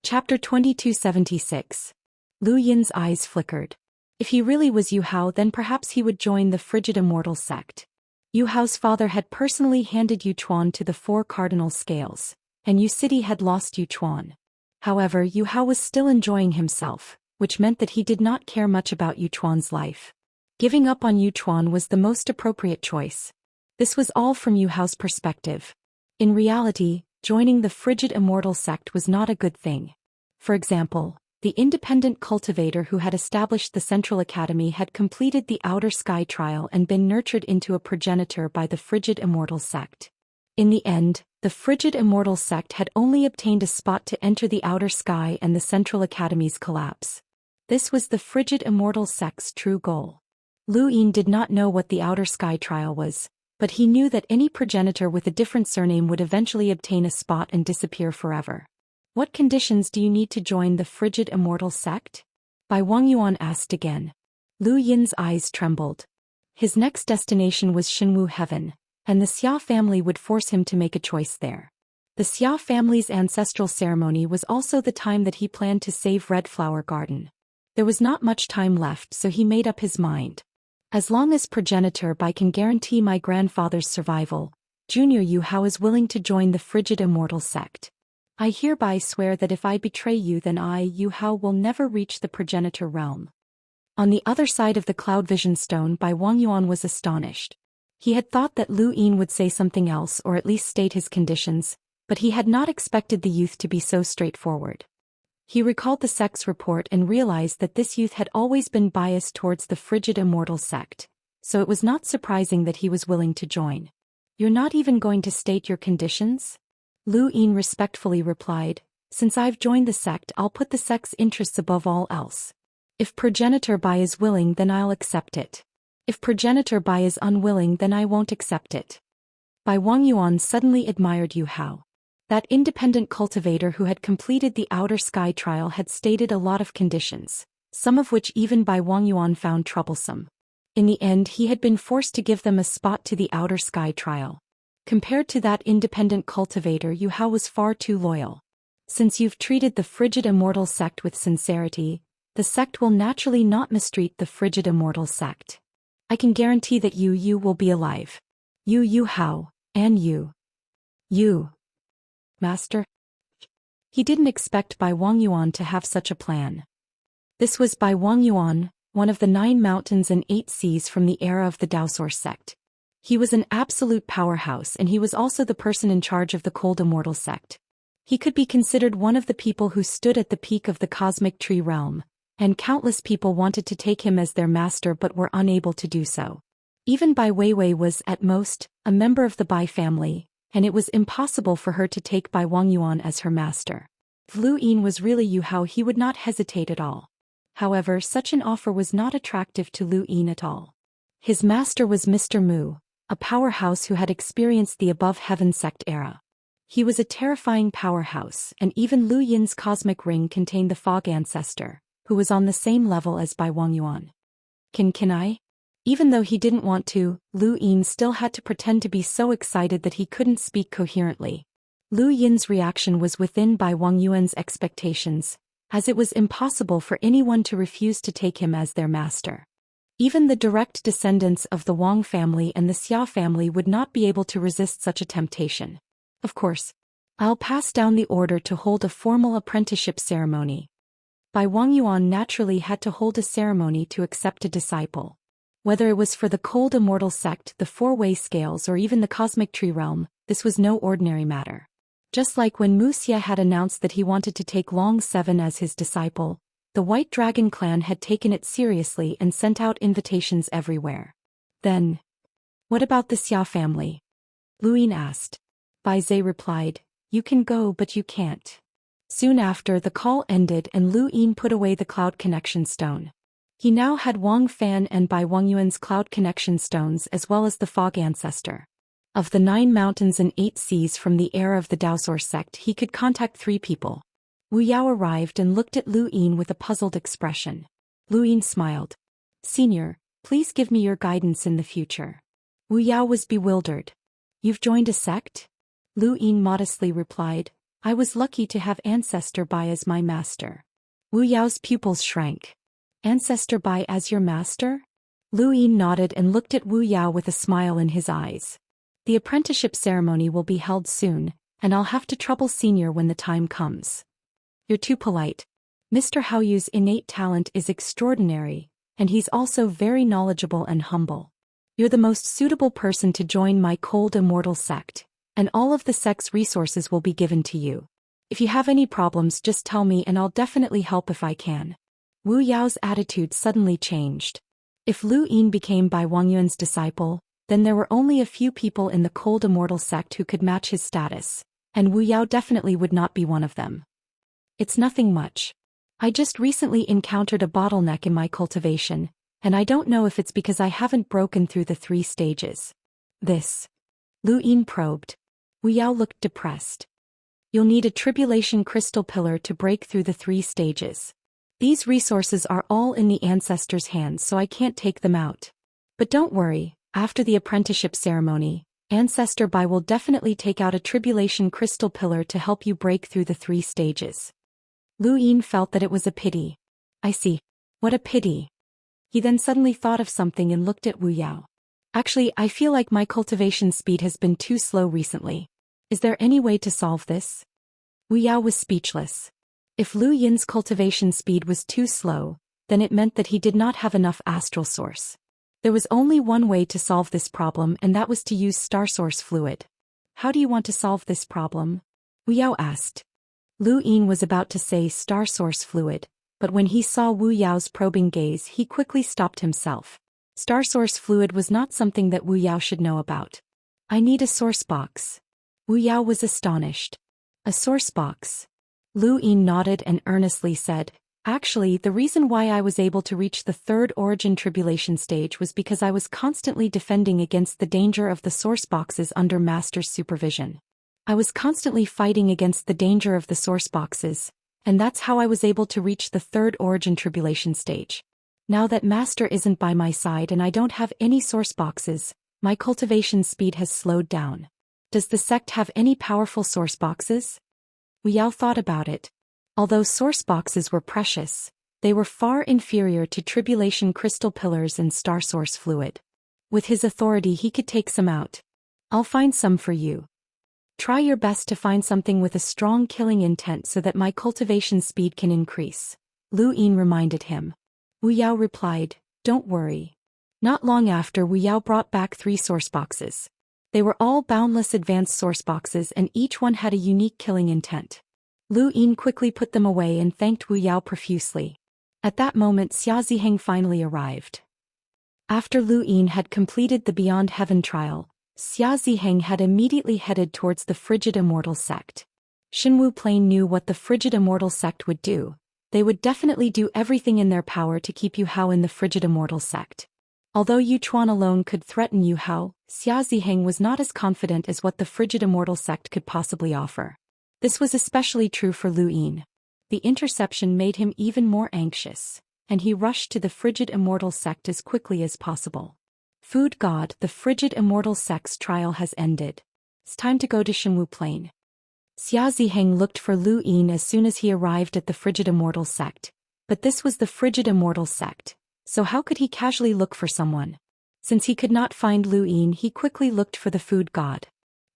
Chapter 2276. Lu Yin's eyes flickered. If he really was Yu Hao, then perhaps he would join the frigid Immortal sect. Yu Hao's father had personally handed Yu Chuan to the four cardinal scales, and Yu City had lost Yu Chuan. However, Yu Hao was still enjoying himself, which meant that he did not care much about Yu Chuan's life. Giving up on Yu Chuan was the most appropriate choice. This was all from Yu Hao's perspective. In reality, joining the frigid Immortal sect was not a good thing. For example, the independent cultivator who had established the Central Academy had completed the Outer Sky trial and been nurtured into a progenitor by the frigid Immortal sect. In the end, the frigid Immortal sect had only obtained a spot to enter the Outer Sky and the Central Academy's collapse. This was the frigid Immortal sect's true goal. Lu Yin did not know what the Outer Sky trial was, but he knew that any progenitor with a different surname would eventually obtain a spot and disappear forever. What conditions do you need to join the frigid Immortal sect? Bai Wangyuan asked again. Lu Yin's eyes trembled. His next destination was Shenwu Heaven, and the Xia family would force him to make a choice there. The Xia family's ancestral ceremony was also the time that he planned to save Red Flower Garden. There was not much time left, so he made up his mind. As long as progenitor Bai can guarantee my grandfather's survival, Junior Yu Hao is willing to join the frigid Immortal sect. I hereby swear that if I betray you, then I, Yu Hao, will never reach the progenitor realm. On the other side of the cloud vision stone, Bai Wangyuan was astonished. He had thought that Lu Yin would say something else or at least state his conditions, but he had not expected the youth to be so straightforward. He recalled the sect's report and realized that this youth had always been biased towards the frigid Immortal sect, so it was not surprising that he was willing to join. You're not even going to state your conditions? Lu Yin respectfully replied, since I've joined the sect, I'll put the sect's interests above all else. If progenitor Bai is willing, then I'll accept it. If progenitor Bai is unwilling, then I won't accept it. Bai Wangyuan suddenly admired Yu Hao. That independent cultivator who had completed the Outer Sky trial had stated a lot of conditions, some of which even Bai Wangyuan found troublesome. In the end, he had been forced to give them a spot to the Outer Sky trial. Compared to that independent cultivator, Yu Hao was far too loyal. Since you've treated the frigid Immortal sect with sincerity, the sect will naturally not mistreat the frigid Immortal sect. I can guarantee that you will be alive. Yu Hao, and you, Master? He didn't expect Bai Wangyuan to have such a plan. This was Bai Wangyuan, one of the 9 mountains and 8 seas from the era of the Daoist sect. He was an absolute powerhouse, and he was also the person in charge of the cold Immortal sect. He could be considered one of the people who stood at the peak of the cosmic tree realm, and countless people wanted to take him as their master but were unable to do so. Even Bai Weiwei was, at most, a member of the Bai family, and it was impossible for her to take Bai Wangyuan as her master. If Lu Yin was really Yu Hao, he would not hesitate at all. However, such an offer was not attractive to Lu Yin at all. His master was Mr. Mu, a powerhouse who had experienced the above heaven sect era. He was a terrifying powerhouse, and even Lu Yin's cosmic ring contained the fog ancestor, who was on the same level as Bai Wangyuan. Can I? Even though he didn't want to, Lu Yin still had to pretend to be so excited that he couldn't speak coherently. Lu Yin's reaction was within Bai Wangyuan's expectations, as it was impossible for anyone to refuse to take him as their master. Even the direct descendants of the Wang family and the Xia family would not be able to resist such a temptation. Of course, I'll pass down the order to hold a formal apprenticeship ceremony. Bai Wangyuan naturally had to hold a ceremony to accept a disciple. Whether it was for the cold Immortal sect, the 4-way scales, or even the cosmic tree realm, this was no ordinary matter. Just like when Wuxia had announced that he wanted to take Long 7 as his disciple, the White Dragon clan had taken it seriously and sent out invitations everywhere. Then, what about the Xia family? Lu Yin asked. Bai Zhe replied, you can go, but you can't. Soon after, the call ended and Lu Yin put away the cloud connection stone. He now had Wang Fan and Bai Wangyuan's cloud connection stones as well as the fog ancestor. Of the 9 mountains and 8 seas from the era of the Daoist sect, he could contact 3 people. Wu Yao arrived and looked at Lu Yin with a puzzled expression. Lu Yin smiled. Senior, please give me your guidance in the future. Wu Yao was bewildered. You've joined a sect? Lu Yin modestly replied, I was lucky to have Ancestor Bai as my master. Wu Yao's pupils shrank. Ancestor Bai as your master? Lu Yin nodded and looked at Wu Yao with a smile in his eyes. The apprenticeship ceremony will be held soon, and I'll have to trouble Senior when the time comes. You're too polite. Mr. Haoyu's innate talent is extraordinary, and he's also very knowledgeable and humble. You're the most suitable person to join my cold immortal sect, and all of the sect's resources will be given to you. If you have any problems, just tell me and I'll definitely help if I can. Wu Yao's attitude suddenly changed. If Lu Yin became Bai Wangyuan's disciple, then there were only a few people in the cold immortal sect who could match his status, and Wu Yao definitely would not be one of them. It's nothing much. I just recently encountered a bottleneck in my cultivation, and I don't know if it's because I haven't broken through the 3 stages. This. Lu Yin probed. Wu Yao looked depressed. You'll need a tribulation crystal pillar to break through the 3 stages. These resources are all in the ancestors' hands, so I can't take them out. But don't worry, after the apprenticeship ceremony, Ancestor Bai will definitely take out a tribulation crystal pillar to help you break through the 3 stages. Lu Yin felt that it was a pity. I see. What a pity. He then suddenly thought of something and looked at Wu Yao. Actually, I feel like my cultivation speed has been too slow recently. Is there any way to solve this? Wu Yao was speechless. If Lu Yin's cultivation speed was too slow, then it meant that he did not have enough astral source. There was only one way to solve this problem, and that was to use star source fluid. How do you want to solve this problem? Wu Yao asked. Lu Yin was about to say star source fluid, but when he saw Wu Yao's probing gaze, he quickly stopped himself. Star source fluid was not something that Wu Yao should know about. I need a source box. Wu Yao was astonished. A source box. Lu Yin nodded and earnestly said, actually, the reason why I was able to reach the 3rd origin tribulation stage was because I was constantly defending against the danger of the source boxes under Master's supervision. I was constantly fighting against the danger of the source boxes, and that's how I was able to reach the 3rd origin tribulation stage. Now that Master isn't by my side and I don't have any source boxes, my cultivation speed has slowed down. Does the sect have any powerful source boxes? Wu Yao thought about it. Although source boxes were precious, they were far inferior to tribulation crystal pillars and star source fluid. With his authority he could take some out. I'll find some for you. Try your best to find something with a strong killing intent so that my cultivation speed can increase. Lu Yin reminded him. Wu Yao replied, don't worry. Not long after, Wu Yao brought back 3 source boxes. They were all boundless advanced source boxes and each one had a unique killing intent. Lu Yin quickly put them away and thanked Wu Yao profusely. At that moment Xiaxia finally arrived. After Lu Yin had completed the Beyond Heaven trial, Xiaxia had immediately headed towards the Frigid Immortal sect. Xinwu Plain knew what the Frigid Immortal sect would do. They would definitely do everything in their power to keep Yu Hao in the Frigid Immortal sect. Although Yu Chuan alone could threaten Yu Hao, Xiaxia was not as confident as what the Frigid Immortal sect could possibly offer. This was especially true for Lu Yin. The interception made him even more anxious, and he rushed to the Frigid Immortal sect as quickly as possible. Food God, the Frigid Immortal sect's trial has ended. It's time to go to Xinwu Plain. Xiaxia looked for Lu Yin as soon as he arrived at the Frigid Immortal sect, but this was the Frigid Immortal sect, so how could he casually look for someone? Since he could not find Lu Yin, he quickly looked for the Food God.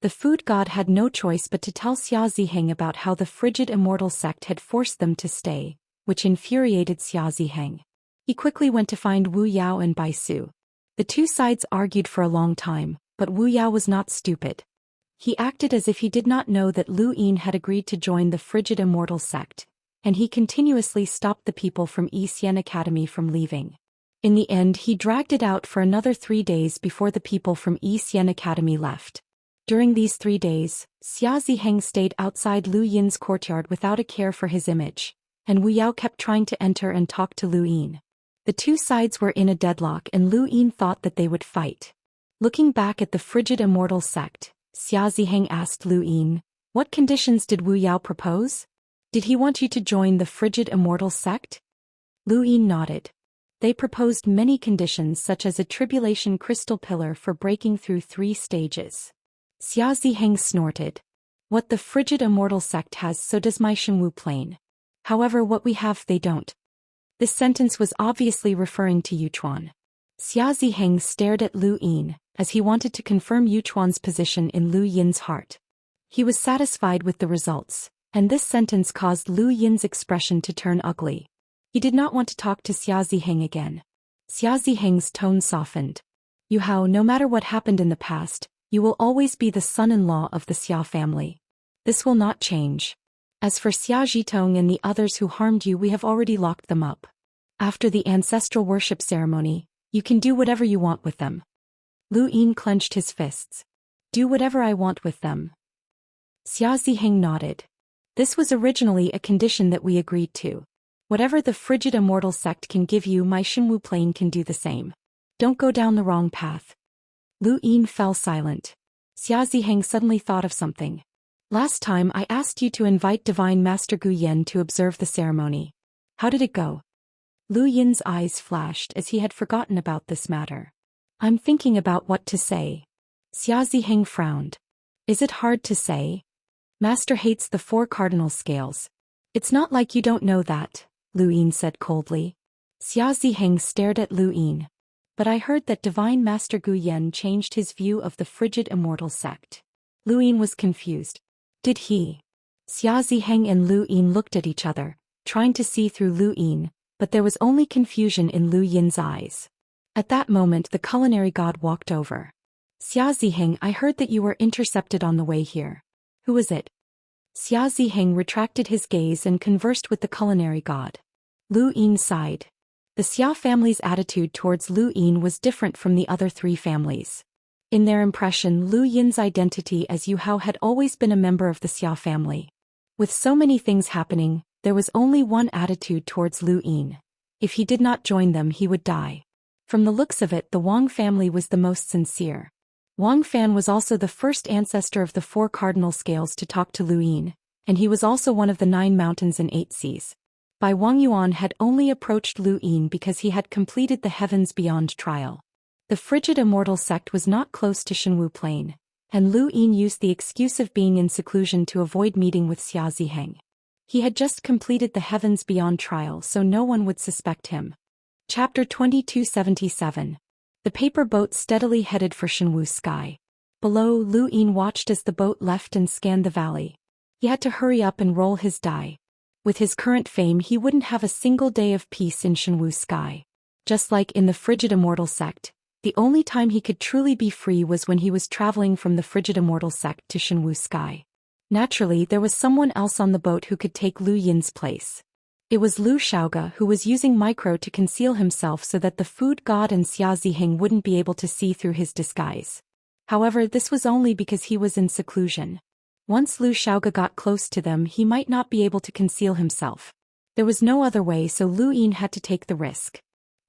The Food God had no choice but to tell Xiaxia about how the Frigid Immortal sect had forced them to stay, which infuriated Xiaxia. He quickly went to find Wu Yao and Bai Su. The 2 sides argued for a long time, but Wu Yao was not stupid. He acted as if he did not know that Lu Yin had agreed to join the Frigid Immortal sect, and he continuously stopped the people from Xian Academy from leaving. In the end, he dragged it out for another 3 days before the people from Xian Academy left. During these 3 days, Xiaxia stayed outside Lu Yin's courtyard without a care for his image, and Wu Yao kept trying to enter and talk to Lu Yin. The 2 sides were in a deadlock and Lu Yin thought that they would fight. Looking back at the Frigid Immortal sect, Xiaxia asked Lu Yin, what conditions did Wu Yao propose? Did he want you to join the Frigid Immortal sect? Lu Yin nodded. They proposed many conditions such as a tribulation crystal pillar for breaking through 3 stages. Xiaxia snorted. What the frigid immortal sect has, so does my Shenwu plane. However, what we have, they don't. This sentence was obviously referring to Yuchuan. Xia Ziheng stared at Lu Yin, as he wanted to confirm Yuchuan's position in Lu Yin's heart. He was satisfied with the results, and this sentence caused Lu Yin's expression to turn ugly. He did not want to talk to Xia Ziheng again. Xia Ziheng's tone softened. Yu Hao, no matter what happened in the past, you will always be the son-in-law of the Xia family. This will not change. As for Xia Zhitong and the others who harmed you, we have already locked them up. After the ancestral worship ceremony, you can do whatever you want with them. Lu Yin clenched his fists. Do whatever I want with them. Xia Ziheng nodded. This was originally a condition that we agreed to. Whatever the frigid immortal sect can give you, my Shenwu plane can do the same. Don't go down the wrong path. Lu Yin fell silent. Xia Ziheng suddenly thought of something. Last time I asked you to invite Divine Master Gu Yen to observe the ceremony. How did it go? Lu Yin's eyes flashed as he had forgotten about this matter. I'm thinking about what to say. Xia Ziheng frowned. Is it hard to say? Master hates the 4 cardinal scales. It's not like you don't know that, Lu Yin said coldly. Xia Ziheng stared at Lu Yin. But I heard that Divine Master Gu Yen changed his view of the frigid immortal sect. Lu Yin was confused. Did he? Xia Ziheng and Lu Yin looked at each other, trying to see through Lu Yin, but there was only confusion in Lu Yin's eyes. At that moment the culinary god walked over. Xia Ziheng, I heard that you were intercepted on the way here. Who was it? Xia Ziheng retracted his gaze and conversed with the culinary god. Lu Yin sighed. The Xia family's attitude towards Lu Yin was different from the other 3 families. In their impression, Lu Yin's identity as Yu Hao had always been a member of the Xia family. With so many things happening, there was only one attitude towards Lu Yin. If he did not join them, he would die. From the looks of it, the Wang family was the most sincere. Wang Fan was also the first ancestor of the 4 cardinal scales to talk to Lu Yin, and he was also one of the 9 mountains and 8 seas. Bai Wang Yuan had only approached Lu Yin because he had completed the Heavens Beyond trial. The frigid immortal sect was not close to Shenwu Plain, and Lu Yin used the excuse of being in seclusion to avoid meeting with Xia Ziheng. He had just completed the Heavens Beyond trial, so no one would suspect him. Chapter 2277. The paper boat steadily headed for Shenwu sky. Below, Lu Yin watched as the boat left and scanned the valley. He had to hurry up and roll his die. With his current fame, he wouldn't have a single day of peace in Shenwu sky. Just like in the frigid immortal sect, the only time he could truly be free was when he was traveling from the frigid immortal sect to Shenwu sky. Naturally, there was someone else on the boat who could take Lu Yin's place. It was Lu Shaoge, who was using micro to conceal himself so that the food god and Xia Ziheng wouldn't be able to see through his disguise. However, this was only because he was in seclusion. Once Lu Shaoge got close to them, he might not be able to conceal himself. There was no other way, so Lu Yin had to take the risk.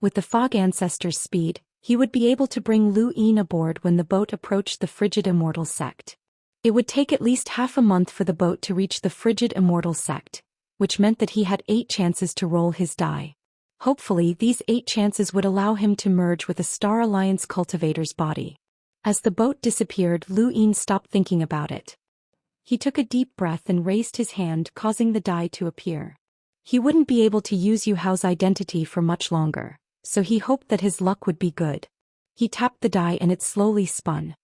With the Fog Ancestor's speed, he would be able to bring Lu Yin aboard when the boat approached the frigid immortal sect. It would take at least half a month for the boat to reach the frigid immortal sect, which meant that he had 8 chances to roll his die. Hopefully, these 8 chances would allow him to merge with a Star Alliance cultivator's body. As the boat disappeared, Lu Yin stopped thinking about it. He took a deep breath and raised his hand, causing the die to appear. He wouldn't be able to use Yu Hao's identity for much longer, so he hoped that his luck would be good. He tapped the die and it slowly spun.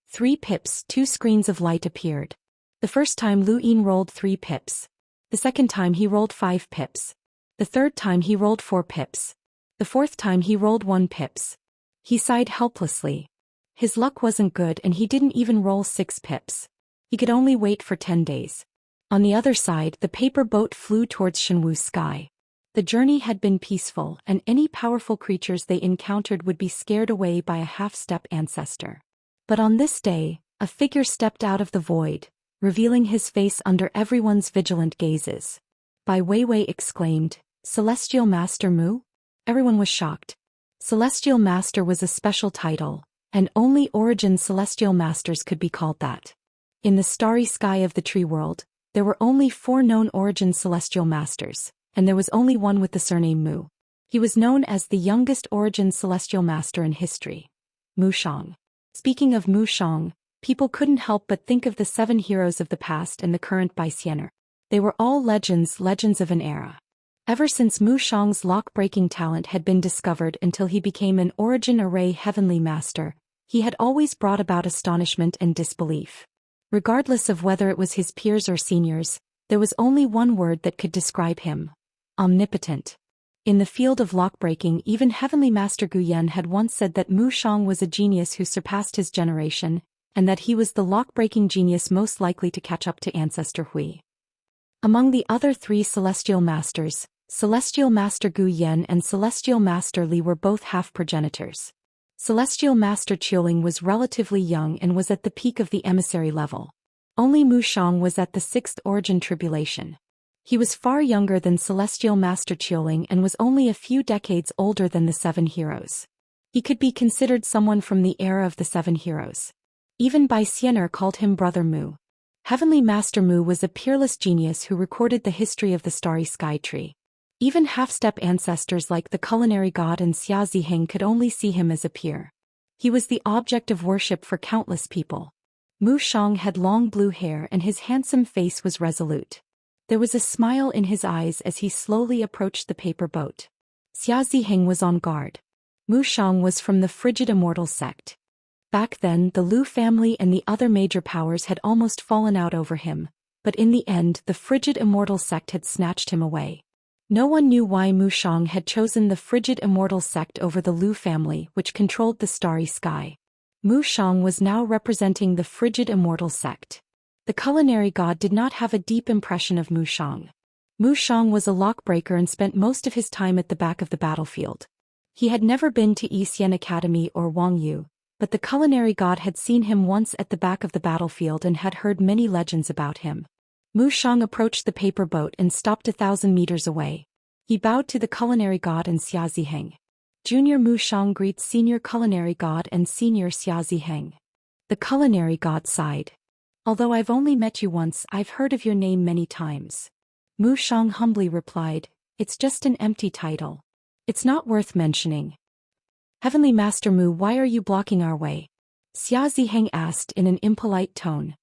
3 pips, 2 screens of light appeared. The first time Lu Yin rolled 3 pips. The second time he rolled 5 pips. The third time he rolled 4 pips. The fourth time he rolled 1 pips. He sighed helplessly. His luck wasn't good and he didn't even roll 6 pips. He could only wait for 10 days. On the other side, the paper boat flew towards Shenwu sky. The journey had been peaceful, and any powerful creatures they encountered would be scared away by a half-step ancestor. But on this day, a figure stepped out of the void, revealing his face under everyone's vigilant gazes. Bai Weiwei exclaimed, "Celestial Master Mu?" Everyone was shocked. Celestial Master was a special title, and only Origin Celestial Masters could be called that. In the starry sky of the tree world, there were only 4 known Origin Celestial Masters, and there was only one with the surname Mu. He was known as the youngest Origin Celestial Master in history. Mu Shang. Speaking of Mu Shang, People couldn't help but think of the 7 heroes of the past and the current by Xian'er. They were all legends of an era. Ever since Mu Shang's lock-breaking talent had been discovered until he became an Origin Array Heavenly Master, he had always brought about astonishment and disbelief. Regardless of whether it was his peers or seniors, there was only one word that could describe him: omnipotent. In the field of lock-breaking, even Heavenly Master Zhou Xian had once said that Mu Shang was a genius who surpassed his generation, and that he was the lock-breaking genius most likely to catch up to Ancestor Hui. Among the other 3 Celestial Masters, Celestial Master Zhou Xian and Celestial Master Li were both half-progenitors. Celestial Master Qiuling was relatively young and was at the peak of the emissary level. Only Mu Shang was at the 6th origin tribulation. He was far younger than Celestial Master Qiuling and was only a few decades older than the 7 heroes. He could be considered someone from the era of the 7 heroes. Even Bai Xian'er called him Brother Mu. Heavenly Master Mu was a peerless genius who recorded the history of the starry sky tree. Even half-step ancestors like the culinary god and Xia Ziheng could only see him as a peer. He was the object of worship for countless people. Mu Shang had long blue hair and his handsome face was resolute. There was a smile in his eyes as he slowly approached the paper boat. Xia Ziheng was on guard. Mu Shang was from the frigid Immortal sect. Back then, the Lu family and the other major powers had almost fallen out over him, but in the end the frigid Immortal sect had snatched him away. No one knew why Mu Shang had chosen the frigid Immortal sect over the Lu family, which controlled the starry sky. Mu Shang was now representing the frigid Immortal sect. The culinary god did not have a deep impression of Mu Shang. Mu Shang was a lockbreaker and spent most of his time at the back of the battlefield. He had never been to Yixian Academy or Wangyu, but the culinary god had seen him once at the back of the battlefield and had heard many legends about him. Mu Shang approached the paper boat and stopped 1,000 meters away. He bowed to the culinary god and Xia Ziheng. Junior Mu Shang greets Senior Culinary God and Senior Xia Ziheng. The culinary god sighed. Although I've only met you once, I've heard of your name many times. Mu Shang humbly replied, it's just an empty title. It's not worth mentioning. Heavenly Master Mu, why are you blocking our way? Xia Ziheng asked in an impolite tone.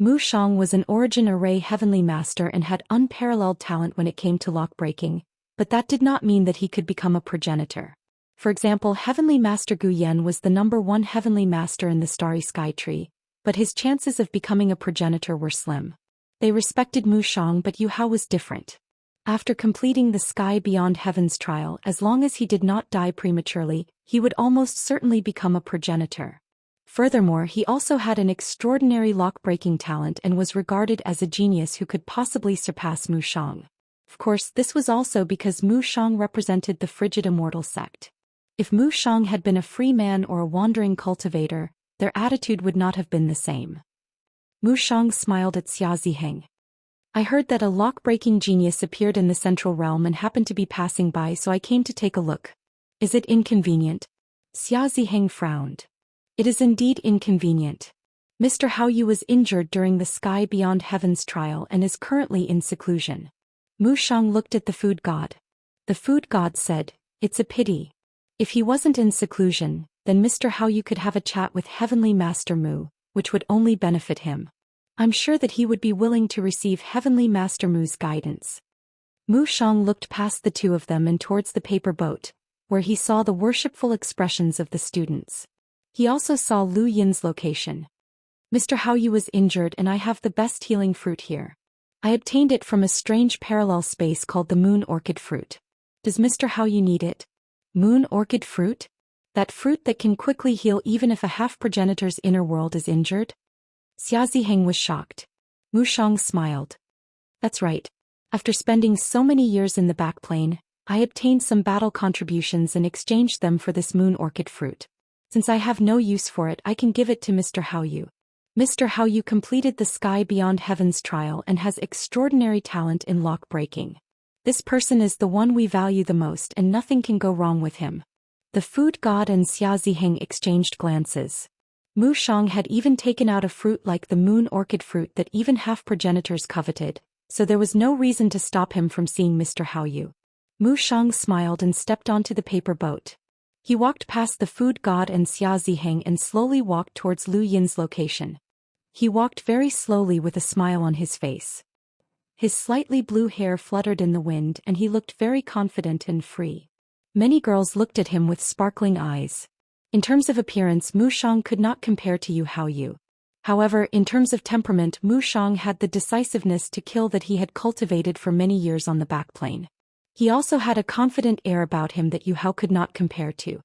Mu Shang was an Origin Array Heavenly Master and had unparalleled talent when it came to lock-breaking, but that did not mean that he could become a progenitor. For example, Heavenly Master Zhou Xian was the #1 Heavenly Master in the Starry Sky Tree, but his chances of becoming a progenitor were slim. They respected Mu Shang, but Yu Hao was different. After completing the Sky Beyond Heaven's trial, as long as he did not die prematurely, he would almost certainly become a progenitor. Furthermore, he also had an extraordinary lock-breaking talent and was regarded as a genius who could possibly surpass Mu Shang. Of course, this was also because Mu Shang represented the frigid Immortal sect. If Mu Shang had been a free man or a wandering cultivator, their attitude would not have been the same. Mu Shang smiled at Xia Ziheng. I heard that a lock-breaking genius appeared in the Central Realm and happened to be passing by, so I came to take a look. Is it inconvenient? Xia Ziheng frowned. It is indeed inconvenient. Mr. Hao Yu was injured during the Sky Beyond Heaven's trial and is currently in seclusion. Mu Shang looked at the food god. The food god said, it's a pity. If he wasn't in seclusion, then Mr. Hao Yu could have a chat with Heavenly Master Mu, which would only benefit him. I'm sure that he would be willing to receive Heavenly Master Mu's guidance. Mu Shang looked past the two of them and towards the paper boat, where he saw the worshipful expressions of the students. He also saw Lu Yin's location. Mr. Hao Yu was injured and I have the best healing fruit here. I obtained it from a strange parallel space called the Moon Orchid Fruit. Does Mr. Hao Yu need it? Moon Orchid Fruit? That fruit that can quickly heal even if a half-progenitor's inner world is injured? Xia Ziheng was shocked. Mu Shang smiled. That's right. After spending so many years in the backplane, I obtained some battle contributions and exchanged them for this Moon Orchid Fruit. Since I have no use for it, I can give it to Mr. Hao Yu. Mr. Hao Yu completed the Sky Beyond Heaven's trial and has extraordinary talent in lock-breaking. This person is the one we value the most and nothing can go wrong with him. The food god and Xia Ziheng exchanged glances. Mu Shang had even taken out a fruit like the Moon Orchid Fruit that even half-progenitors coveted, so there was no reason to stop him from seeing Mr. Hao Yu. Mu Shang smiled and stepped onto the paper boat. He walked past the food god and Xia Ziheng and slowly walked towards Lu Yin's location. He walked very slowly with a smile on his face. His slightly blue hair fluttered in the wind and he looked very confident and free. Many girls looked at him with sparkling eyes. In terms of appearance, Mu Shang could not compare to Yu Haoyu. However, in terms of temperament, Mu Shang had the decisiveness to kill that he had cultivated for many years on the backplane. He also had a confident air about him that Yu Hao could not compare to.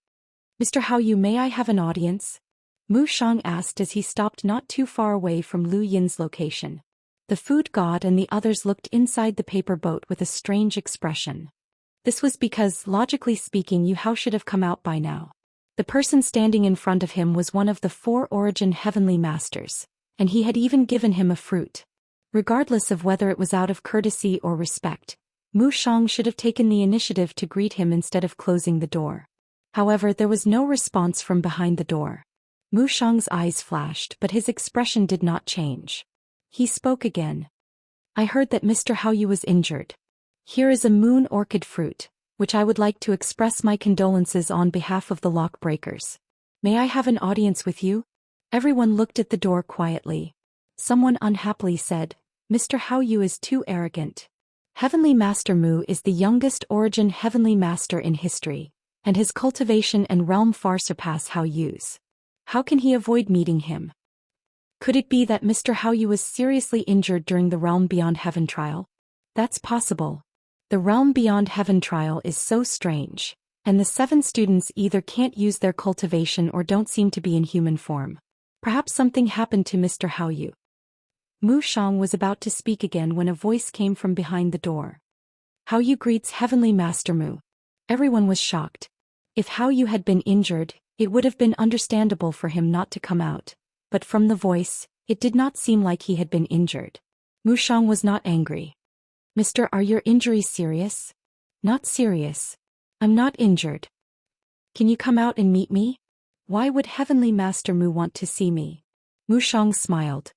"Mr. Haoyu, may I have an audience?" Mu Shang asked as he stopped not too far away from Lu Yin's location. The food god and the others looked inside the paper boat with a strange expression. This was because, logically speaking, Yu Hao should have come out by now. The person standing in front of him was one of the 4 origin heavenly masters, and he had even given him a fruit. Regardless of whether it was out of courtesy or respect, Mu Shang should have taken the initiative to greet him instead of closing the door. Hahowever, there was no response from behind the door. Mu Shang's eyes flashed, but his expression did not change. He spoke again. "I heard that Mr. Haoyu was injured. Here is a moon orchid fruit, which I would like to express my condolences on behalf of the lock breakers. May I have an audience with you?" Everyone looked at the door quietly. Someone unhappily said, "Mr. Haoyu is too arrogant. Heavenly Master Mu is the youngest origin heavenly master in history, and his cultivation and realm far surpass Haoyu's. How can he avoid meeting him?" Could it be that Mr. Haoyu was seriously injured during the Realm Beyond Heaven trial? That's possible. The Realm Beyond Heaven trial is so strange, and the 7 students either can't use their cultivation or don't seem to be in human form. Perhaps something happened to Mr. Haoyu. Mu Shang was about to speak again when a voice came from behind the door. "Haoyu greets Heavenly Master Mu." Everyone was shocked. If Haoyu had been injured, it would have been understandable for him not to come out, but from the voice, it did not seem like he had been injured. Mu Shang was not angry. "Mister, are your injuries serious?" "Not serious. I'm not injured." "Can you come out and meet me?" "Why would Heavenly Master Mu want to see me?" Mu Shang smiled.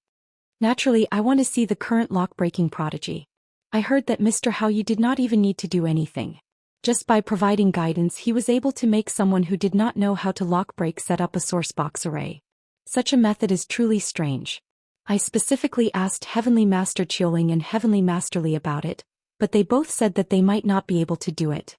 "Naturally, I want to see the current lock-breaking prodigy. I heard that Mr. Haoyu did not even need to do anything. Just by providing guidance he was able to make someone who did not know how to lock-break set up a source box array. Such a method is truly strange. I specifically asked Heavenly Master Qiuling and Heavenly Master Li about it, but they both said that they might not be able to do it."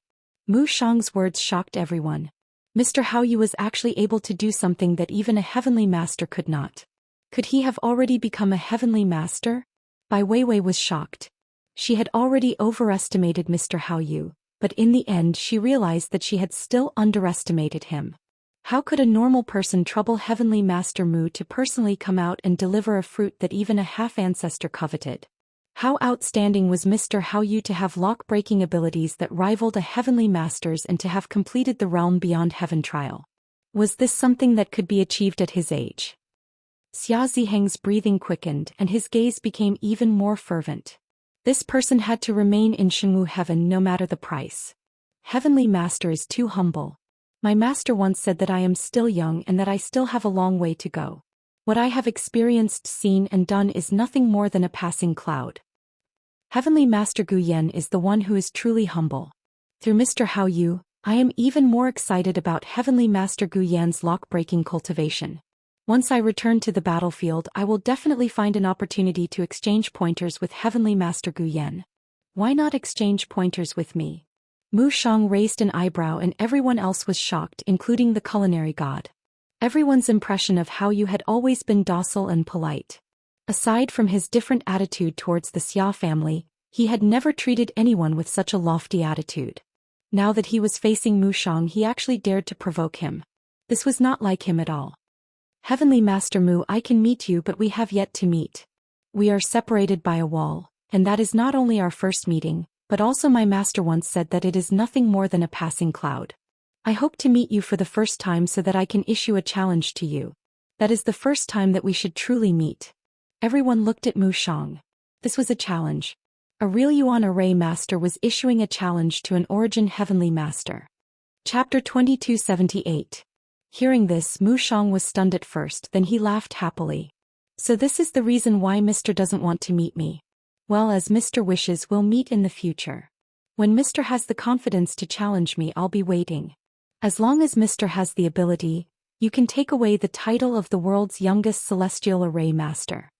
Mu Shang's words shocked everyone. Mr. Haoyu was actually able to do something that even a Heavenly Master could not. Could he have already become a Heavenly Master? Bai Weiwei was shocked. She had already overestimated Mr. Haoyu, but in the end she realized that she had still underestimated him. How could a normal person trouble Heavenly Master Mu to personally come out and deliver a fruit that even a half-ancestor coveted? How outstanding was Mr. Haoyu to have lock-breaking abilities that rivaled a Heavenly Master's and to have completed the Realm Beyond Heaven trial? Was this something that could be achieved at his age? Xia Ziheng's breathing quickened and his gaze became even more fervent. This person had to remain in Shengwu Heaven no matter the price. Heavenly Master is too humble. My master once said that I am still young and that I still have a long way to go. What I have experienced, seen and done is nothing more than a passing cloud. Heavenly Master Gu Yan is the one who is truly humble. Through Mr. Haoyu, I am even more excited about Heavenly Master Gu Yan's lock-breaking cultivation. Once I return to the battlefield, I will definitely find an opportunity to exchange pointers with Heavenly Master Gu Yan. Why not exchange pointers with me? Mu Shang raised an eyebrow and everyone else was shocked, including the culinary god. Everyone's impression of Haoyu had always been docile and polite. Aside from his different attitude towards the Xia family, he had never treated anyone with such a lofty attitude. Now that he was facing Mu Shang, he actually dared to provoke him. This was not like him at all. Heavenly Master Mu, I can meet you, but we have yet to meet. We are separated by a wall, and that is not only our first meeting, but also my master once said that it is nothing more than a passing cloud. I hope to meet you for the first time so that I can issue a challenge to you. That is the first time that we should truly meet. Everyone looked at Mu Shang. This was a challenge. A real Yuan Array Master was issuing a challenge to an Origin Heavenly Master. Chapter 2278. Hearing this, Mu Shang was stunned at first, then he laughed happily. So this is the reason why Mr. doesn't want to meet me. Well, as Mr. wishes, we'll meet in the future. When Mr. has the confidence to challenge me, I'll be waiting. As long as Mr. has the ability, You can take away the title of the world's youngest celestial array master."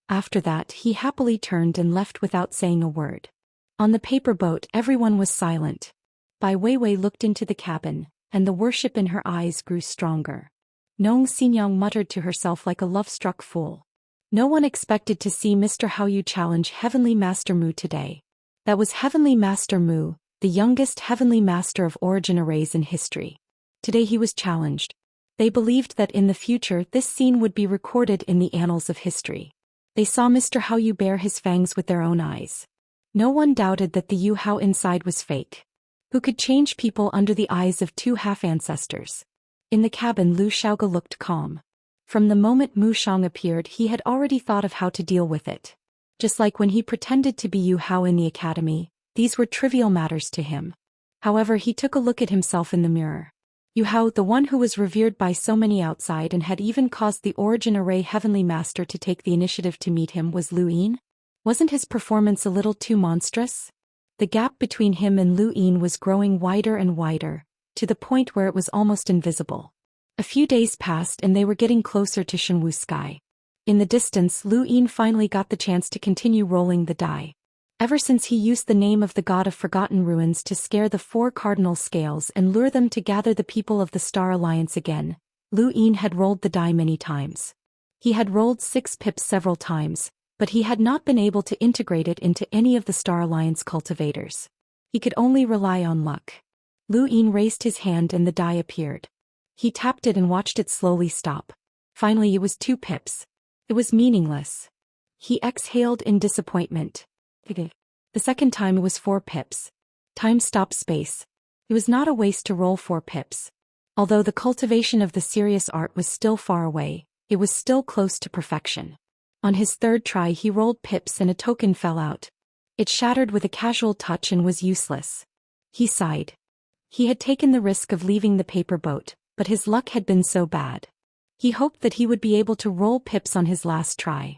After that, he happily turned and left without saying a word. On the paper boat, everyone was silent. Bai Weiwei looked into the cabin, and the worship in her eyes grew stronger. Nong Xinyang muttered to herself like a love-struck fool. No one expected to see Mr. Haoyu challenge Heavenly Master Mu today. That was Heavenly Master Mu, the youngest Heavenly Master of origin arrays in history. Today he was challenged. They believed that in the future this scene would be recorded in the annals of history. They saw Mr. Haoyu bare his fangs with their own eyes. No one doubted that the Yu Hao inside was fake. Who could change people under the eyes of two half-ancestors? In the cabin, Lu Xiaoge looked calm. From the moment Mu Shang appeared, he had already thought of how to deal with it. Just like when he pretended to be Yu Hao in the academy, these were trivial matters to him. However, he took a look at himself in the mirror. Yu Hao, the one who was revered by so many outside and had even caused the Origin Array Heavenly Master to take the initiative to meet him, was Lu Yin? Wasn't his performance a little too monstrous? The gap between him and Lu Yin was growing wider and wider, to the point where it was almost invisible. A few days passed and they were getting closer to Shenwu Sky. In the distance, Lu Yin finally got the chance to continue rolling the die. Ever since he used the name of the god of forgotten ruins to scare the four cardinal scales and lure them to gather the people of the Star Alliance again, Lu Yin had rolled the die many times. He had rolled 6 pips several times, but he had not been able to integrate it into any of the Star Alliance cultivators. He could only rely on luck. Lu Yin raised his hand and the die appeared. He tapped it and watched it slowly stop. Finally it was 2 pips. It was meaningless. He exhaled in disappointment. The second time it was 4 pips. Time stopped space. It was not a waste to roll 4 pips. Although the cultivation of the serious art was still far away, it was still close to perfection. On his 3rd try he rolled pips and a token fell out. It shattered with a casual touch and was useless. He sighed. He had taken the risk of leaving the paper boat, but his luck had been so bad. He hoped that he would be able to roll pips on his last try.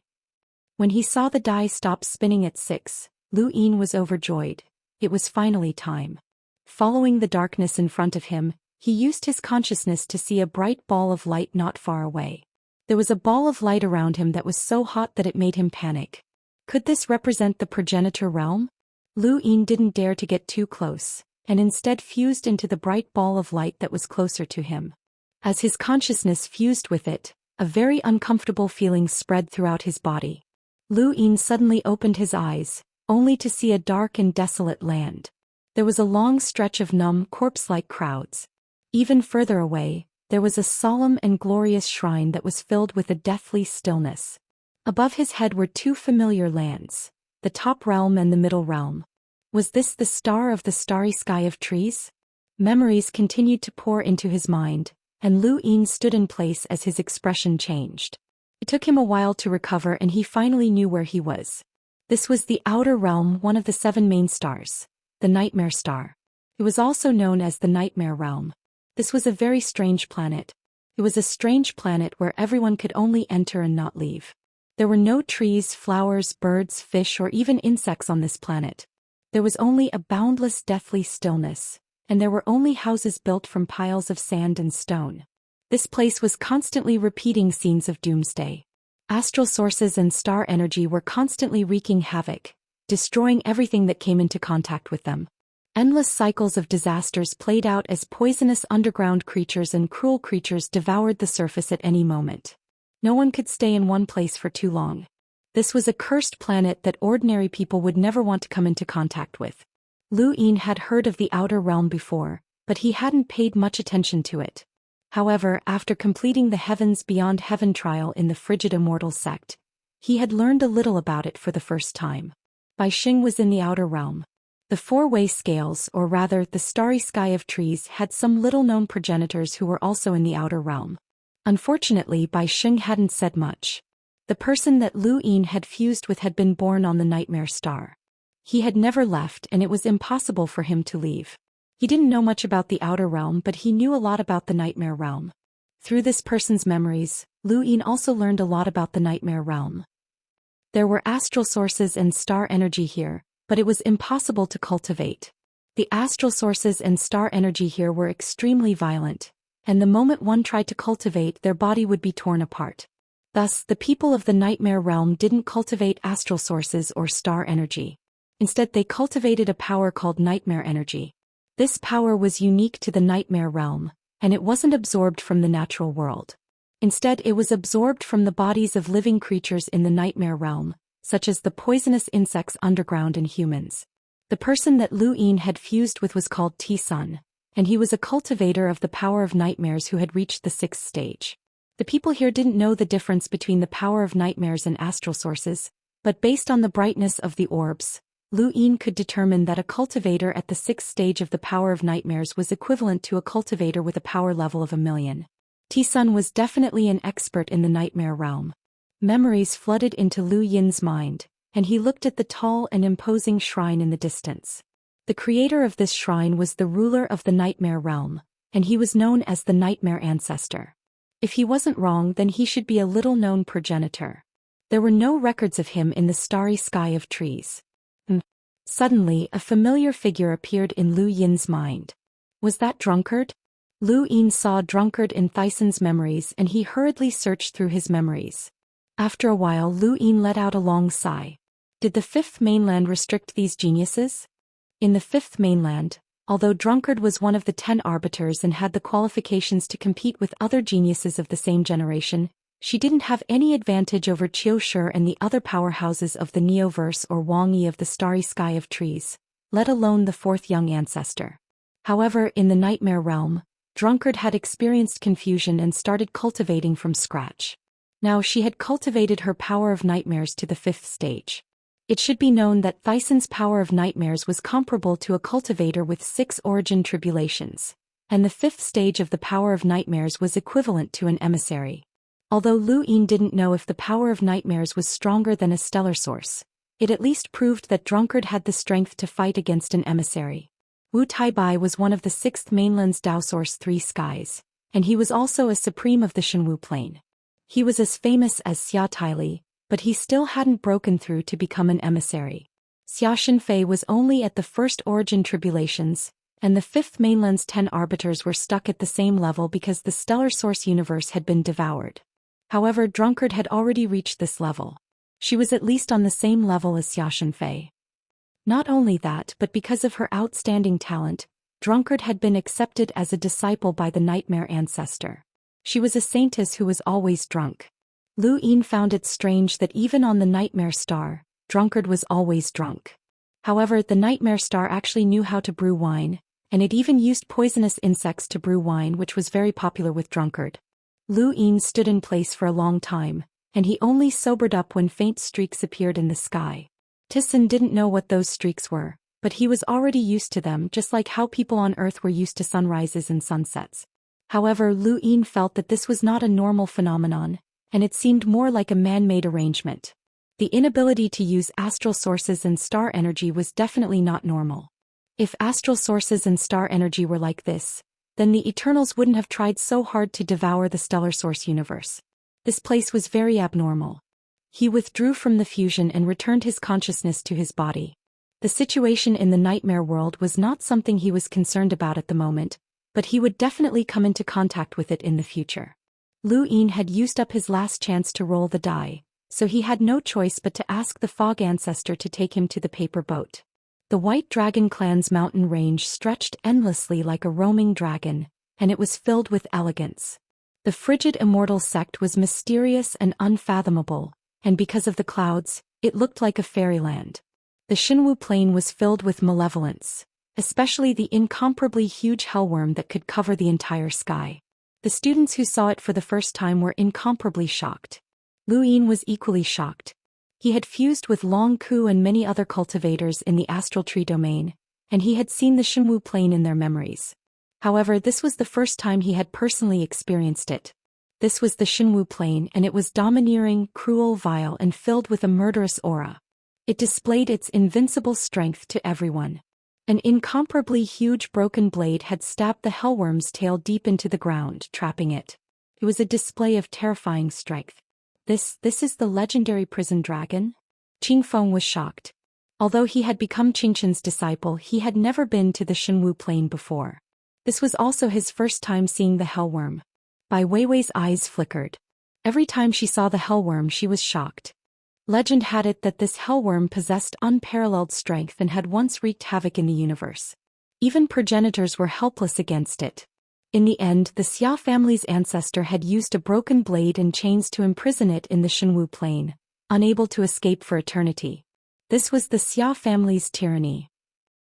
When he saw the die stop spinning at 6, Lu Yin was overjoyed. It was finally time. Following the darkness in front of him, he used his consciousness to see a bright ball of light not far away. There was a ball of light around him that was so hot that it made him panic. Could this represent the progenitor realm? Lu Yin didn't dare to get too close, and instead fused into the bright ball of light that was closer to him. As his consciousness fused with it, a very uncomfortable feeling spread throughout his body. Lu Yin suddenly opened his eyes, only to see a dark and desolate land. There was a long stretch of numb, corpse-like crowds. Even further away, there was a solemn and glorious shrine that was filled with a deathly stillness. Above his head were 2 familiar lands, the top realm and the middle realm. Was this the star of the starry sky of trees? Memories continued to pour into his mind, and Lu Yin stood in place as his expression changed. It took him a while to recover and he finally knew where he was. This was the outer realm, one of the 7 main stars, the Nightmare Star. It was also known as the Nightmare Realm. This was a very strange planet. It was a strange planet where everyone could only enter and not leave. There were no trees, flowers, birds, fish, or even insects on this planet. There was only a boundless deathly stillness, and there were only houses built from piles of sand and stone. This place was constantly repeating scenes of doomsday. Astral sources and star energy were constantly wreaking havoc, destroying everything that came into contact with them. Endless cycles of disasters played out as poisonous underground creatures and cruel creatures devoured the surface at any moment. No one could stay in one place for too long. This was a cursed planet that ordinary people would never want to come into contact with. Lu Yin had heard of the outer realm before, but he hadn't paid much attention to it. However, after completing the Heavens Beyond Heaven trial in the frigid Immortal sect, he had learned a little about it for the first time. Bai Xing was in the outer realm. The 4-way scales, or rather the starry sky of trees, had some little-known progenitors who were also in the outer realm. Unfortunately, Bai Xing hadn't said much. The person that Lu Yin had fused with had been born on the Nightmare Star. He had never left and it was impossible for him to leave. He didn't know much about the outer realm, but he knew a lot about the Nightmare Realm. Through this person's memories, Lu Yin also learned a lot about the Nightmare Realm. There were astral sources and star energy here, but it was impossible to cultivate. The astral sources and star energy here were extremely violent, and the moment one tried to cultivate, their body would be torn apart. Thus, the people of the nightmare realm didn't cultivate astral sources or star energy. Instead, they cultivated a power called nightmare energy. This power was unique to the nightmare realm, and it wasn't absorbed from the natural world. Instead, it was absorbed from the bodies of living creatures in the nightmare realm, such as the poisonous insects underground and humans. The person that Lu Yin had fused with was called T-Sun, and he was a cultivator of the power of nightmares who had reached the 6th stage. The people here didn't know the difference between the power of nightmares and astral sources, but based on the brightness of the orbs, Lu Yin could determine that a cultivator at the 6th stage of the power of nightmares was equivalent to a cultivator with a power level of 1,000,000. T-Sun was definitely an expert in the nightmare realm. Memories flooded into Lu Yin's mind, and he looked at the tall and imposing shrine in the distance. The creator of this shrine was the ruler of the nightmare realm, and he was known as the nightmare ancestor. If he wasn't wrong, then he should be a little-known progenitor. There were no records of him in the starry sky of trees. Suddenly, a familiar figure appeared in Lu Yin's mind. Was that Drunkard? Lu Yin saw Drunkard in Tyson's memories, and he hurriedly searched through his memories. After a while, Lu Yin let out a long sigh. Did the 5th mainland restrict these geniuses? In the 5th mainland, although Drunkard was one of the 10 arbiters and had the qualifications to compete with other geniuses of the same generation, she didn't have any advantage over Qiu Shi and the other powerhouses of the Neoverse or Wang Yi of the starry sky of trees, let alone the 4th young ancestor. However, in the nightmare realm, Drunkard had experienced confusion and started cultivating from scratch. Now she had cultivated her power of nightmares to the 5th stage. It should be known that Tyson's power of nightmares was comparable to a cultivator with 6 origin tribulations, and the 5th stage of the power of nightmares was equivalent to an emissary. Although Lu Yin didn't know if the power of nightmares was stronger than a stellar source, it at least proved that Drunkard had the strength to fight against an emissary. Wu Taibai was one of the 6th mainland's Dao Source 3 skies, and he was also a supreme of the Shenwu plane. He was as famous as Xia Taili, but he still hadn't broken through to become an emissary. Xia Shenfei was only at the 1st origin tribulations, and the 5th mainland's 10 arbiters were stuck at the same level because the stellar source universe had been devoured. However, Drunkard had already reached this level. She was at least on the same level as Xia Shenfei. Not only that, but because of her outstanding talent, Drunkard had been accepted as a disciple by the nightmare ancestor. She was a saintess who was always drunk. Lu Yin found it strange that even on the nightmare star, Drunkard was always drunk. However, the nightmare star actually knew how to brew wine, and it even used poisonous insects to brew wine, which was very popular with Drunkard. Lu Yin stood in place for a long time, and he only sobered up when faint streaks appeared in the sky. Tissin didn't know what those streaks were, but he was already used to them, just like how people on Earth were used to sunrises and sunsets. However, Lu Yin felt that this was not a normal phenomenon, and it seemed more like a man-made arrangement. The inability to use astral sources and star energy was definitely not normal. If astral sources and star energy were like this, then the Eternals wouldn't have tried so hard to devour the stellar source universe. This place was very abnormal. He withdrew from the fusion and returned his consciousness to his body. The situation in the nightmare world was not something he was concerned about at the moment, but he would definitely come into contact with it in the future. Lu Yin had used up his last chance to roll the die, so he had no choice but to ask the fog ancestor to take him to the paper boat. The White Dragon clan's mountain range stretched endlessly like a roaming dragon, and it was filled with elegance. The frigid Immortal sect was mysterious and unfathomable, and because of the clouds, it looked like a fairyland. The Shenwu plain was filled with malevolence, especially the incomparably huge hellworm that could cover the entire sky. The students who saw it for the first time were incomparably shocked. Lu Yin was equally shocked. He had fused with Long Ku and many other cultivators in the astral tree domain, and he had seen the Shenwu plane in their memories. However, this was the first time he had personally experienced it. This was the Shenwu plane, and it was domineering, cruel, vile, and filled with a murderous aura. It displayed its invincible strength to everyone. An incomparably huge broken blade had stabbed the hellworm's tail deep into the ground, trapping it. It was a display of terrifying strength. This is the legendary prison dragon? Qing Feng was shocked. Although he had become Qingchen's disciple, he had never been to the Shenwu plane before. This was also his first time seeing the hellworm. Bai Weiwei's eyes flickered. Every time she saw the hellworm she was shocked. Legend had it that this hellworm possessed unparalleled strength and had once wreaked havoc in the universe. Even progenitors were helpless against it. In the end, the Xia family's ancestor had used a broken blade and chains to imprison it in the Shenwu plain, unable to escape for eternity. This was the Xia family's tyranny.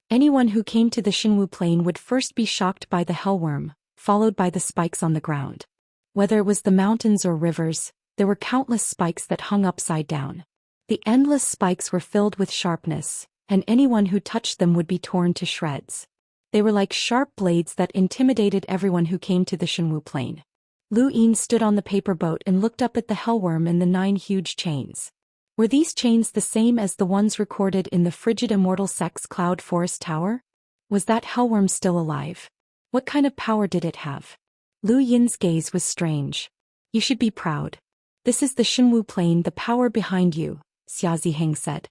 Anyone who came to the Shenwu plain would first be shocked by the hellworm, followed by the spikes on the ground. Whether it was the mountains or rivers, there were countless spikes that hung upside down. The endless spikes were filled with sharpness, and anyone who touched them would be torn to shreds. They were like sharp blades that intimidated everyone who came to the Shenwu plain. Lu Yin stood on the paper boat and looked up at the hellworm and the 9 huge chains. Were these chains the same as the ones recorded in the frigid immortal sect's Cloud Forest Tower? Was that hellworm still alive? What kind of power did it have? Lu Yin's gaze was strange. You should be proud. This is the Shenwu plain, the power behind you, Xia Ziheng said.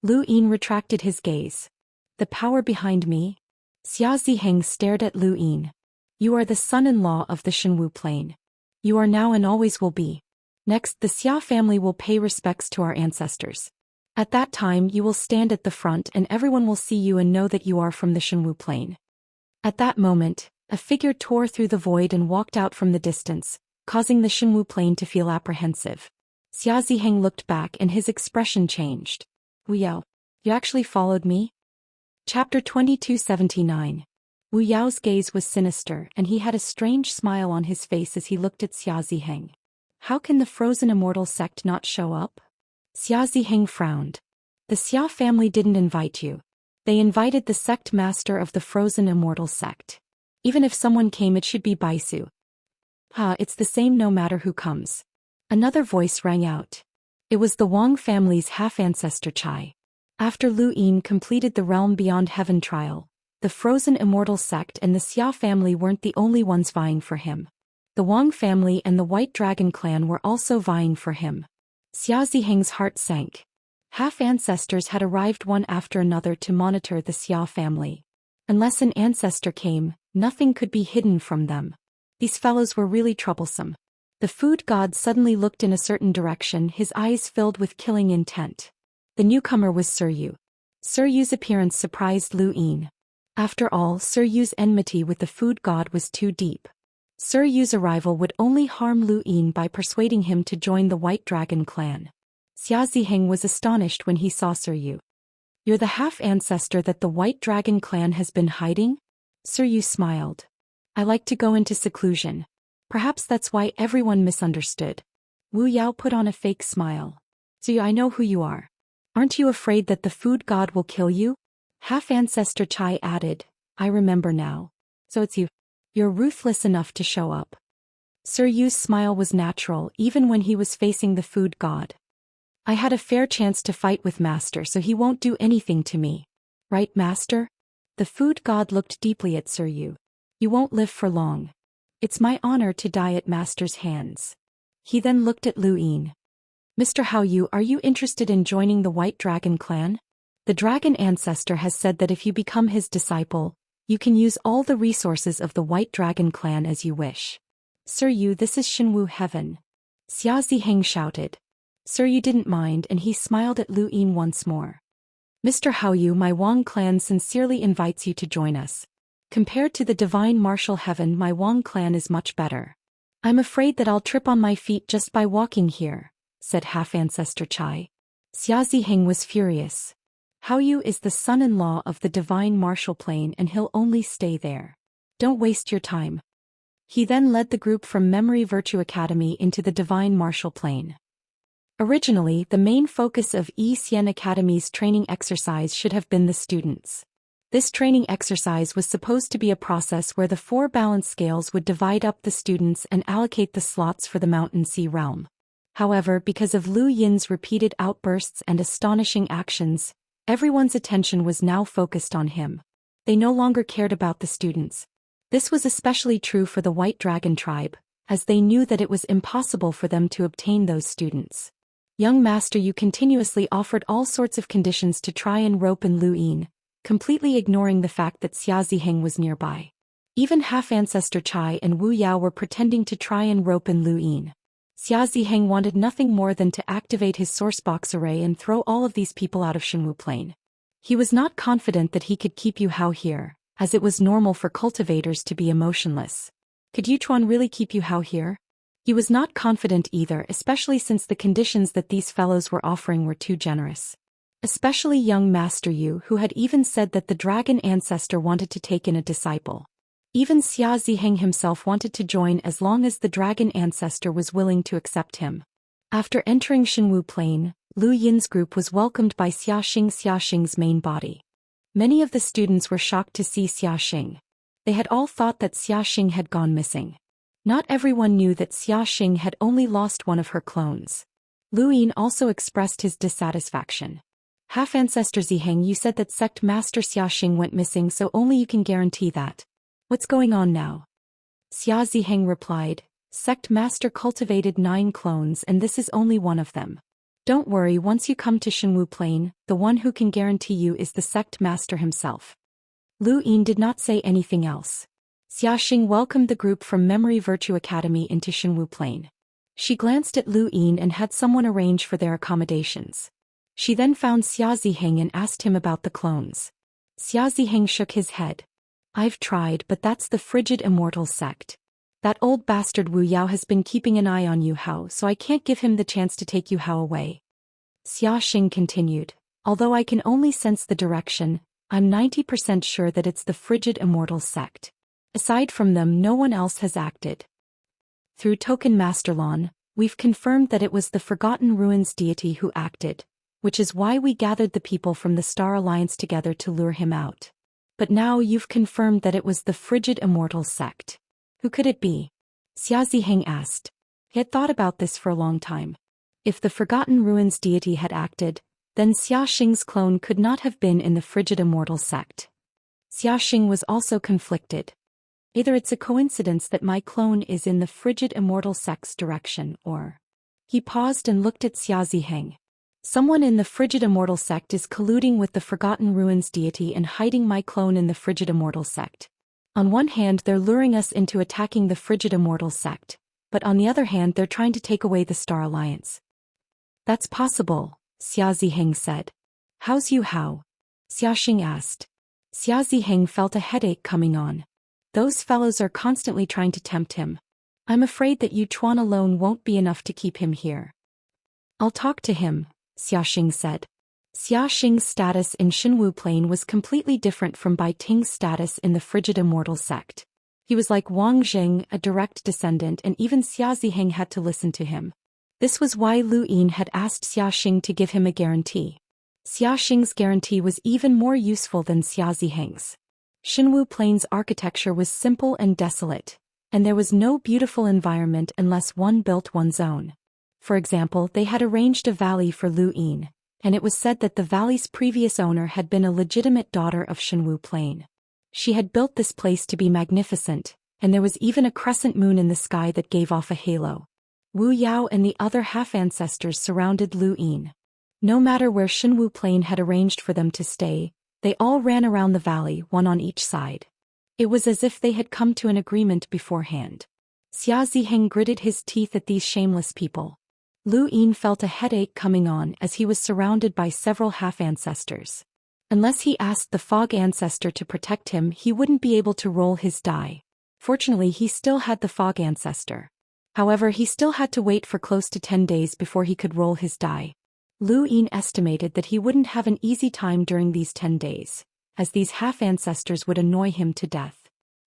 Lu Yin retracted his gaze. The power behind me? Xia Ziheng stared at Lu Yin. You are the son-in-law of the Shenwu plain. You are now and always will be. Next, the Xia family will pay respects to our ancestors. At that time you will stand at the front and everyone will see you and know that you are from the Shenwu plain. At that moment, a figure tore through the void and walked out from the distance, causing the Shenwu plain to feel apprehensive. Xia Ziheng looked back and his expression changed. Wu Yao, you actually followed me? Chapter 2279. Wu Yao's gaze was sinister and he had a strange smile on his face as he looked at Xia Ziheng. How can the frozen immortal sect not show up? Xia Ziheng frowned. The Xia family didn't invite you. They invited the sect master of the frozen immortal sect. Even if someone came, it should be Baisu. It's the same no matter who comes. Another voice rang out. It was the Wang family's half-ancestor Chai. After Lu Yin completed the Realm Beyond Heaven trial, the frozen immortal sect and the Xia family weren't the only ones vying for him. The Wang family and the White Dragon clan were also vying for him. Xia Ziheng's heart sank. Half-ancestors had arrived one after another to monitor the Xia family. Unless an ancestor came, nothing could be hidden from them. These fellows were really troublesome. The food god suddenly looked in a certain direction, his eyes filled with killing intent. The newcomer was Sir Yu. Sir Yu's appearance surprised Lu Yin. After all, Sir Yu's enmity with the food god was too deep. Sir Yu's arrival would only harm Lu Yin by persuading him to join the White Dragon clan. Xia Ziheng was astonished when he saw Sir Yu. You're the half-ancestor that the White Dragon clan has been hiding? Sir Yu smiled. I like to go into seclusion. Perhaps that's why everyone misunderstood. Wu Yao put on a fake smile. So I know who you are. Aren't you afraid that the food god will kill you? Half-ancestor Chai added, I remember now. So it's you. You're ruthless enough to show up. Sir Yu's smile was natural even when he was facing the food god. I had a fair chance to fight with Master, so he won't do anything to me. Right, Master? The food god looked deeply at Sir Yu. You won't live for long. It's my honor to die at Master's hands. He then looked at Lu Yin. Mr. Hao Yu, are you interested in joining the White Dragon clan? The dragon ancestor has said that if you become his disciple, you can use all the resources of the White Dragon clan as you wish. Sir Yu, this is Shenwu heaven. Xia Ziheng shouted. Sir Yu didn't mind and he smiled at Lu Yin once more. Mr. Hao Yu, my Wang clan sincerely invites you to join us. Compared to the divine martial heaven, my Wang clan is much better. I'm afraid that I'll trip on my feet just by walking here, said half-ancestor Chai. Xia Ziheng was furious. Hao Yu is the son-in-law of the divine martial plane and he'll only stay there. Don't waste your time. He then led the group from Memory Virtue Academy into the divine martial plane. Originally, the main focus of Xian Academy's training exercise should have been the students. This training exercise was supposed to be a process where the 4 balance scales would divide up the students and allocate the slots for the Mountain Sea realm. However, because of Lu Yin's repeated outbursts and astonishing actions, everyone's attention was now focused on him. They no longer cared about the students. This was especially true for the White Dragon tribe, as they knew that it was impossible for them to obtain those students. Young Master Yu continuously offered all sorts of conditions to try and rope in Lu Yin, completely ignoring the fact that Xia Ziheng was nearby. Even half-ancestor Chai and Wu Yao were pretending to try and rope in Lu Yin. Xia Ziheng wanted nothing more than to activate his sourcebox array and throw all of these people out of Shenwu Plain. He was not confident that he could keep Yu Hao here, as it was normal for cultivators to be emotionless. Could Yu Chuan really keep Yu Hao here? He was not confident either, especially since the conditions that these fellows were offering were too generous. Especially young Master Yu, who had even said that the dragon ancestor wanted to take in a disciple. Even Xia Ziheng himself wanted to join as long as the dragon ancestor was willing to accept him. After entering Shenwu Plain, Lu Yin's group was welcomed by Xiaxing's main body. Many of the students were shocked to see Xiaxing. They had all thought that Xiaxing had gone missing. Not everyone knew that Xiaxing had only lost one of her clones. Lu Yin also expressed his dissatisfaction. Half-ancestor Ziheng, you said that sect master Xiaxing went missing, so only you can guarantee that. What's going on now? Xia Ziheng replied, Sect master cultivated 9 clones and this is only one of them. Don't worry, once you come to Shenwu Plain, the one who can guarantee you is the sect master himself. Lu Yin did not say anything else. Xiaxing welcomed the group from Memory Virtue Academy into Shenwu Plain. She glanced at Lu Yin and had someone arrange for their accommodations. She then found Xia Ziheng and asked him about the clones. Xia Ziheng shook his head. I've tried, but that's the frigid Immortal sect. That old bastard Wu Yao has been keeping an eye on Yu Hao, so I can't give him the chance to take Yu Hao away. Xiaxing continued, although I can only sense the direction, I'm 90% sure that it's the frigid Immortal sect. Aside from them, no one else has acted. Through Token Masterlon, we've confirmed that it was the Forgotten Ruins deity who acted, which is why we gathered the people from the Star Alliance together to lure him out. But now you've confirmed that it was the frigid Immortal sect. Who could it be? Xia Ziheng asked. He had thought about this for a long time. If the Forgotten Ruins deity had acted, then Xiaxing's clone could not have been in the frigid Immortal sect. Xiaxing was also conflicted. Either it's a coincidence that my clone is in the frigid Immortal sect's direction, or... He paused and looked at Xia Ziheng. Someone in the frigid Immortal sect is colluding with the Forgotten Ruins deity and hiding my clone in the frigid Immortal sect. On one hand, they're luring us into attacking the frigid Immortal sect, but on the other hand, they're trying to take away the Star Alliance. That's possible, Xia Ziheng said. How's Yu Hao? Xiaxing asked. Xia Ziheng felt a headache coming on. Those fellows are constantly trying to tempt him. I'm afraid that Yu Chuan alone won't be enough to keep him here. I'll talk to him, Xiaxing said. Xiaxing's status in Shenwu Plain was completely different from Bai Ting's status in the frigid Immortal sect. He was like Wang Jing, a direct descendant, and even Xia Ziheng had to listen to him. This was why Lu Yin had asked Xiaxing to give him a guarantee. Xiaxing's guarantee was even more useful than Xia Ziheng's. Shenwu Plain's architecture was simple and desolate, and there was no beautiful environment unless one built one's own. For example, they had arranged a valley for Lu Yin, and it was said that the valley's previous owner had been a legitimate daughter of Shenwu Plain. She had built this place to be magnificent, and there was even a crescent moon in the sky that gave off a halo. Wu Yao and the other half-ancestors surrounded Lu Yin. No matter where Shenwu Plain had arranged for them to stay, they all ran around the valley, one on each side. It was as if they had come to an agreement beforehand. Xia Ziheng gritted his teeth at these shameless people. Lu Yin felt a headache coming on as he was surrounded by several half-ancestors. Unless he asked the fog ancestor to protect him, he wouldn't be able to roll his die. Fortunately, he still had the fog ancestor. However, he still had to wait for close to 10 days before he could roll his die. Lu Yin estimated that he wouldn't have an easy time during these 10 days, as these half-ancestors would annoy him to death.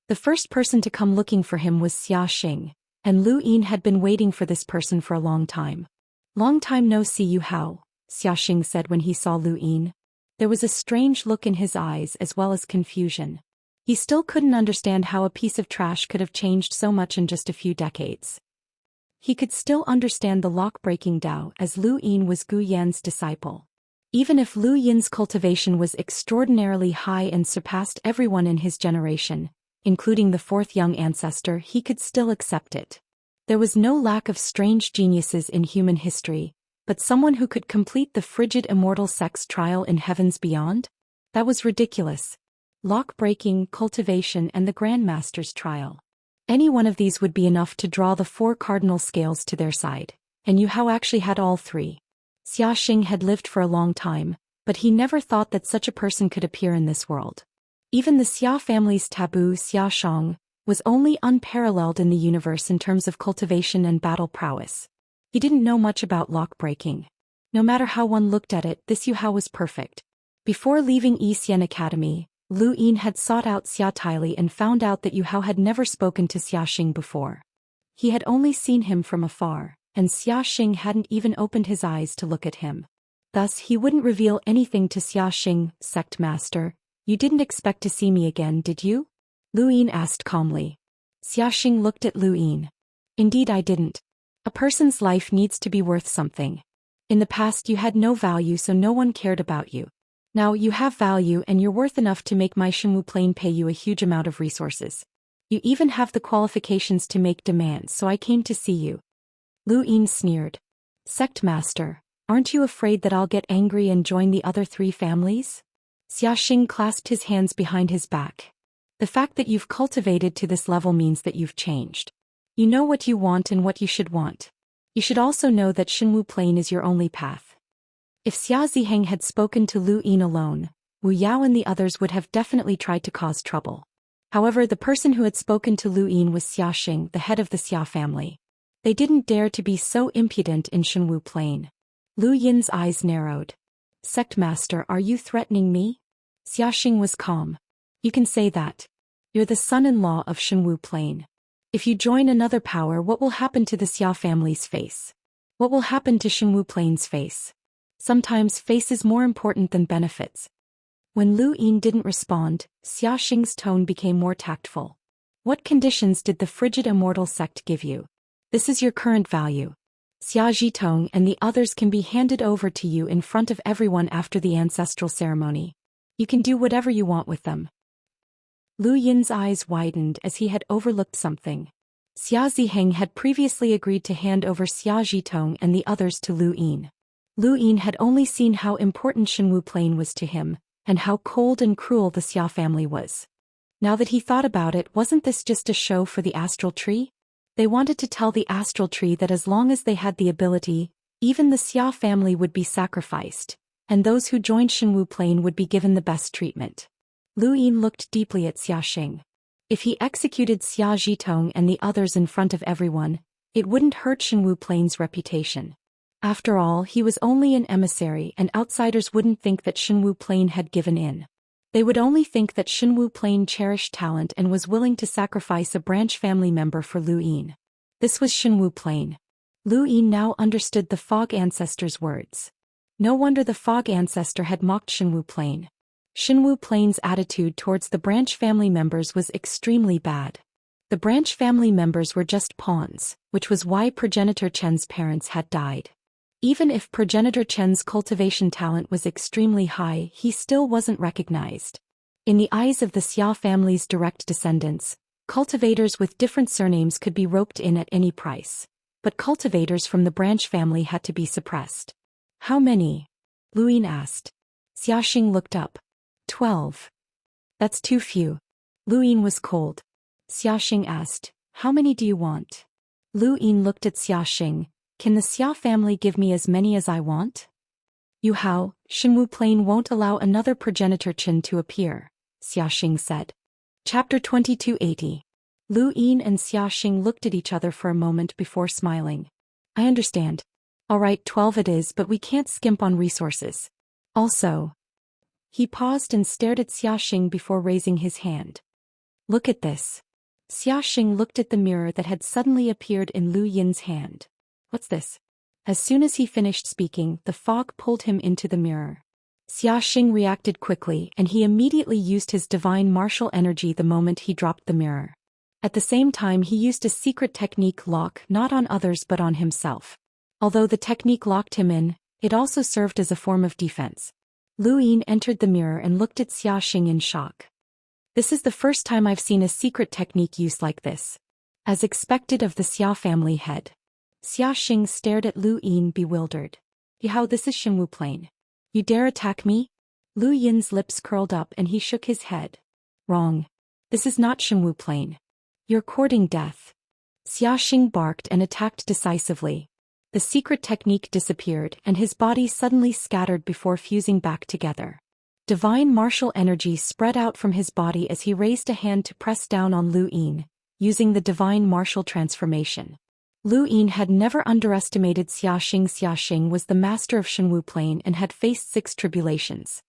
The first person to come looking for him was Xiaxing, and Lu Yin had been waiting for this person for a long time. Long time no see Yu Hao, Xiaxing said when he saw Lu Yin. There was a strange look in his eyes as well as confusion. He still couldn't understand how a piece of trash could have changed so much in just a few decades. He could still understand the lock-breaking Dao as Lu Yin was Gu Yan's disciple. Even if Lu Yin's cultivation was extraordinarily high and surpassed everyone in his generation, including the fourth young ancestor, he could still accept it. There was no lack of strange geniuses in human history, but someone who could complete the frigid Immortal sect's trial in heavens beyond? That was ridiculous. lock breaking, cultivation, and the Grandmaster's trial. Any one of these would be enough to draw the 4 cardinal scales to their side, and Yu Hao actually had all 3. Xiaxing had lived for a long time, but he never thought that such a person could appear in this world. Even the Xia family's taboo Xiaoshang was only unparalleled in the universe in terms of cultivation and battle prowess. He didn't know much about lock breaking. No matter how one looked at it, this Yu Hao was perfect. Before leaving Xian Academy, Lu Yin had sought out Xia Taili and found out that Yu Hao had never spoken to Xiaxing before. He had only seen him from afar, and Xiaxing hadn't even opened his eyes to look at him. Thus he wouldn't reveal anything to Xiaxing. Sect Master, you didn't expect to see me again, did you? Lu Yin asked calmly. Xiaxing looked at Lu Yin. Indeed I didn't. A person's life needs to be worth something. In the past you had no value, so no one cared about you. Now you have value and you're worth enough to make my Shenwu Plain pay you a huge amount of resources. You even have the qualifications to make demands, so I came to see you. Lu Yin sneered. Sect Master, aren't you afraid that I'll get angry and join the other 3 families? Xiaxing clasped his hands behind his back. The fact that you've cultivated to this level means that you've changed. You know what you want and what you should want. You should also know that Shenwu Plain is your only path. If Xia Ziheng had spoken to Lu Yin alone, Wu Yao and the others would have definitely tried to cause trouble. However, the person who had spoken to Lu Yin was Xiaxing, the head of the Xia family. They didn't dare to be so impudent in Shenwu Plain. Lu Yin's eyes narrowed. Sect Master, are you threatening me? Xiaxing was calm. You can say that. You're the son-in-law of Shenwu Plain. If you join another power, what will happen to the Xia family's face? What will happen to Shenwu Plain's face? Sometimes face is more important than benefits. When Lu Yin didn't respond, Xiaxing's tone became more tactful. What conditions did the frigid immortal sect give you? This is your current value. Xia Zhitong and the others can be handed over to you in front of everyone after the ancestral ceremony. You can do whatever you want with them. Lu Yin's eyes widened as he had overlooked something. Xia Ziheng had previously agreed to hand over Xia Zhitong and the others to Lu Yin. Lu Yin had only seen how important Shenwu Plain was to him, and how cold and cruel the Xia family was. Now that he thought about it, wasn't this just a show for the astral tree? They wanted to tell the astral tree that as long as they had the ability, even the Xia family would be sacrificed, and those who joined Shenwu Plain would be given the best treatment. Lu Yin looked deeply at Xiaxing. If he executed Xia Zhitong and the others in front of everyone, it wouldn't hurt Shenwu Plain's reputation. After all, he was only an emissary and outsiders wouldn't think that Shenwu Plain had given in. They would only think that Shenwu Plain cherished talent and was willing to sacrifice a branch family member for Lu Yin. This was Shenwu Plain. Lu Yin now understood the Fog Ancestor's words. No wonder the Fog Ancestor had mocked Shenwu Plain. Shenwu Plain's attitude towards the branch family members was extremely bad. The branch family members were just pawns, which was why progenitor Chen's parents had died. Even if progenitor Chen's cultivation talent was extremely high, he still wasn't recognized. In the eyes of the Xia family's direct descendants, cultivators with different surnames could be roped in at any price. But cultivators from the branch family had to be suppressed. How many? Lu Yin asked. Xiaxing looked up. 12. That's too few. Lu Yin was cold. Xiaxing asked, how many do you want? Lu Yin looked at Xiaxing. Can the Xia family give me as many as I want? Yu Hao, Shenwu Plain won't allow another progenitor Chen to appear, Xiaxing said. Chapter 2280. Lu Yin and Xiaxing looked at each other for a moment before smiling. I understand. All right, 12 it is, but we can't skimp on resources. Also. He paused and stared at Xiaxing before raising his hand. Look at this. Xiaxing looked at the mirror that had suddenly appeared in Lu Yin's hand. What's this? As soon as he finished speaking, the fog pulled him into the mirror. Xiaxing reacted quickly and he immediately used his divine martial energy the moment he dropped the mirror. At the same time he used a secret technique lock not on others but on himself. Although the technique locked him in, it also served as a form of defense. Lu Yin entered the mirror and looked at Xiaxing in shock. This is the first time I've seen a secret technique used like this. As expected of the Xia family head. Xiaxing stared at Lu Yin bewildered. How this is Shenwu Plain. You dare attack me? Lu Yin's lips curled up and he shook his head. Wrong. This is not Shenwu Plain. You're courting death. Xiaxing barked and attacked decisively. The secret technique disappeared and his body suddenly scattered before fusing back together. Divine martial energy spread out from his body as he raised a hand to press down on Lu Yin, using the divine martial transformation. Lu Yin had never underestimated Xiaxing. Xiaxing was the master of Shenwu Plain and had faced 6 tribulations.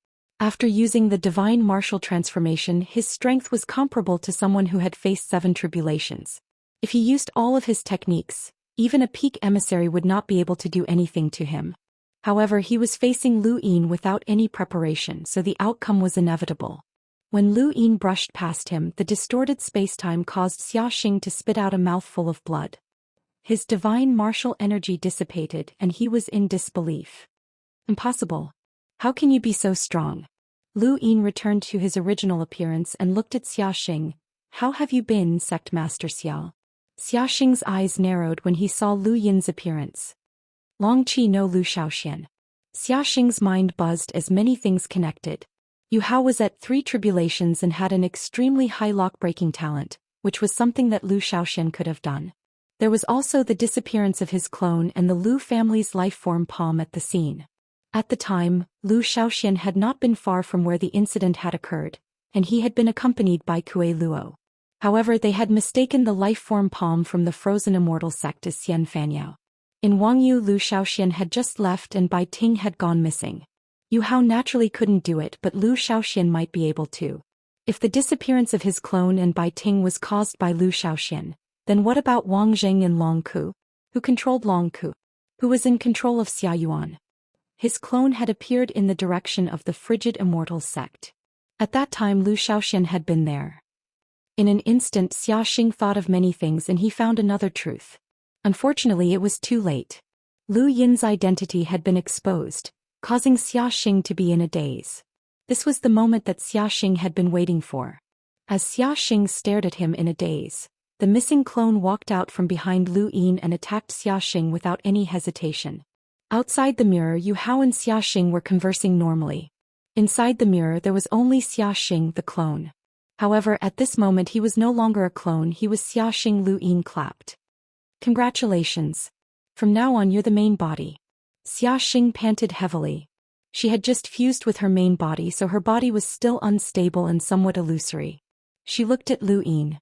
After using the divine martial transformation, his strength was comparable to someone who had faced 7 tribulations. If he used all of his techniques, even a peak emissary would not be able to do anything to him. However, he was facing Lu Yin without any preparation, so the outcome was inevitable. When Lu Yin brushed past him, the distorted spacetime caused Xiaxing to spit out a mouthful of blood. His divine martial energy dissipated and he was in disbelief. Impossible. How can you be so strong? Lu Yin returned to his original appearance and looked at Xiaxing. How have you been, Sect Master Xiao? Xiaxing's eyes narrowed when he saw Lu Yin's appearance. Long Qi no Lu Xiaoxian. Xiaxing's mind buzzed as many things connected. Yu Hao was at 3 tribulations and had an extremely high lock-breaking talent, which was something that Lu Xiaoxian could have done. There was also the disappearance of his clone and the Lu family's life-form palm at the scene. At the time, Lu Xiaoxian had not been far from where the incident had occurred, and he had been accompanied by Kue Luo. However, they had mistaken the life-form palm from the frozen immortal sect as Xian Fanyao. In Wangyu, Lu Xiaoxian had just left and Bai Ting had gone missing. Yu Hao naturally couldn't do it, but Lu Xiaoxian might be able to. If the disappearance of his clone and Bai Ting was caused by Lu Xiaoxian, then what about Wang Zheng and Long Ku? Who controlled Long Ku? Who was in control of Xia Yuan? His clone had appeared in the direction of the frigid immortal sect. At that time Lu Xiaoxian had been there. In an instant Xiaxing thought of many things and he found another truth. Unfortunately, it was too late. Lu Yin's identity had been exposed, causing Xiaxing to be in a daze. This was the moment that Xiaxing had been waiting for. As Xiaxing stared at him in a daze, the missing clone walked out from behind Lu Yin and attacked Xiaxing without any hesitation. Outside the mirror, Yu Hao and Xiaxing were conversing normally. Inside the mirror there was only Xiaxing, the clone. However, at this moment he was no longer a clone, he was Xiaxing. Lu Yin clapped. Congratulations. From now on you're the main body. Xiaxing panted heavily. She had just fused with her main body, so her body was still unstable and somewhat illusory. She looked at Lu Yin.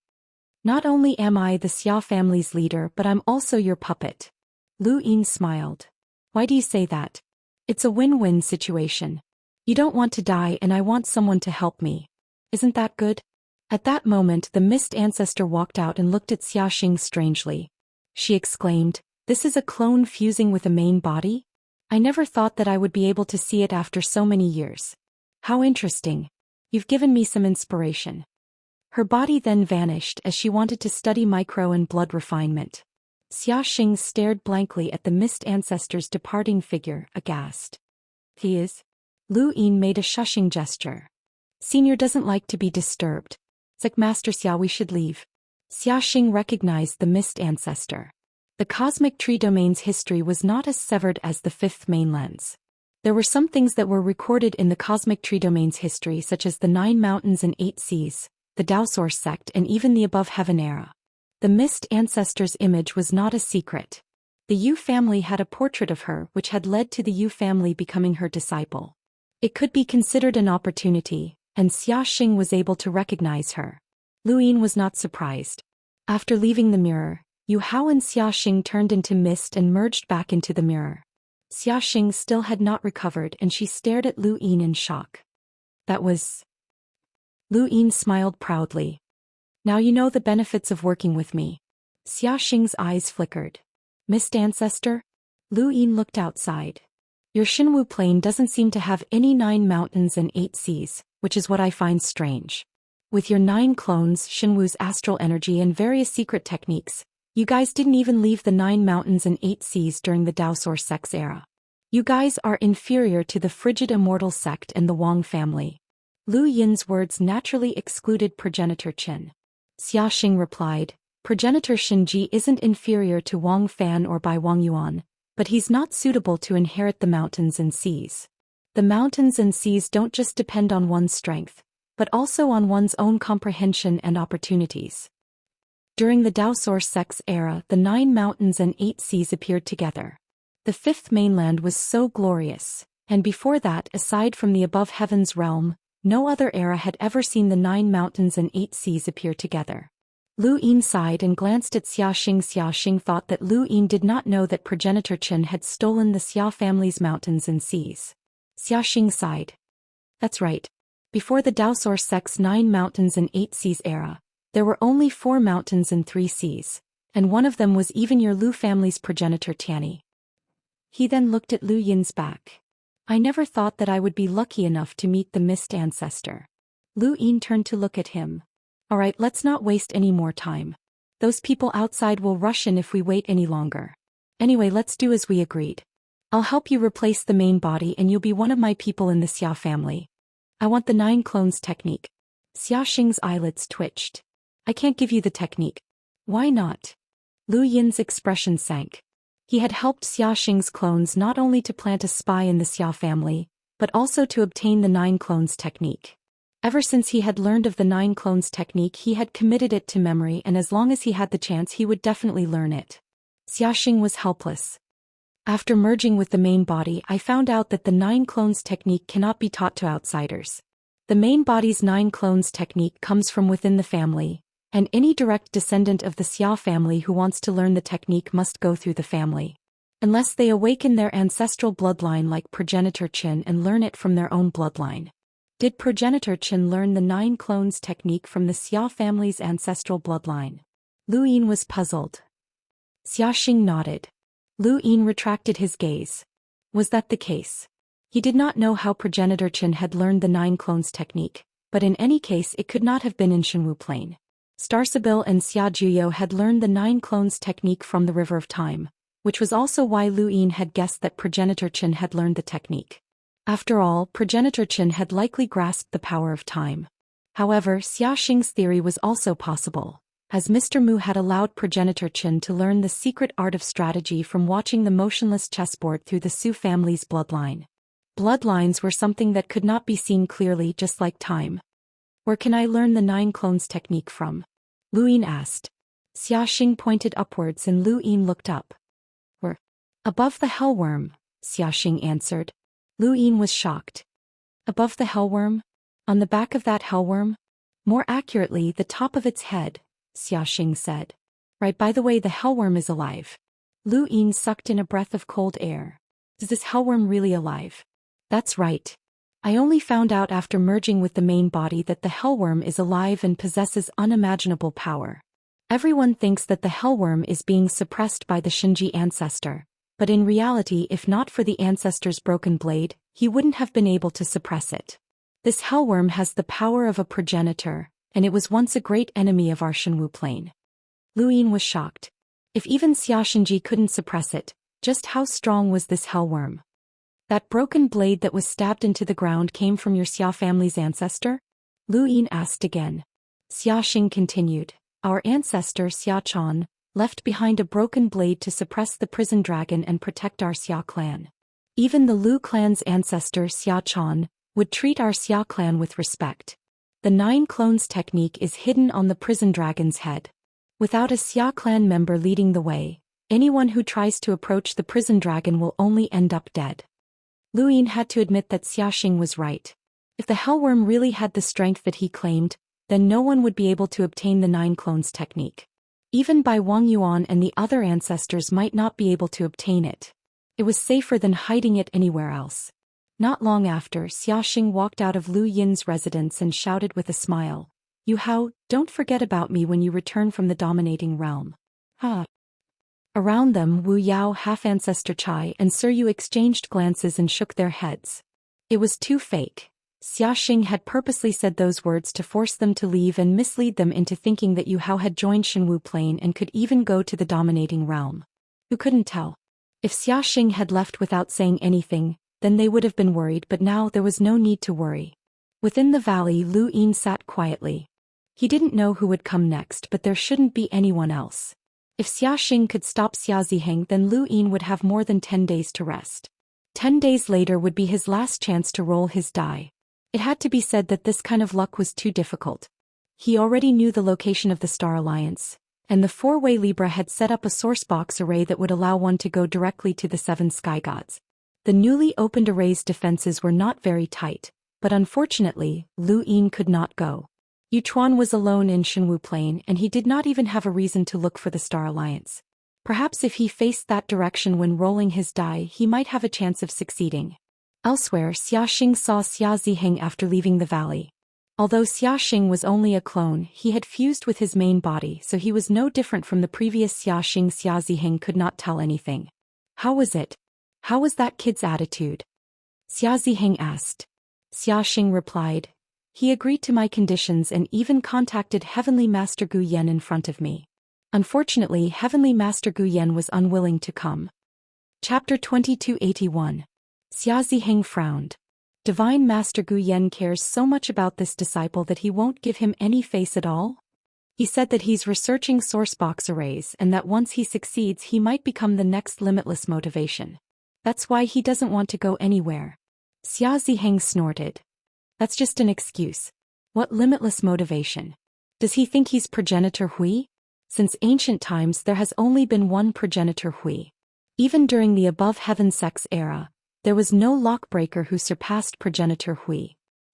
Not only am I the Xia family's leader, but I'm also your puppet. Lu Yin smiled. Why do you say that? It's a win-win situation. You don't want to die and I want someone to help me. Isn't that good? At that moment the mist ancestor walked out and looked at Xiaxing strangely. She exclaimed, "This is a clone fusing with a main body? I never thought that I would be able to see it after so many years. How interesting. You've given me some inspiration." Her body then vanished as she wanted to study micro and blood refinement. Xiaxing stared blankly at the mist ancestor's departing figure, aghast. He is? Lu Yin made a shushing gesture. Senior doesn't like to be disturbed. Like Master Xia, we should leave. Xiaxing recognized the mist ancestor. The cosmic tree domain's history was not as severed as the fifth mainlands. There were some things that were recorded in the cosmic tree domain's history, such as the 9 mountains and 8 seas, the Daoist sect, and even the above heaven era. The mist ancestor's image was not a secret. The Yu family had a portrait of her, which had led to the Yu family becoming her disciple. It could be considered an opportunity, and Xiaxing was able to recognize her. Lu Yin was not surprised. After leaving the mirror, Yu Hao and Xiaxing turned into mist and merged back into the mirror. Xiaxing still had not recovered and she stared at Lu Yin in shock. That was... Lu Yin smiled proudly. Now you know the benefits of working with me. Xiaxing's eyes flickered. Mist Ancestor? Lu Yin looked outside. Your Shenwu Plain doesn't seem to have any 9 mountains and 8 seas, which is what I find strange. With your 9 clones, Shenwu's astral energy and various secret techniques, you guys didn't even leave the 9 mountains and 8 seas during the Daoist sect's era. You guys are inferior to the frigid immortal sect and the Wang family. Lu Yin's words naturally excluded progenitor Qin. Xiaxing replied, Progenitor Shinji isn't inferior to Wang Fan or Bai Wang Yuan, but he's not suitable to inherit the mountains and seas. The mountains and seas don't just depend on one's strength, but also on one's own comprehension and opportunities. During the Daoist era, the 9 mountains and 8 seas appeared together. The 5th mainland was so glorious, and before that, aside from the above heavens realm, no other era had ever seen the 9 mountains and 8 seas appear together. Lu Yin sighed and glanced at Xiaxing. Xiaxing thought that Lu Yin did not know that progenitor Qin had stolen the Xia family's mountains and seas. Xiaxing sighed. That's right. Before the Daoist 9 mountains and 8 seas era, there were only 4 mountains and 3 seas, and one of them was even your Lu family's progenitor Tianyi. He then looked at Lu Yin's back. I never thought that I would be lucky enough to meet the mist ancestor. Lu Yin turned to look at him. Alright, let's not waste any more time. Those people outside will rush in if we wait any longer. Anyway, let's do as we agreed. I'll help you replace the main body and you'll be one of my people in the Xia family. I want the 9 clones technique. Xiaxing's eyelids twitched. I can't give you the technique. Why not? Lu Yin's expression sank. He had helped Xiaxing's clones not only to plant a spy in the Xia family, but also to obtain the 9 clones technique. Ever since he had learned of the 9 clones technique, he had committed it to memory, and as long as he had the chance he would definitely learn it. Xiaxing was helpless. After merging with the main body, I found out that the 9 clones technique cannot be taught to outsiders. The main body's 9 clones technique comes from within the family, and any direct descendant of the Xia family who wants to learn the technique must go through the family. Unless they awaken their ancestral bloodline like progenitor Qin and learn it from their own bloodline. Did progenitor Qin learn the 9 clones technique from the Xia family's ancestral bloodline? Lu Yin was puzzled. Xiaxing nodded. Lu Yin retracted his gaze. Was that the case? He did not know how progenitor Qin had learned the 9 clones technique, but in any case it could not have been in Shenwu Plain. Starsabil and Xia Juyo had learned the 9 clones technique from the River of Time, which was also why Lu Yin had guessed that progenitor Qin had learned the technique. After all, progenitor Qin had likely grasped the power of time. However, Xiaxing's theory was also possible, as Mr. Mu had allowed progenitor Qin to learn the secret art of strategy from watching the motionless chessboard through the Su family's bloodline. Bloodlines were something that could not be seen clearly, just like time. Where can I learn the 9 clones technique from? Lu Yin asked. Xiaxing pointed upwards and Lu Yin looked up. Where? Above the hellworm, Xiaxing answered. Lu Yin was shocked. Above the hellworm? On the back of that hellworm? More accurately, the top of its head, Xiaxing said. Right, by the way, the hellworm is alive. Lu Yin sucked in a breath of cold air. Is this hellworm really alive? That's right. I only found out after merging with the main body that the hellworm is alive and possesses unimaginable power. Everyone thinks that the hellworm is being suppressed by the Shinji ancestor, but in reality, if not for the ancestor's broken blade, he wouldn't have been able to suppress it. This hellworm has the power of a progenitor, and it was once a great enemy of our Shenwu Plain. Lu Yin was shocked. If even Xia Shinji couldn't suppress it, just how strong was this hellworm? That broken blade that was stabbed into the ground came from your Xia family's ancestor? Lu Yin asked again. Xiaxing continued. Our ancestor Xia Chan left behind a broken blade to suppress the prison dragon and protect our Xia clan. Even the Lu clan's ancestor Xia Chan would treat our Xia clan with respect. The 9 clones technique is hidden on the prison dragon's head. Without a Xia clan member leading the way, anyone who tries to approach the prison dragon will only end up dead. Lu Yin had to admit that Xiaxing was right. If the hellworm really had the strength that he claimed, then no one would be able to obtain the 9 clones technique. Even Bai Wang Yuan and the other ancestors might not be able to obtain it. It was safer than hiding it anywhere else. Not long after, Xiaxing walked out of Lu Yin's residence and shouted with a smile, "Yu Hao, don't forget about me when you return from the dominating realm." Ha! Around them, Wu Yao, half-ancestor Chai, and Sir Yu exchanged glances and shook their heads. It was too fake. Xiaxing had purposely said those words to force them to leave and mislead them into thinking that Yu Hao had joined Shenwu Plain and could even go to the dominating realm. Who couldn't tell? If Xiaxing had left without saying anything, then they would have been worried, but now there was no need to worry. Within the valley, Lu Yin sat quietly. He didn't know who would come next, but there shouldn't be anyone else. If Xiaxing could stop Xia Ziheng, then Lu Yin would have more than 10 days to rest. 10 days later would be his last chance to roll his die. It had to be said that this kind of luck was too difficult. He already knew the location of the Star Alliance, and the four-way Libra had set up a source box array that would allow one to go directly to the 7 sky gods. The newly opened array's defenses were not very tight, but unfortunately, Lu Yin could not go. Yuchuan was alone in Shenwu Plain and he did not even have a reason to look for the Star Alliance. Perhaps if he faced that direction when rolling his die he might have a chance of succeeding. Elsewhere, Xiaxing saw Xia Ziheng after leaving the valley. Although Xiaxing was only a clone, he had fused with his main body so he was no different from the previous Xiaxing. Xia Ziheng could not tell anything. How was it? How was that kid's attitude? Xia Ziheng asked. Xiaxing replied. He agreed to my conditions and even contacted Heavenly Master Gu Yan in front of me. Unfortunately, Heavenly Master Gu Yan was unwilling to come. Chapter 2281. Xia Ziheng frowned. Divine Master Gu Yan cares so much about this disciple that he won't give him any face at all? He said that he's researching source box arrays and that once he succeeds he might become the next limitless motivation. That's why he doesn't want to go anywhere. Xia Ziheng snorted. That's just an excuse. What limitless motivation? Does he think he's progenitor Hui? Since ancient times there has only been one progenitor Hui. Even during the above heaven sex era, there was no lockbreaker who surpassed progenitor Hui.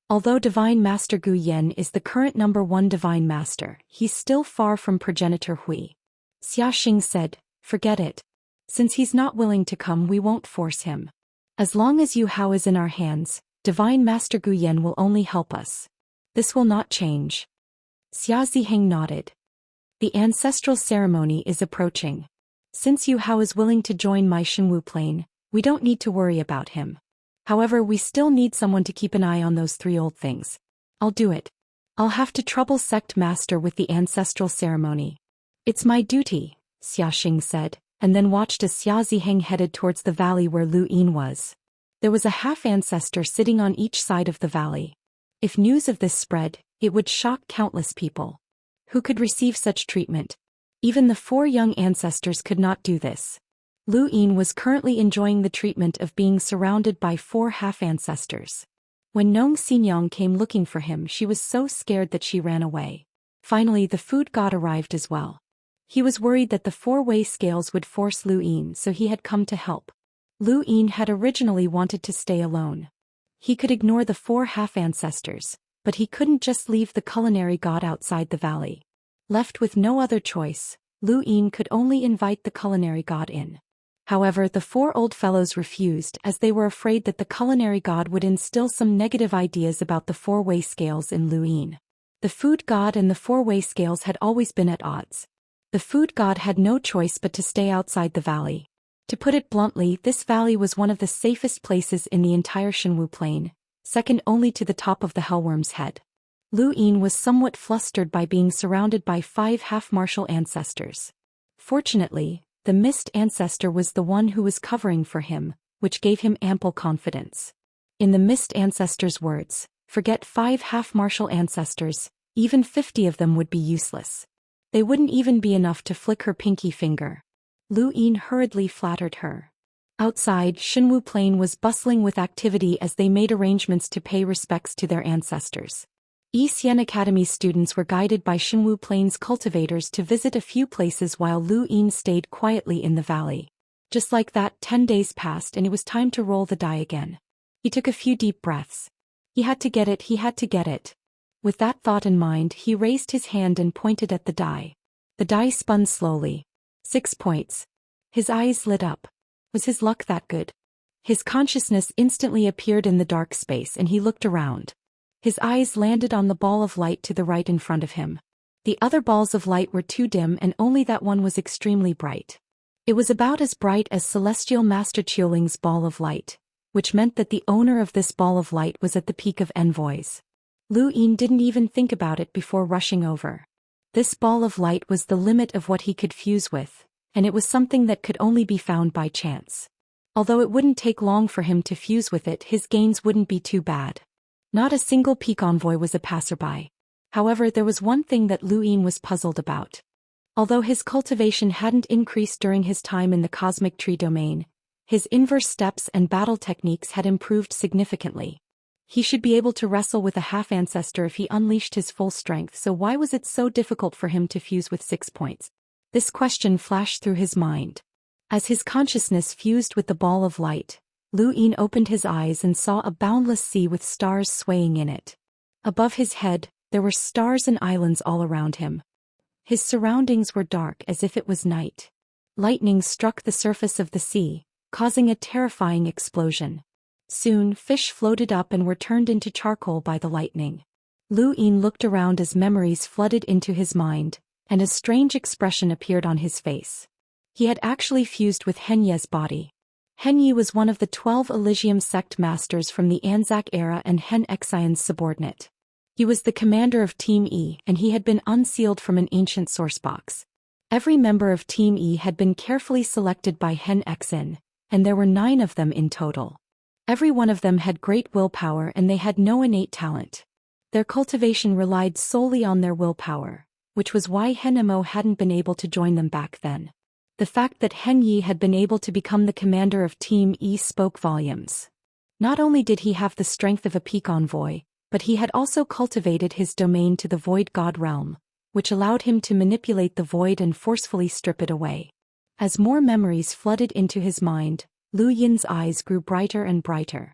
Although Divine Master Gu Yan is the current #1 Divine Master, he's still far from progenitor Hui. Xiaxing said, forget it. Since he's not willing to come we won't force him. As long as Yu Hao is in our hands, Divine Master Gu Yan will only help us. This will not change. Xia Ziheng nodded. The ancestral ceremony is approaching. Since Yu Hao is willing to join my Shenwu Plain, we don't need to worry about him. However, we still need someone to keep an eye on those 3 old things. I'll do it. I'll have to trouble Sect Master with the ancestral ceremony. It's my duty, Xiaxing said, and then watched as Xia Ziheng headed towards the valley where Lu Yin was. There was a half-ancestor sitting on each side of the valley. If news of this spread, it would shock countless people. Who could receive such treatment? Even the 4 young ancestors could not do this. Lu Yin was currently enjoying the treatment of being surrounded by 4 half-ancestors. When Nong Xinyang came looking for him she was so scared that she ran away. Finally the food god arrived as well. He was worried that the 4-way scales would force Lu Yin so he had come to help. Lu Yin had originally wanted to stay alone. He could ignore the 4 half-ancestors, but he couldn't just leave the culinary god outside the valley. Left with no other choice, Lu Yin could only invite the culinary god in. However, the 4 old fellows refused as they were afraid that the culinary god would instill some negative ideas about the 4-way scales in Lu Yin. The food god and the 4-way scales had always been at odds. The food god had no choice but to stay outside the valley. To put it bluntly, this valley was one of the safest places in the entire Shenwu Plain, second only to the top of the Hellworm's head. Lu Yin was somewhat flustered by being surrounded by 5 half-martial ancestors. Fortunately, the mist ancestor was the one who was covering for him, which gave him ample confidence. In the mist ancestor's words, forget 5 half-martial ancestors, even 50 of them would be useless. They wouldn't even be enough to flick her pinky finger. Lu Yin hurriedly flattered her. Outside, Shenwu Plain was bustling with activity as they made arrangements to pay respects to their ancestors. Xian Academy's students were guided by Shenwu Plain's cultivators to visit a few places while Lu Yin stayed quietly in the valley. Just like that, 10 days passed and it was time to roll the die again. He took a few deep breaths. He had to get it, he had to get it. With that thought in mind, he raised his hand and pointed at the die. The die spun slowly. 6 points. His eyes lit up. Was his luck that good? His consciousness instantly appeared in the dark space and he looked around. His eyes landed on the ball of light to the right in front of him. The other balls of light were too dim and only that one was extremely bright. It was about as bright as Celestial Master Qiuling's ball of light, which meant that the owner of this ball of light was at the peak of envoys. Lu Yin didn't even think about it before rushing over. This ball of light was the limit of what he could fuse with, and it was something that could only be found by chance. Although it wouldn't take long for him to fuse with it, his gains wouldn't be too bad. Not a single peak envoy was a passerby. However, there was one thing that Lu Yin was puzzled about. Although his cultivation hadn't increased during his time in the cosmic tree domain, his inverse steps and battle techniques had improved significantly. He should be able to wrestle with a half-ancestor if he unleashed his full strength, so why was it so difficult for him to fuse with 6 points? This question flashed through his mind. As his consciousness fused with the ball of light, Lu Yin opened his eyes and saw a boundless sea with stars swaying in it. Above his head, there were stars and islands all around him. His surroundings were dark as if it was night. Lightning struck the surface of the sea, causing a terrifying explosion. Soon, fish floated up and were turned into charcoal by the lightning. Lu Yin looked around as memories flooded into his mind, and a strange expression appeared on his face. He had actually fused with Henye's body. Henye was one of the 12 Elysium sect masters from the Anzac era and Xianxia's subordinate. He was the commander of Team E, and he had been unsealed from an ancient sourcebox. Every member of Team E had been carefully selected by Xianxia, and there were 9 of them in total. Every one of them had great willpower and they had no innate talent. Their cultivation relied solely on their willpower, which was why Henemo hadn't been able to join them back then. The fact that Henye had been able to become the commander of Team E spoke volumes. Not only did he have the strength of a peak envoy, but he had also cultivated his domain to the Void God realm, which allowed him to manipulate the void and forcefully strip it away. As more memories flooded into his mind, Lu Yin's eyes grew brighter and brighter.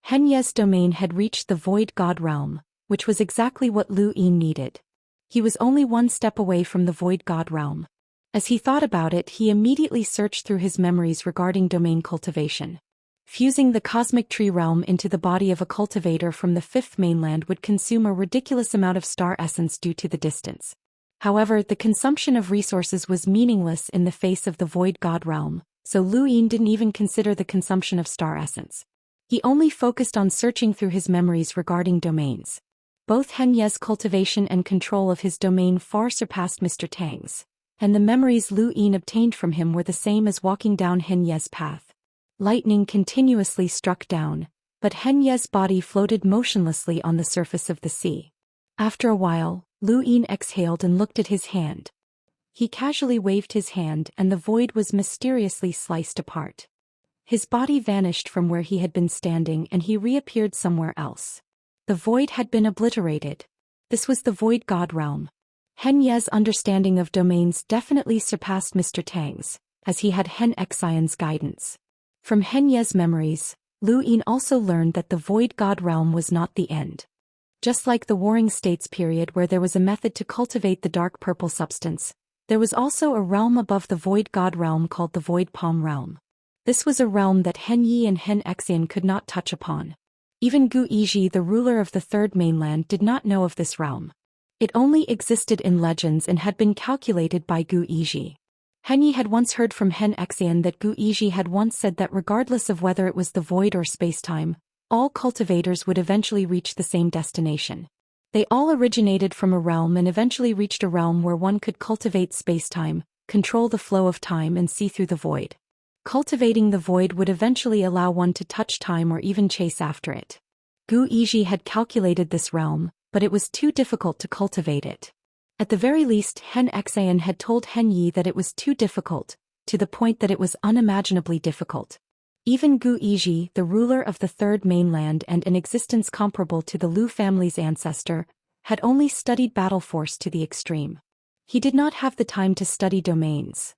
Henye's domain had reached the Void God realm, which was exactly what Lu Yin needed. He was only 1 step away from the Void God realm. As he thought about it, he immediately searched through his memories regarding domain cultivation. Fusing the cosmic tree realm into the body of a cultivator from the 5th mainland would consume a ridiculous amount of star essence due to the distance. However, the consumption of resources was meaningless in the face of the Void God realm, so Lu Yin didn't even consider the consumption of star essence. He only focused on searching through his memories regarding domains. Both Henye's cultivation and control of his domain far surpassed Mr. Tang's, and the memories Lu Yin obtained from him were the same as walking down Henye's path. Lightning continuously struck down, but Henye's body floated motionlessly on the surface of the sea. After a while, Lu Yin exhaled and looked at his hand. He casually waved his hand and the void was mysteriously sliced apart. His body vanished from where he had been standing and he reappeared somewhere else. The void had been obliterated. This was the Void God realm. Henye's understanding of domains definitely surpassed Mr. Tang's, as he had Xianxia's guidance. From Henye's memories, Lu Yin also learned that the Void God realm was not the end. Just like the Warring States period where there was a method to cultivate the dark purple substance, there was also a realm above the Void God realm called the Void Palm realm. This was a realm that Henye and Xianxia could not touch upon. Even Gu Yizhi, the ruler of the 3rd mainland, did not know of this realm. It only existed in legends and had been calculated by Gu Yizhi. Henye had once heard from Xianxia that Gu Yizhi had once said that regardless of whether it was the void or spacetime, all cultivators would eventually reach the same destination. They all originated from a realm and eventually reached a realm where one could cultivate spacetime, control the flow of time and see through the void. Cultivating the void would eventually allow one to touch time or even chase after it. Gu Yizhi had calculated this realm, but it was too difficult to cultivate it. At the very least, Xianxia had told Henye that it was too difficult, to the point that it was unimaginably difficult. Even Gu Yizhi, the ruler of the 3rd mainland and an existence comparable to the Lu family's ancestor, had only studied battle force to the extreme. He did not have the time to study domains.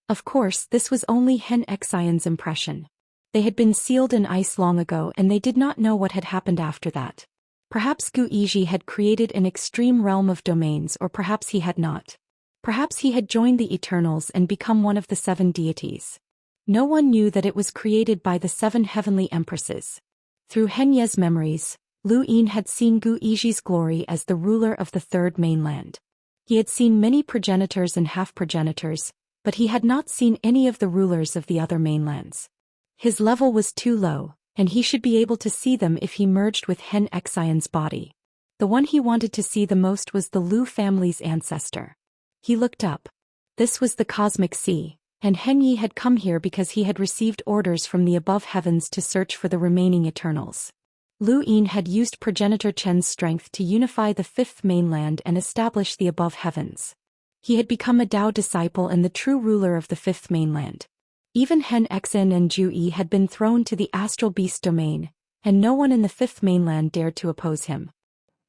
Of course, this was only Xianxia's impression. They had been sealed in ice long ago and they did not know what had happened after that. Perhaps Gu Yizhi had created an extreme realm of domains, or perhaps he had not. Perhaps he had joined the Eternals and become one of the 7 deities. No one knew that it was created by the 7 heavenly empresses. Through Henye's memories, Lu Yin had seen Gu Yizhi's glory as the ruler of the 3rd mainland. He had seen many progenitors and half-progenitors, but he had not seen any of the rulers of the other mainlands. His level was too low, and he should be able to see them if he merged with Xianxia's body. The one he wanted to see the most was the Lu family's ancestor. He looked up. This was the cosmic sea, and Henye had come here because he had received orders from the above heavens to search for the remaining Eternals. Lu Yin had used progenitor Chen's strength to unify the 5th mainland and establish the above heavens. He had become a Dao disciple and the true ruler of the 5th mainland. Even Xianxia and Zhu Yi had been thrown to the astral beast domain, and no one in the fifth mainland dared to oppose him.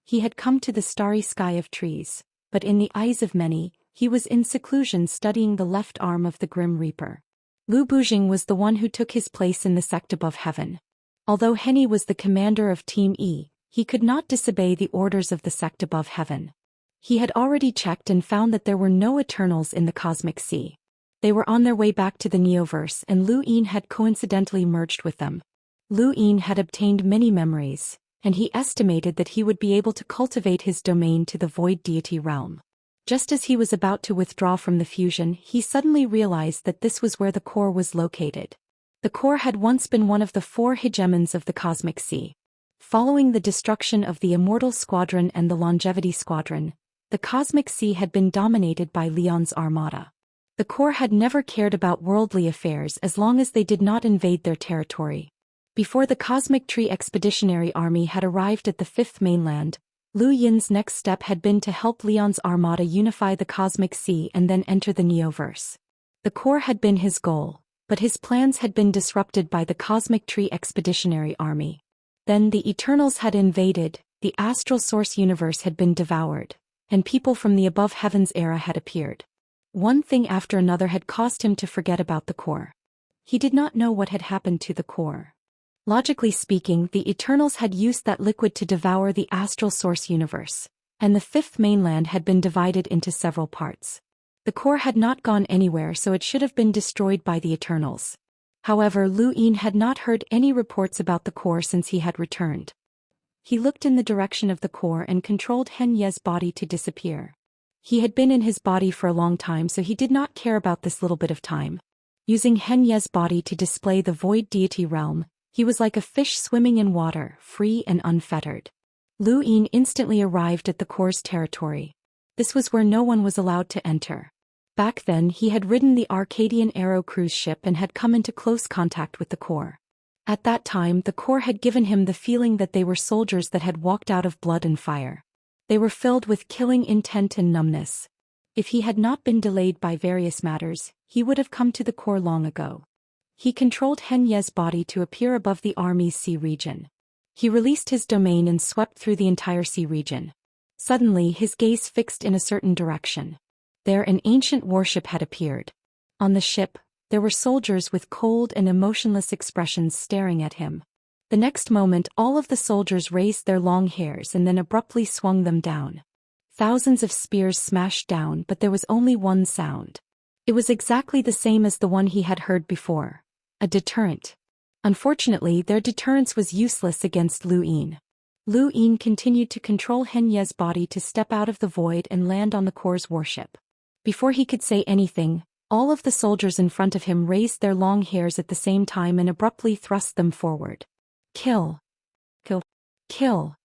He had come to the starry sky of trees, but in the eyes of many, he was in seclusion studying the left arm of the Grim Reaper. Lu Bujing was the one who took his place in the sect above heaven. Although Henny was the commander of Team E, he could not disobey the orders of the sect above heaven. He had already checked and found that there were no Eternals in the Cosmic Sea. They were on their way back to the Neoverse and Lu Yin had coincidentally merged with them. Lu Yin had obtained many memories, and he estimated that he would be able to cultivate his domain to the Void Deity realm. Just as he was about to withdraw from the fusion, he suddenly realized that this was where the core was located. The core had once been one of the 4 hegemons of the Cosmic Sea. Following the destruction of the Immortal Squadron and the Longevity Squadron, the Cosmic Sea had been dominated by Leon's armada. The core had never cared about worldly affairs as long as they did not invade their territory. Before the Cosmic Tree Expeditionary Army had arrived at the fifth mainland, Lu Yin's next step had been to help Leon's armada unify the Cosmic Sea and then enter the Neoverse. The core had been his goal, but his plans had been disrupted by the Cosmic Tree Expeditionary Army. Then the Eternals had invaded, the Astral Source universe had been devoured, and people from the above heavens era had appeared. One thing after another had caused him to forget about the core. He did not know what had happened to the core. Logically speaking, the Eternals had used that liquid to devour the Astral Source universe, and the fifth mainland had been divided into several parts. The core had not gone anywhere, so it should have been destroyed by the Eternals. However, Lu Yin had not heard any reports about the core since he had returned. He looked in the direction of the core and controlled Hen Ye's body to disappear. He had been in his body for a long time, so he did not care about this little bit of time. Using Hen Ye's body to display the Void Deity realm, he was like a fish swimming in water, free and unfettered. Lu Yin instantly arrived at the core's territory. This was where no one was allowed to enter. Back then he had ridden the Arcadian Arrow cruise ship and had come into close contact with the core. At that time the core had given him the feeling that they were soldiers that had walked out of blood and fire. They were filled with killing intent and numbness. If he had not been delayed by various matters, he would have come to the core long ago. He controlled Hen Ye's body to appear above the army's sea region. He released his domain and swept through the entire sea region. Suddenly his gaze fixed in a certain direction. There an ancient warship had appeared. On the ship, there were soldiers with cold and emotionless expressions staring at him. The next moment all of the soldiers raised their long hairs and then abruptly swung them down. Thousands of spears smashed down, but there was only one sound. It was exactly the same as the one he had heard before. A deterrent. Unfortunately, their deterrence was useless against Lu Yin. Lu Yin continued to control Hen Ye's body to step out of the void and land on the core's warship. Before he could say anything, all of the soldiers in front of him raised their long hairs at the same time and abruptly thrust them forward. Kill. Kill. Kill.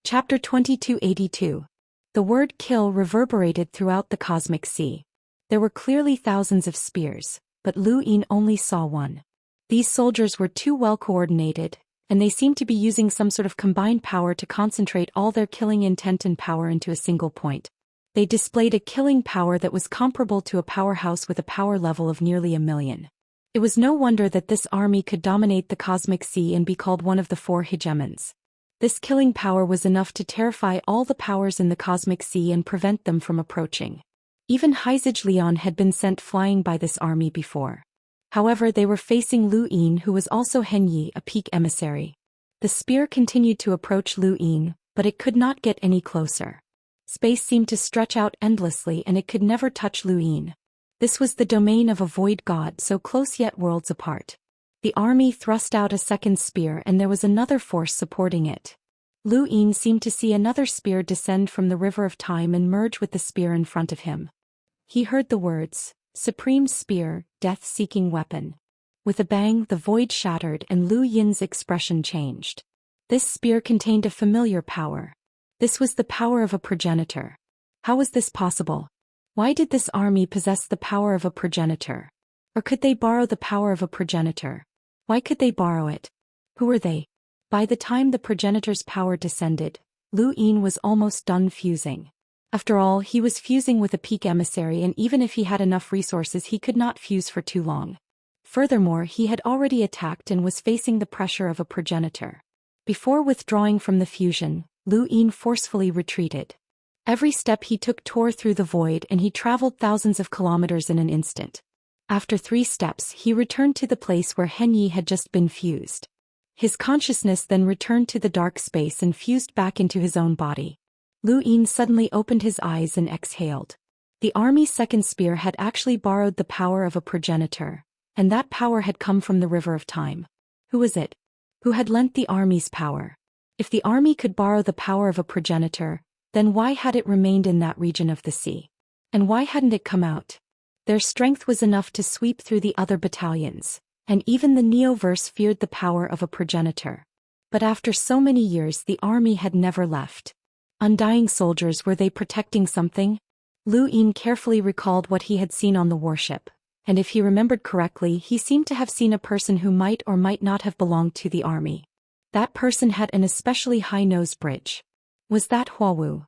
Chapter 2282. The word kill reverberated throughout the Cosmic Sea. There were clearly thousands of spears, but Lu Yin only saw one. These soldiers were too well coordinated, and they seemed to be using some sort of combined power to concentrate all their killing intent and power into a single point. They displayed a killing power that was comparable to a powerhouse with a power level of nearly 1,000,000. It was no wonder that this army could dominate the Cosmic Sea and be called one of the 4 hegemons. This killing power was enough to terrify all the powers in the Cosmic Sea and prevent them from approaching. Even Heizij Leon had been sent flying by this army before. However, they were facing Lu Yin, who was also Hen Yi, a peak emissary. The spear continued to approach Lu Yin, but it could not get any closer. Space seemed to stretch out endlessly and it could never touch Lu Yin. This was the domain of a void god, so close yet worlds apart. The army thrust out a second spear and there was another force supporting it. Lu Yin seemed to see another spear descend from the river of time and merge with the spear in front of him. He heard the words, "Supreme Spear, Death-Seeking Weapon." With a bang, the void shattered and Lu Yin's expression changed. This spear contained a familiar power. This was the power of a progenitor. How was this possible? Why did this army possess the power of a progenitor? Or could they borrow the power of a progenitor? Why could they borrow it? Who were they? By the time the progenitor's power descended, Lu Yin was almost done fusing. After all, he was fusing with a peak emissary, and even if he had enough resources he could not fuse for too long. Furthermore, he had already attacked and was facing the pressure of a progenitor. Before withdrawing from the fusion, Lu Yin forcefully retreated. Every step he took tore through the void and he traveled thousands of kilometers in an instant. After 3 steps, he returned to the place where Henyi had just been fused. His consciousness then returned to the dark space and fused back into his own body. Lu Yin suddenly opened his eyes and exhaled. The army's second spear had actually borrowed the power of a progenitor, and that power had come from the river of time. Who was it? Who had lent the army's power? If the army could borrow the power of a progenitor, then why had it remained in that region of the sea? And why hadn't it come out? Their strength was enough to sweep through the other battalions, and even the Neoverse feared the power of a progenitor. But after so many years the army had never left. Undying soldiers, were they protecting something? Lu Yin carefully recalled what he had seen on the warship, and if he remembered correctly, he seemed to have seen a person who might or might not have belonged to the army. That person had an especially high nose bridge. Was that Huawu?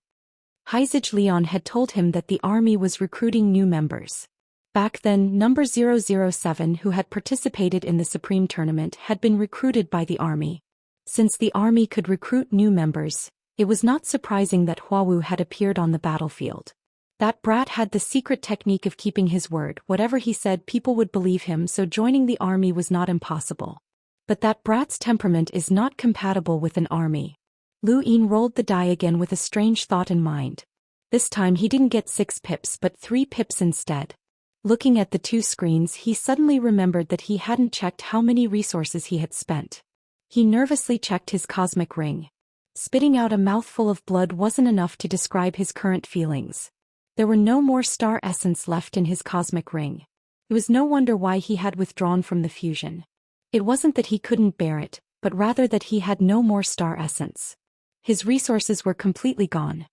Haizij Leon had told him that the army was recruiting new members. Back then, number 007, who had participated in the Supreme Tournament, had been recruited by the army. Since the army could recruit new members, it was not surprising that Huawu had appeared on the battlefield. That brat had the secret technique of keeping his word. Whatever he said, people would believe him, so joining the army was not impossible. But that brat's temperament is not compatible with an army. Lu Yin rolled the die again with a strange thought in mind. This time he didn't get 6 pips but 3 pips instead. Looking at the 2 screens, he suddenly remembered that he hadn't checked how many resources he had spent. He nervously checked his cosmic ring. Spitting out a mouthful of blood wasn't enough to describe his current feelings. There were no more star essence left in his cosmic ring. It was no wonder why he had withdrawn from the fusion. It wasn't that he couldn't bear it, but rather that he had no more star essence. His resources were completely gone.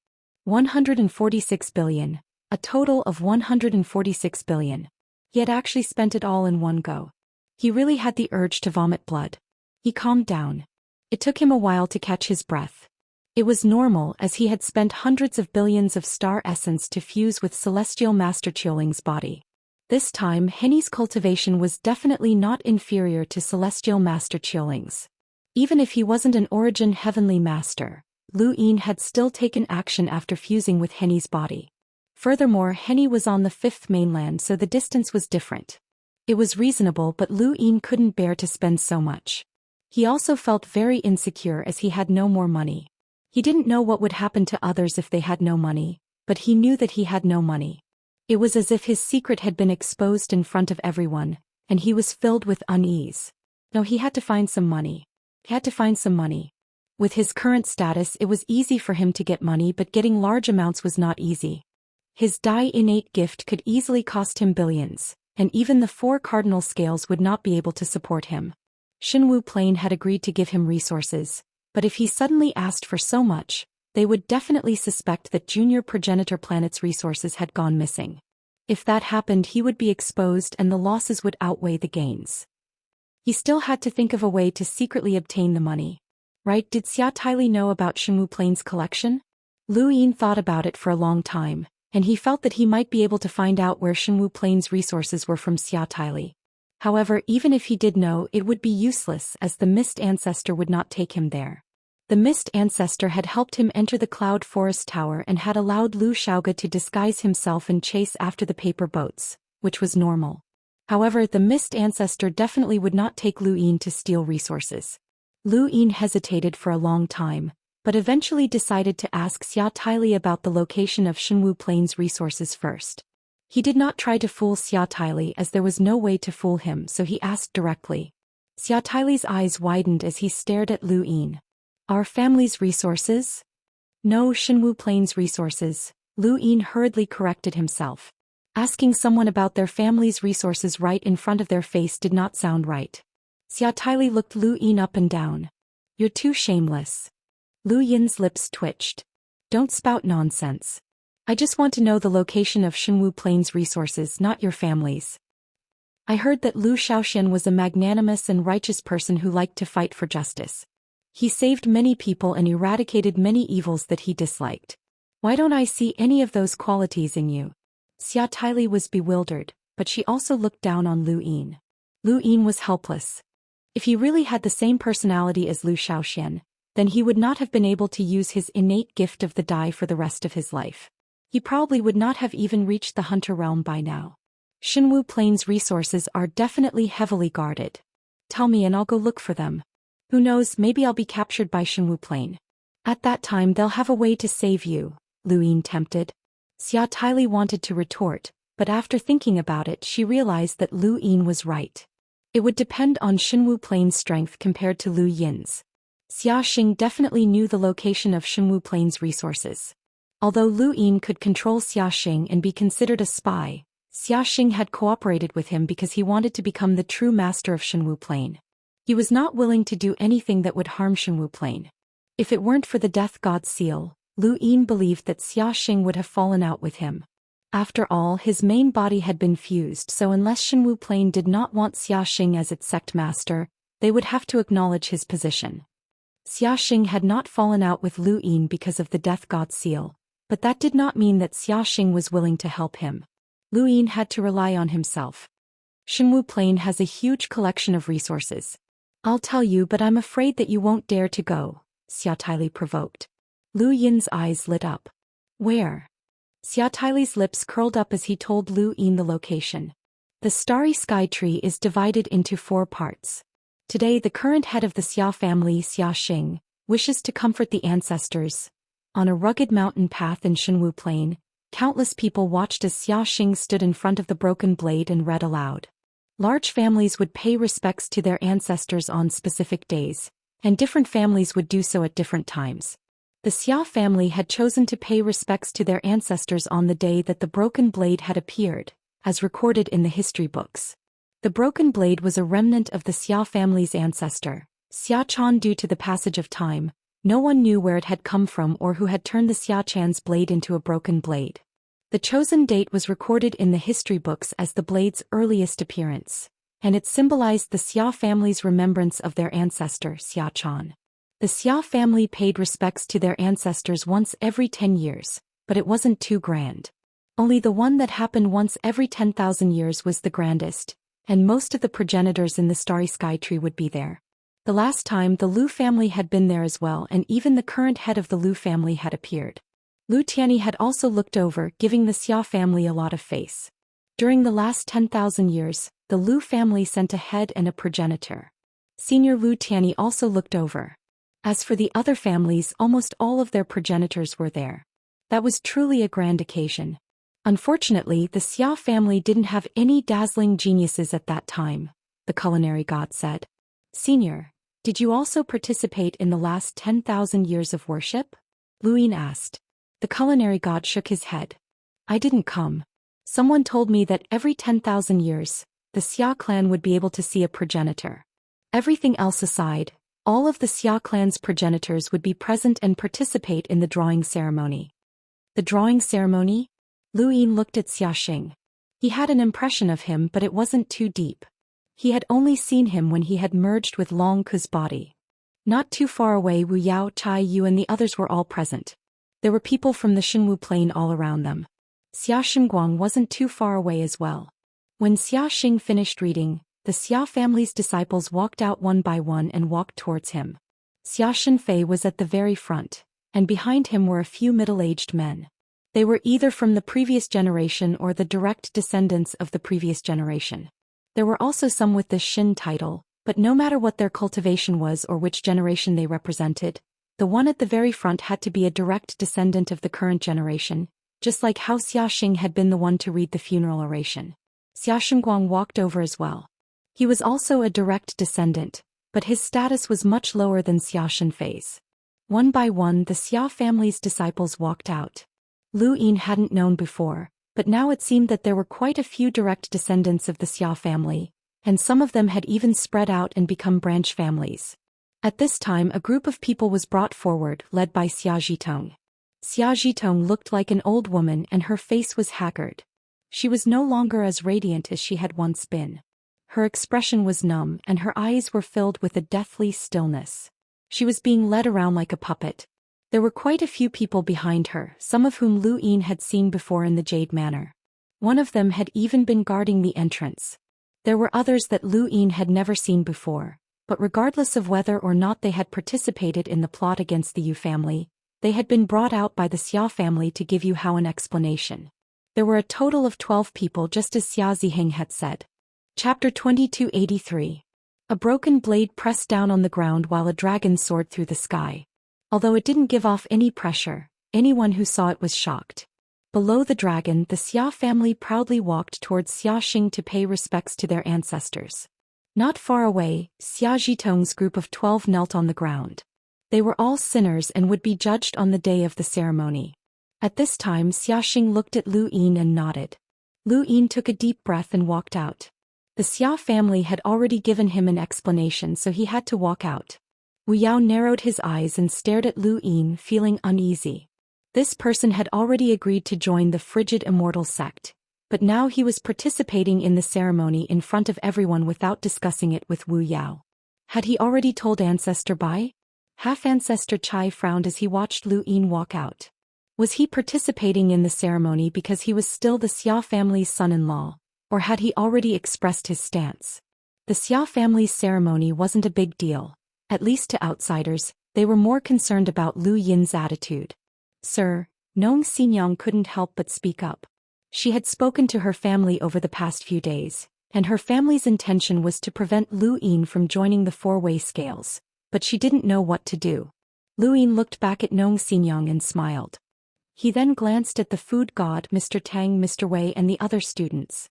146 billion. A total of 146 billion. He had actually spent it all in one go. He really had the urge to vomit blood. He calmed down. It took him a while to catch his breath. It was normal, as he had spent hundreds of billions of star essence to fuse with Celestial Master Qiuling's body. This time, Henny's cultivation was definitely not inferior to Celestial Master Qiuling's. Even if he wasn't an origin heavenly master, Lu Yin had still taken action after fusing with Henny's body. Furthermore, Henny was on the 5th mainland, so the distance was different. It was reasonable, but Lu Yin couldn't bear to spend so much. He also felt very insecure as he had no more money. He didn't know what would happen to others if they had no money, but he knew that he had no money. It was as if his secret had been exposed in front of everyone, and he was filled with unease. No, he had to find some money. He had to find some money. With his current status, it was easy for him to get money, but getting large amounts was not easy. His Dai innate gift could easily cost him billions, and even the 4 cardinal scales would not be able to support him. Xinwu Plain had agreed to give him resources, but if he suddenly asked for so much, they would definitely suspect that Junior Progenitor Planet's resources had gone missing. If that happened, he would be exposed and the losses would outweigh the gains. He still had to think of a way to secretly obtain the money. Right? Did Xia Taili know about Xinwu Plain's collection? Lu Yin thought about it for a long time, and he felt that he might be able to find out where Xinwu Plain's resources were from Xia Taili. However, even if he did know, it would be useless, as the Mist Ancestor would not take him there. The Mist Ancestor had helped him enter the Cloud Forest Tower and had allowed Lu Xiaoga to disguise himself and chase after the paper boats, which was normal. However, the Mist Ancestor definitely would not take Lu Yin to steal resources. Lu Yin hesitated for a long time, but eventually decided to ask Xia Taili about the location of Xinwu Plain's resources first. He did not try to fool Xia Taili, as there was no way to fool him, so he asked directly. Xia Taili's eyes widened as he stared at Lu Yin. Our family's resources? No, Xinwu Plain's resources, Lu Yin hurriedly corrected himself. Asking someone about their family's resources right in front of their face did not sound right. Xia Taili looked Lu Yin up and down. You're too shameless. Lu Yin's lips twitched. Don't spout nonsense. I just want to know the location of Xinwu Plain's resources, not your family's. I heard that Lu Xiaoxian was a magnanimous and righteous person who liked to fight for justice. He saved many people and eradicated many evils that he disliked. Why don't I see any of those qualities in you? Xia Taili was bewildered, but she also looked down on Lu Yin. Lu Yin was helpless. If he really had the same personality as Lu Xiaoxian, then he would not have been able to use his innate gift of the die for the rest of his life. He probably would not have even reached the hunter realm by now. Shinwu Plain's resources are definitely heavily guarded. Tell me and I'll go look for them. Who knows, maybe I'll be captured by Shinwu Plain. At that time they'll have a way to save you, Lu Yin tempted. Xia Taili wanted to retort, but after thinking about it she realized that Lu Yin was right. It would depend on Shinwu Plain's strength compared to Lu Yin's. Xia Xing definitely knew the location of Shinwu Plain's resources. Although Lu Yin could control Xia Xing and be considered a spy, Xia Xing had cooperated with him because he wanted to become the true master of Shinwu Plain. He was not willing to do anything that would harm Shinwu Plain. If it weren't for the Death God's seal, Lu Yin believed that Xia Xing would have fallen out with him. After all, his main body had been fused, so unless Shinwu Plain did not want Xia Xing as its sect master, they would have to acknowledge his position. Xia Xing had not fallen out with Lu Yin because of the Death God's seal, but that did not mean that Xia Xing was willing to help him. Lu Yin had to rely on himself. Shinwu Plain has a huge collection of resources. I'll tell you, but I'm afraid that you won't dare to go, Xia Taili provoked. Lu Yin's eyes lit up. Where? Xia Taili's lips curled up as he told Lu Yin the location. The starry sky tree is divided into 4 parts. Today the current head of the Xia family, Xia Xing, wishes to comfort the ancestors. On a rugged mountain path in Shinwu Plain, countless people watched as Xia Xing stood in front of the broken blade and read aloud. Large families would pay respects to their ancestors on specific days, and different families would do so at different times. The Xia family had chosen to pay respects to their ancestors on the day that the broken blade had appeared, as recorded in the history books. The broken blade was a remnant of the Xia family's ancestor, Xia Chan. Due to the passage of time, no one knew where it had come from or who had turned the Xia Chan's blade into a broken blade. The chosen date was recorded in the history books as the blade's earliest appearance, and it symbolized the Xia family's remembrance of their ancestor, Xia Chan. The Xia family paid respects to their ancestors once every 10 years, but it wasn't too grand. Only the one that happened once every 10,000 years was the grandest, and most of the progenitors in the starry sky tree would be there. The last time the Lu family had been there as well, and even the current head of the Lu family had appeared. Lu Tianyi had also looked over, giving the Xia family a lot of face. During the last 10,000 years, the Lu family sent a head and a progenitor. Senior Lu Tianyi also looked over. As for the other families, almost all of their progenitors were there. That was truly a grand occasion. Unfortunately, the Xia family didn't have any dazzling geniuses at that time, the culinary god said. Senior, did you also participate in the last 10,000 years of worship? Lu Yin asked. The culinary god shook his head. I didn't come. Someone told me that every 10,000 years, the Xia clan would be able to see a progenitor. Everything else aside, all of the Xia clan's progenitors would be present and participate in the drawing ceremony. The drawing ceremony? Lu Yin looked at Xia Xing. He had an impression of him, but it wasn't too deep. He had only seen him when he had merged with Long Ku's body. Not too far away, Wu Yao, Chai Yu and the others were all present. There were people from the Shinwu Plain all around them. Xia Xingguang wasn't too far away as well. When Xia Xing finished reading, the Xia family's disciples walked out one by one and walked towards him. Xia Shenfei was at the very front, and behind him were a few middle-aged men. They were either from the previous generation or the direct descendants of the previous generation. There were also some with the Xin title, but no matter what their cultivation was or which generation they represented, the one at the very front had to be a direct descendant of the current generation, just like how Xia Xing had been the one to read the funeral oration. Xia Xingguang walked over as well. He was also a direct descendant, but his status was much lower than Xia Shenfei's. One by one the Xia family's disciples walked out. Lu Yin hadn't known before, but now it seemed that there were quite a few direct descendants of the Xia family, and some of them had even spread out and become branch families. At this time a group of people was brought forward, led by Xia Zhitong. Xia Zhitong looked like an old woman and her face was haggard. She was no longer as radiant as she had once been. Her expression was numb and her eyes were filled with a deathly stillness. She was being led around like a puppet. There were quite a few people behind her, some of whom Lu Yin had seen before in the Jade Manor. One of them had even been guarding the entrance. There were others that Lu Yin had never seen before, But regardless of whether or not they had participated in the plot against the Yu family, they had been brought out by the Xia family to give Yu Hao an explanation. There were a total of 12 people, just as Xia Ziheng had said. Chapter 2283. A broken blade pressed down on the ground while a dragon soared through the sky. Although it didn't give off any pressure, anyone who saw it was shocked. Below the dragon, the Xia family proudly walked towards Xiaxing to pay respects to their ancestors. Not far away, Xia Zhitong's group of 12 knelt on the ground. They were all sinners and would be judged on the day of the ceremony. At this time, Xiaxing looked at Lu Yin and nodded. Lu Yin took a deep breath and walked out. The Xia family had already given him an explanation, so he had to walk out. Wu Yao narrowed his eyes and stared at Lu Yin, feeling uneasy. This person had already agreed to join the frigid Immortal sect, but now he was participating in the ceremony in front of everyone without discussing it with Wu Yao. Had he already told Ancestor Bai? Half-Ancestor Chai frowned as he watched Lu Yin walk out. Was he participating in the ceremony because he was still the Xia family's son-in-law, or had he already expressed his stance? The Xia family's ceremony wasn't a big deal. At least to outsiders, they were more concerned about Lu Yin's attitude. Sir, Nong Xinyang couldn't help but speak up. She had spoken to her family over the past few days, and her family's intention was to prevent Lu Yin from joining the four-way scales, but she didn't know what to do. Lu Yin looked back at Nong Xinyang and smiled. He then glanced at the food god, Mr. Tang, Mr. Wei, and the other students.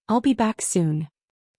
I'll be back soon.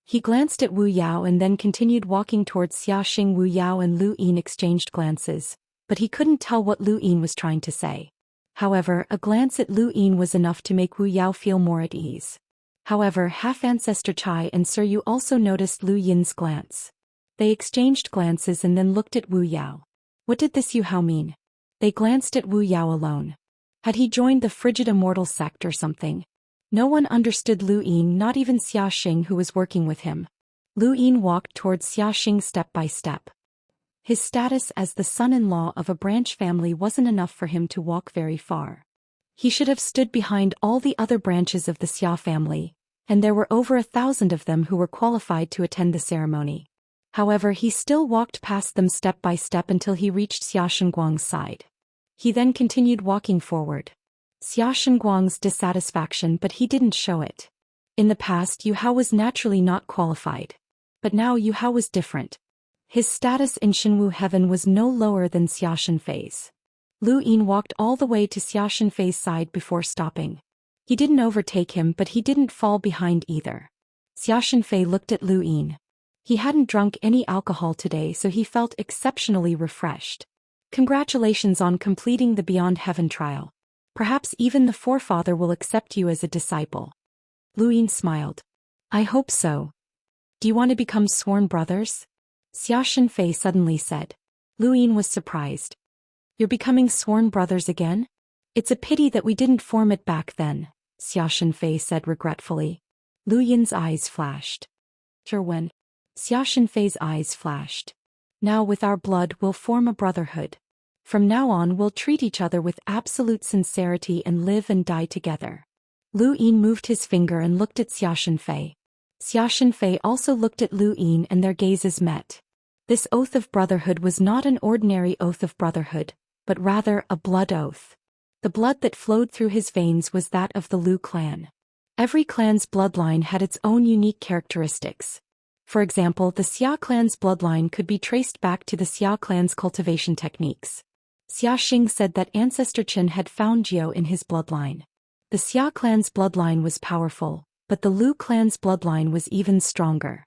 He glanced at Wu Yao and then continued walking towards Xiaxing. Wu Yao and Lu Yin exchanged glances, but he couldn't tell what Lu Yin was trying to say. However, a glance at Lu Yin was enough to make Wu Yao feel more at ease. However, Half-Ancestor Chai and Sir Yu also noticed Lu Yin's glance. They exchanged glances and then looked at Wu Yao. What did this Yu Hao mean? They glanced at Wu Yao alone. Had he joined the frigid Immortal sect or something? No one understood Lu Yin, not even Xiaxing, who was working with him. Lu Yin walked towards Xiaxing step by step. His status as the son-in-law of a branch family wasn't enough for him to walk very far. He should have stood behind all the other branches of the Xia family, and there were over 1,000 of them who were qualified to attend the ceremony. However, he still walked past them step by step until he reached Xia Shenguang's side. He then continued walking forward. Xia Shenguang's dissatisfaction, but he didn't show it. In the past, Yu Hao was naturally not qualified. But now Yu Hao was different. His status in Shenwu heaven was no lower than Xia Shenfei's. Lu Yin walked all the way to Xia Shenfei's side before stopping. He didn't overtake him, but he didn't fall behind either. Xia Shenfei looked at Lu Yin. He hadn't drunk any alcohol today, so he felt exceptionally refreshed. Congratulations on completing the Beyond Heaven trial. Perhaps even the forefather will accept you as a disciple. Lu Yin smiled. I hope so. Do you want to become sworn brothers? Xia Shenfei suddenly said. Lu Yin was surprised. You're becoming sworn brothers again? It's a pity that we didn't form it back then, Xia Shenfei said regretfully. Lu Yin's eyes flashed. Sure, when? Xia Shenfei's eyes flashed. Now with our blood we'll form a brotherhood. From now on we'll treat each other with absolute sincerity and live and die together. Lu Yin moved his finger and looked at Xia Shenfei. Xia Shenfei also looked at Lu Yin and their gazes met. This oath of brotherhood was not an ordinary oath of brotherhood, but rather a blood oath. The blood that flowed through his veins was that of the Lu clan. Every clan's bloodline had its own unique characteristics. For example, the Xia clan's bloodline could be traced back to the Xia clan's cultivation techniques. Xiaxing said that Ancestor Qin had found Jiao in his bloodline. The Xia clan's bloodline was powerful, but the Lu clan's bloodline was even stronger.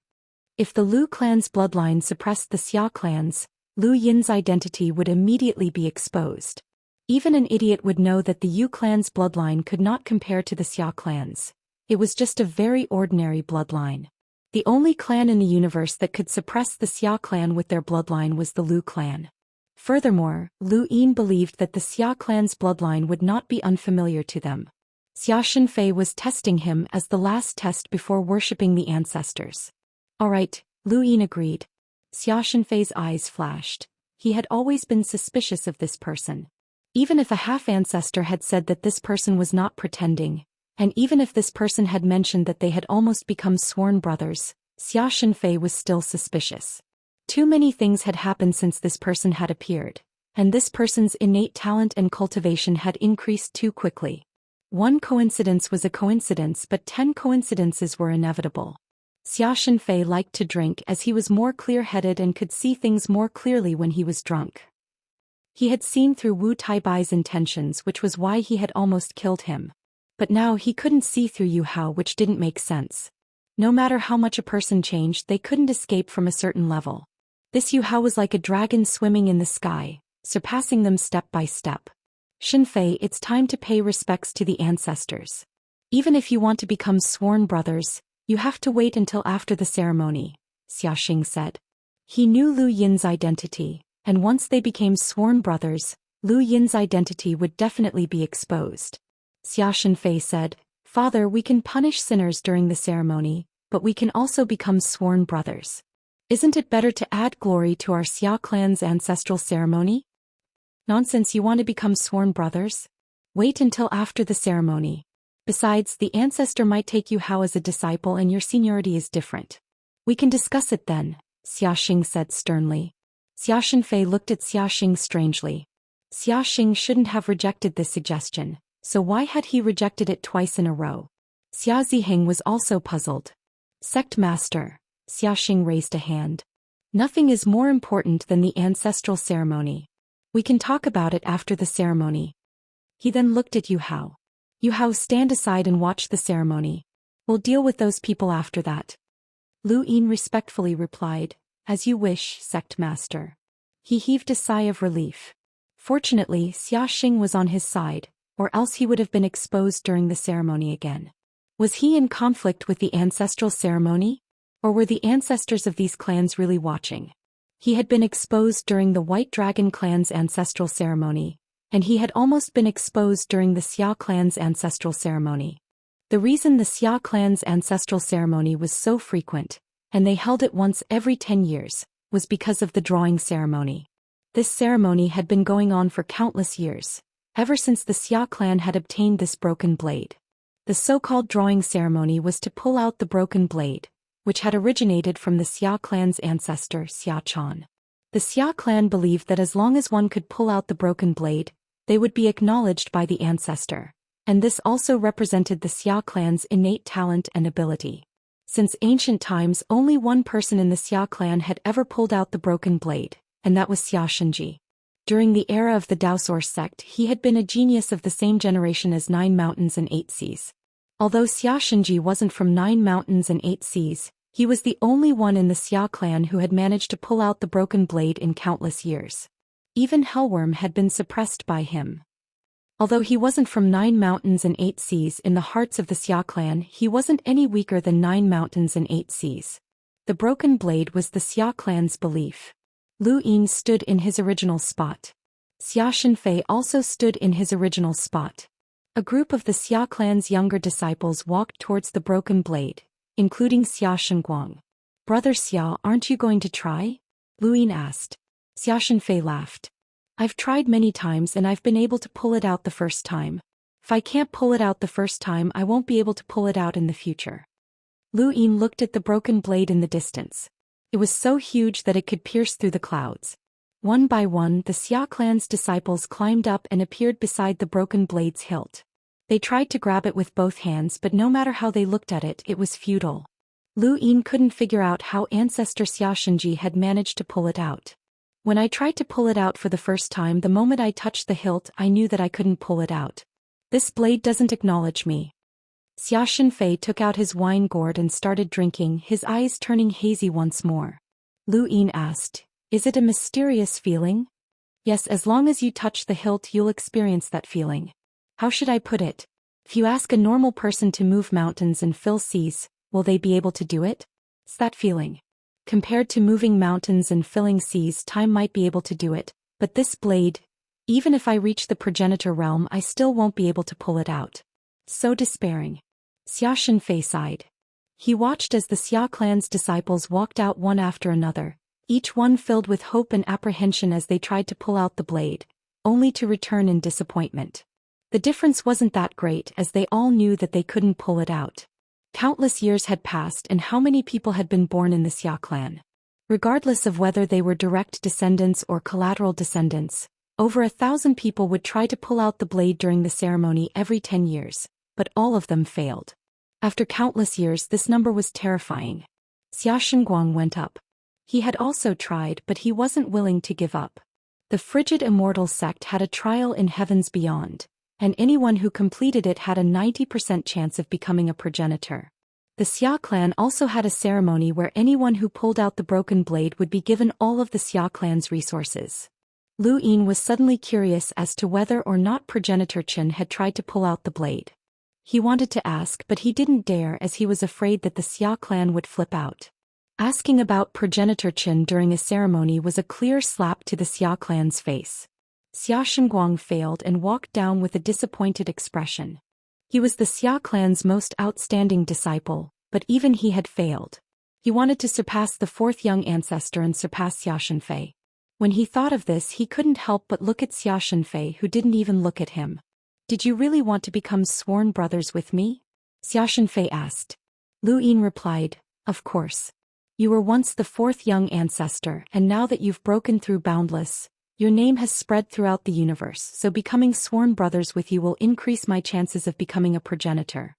If the Lu clan's bloodline suppressed the Xia clan's, Lu Yin's identity would immediately be exposed. Even an idiot would know that the Yu clan's bloodline could not compare to the Xia clan's. It was just a very ordinary bloodline. The only clan in the universe that could suppress the Xia clan with their bloodline was the Lu clan. Furthermore, Lu Yin believed that the Xia clan's bloodline would not be unfamiliar to them. Xia Shenfei was testing him as the last test before worshipping the ancestors. Alright, Lu Yin agreed. Xia Shenfei's eyes flashed. He had always been suspicious of this person. Even if a half-ancestor had said that this person was not pretending, and even if this person had mentioned that they had almost become sworn brothers, Xia Shenfei was still suspicious. Too many things had happened since this person had appeared, and this person's innate talent and cultivation had increased too quickly. One coincidence was a coincidence, but 10 coincidences were inevitable. Xianxia liked to drink as he was more clear-headed and could see things more clearly when he was drunk. He had seen through Wu Taibai's intentions, which was why he had almost killed him. But now he couldn't see through Yu Hao, which didn't make sense. No matter how much a person changed, they couldn't escape from a certain level. This Yu Hao was like a dragon swimming in the sky, surpassing them step by step. Xinfei, it's time to pay respects to the ancestors. Even if you want to become sworn brothers, you have to wait until after the ceremony, Xiaxing said. He knew Lu Yin's identity, and once they became sworn brothers, Lu Yin's identity would definitely be exposed. Xianxia said, Father, we can punish sinners during the ceremony, but we can also become sworn brothers. Isn't it better to add glory to our Xia clan's ancestral ceremony? Nonsense, you want to become sworn brothers? Wait until after the ceremony. Besides, the ancestor might take you how as a disciple and your seniority is different. We can discuss it then, Xiaxing said sternly. Xianxia looked at Xiaxing strangely. Xiaxing shouldn't have rejected this suggestion, so why had he rejected it twice in a row? Xia Ziheng was also puzzled. Sect Master, Xiaxing raised a hand. Nothing is more important than the ancestral ceremony. We can talk about it after the ceremony. He then looked at Yu Hao. Yu Hao, stand aside and watch the ceremony. We'll deal with those people after that. Lu Yin respectfully replied, As you wish, Sect Master. He heaved a sigh of relief. Fortunately, Xiaxing was on his side, or else he would have been exposed during the ceremony again. Was he in conflict with the ancestral ceremony? Or were the ancestors of these clans really watching? He had been exposed during the White Dragon clan's ancestral ceremony, and he had almost been exposed during the Xia clan's ancestral ceremony. The reason the Xia clan's ancestral ceremony was so frequent, and they held it once every 10 years, was because of the drawing ceremony. This ceremony had been going on for countless years, ever since the Xia clan had obtained this broken blade. The so-called drawing ceremony was to pull out the broken blade, which had originated from the Xia clan's ancestor, Xia Chan. The Xia clan believed that as long as one could pull out the broken blade, they would be acknowledged by the ancestor, and this also represented the Xia clan's innate talent and ability. Since ancient times, only one person in the Xia clan had ever pulled out the broken blade, and that was Xia Shenji. During the era of the Daoist sect, he had been a genius of the same generation as 9 Mountains and 8 Seas. Although Xia Shenji wasn't from 9 Mountains and 8 Seas, he was the only one in the Xia clan who had managed to pull out the broken blade in countless years. Even Hellworm had been suppressed by him. Although he wasn't from 9 Mountains and 8 Seas in the hearts of the Xia clan, he wasn't any weaker than 9 Mountains and 8 Seas. The broken blade was the Xia clan's belief. Lu Yin stood in his original spot. Xia Xinfei also stood in his original spot. A group of the Xia clan's younger disciples walked towards the broken blade, including Xia Shenguang. Brother Xia, aren't you going to try? Lu Yin asked. Xia Xinfei laughed. I've tried many times and I've been able to pull it out the first time. If I can't pull it out the first time, I won't be able to pull it out in the future. Lu Yin looked at the broken blade in the distance. It was so huge that it could pierce through the clouds. One by one, the Xia clan's disciples climbed up and appeared beside the broken blade's hilt. They tried to grab it with both hands, but no matter how they looked at it, it was futile. Lu Yin couldn't figure out how ancestor Xia Shenji had managed to pull it out. When I tried to pull it out for the first time, the moment I touched the hilt, I knew that I couldn't pull it out. This blade doesn't acknowledge me. Xia Xinfei took out his wine gourd and started drinking, his eyes turning hazy once more. Lu Yin asked, Is it a mysterious feeling? Yes, as long as you touch the hilt you'll experience that feeling. How should I put it? If you ask a normal person to move mountains and fill seas, will they be able to do it? It's that feeling. Compared to moving mountains and filling seas, time might be able to do it, but this blade, even if I reach the progenitor realm, I still won't be able to pull it out. So despairing. Xia Xinfei sighed. He watched as the Xia clan's disciples walked out one after another, each one filled with hope and apprehension as they tried to pull out the blade, only to return in disappointment. The difference wasn't that great, as they all knew that they couldn't pull it out. Countless years had passed, and how many people had been born in the Xia clan? Regardless of whether they were direct descendants or collateral descendants, over 1,000 people would try to pull out the blade during the ceremony every 10 years, but all of them failed. After countless years, this number was terrifying. Xia Shengguang went up. He had also tried, but he wasn't willing to give up. The frigid Immortal sect had a trial in heavens beyond, and anyone who completed it had a 90% chance of becoming a progenitor. The Xia clan also had a ceremony where anyone who pulled out the broken blade would be given all of the Xia clan's resources. Lu Yin was suddenly curious as to whether or not progenitor Qin had tried to pull out the blade. He wanted to ask, but he didn't dare as he was afraid that the Xia clan would flip out. Asking about progenitor Qin during a ceremony was a clear slap to the Xia clan's face. Xia Shengguang failed and walked down with a disappointed expression. He was the Xia clan's most outstanding disciple, but even he had failed. He wanted to surpass the fourth young ancestor and surpass Xia Shenfei. When he thought of this, he couldn't help but look at Xia Shenfei, who didn't even look at him. "Did you really want to become sworn brothers with me?" Xia Shenfei asked. Lu Yin replied, "Of course. You were once the fourth young ancestor, and now that you've broken through Boundless, your name has spread throughout the universe, so becoming sworn brothers with you will increase my chances of becoming a progenitor.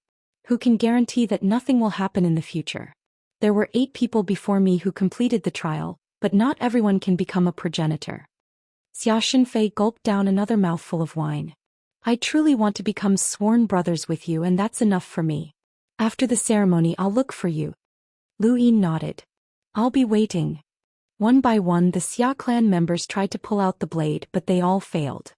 Who can guarantee that nothing will happen in the future? There were 8 people before me who completed the trial, but not everyone can become a progenitor." Xia Shenfei gulped down another mouthful of wine. "I truly want to become sworn brothers with you, and that's enough for me. After the ceremony I'll look for you." Lu Yin nodded. "I'll be waiting." One by one the Xia clan members tried to pull out the blade, but they all failed.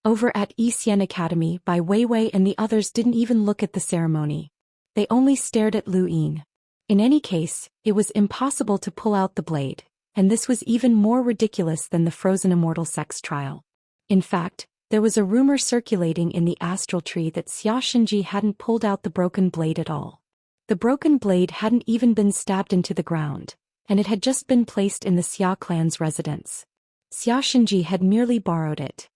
Over at Xian Academy, Bai Weiwei and the others didn't even look at the ceremony. They only stared at Lu Yin. In any case, it was impossible to pull out the blade, and this was even more ridiculous than the frozen Immortal sex trial. In fact, there was a rumor circulating in the astral tree that Xia Shenji hadn't pulled out the broken blade at all. The broken blade hadn't even been stabbed into the ground, and it had just been placed in the Xia clan's residence. Xia Shenji had merely borrowed it.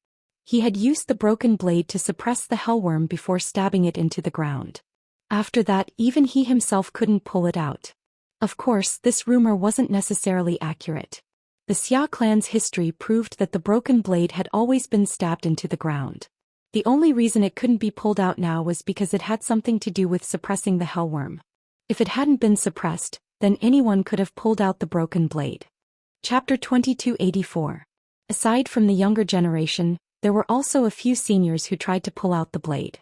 He had used the broken blade to suppress the hellworm before stabbing it into the ground. After that, even he himself couldn't pull it out. Of course, this rumor wasn't necessarily accurate. The Xia clan's history proved that the broken blade had always been stabbed into the ground. The only reason it couldn't be pulled out now was because it had something to do with suppressing the hellworm. If it hadn't been suppressed, then anyone could have pulled out the broken blade. Chapter 2284. Aside from the younger generation, there were also a few seniors who tried to pull out the blade.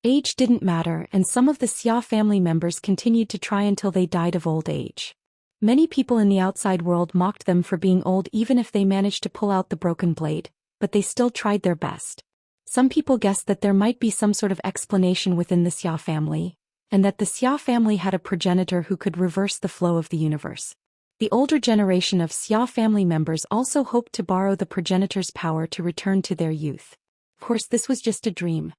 Age didn't matter, and some of the Xia family members continued to try until they died of old age. Many people in the outside world mocked them for being old even if they managed to pull out the broken blade, but they still tried their best. Some people guessed that there might be some sort of explanation within the Xia family, and that the Xia family had a progenitor who could reverse the flow of the universe. The older generation of Xia family members also hoped to borrow the progenitor's power to return to their youth. Of course, this was just a dream.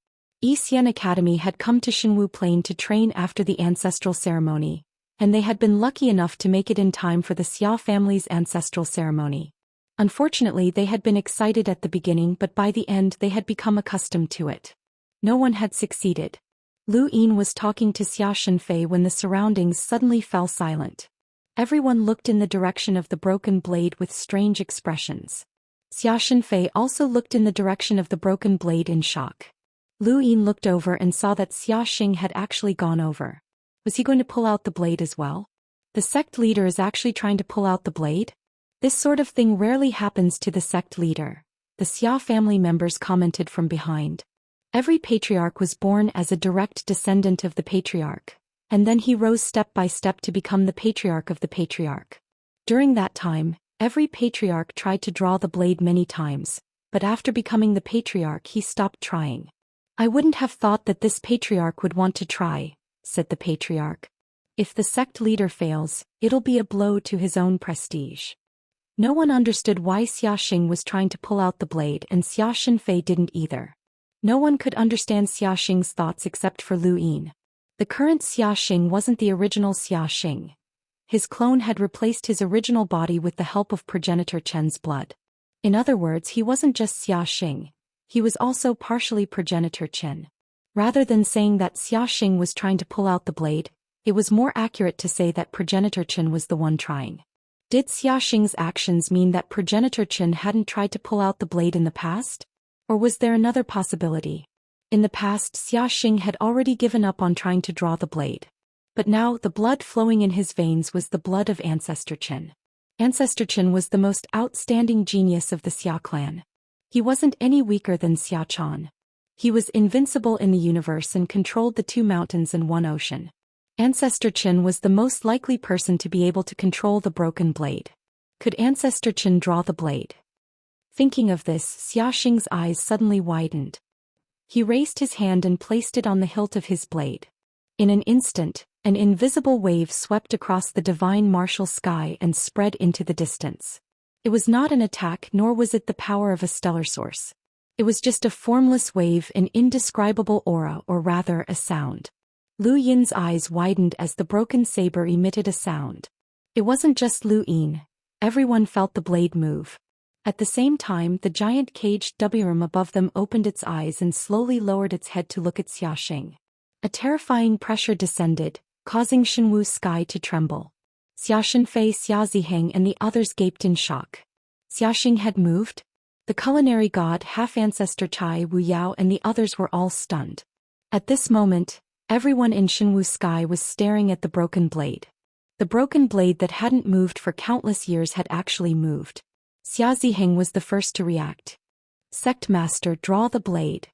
Xian Academy had come to Xinwu Plain to train after the ancestral ceremony, and they had been lucky enough to make it in time for the Xia family's ancestral ceremony. Unfortunately, they had been excited at the beginning, but by the end they had become accustomed to it. No one had succeeded. Lu Yin was talking to Xia Shenfei when the surroundings suddenly fell silent. Everyone looked in the direction of the broken blade with strange expressions. Xia Shenfei also looked in the direction of the broken blade in shock. Lu Yin looked over and saw that Xia Xing had actually gone over. Was he going to pull out the blade as well? The sect leader is actually trying to pull out the blade? This sort of thing rarely happens to the sect leader, the Xia family members commented from behind. Every patriarch was born as a direct descendant of the patriarch, and then he rose step by step to become the patriarch of the patriarch. During that time, every patriarch tried to draw the blade many times, but after becoming the patriarch he stopped trying. "I wouldn't have thought that this patriarch would want to try," said the patriarch. "If the sect leader fails, it'll be a blow to his own prestige." No one understood why Xia Xing was trying to pull out the blade, and Xia Shenfei didn't either. No one could understand Xia Xing's thoughts except for Lu Yin. The current Xia Xing wasn't the original Xia Xing. His clone had replaced his original body with the help of progenitor Chen's blood. In other words, he wasn't just Xia Xing. He was also partially progenitor Chen. Rather than saying that Xia Xing was trying to pull out the blade, it was more accurate to say that progenitor Chen was the one trying. Did Xiaxing's actions mean that progenitor Qin hadn't tried to pull out the blade in the past? Or was there another possibility? In the past, Xiaxing had already given up on trying to draw the blade. But now, the blood flowing in his veins was the blood of Ancestor Qin. Ancestor Qin was the most outstanding genius of the Xia clan. He wasn't any weaker than Xia Chan. He was invincible in the universe and controlled the 2 mountains and 1 ocean. Ancestor Qin was the most likely person to be able to control the broken blade. Could Ancestor Qin draw the blade? Thinking of this, Xiaxing's eyes suddenly widened. He raised his hand and placed it on the hilt of his blade. In an instant, an invisible wave swept across the divine martial sky and spread into the distance. It was not an attack, nor was it the power of a stellar source. It was just a formless wave, an indescribable aura, or rather a sound. Lu Yin's eyes widened as the broken saber emitted a sound. It wasn't just Lu Yin. Everyone felt the blade move. At the same time, the giant caged wurm above them opened its eyes and slowly lowered its head to look at Xiaxing. A terrifying pressure descended, causing Shenwu sky to tremble. Xia Shenfei, Xia Ziheng and the others gaped in shock. Xiaxing had moved? The culinary god, half-ancestor Chai Wu Yao and the others were all stunned. At this moment, everyone in Shenwu sky was staring at the broken blade. The broken blade that hadn't moved for countless years had actually moved. Xia Ziheng was the first to react. Sect Master, draw the blade.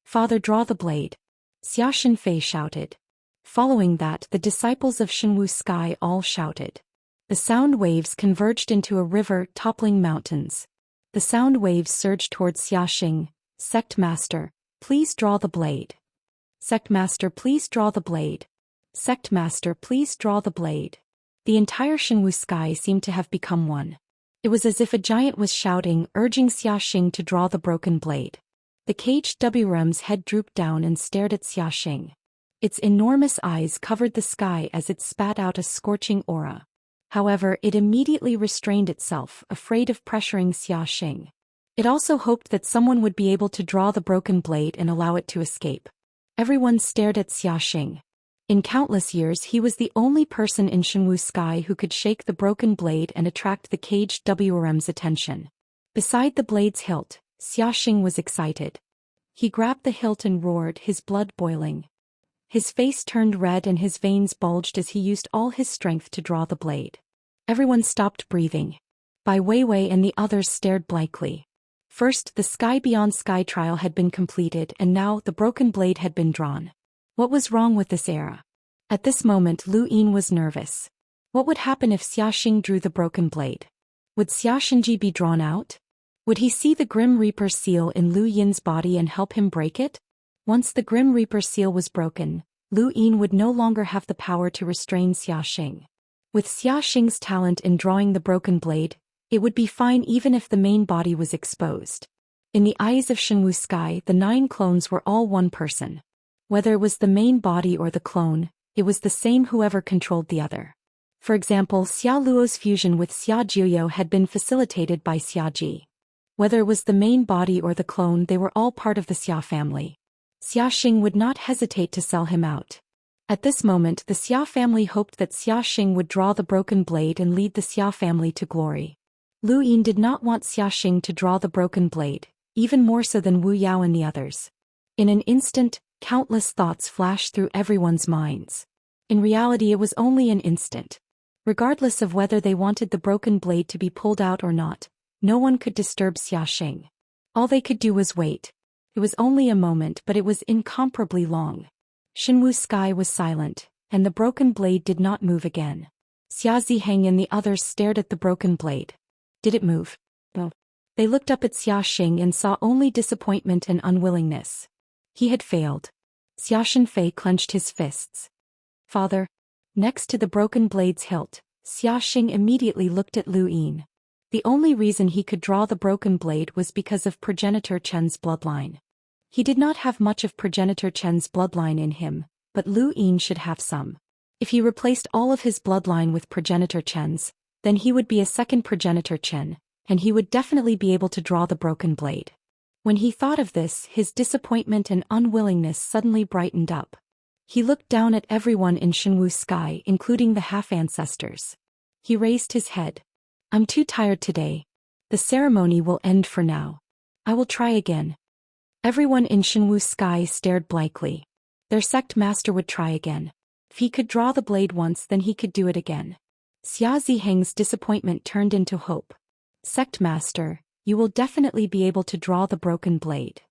Father, draw the blade. Xia Shenfei shouted. Following that, the disciples of Shenwu sky all shouted. The sound waves converged into a river, toppling mountains. The sound waves surged towards Xiaxing. Sect Master, please draw the blade. Sect Master, please draw the blade. Sect Master, please draw the blade. The entire Shenwu sky seemed to have become one. It was as if a giant was shouting, urging Xiaxing to draw the broken blade. The caged wurm's head drooped down and stared at Xiaxing. Its enormous eyes covered the sky as it spat out a scorching aura. However, it immediately restrained itself, afraid of pressuring Xiaxing. It also hoped that someone would be able to draw the broken blade and allow it to escape. Everyone stared at Xiaxing. In countless years, he was the only person in Shenwu sky who could shake the broken blade and attract the caged wurm's attention. Beside the blade's hilt, Xiaxing was excited. He grabbed the hilt and roared, his blood boiling. His face turned red and his veins bulged as he used all his strength to draw the blade. Everyone stopped breathing. Bai Weiwei and the others stared blankly. First, the Sky Beyond Sky trial had been completed and now the broken blade had been drawn. What was wrong with this era? At this moment, Lu Yin was nervous. What would happen if Xiaxing drew the broken blade? Would Xiaxingji be drawn out? Would he see the Grim Reaper seal in Lu Yin's body and help him break it? Once the Grim Reaper seal was broken, Lu Yin would no longer have the power to restrain Xiaxing. With Xiaxing's talent in drawing the broken blade, it would be fine even if the main body was exposed. In the eyes of Shenwu Sky, the 9 clones were all one person. Whether it was the main body or the clone, it was the same whoever controlled the other. For example, Xia Luo's fusion with Xia Jiuyo had been facilitated by Xia Ji. Whether it was the main body or the clone, they were all part of the Xia family. Xiaxing would not hesitate to sell him out. At this moment, the Xia family hoped that Xiaxing would draw the broken blade and lead the Xia family to glory. Lu Yin did not want Xiaxing to draw the broken blade, even more so than Wu Yao and the others. In an instant, countless thoughts flashed through everyone's minds. In reality, it was only an instant. Regardless of whether they wanted the broken blade to be pulled out or not, no one could disturb Xiaxing. All they could do was wait. It was only a moment, but it was incomparably long. Shenwu Sky was silent, and the broken blade did not move again. Xia Ziheng and the others stared at the broken blade. Did it move? No. They looked up at Xiaxing and saw only disappointment and unwillingness. He had failed. Xia Shenfei clenched his fists. Father. Next to the broken blade's hilt, Xiaxing immediately looked at Lu Yin. The only reason he could draw the broken blade was because of progenitor Chen's bloodline. He did not have much of progenitor Chen's bloodline in him, but Lu Yin should have some. If he replaced all of his bloodline with progenitor Chen's, then he would be a second progenitor Chen, and he would definitely be able to draw the broken blade. When he thought of this, his disappointment and unwillingness suddenly brightened up. He looked down at everyone in Shenwu Sky, including the half-ancestors. He raised his head. I'm too tired today. The ceremony will end for now. I will try again. Everyone in Shenwu Sky stared blankly. Their sect master would try again. If he could draw the blade once, then he could do it again. Xia Ziheng's disappointment turned into hope. Sect master, you will definitely be able to draw the broken blade.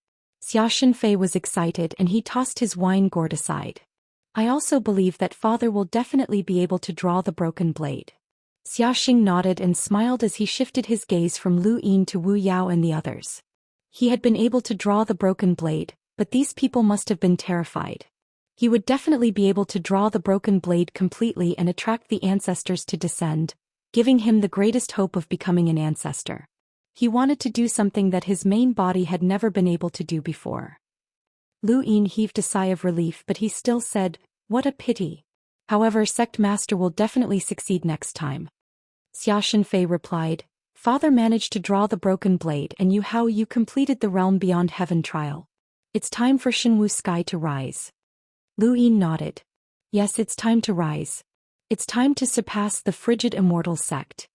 Xia Shenfei was excited and he tossed his wine gourd aside. I also believe that father will definitely be able to draw the broken blade. Xia Xing nodded and smiled as he shifted his gaze from Lu Yin to Wu Yao and the others. He had been able to draw the broken blade, but these people must have been terrified. He would definitely be able to draw the broken blade completely and attract the ancestors to descend, giving him the greatest hope of becoming an ancestor. He wanted to do something that his main body had never been able to do before. Lu Yin heaved a sigh of relief, but he still said, "What a pity. However, sect master will definitely succeed next time." Xia Shenfei replied, "Father managed to draw the broken blade and you completed the realm beyond heaven trial. It's time for Shenwu Sky to rise." Lu Yin nodded. "Yes, it's time to rise. It's time to surpass the frigid immortal sect."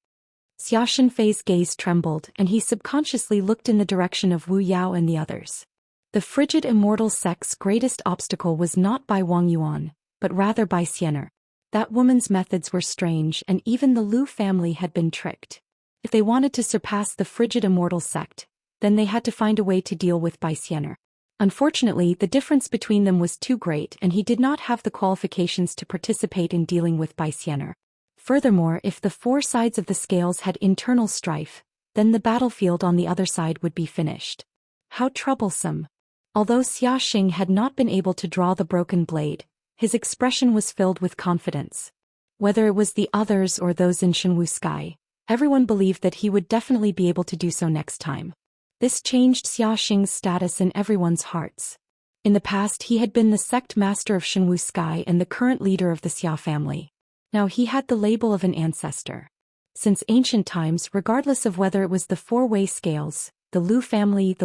Xia Shenfei's gaze trembled and he subconsciously looked in the direction of Wu Yao and the others. The frigid immortal sect's greatest obstacle was not by Wang Yuan, but rather by Xianer. That woman's methods were strange and even the Lu family had been tricked. If they wanted to surpass the frigid immortal sect, then they had to find a way to deal with Bai Xianer. Unfortunately, the difference between them was too great and he did not have the qualifications to participate in dealing with Bai Xianer. Furthermore, if the four sides of the scales had internal strife, then the battlefield on the other side would be finished. How troublesome. Although Xia Xing had not been able to draw the broken blade, his expression was filled with confidence. Whether it was the others or those in Shenwu Sky, everyone believed that he would definitely be able to do so next time. This changed Xia Xing's status in everyone's hearts. In the past he had been the sect master of Shenwu Sky and the current leader of the Xia family. Now he had the label of an ancestor. Since ancient times, regardless of whether it was the four-way scales, the Lu family,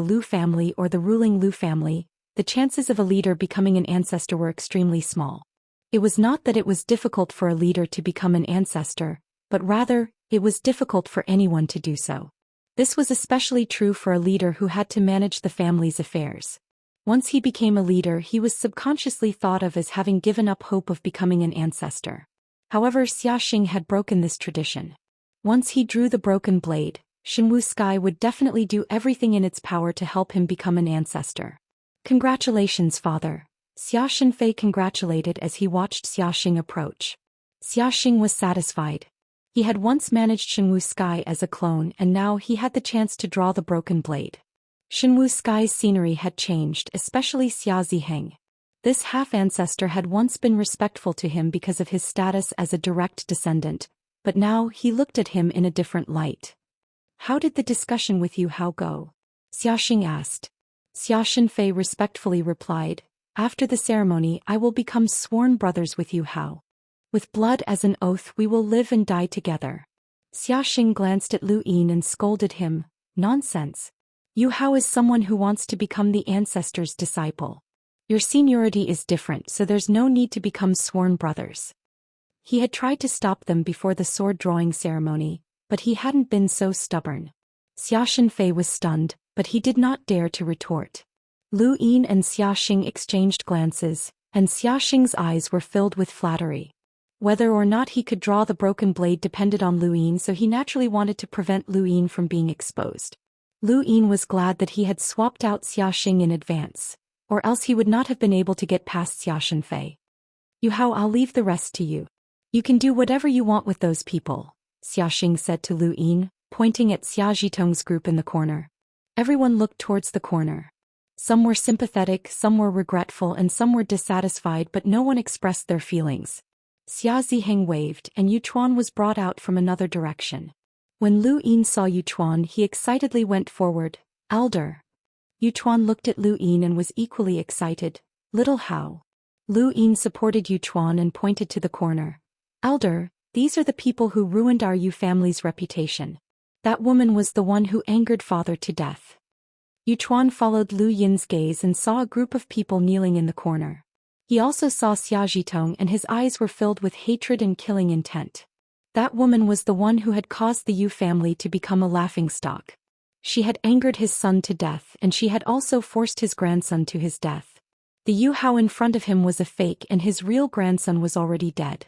or the ruling Lu family, the chances of a leader becoming an ancestor were extremely small. It was not that it was difficult for a leader to become an ancestor, but rather, it was difficult for anyone to do so. This was especially true for a leader who had to manage the family's affairs. Once he became a leader, he was subconsciously thought of as having given up hope of becoming an ancestor. However, Xia Xing had broken this tradition. Once he drew the broken blade, Shenwu Sky would definitely do everything in its power to help him become an ancestor. "Congratulations, father." Xia Shenfei congratulated as he watched Xia Xing approach. Xia Xing was satisfied. He had once managed Shenwu Sky as a clone and now he had the chance to draw the broken blade. Shenwu Sky's scenery had changed, especially Xia Ziheng. This half-ancestor had once been respectful to him because of his status as a direct descendant, but now he looked at him in a different light. "How did the discussion with Yu Hao go?" Xia Xing asked. Xia Shenfei respectfully replied, "After the ceremony I will become sworn brothers with Yu Hao. With blood as an oath we will live and die together." Xia Xing glanced at Lu Yin and scolded him, "Nonsense. Yu Hao is someone who wants to become the ancestor's disciple. Your seniority is different, so there's no need to become sworn brothers." He had tried to stop them before the sword-drawing ceremony, but he hadn't been so stubborn. Xia Shenfei was stunned, but he did not dare to retort. Lu Yin and Xia Xing exchanged glances, and Xia Xing's eyes were filled with flattery. Whether or not he could draw the broken blade depended on Lu Yin, so he naturally wanted to prevent Lu Yin from being exposed. Lu Yin was glad that he had swapped out Xia Xing in advance, or else he would not have been able to get past Xia Shenfei. "Yu Hao, I'll leave the rest to you. You can do whatever you want with those people," Xia Xing said to Lu Yin, pointing at Xia Zhitong's group in the corner. Everyone looked towards the corner. Some were sympathetic, some were regretful, and some were dissatisfied, but no one expressed their feelings. Xia Ziheng waved, and Yuchuan was brought out from another direction. When Lu Yin saw Yuchuan, he excitedly went forward. "Elder." Yuchuan looked at Lu Yin and was equally excited. "Little Hao." Lu Yin supported Yuchuan and pointed to the corner. "Elder, these are the people who ruined our Yu family's reputation. That woman was the one who angered father to death." Yuchuan followed Lu Yin's gaze and saw a group of people kneeling in the corner. He also saw Xia Zhitong and his eyes were filled with hatred and killing intent. That woman was the one who had caused the Yu family to become a laughingstock. She had angered his son to death, and she had also forced his grandson to his death. The Yu Hao in front of him was a fake, and his real grandson was already dead.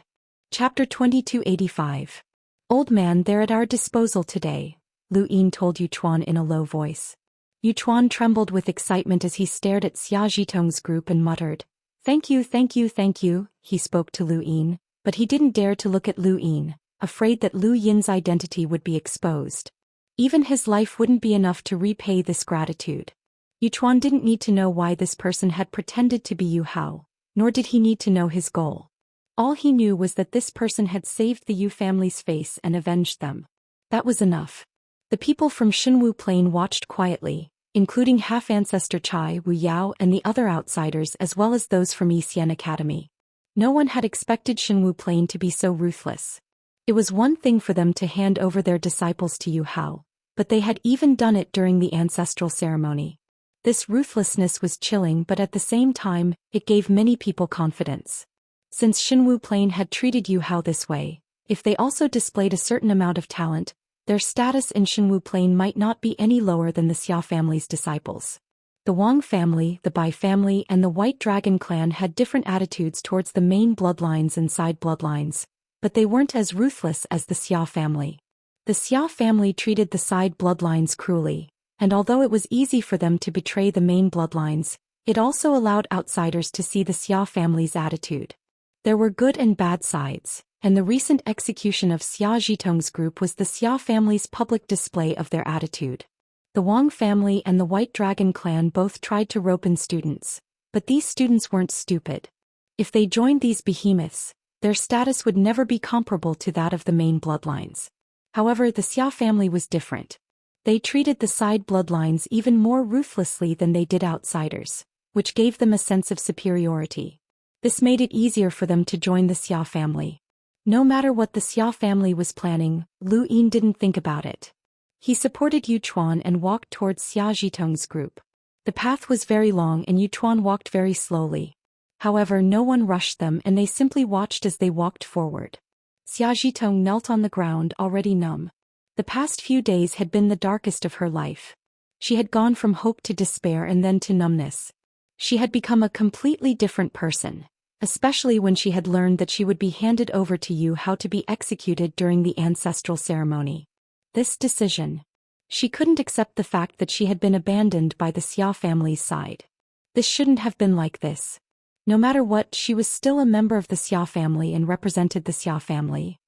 Chapter 2285. Old man, they're at our disposal today, Lu Yin told Yuchuan in a low voice. Yuchuan trembled with excitement as he stared at Xia Zhitong's group and muttered, "Thank you, thank you, thank you," he spoke to Lu Yin, but he didn't dare to look at Lu Yin, afraid that Lu Yin's identity would be exposed. Even his life wouldn't be enough to repay this gratitude. Yuchuan didn't need to know why this person had pretended to be Yu Hao, nor did he need to know his goal. All he knew was that this person had saved the Yu family's face and avenged them. That was enough. The people from Shenwu Plain watched quietly, including half-ancestor Chai Wu Yao and the other outsiders as well as those from Xian Academy. No one had expected Shenwu Plain to be so ruthless. It was one thing for them to hand over their disciples to Yu Hao, but they had even done it during the ancestral ceremony. This ruthlessness was chilling, but at the same time, it gave many people confidence. Since Shenwu Plain had treated Yu Hao this way, if they also displayed a certain amount of talent, their status in Shenwu Plain might not be any lower than the Xia family's disciples. The Wang family, the Bai family, and the White Dragon clan had different attitudes towards the main bloodlines and side bloodlines, but they weren't as ruthless as the Xia family. The Xia family treated the side bloodlines cruelly, and although it was easy for them to betray the main bloodlines, it also allowed outsiders to see the Xia family's attitude. There were good and bad sides, and the recent execution of Xia Zhitong's group was the Xia family's public display of their attitude. The Wang family and the White Dragon clan both tried to rope in students, but these students weren't stupid. If they joined these behemoths, their status would never be comparable to that of the main bloodlines. However, the Xia family was different. They treated the side bloodlines even more ruthlessly than they did outsiders, which gave them a sense of superiority. This made it easier for them to join the Xia family. No matter what the Xia family was planning, Lu Yin didn't think about it. He supported Yuchuan and walked towards Xia Zhitong's group. The path was very long and Yuchuan walked very slowly. However, no one rushed them and they simply watched as they walked forward. Xia Zhitong knelt on the ground, already numb. The past few days had been the darkest of her life. She had gone from hope to despair and then to numbness. She had become a completely different person, especially when she had learned that she would be handed over to Yu Hao to be executed during the ancestral ceremony. This decision. She couldn't accept the fact that she had been abandoned by the Xia family's side. This shouldn't have been like this. No matter what, she was still a member of the Xia family and represented the Xia family.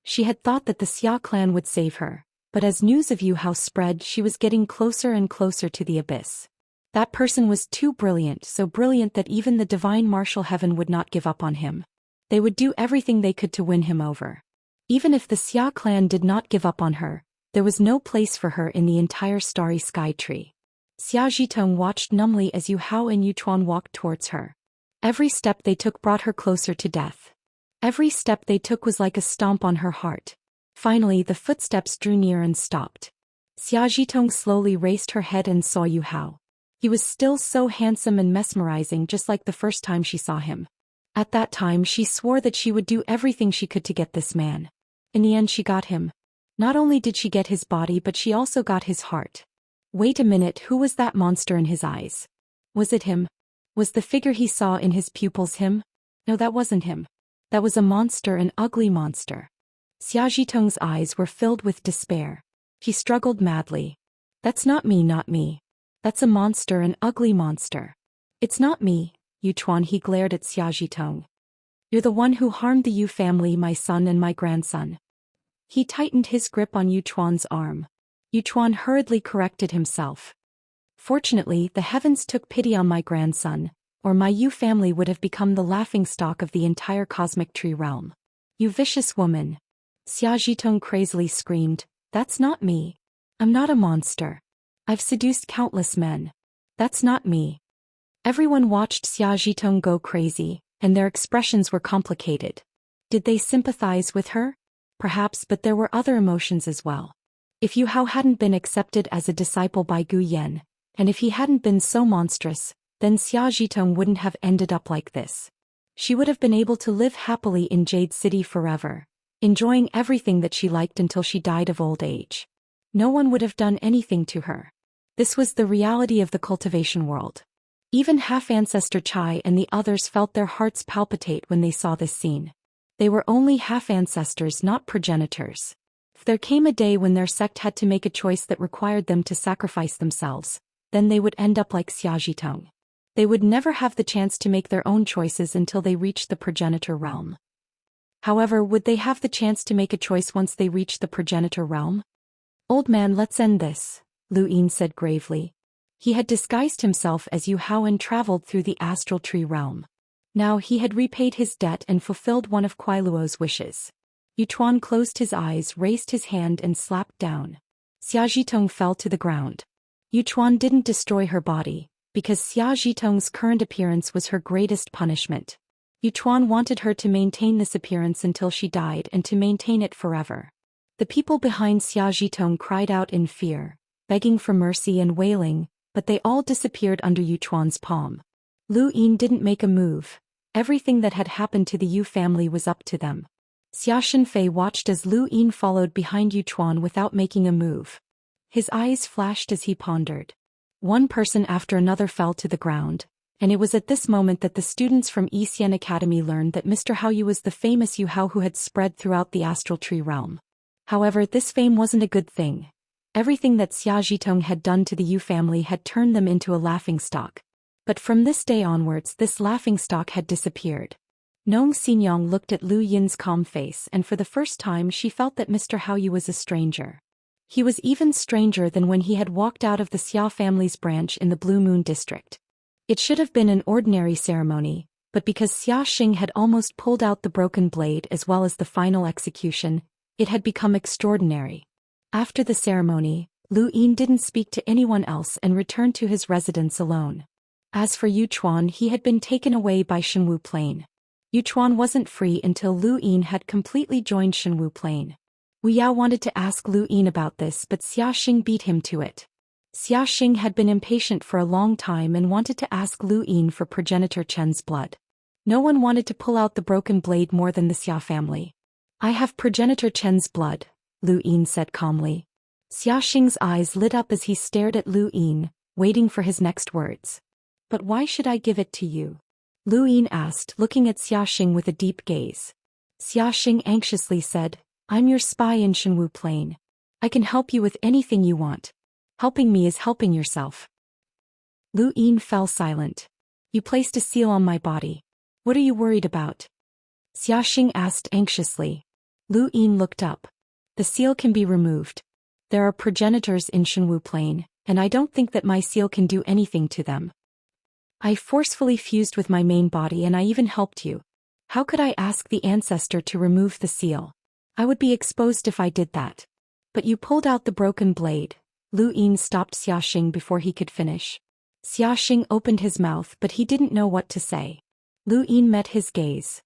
She had thought that the Xia clan would save her, but as news of Yu Hao spread, she was getting closer and closer to the abyss. That person was too brilliant, so brilliant that even the divine martial heaven would not give up on him. They would do everything they could to win him over. Even if the Xia clan did not give up on her, there was no place for her in the entire starry sky tree. Xia Zhitong watched numbly as Yu Hao and Yuchuan walked towards her. Every step they took brought her closer to death. Every step they took was like a stomp on her heart. Finally, the footsteps drew near and stopped. Xia Zhitong slowly raised her head and saw Yu Hao. He was still so handsome and mesmerizing, just like the first time she saw him. At that time she swore that she would do everything she could to get this man. In the end she got him. Not only did she get his body but she also got his heart. Wait a minute, who was that monster in his eyes? Was it him? Was the figure he saw in his pupils him? No, that wasn't him. That was a monster, an ugly monster. Xia Zhitong's eyes were filled with despair. He struggled madly. That's not me, not me. That's a monster, an ugly monster. It's not me, Yuchuan, he glared at Xia Zhitong. You're the one who harmed the Yu family, my son and my grandson. He tightened his grip on Yuchuan's arm. Yuchuan hurriedly corrected himself. Fortunately, the heavens took pity on my grandson, or my Yu family would have become the laughingstock of the entire cosmic tree realm. You vicious woman. Xia Zhitong crazily screamed, that's not me. I'm not a monster. I've seduced countless men. That's not me. Everyone watched Xia Zhitong go crazy, and their expressions were complicated. Did they sympathize with her? Perhaps, but there were other emotions as well. If Yu Hao hadn't been accepted as a disciple by Gu Yan, and if he hadn't been so monstrous, then Xia Zhitong wouldn't have ended up like this. She would have been able to live happily in Jade City forever. enjoying everything that she liked until she died of old age. No one would have done anything to her. This was the reality of the cultivation world. Even half-ancestor Chai and the others felt their hearts palpitate when they saw this scene. They were only half-ancestors, not progenitors. If there came a day when their sect had to make a choice that required them to sacrifice themselves, then they would end up like Xiaojitong. They would never have the chance to make their own choices until they reached the progenitor realm. However, would they have the chance to make a choice once they reached the progenitor realm? "Old man, let's end this," Lu Yin said gravely. He had disguised himself as Yu Hao and traveled through the astral tree realm. Now he had repaid his debt and fulfilled one of Kuai Luo's wishes. Yu Chuan closed his eyes, raised his hand and slapped down. Xia Zhitong fell to the ground. Yu Chuan didn't destroy her body, because Xia Zhitong's current appearance was her greatest punishment. Yu Chuan wanted her to maintain this appearance until she died and to maintain it forever. The people behind Xia Zhitong cried out in fear, begging for mercy and wailing, but they all disappeared under Yu Chuan's palm. Lu Yin didn't make a move. Everything that had happened to the Yu family was up to them. Xia Shenfei watched as Lu Yin followed behind Yu Chuan without making a move. His eyes flashed as he pondered. One person after another fell to the ground, and it was at this moment that the students from Xian Academy learned that Mr. Hao Yu was the famous Yu Hao who had spread throughout the astral tree realm. However, this fame wasn't a good thing. Everything that Xia Zhitong had done to the Yu family had turned them into a laughingstock. But from this day onwards, this laughingstock had disappeared. Nong Xinyang looked at Lu Yin's calm face, and for the first time she felt that Mr. Hao Yu was a stranger. He was even stranger than when he had walked out of the Xia family's branch in the Blue Moon district. It should have been an ordinary ceremony, but because Xia Xing had almost pulled out the broken blade as well as the final execution, it had become extraordinary. After the ceremony, Lu Yin didn't speak to anyone else and returned to his residence alone. As for Yu Chuan, he had been taken away by Shenwu Plain. Yu Chuan wasn't free until Lu Yin had completely joined Shenwu Plain. Wu Yao wanted to ask Lu Yin about this, but Xia Xing beat him to it. Xia Xing had been impatient for a long time and wanted to ask Lu Yin for progenitor Chen's blood. No one wanted to pull out the broken blade more than the Xia family. "I have progenitor Chen's blood," Lu Yin said calmly. Xia Xing's eyes lit up as he stared at Lu Yin, waiting for his next words. "But why should I give it to you?" Lu Yin asked, looking at Xia Xing with a deep gaze. Xia Xing anxiously said, "I'm your spy in Shenwu Plain. I can help you with anything you want. Helping me is helping yourself." Lu Yin fell silent. "You placed a seal on my body. What are you worried about?" Xia Xing asked anxiously. Lu Yin looked up. "The seal can be removed. There are progenitors in Shenwu Plain, and I don't think that my seal can do anything to them. I forcefully fused with my main body and I even helped you. How could I ask the ancestor to remove the seal? I would be exposed if I did that. But you pulled out the broken blade." Lu Yin stopped Xia Xing before he could finish. Xia Xing opened his mouth, but he didn't know what to say. Lu Yin met his gaze.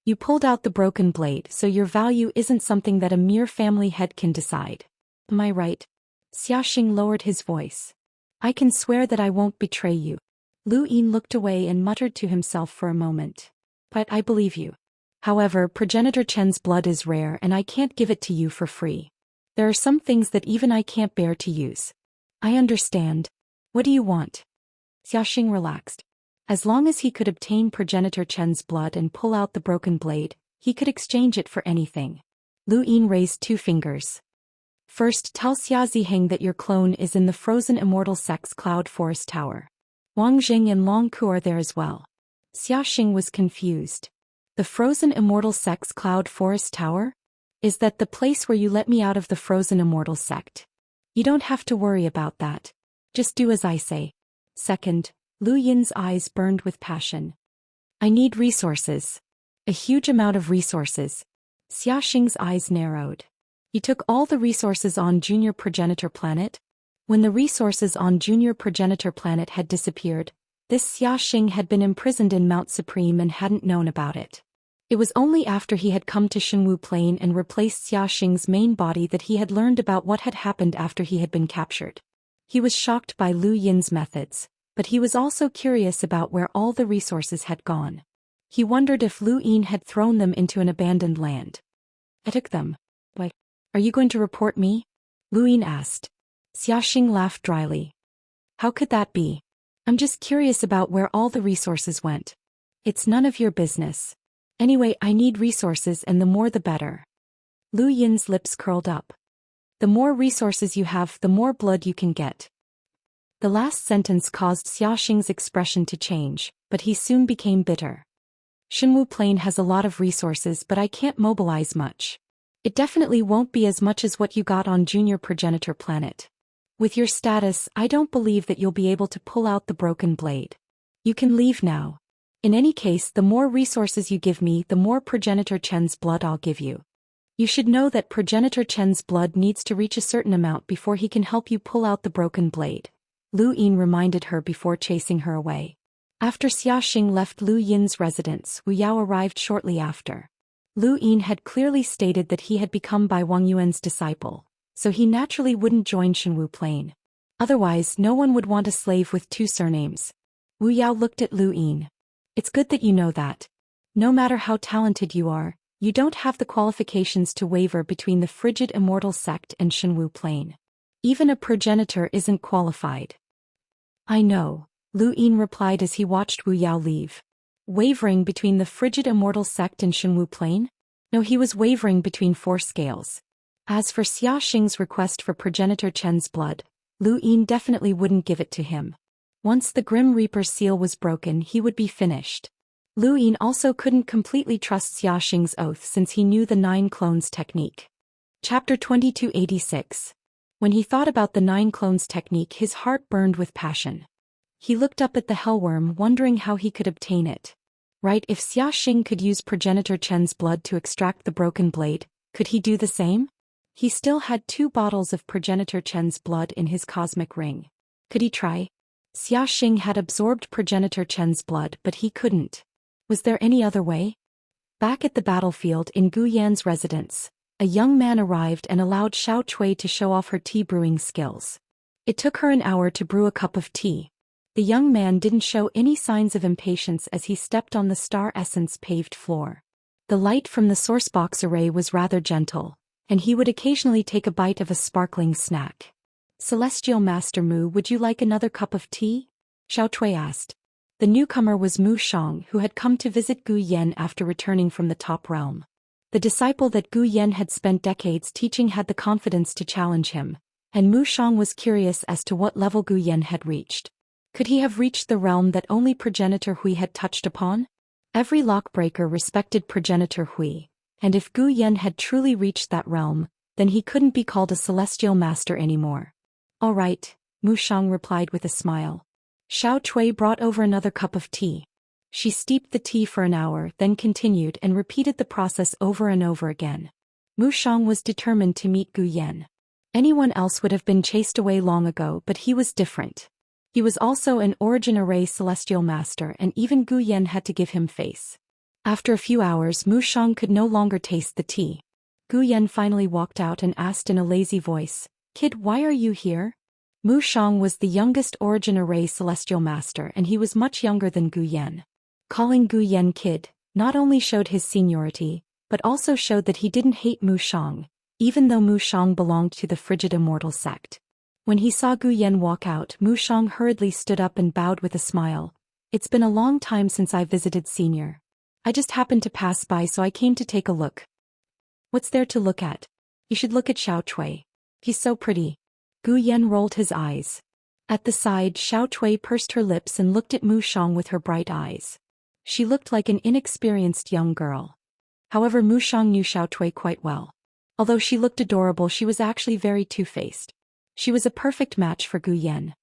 "You pulled out the broken blade, so your value isn't something that a mere family head can decide. Am I right?" Xia Xing lowered his voice. "I can swear that I won't betray you." Lu Yin looked away and muttered to himself for a moment. "But I believe you. However, progenitor Chen's blood is rare and I can't give it to you for free. There are some things that even I can't bear to use." "I understand. What do you want?" Xia Xing relaxed. As long as he could obtain progenitor Chen's blood and pull out the broken blade, he could exchange it for anything. Lu Yin raised 2 fingers. "First, tell Xia Ziheng that your clone is in the frozen Immortal sect's Cloud Forest Tower. Wang Jing and Long Ku are there as well." Xia Xing was confused. "The frozen Immortal sect's Cloud Forest Tower? Is that the place where you let me out of the frozen Immortal sect? You don't have to worry about that. Just do as I say." Second, Lu Yin's eyes burned with passion. "I need resources. A huge amount of resources." Xia Xing's eyes narrowed. "You took all the resources on Junior Progenitor Planet?" When the resources on Junior Progenitor Planet had disappeared, this Xia Xing had been imprisoned in Mount Supreme and hadn't known about it. It was only after he had come to Shenwu Plain and replaced Xia Xing's main body that he had learned about what had happened after he had been captured. He was shocked by Lu Yin's methods, but he was also curious about where all the resources had gone. He wondered if Lu Yin had thrown them into an abandoned land. I took them. What? Are you going to report me? Lu Yin asked. Xiaxing laughed dryly. How could that be? I'm just curious about where all the resources went. It's none of your business. Anyway, I need resources and the more the better. Lu Yin's lips curled up. The more resources you have, the more blood you can get. The last sentence caused Xiaxing's expression to change, but he soon became bitter. Shenwu Plain has a lot of resources, but I can't mobilize much. It definitely won't be as much as what you got on Junior Progenitor Planet. With your status, I don't believe that you'll be able to pull out the broken blade. You can leave now. In any case, the more resources you give me, the more Progenitor Chen's blood I'll give you. You should know that Progenitor Chen's blood needs to reach a certain amount before he can help you pull out the broken blade. Lu Yin reminded her before chasing her away. After Xiaxing left Lu Yin's residence, Wu Yao arrived shortly after. Lu Yin had clearly stated that he had become Bai Wangyuan's disciple, so he naturally wouldn't join Shenwu Plain. Otherwise, no one would want a slave with two surnames. Wu Yao looked at Lu Yin. It's good that you know that. No matter how talented you are, you don't have the qualifications to waver between the frigid Immortal sect and Shenwu Plain. Even a progenitor isn't qualified. I know, Lu Yin replied as he watched Wu Yao leave. Wavering between the frigid Immortal sect and Shenwu Plain? No, he was wavering between four scales. As for Xiaxing's request for Progenitor Chen's blood, Lu Yin definitely wouldn't give it to him. Once the Grim Reaper's seal was broken, he would be finished. Lu Yin also couldn't completely trust Xiaxing's oath since he knew the 9 clones technique. Chapter 2286. When he thought about the 9 clones technique, his heart burned with passion. He looked up at the hellworm, wondering how he could obtain it. Right, if Xiaxing could use Progenitor Chen's blood to extract the broken blade, could he do the same? He still had 2 bottles of Progenitor Chen's blood in his cosmic ring. Could he try? Xiaxing had absorbed Progenitor Chen's blood, but he couldn't. Was there any other way? Back at the battlefield in Gu Yan's residence, a young man arrived and allowed Xiao Cui to show off her tea brewing skills. It took her an hour to brew a cup of tea. The young man didn't show any signs of impatience as he stepped on the star essence paved floor. The light from the sourcebox array was rather gentle, and he would occasionally take a bite of a sparkling snack. Celestial Master Mu, would you like another cup of tea? Xiao Cui asked. The newcomer was Mu Shang, who had come to visit Gu Yan after returning from the top realm. The disciple that Gu Yan had spent decades teaching had the confidence to challenge him, and Mu Shang was curious as to what level Gu Yan had reached. Could he have reached the realm that only Progenitor Hui had touched upon? Every lockbreaker respected Progenitor Hui, and if Gu Yan had truly reached that realm, then he couldn't be called a celestial master anymore. All right, Mu Shang replied with a smile. Xiao Cui brought over another cup of tea. She steeped the tea for an hour, then continued and repeated the process over and over again. Mu Shang was determined to meet Gu Yan. Anyone else would have been chased away long ago, but he was different. He was also an Origin Array Celestial Master, and even Gu Yan had to give him face. After a few hours, Mu Shang could no longer taste the tea. Gu Yan finally walked out and asked in a lazy voice, "Kid, why are you here?" Mu Shang was the youngest Origin Array Celestial Master, and he was much younger than Gu Yan. Calling Gu Yan kid not only showed his seniority, but also showed that he didn't hate Mu Shang, even though Mu Shang belonged to the frigid Immortal sect. When he saw Gu Yan walk out, Mu Shang hurriedly stood up and bowed with a smile. "It's been a long time since I visited Senior. I just happened to pass by, so I came to take a look." "What's there to look at?" "You should look at Xiao Cui. He's so pretty." Gu Yan rolled his eyes. At the side, Xiao Cui pursed her lips and looked at Mu Shang with her bright eyes. She looked like an inexperienced young girl. However, Mu Shang knew Xiao Cui quite well. Although she looked adorable, she was actually very two-faced. She was a perfect match for Gu Yan.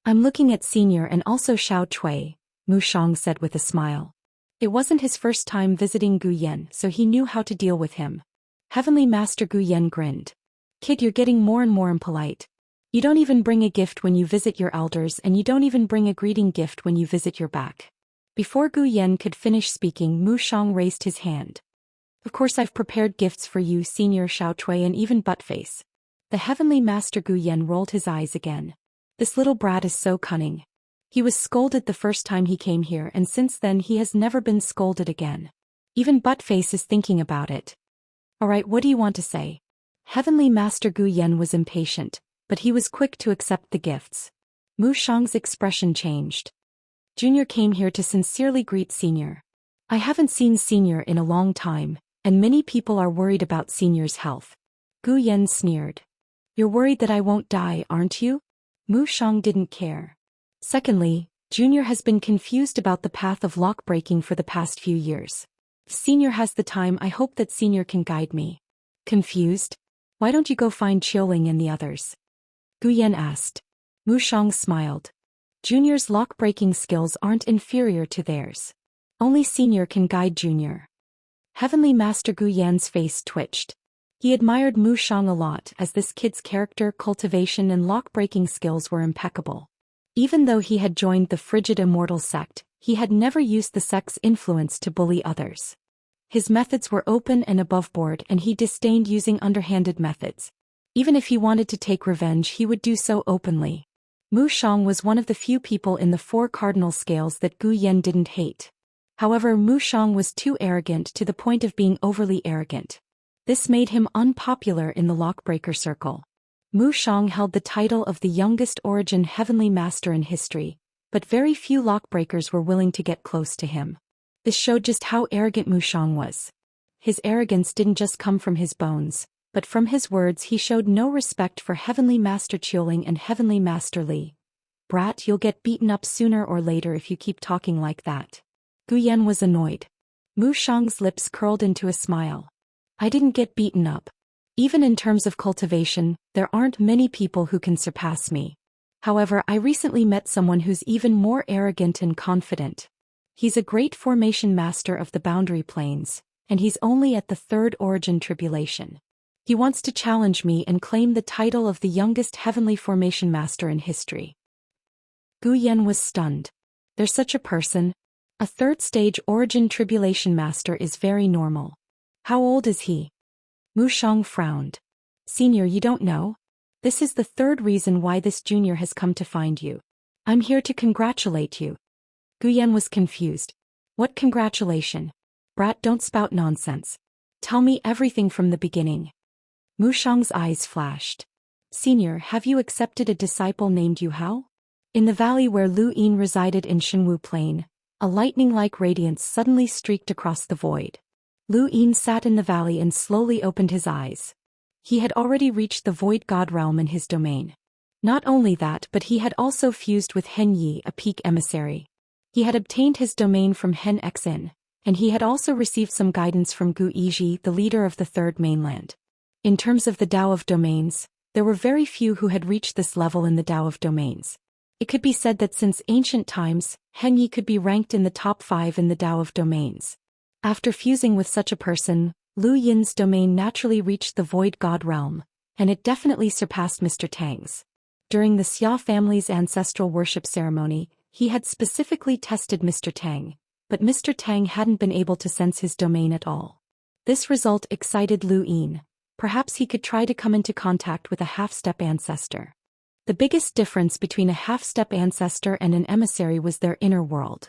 "I'm looking at Senior and also Xiao Cui," Mu Shang said with a smile. It wasn't his first time visiting Gu Yan, so he knew how to deal with him. Heavenly Master Gu Yan grinned. "Kid, you're getting more and more impolite. You don't even bring a gift when you visit your elders, and you don't even bring a greeting gift when you visit your back." Before Gu Yan could finish speaking, Mu Shang raised his hand. "Of course I've prepared gifts for you, Senior Xiao Cui, and even Buttface." The Heavenly Master Gu Yan rolled his eyes again. This little brat is so cunning. He was scolded the first time he came here, and since then he has never been scolded again. Even Buttface is thinking about it. Alright, what do you want to say? Heavenly Master Gu Yan was impatient, but he was quick to accept the gifts. Mu Shang's expression changed. Junior came here to sincerely greet Senior. I haven't seen Senior in a long time, and many people are worried about Senior's health. Gu Yan sneered. You're worried that I won't die, aren't you? Mu Shang didn't care. Secondly, Junior has been confused about the path of lock breaking for the past few years. If Senior has the time, I hope that Senior can guide me. Confused? Why don't you go find Qiuling and the others? Gu Yan asked. Mu Shang smiled. Junior's lock breaking skills aren't inferior to theirs. Only Senior can guide Junior. Heavenly Master Gu Yan's face twitched. He admired Mu Shang a lot, as this kid's character, cultivation and lock-breaking skills were impeccable. Even though he had joined the frigid Immortal sect, he had never used the sect's influence to bully others. His methods were open and above-board, and he disdained using underhanded methods. Even if he wanted to take revenge, he would do so openly. Mu Shang was one of the few people in the four cardinal scales that Gu Yan didn't hate. However, Mu Shang was too arrogant to the point of being overly arrogant. This made him unpopular in the lockbreaker circle. Mu Shang held the title of the youngest origin heavenly master in history, but very few lockbreakers were willing to get close to him. This showed just how arrogant Mu Shang was. His arrogance didn't just come from his bones, but from his words. He showed no respect for Heavenly Master Qiuling and Heavenly Master Li. Brat, you'll get beaten up sooner or later if you keep talking like that. Gu Yan was annoyed. Mu Shang's lips curled into a smile. I didn't get beaten up. Even in terms of cultivation, there aren't many people who can surpass me. However, I recently met someone who's even more arrogant and confident. He's a great formation master of the boundary planes, and he's only at the third origin tribulation. He wants to challenge me and claim the title of the youngest heavenly formation master in history. Gu Yan was stunned. There's such a person? A third stage origin tribulation master is very normal. How old is he? Mu Shang frowned. Senior, you don't know? This is the third reason why this junior has come to find you. I'm here to congratulate you. Gu Yan was confused. What congratulation? Brat, don't spout nonsense. Tell me everything from the beginning. Mu Shang's eyes flashed. Senior, have you accepted a disciple named Yu Hao? In the valley where Lu Yin resided in Shenwu Plain, a lightning-like radiance suddenly streaked across the void. Lu Yin sat in the valley and slowly opened his eyes. He had already reached the Void God realm in his domain. Not only that, but he had also fused with Hen Yi, a peak emissary. He had obtained his domain from Hen Xin, and he had also received some guidance from Gu Yizhi, the leader of the Third Mainland. In terms of the Tao of Domains, there were very few who had reached this level in the Tao of Domains. It could be said that since ancient times, Hen Yi could be ranked in the top 5 in the Tao of Domains. After fusing with such a person, Lu Yin's domain naturally reached the Void God realm, and it definitely surpassed Mr. Tang's. During the Xia family's ancestral worship ceremony, he had specifically tested Mr. Tang, but Mr. Tang hadn't been able to sense his domain at all. This result excited Lu Yin. Perhaps he could try to come into contact with a half-step ancestor. The biggest difference between a half-step ancestor and an emissary was their inner world.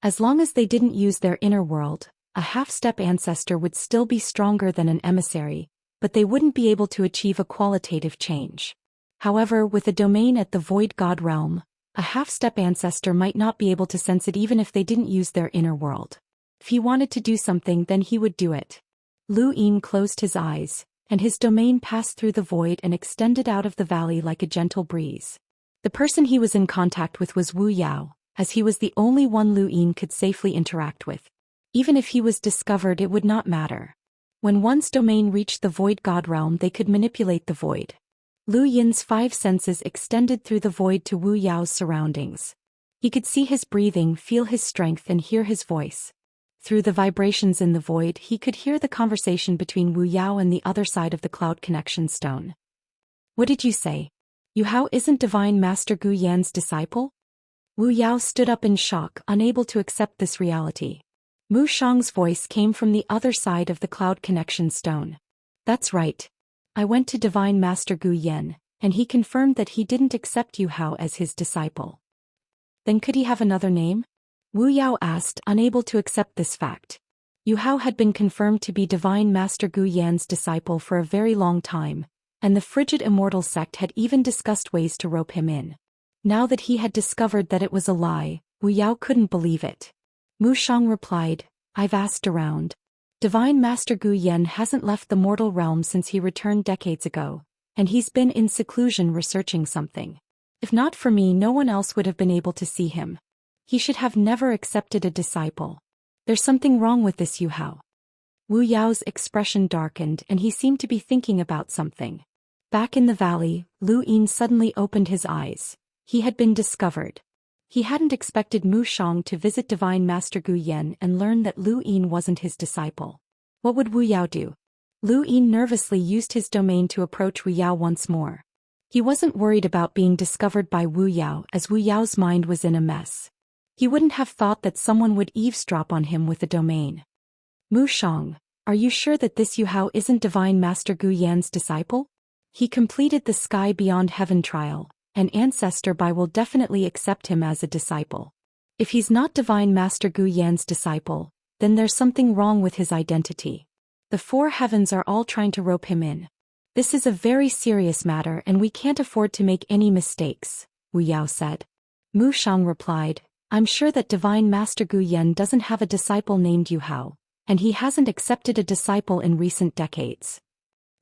As long as they didn't use their inner world, a half-step ancestor would still be stronger than an emissary, but they wouldn't be able to achieve a qualitative change. However, with a domain at the Void God realm, a half-step ancestor might not be able to sense it even if they didn't use their inner world. If he wanted to do something, then he would do it. Lu Yin closed his eyes, and his domain passed through the void and extended out of the valley like a gentle breeze. The person he was in contact with was Wu Yao, as he was the only one Lu Yin could safely interact with. Even if he was discovered, it would not matter. When one's domain reached the Void God realm, they could manipulate the void. Lu Yin's 5 senses extended through the void to Wu Yao's surroundings. He could see his breathing, feel his strength, and hear his voice. Through the vibrations in the void, he could hear the conversation between Wu Yao and the other side of the cloud connection stone. What did you say? Yu Hao isn't Divine Master Gu Yan's disciple? Wu Yao stood up in shock, unable to accept this reality. Mu Shang's voice came from the other side of the cloud connection stone. That's right. I went to Divine Master Gu Yan, and he confirmed that he didn't accept Yu Hao as his disciple. Then could he have another name? Wu Yao asked, unable to accept this fact. Yu Hao had been confirmed to be Divine Master Gu Yan's disciple for a very long time, and the frigid Immortal sect had even discussed ways to rope him in. Now that he had discovered that it was a lie, Wu Yao couldn't believe it. Mu Shang replied, "I've asked around. Divine Master Gu Yan hasn't left the mortal realm since he returned decades ago, and he's been in seclusion researching something. If not for me, no one else would have been able to see him. He should have never accepted a disciple. There's something wrong with this Yu Hao." Wu Yao's expression darkened and he seemed to be thinking about something. Back in the valley, Lu Yin suddenly opened his eyes. He had been discovered. He hadn't expected Mu Shang to visit Divine Master Gu Yan and learn that Lu Yin wasn't his disciple. What would Wu Yao do? Lu Yin nervously used his domain to approach Wu Yao once more. He wasn't worried about being discovered by Wu Yao as Wu Yao's mind was in a mess. He wouldn't have thought that someone would eavesdrop on him with a domain. "Mu Shang, are you sure that this Yu Hao isn't Divine Master Gu Yan's disciple? He completed the Sky Beyond Heaven trial, and Ancestor Bai will definitely accept him as a disciple. If he's not Divine Master Gu Yan's disciple, then there's something wrong with his identity. The four heavens are all trying to rope him in. This is a very serious matter and we can't afford to make any mistakes," Wu Yao said. Mu Shang replied, "I'm sure that Divine Master Gu Yan doesn't have a disciple named Yu Hao, and he hasn't accepted a disciple in recent decades."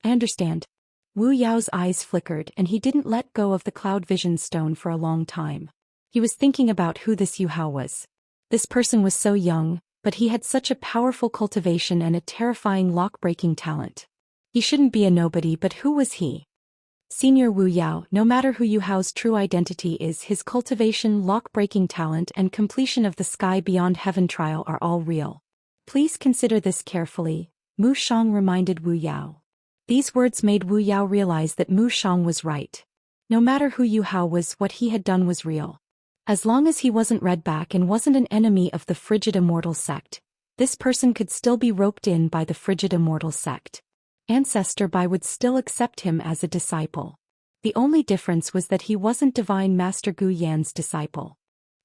"I understand." Wu Yao's eyes flickered and he didn't let go of the cloud vision stone for a long time. He was thinking about who this Yu Hao was. This person was so young, but he had such a powerful cultivation and a terrifying lock-breaking talent. He shouldn't be a nobody, but who was he? Senior Wu Yao, no matter who Yu Hao's true identity is, his cultivation, lock-breaking talent and completion of the Sky Beyond Heaven trial are all real. Please consider this carefully, Mu Shang reminded Wu Yao. These words made Wu Yao realize that Mu Shang was right. No matter who Yu Hao was, what he had done was real. As long as he wasn't read back and wasn't an enemy of the frigid Immortal sect, this person could still be roped in by the frigid Immortal sect. Ancestor Bai would still accept him as a disciple. The only difference was that he wasn't Divine Master Gu Yan's disciple.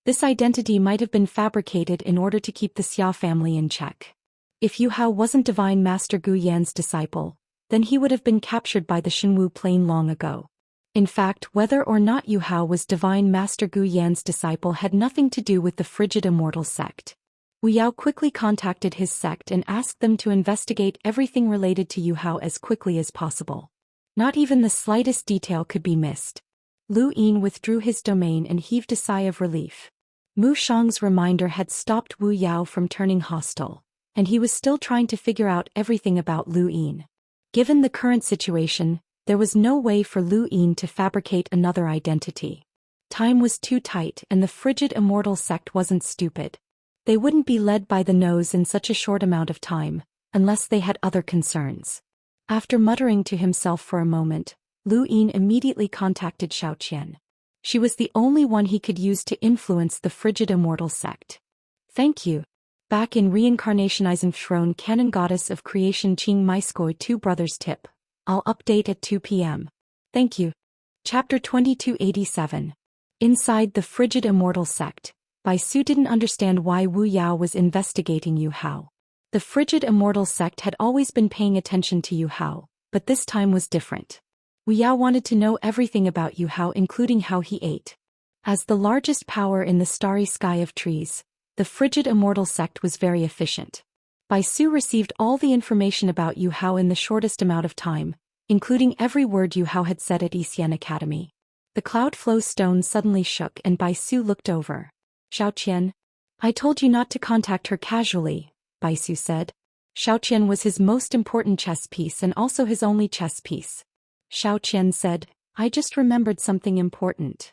This identity might have been fabricated in order to keep the Xia family in check. If Yu Hao wasn't Divine Master Gu Yan's disciple, then he would have been captured by the Shenwu plain long ago. In fact, whether or not Yu Hao was Divine Master Gu Yan's disciple had nothing to do with the frigid Immortal sect. Wu Yao quickly contacted his sect and asked them to investigate everything related to Yu Hao as quickly as possible. Not even the slightest detail could be missed. Lu Yin withdrew his domain and heaved a sigh of relief. Mu Shang's reminder had stopped Wu Yao from turning hostile, and he was still trying to figure out everything about Lu Yin. Given the current situation, there was no way for Lu Yin to fabricate another identity. Time was too tight and the frigid Immortal sect wasn't stupid. They wouldn't be led by the nose in such a short amount of time, unless they had other concerns. After muttering to himself for a moment, Lu Yin immediately contacted Xianxia. She was the only one he could use to influence the frigid Immortal sect. "Thank you." Back in Reincarnationizing Throne Canon Goddess of Creation Qing Maiskoi 2 Brothers Tip. I'll update at 2 p.m. Thank you. Chapter 2287. Inside the frigid Immortal sect, Bai Su didn't understand why Wu Yao was investigating Yu Hao. The frigid Immortal sect had always been paying attention to Yu Hao, but this time was different. Wu Yao wanted to know everything about Yu Hao, including how he ate. As the largest power in the starry sky of trees, the frigid Immortal sect was very efficient. Bai Su received all the information about Yu Hao in the shortest amount of time, including every word Yu Hao had said at Xian Academy. The cloud flow stone suddenly shook and Bai Su looked over. "Xiaoqian, I told you not to contact her casually," Bai Su said. Xiaoqian was his most important chess piece and also his only chess piece. Xiaoqian said, "I just remembered something important."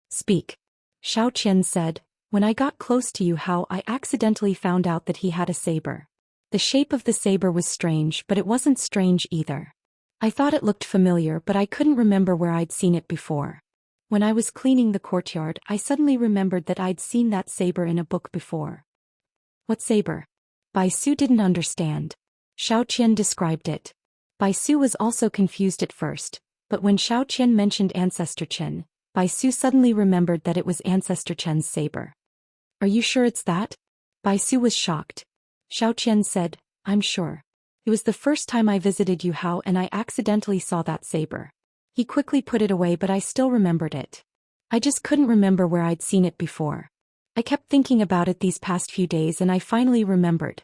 "Speak." Xiaoqian said, "When I got close to Yu Hao, I accidentally found out that he had a saber. The shape of the saber was strange, but it wasn't strange either. I thought it looked familiar, but I couldn't remember where I'd seen it before. When I was cleaning the courtyard, I suddenly remembered that I'd seen that saber in a book before." "What saber?" Bai Su didn't understand. Xiaoqian described it. Bai Su was also confused at first, but when Xiaoqian mentioned Ancestor Chen, Bai Su suddenly remembered that it was Ancestor Chen's saber. "Are you sure it's that?" Bai Su was shocked. Zhou Xian said, I'm sure. It was the first time I visited Yu Hao and I accidentally saw that saber. He quickly put it away but I still remembered it. I just couldn't remember where I'd seen it before. I kept thinking about it these past few days and I finally remembered.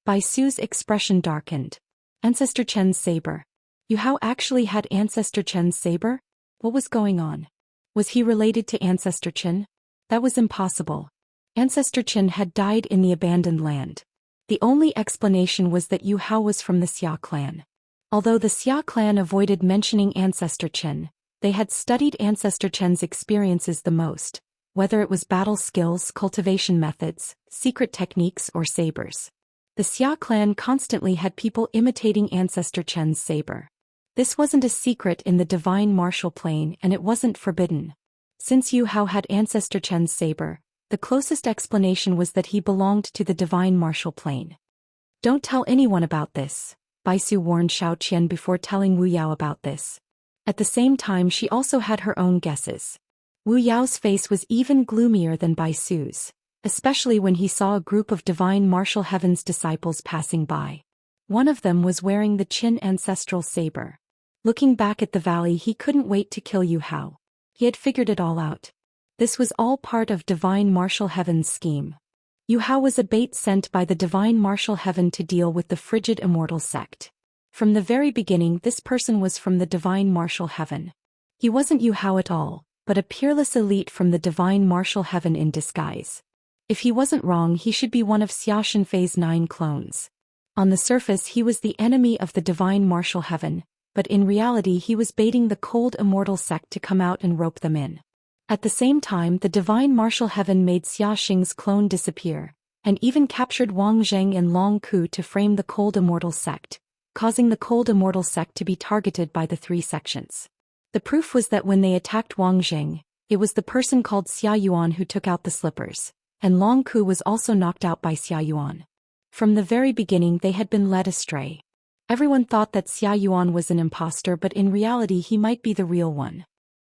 Bai Su's expression darkened. Ancestor Chen's saber. Yu Hao actually had Ancestor Chen's saber? What was going on? Was he related to Ancestor Chen? That was impossible. Ancestor Chen had died in the abandoned land. The only explanation was that Yu Hao was from the Xia clan. Although the Xia clan avoided mentioning Ancestor Chen, they had studied Ancestor Chen's experiences the most, whether it was battle skills, cultivation methods, secret techniques or sabers. The Xia clan constantly had people imitating Ancestor Chen's saber. This wasn't a secret in the divine martial plane and it wasn't forbidden. Since Yu Hao had Ancestor Chen's saber, the closest explanation was that he belonged to the divine martial plane. Don't tell anyone about this, Bai Su warned Zhou Xian before telling Wu Yao about this. At the same time she also had her own guesses. Wu Yao's face was even gloomier than Bai Su's, especially when he saw a group of divine martial heaven's disciples passing by. One of them was wearing the Qin ancestral saber. Looking back at the valley he couldn't wait to kill Yu Hao. He had figured it all out. This was all part of divine martial heaven's scheme. Yu Hao was a bait sent by the divine martial heaven to deal with the frigid immortal sect. From the very beginning this person was from the divine martial heaven. He wasn't Yu Hao at all, but a peerless elite from the divine martial heaven in disguise. If he wasn't wrong he should be one of Xia Shenfei's 9 clones. On the surface he was the enemy of the divine martial heaven, but in reality he was baiting the cold immortal sect to come out and rope them in. At the same time the divine martial heaven made Xia Xing's clone disappear, and even captured Wang Zheng and Long Ku to frame the cold immortal sect, causing the cold immortal sect to be targeted by the 3 sections. The proof was that when they attacked Wang Zheng, it was the person called Xia Yuan who took out the slippers, and Long Ku was also knocked out by Xia Yuan. From the very beginning they had been led astray. Everyone thought that Xia Yuan was an imposter but in reality he might be the real one.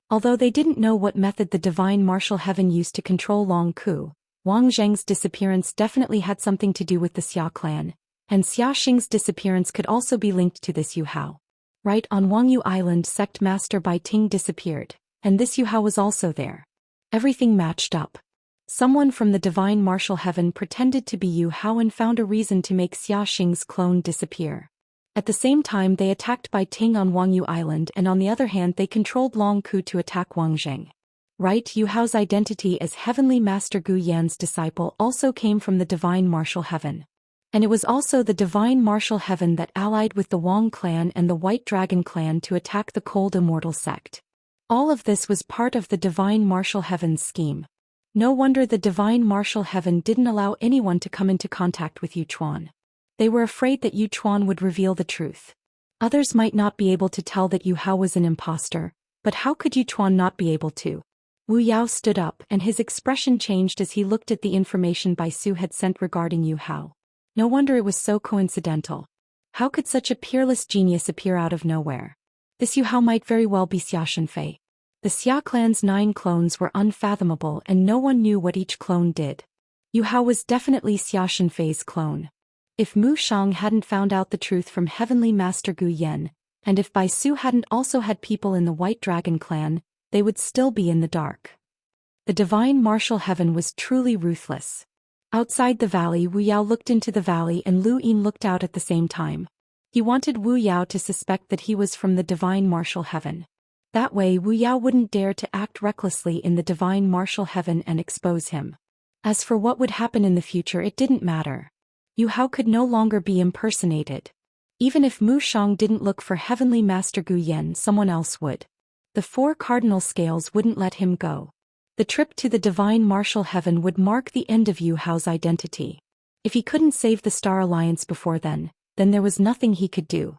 Although they didn't know what method the divine martial heaven used to control Long Ku, Wang Zheng's disappearance definitely had something to do with the Xia clan, and Xia Xing's disappearance could also be linked to this Yu Hao. Right on Wangyu Island sect master Bai Ting disappeared, and this Yu Hao was also there. Everything matched up. Someone from the divine martial heaven pretended to be Yu Hao and found a reason to make Xia Xing's clone disappear. At the same time they attacked Bai Ting on Wangyu Island and on the other hand they controlled Long Ku to attack Wang Zheng. Right, Yu Hao's identity as Heavenly Master Gu Yan's disciple also came from the divine martial heaven. And it was also the divine martial heaven that allied with the Wang clan and the White Dragon clan to attack the cold immortal sect. All of this was part of the divine martial heaven's scheme. No wonder the divine martial heaven didn't allow anyone to come into contact with Yu Chuan. They were afraid that Yu Chuan would reveal the truth. Others might not be able to tell that Yu Hao was an imposter, but how could Yu Chuan not be able to? Wu Yao stood up and his expression changed as he looked at the information Bai Su had sent regarding Yu Hao. No wonder it was so coincidental. How could such a peerless genius appear out of nowhere? This Yu Hao might very well be Xia Shenfei. The Xia clan's 9 clones were unfathomable and no one knew what each clone did. Yu Hao was definitely Xia Shenfei's clone. If Mu Shang hadn't found out the truth from Heavenly Master Gu Yan, and if Bai Su hadn't also had people in the White Dragon clan, they would still be in the dark. The divine martial heaven was truly ruthless. Outside the valley Wu Yao looked into the valley and Lu Yin looked out at the same time. He wanted Wu Yao to suspect that he was from the divine martial heaven. That way Wu Yao wouldn't dare to act recklessly in the divine martial heaven and expose him. As for what would happen in the future it didn't matter. Yu Hao could no longer be impersonated. Even if Mu Shang didn't look for Heavenly Master Gu Yan someone else would. The 4 cardinal scales wouldn't let him go. The trip to the divine martial heaven would mark the end of Yu Hao's identity. If he couldn't save the Star Alliance before then there was nothing he could do.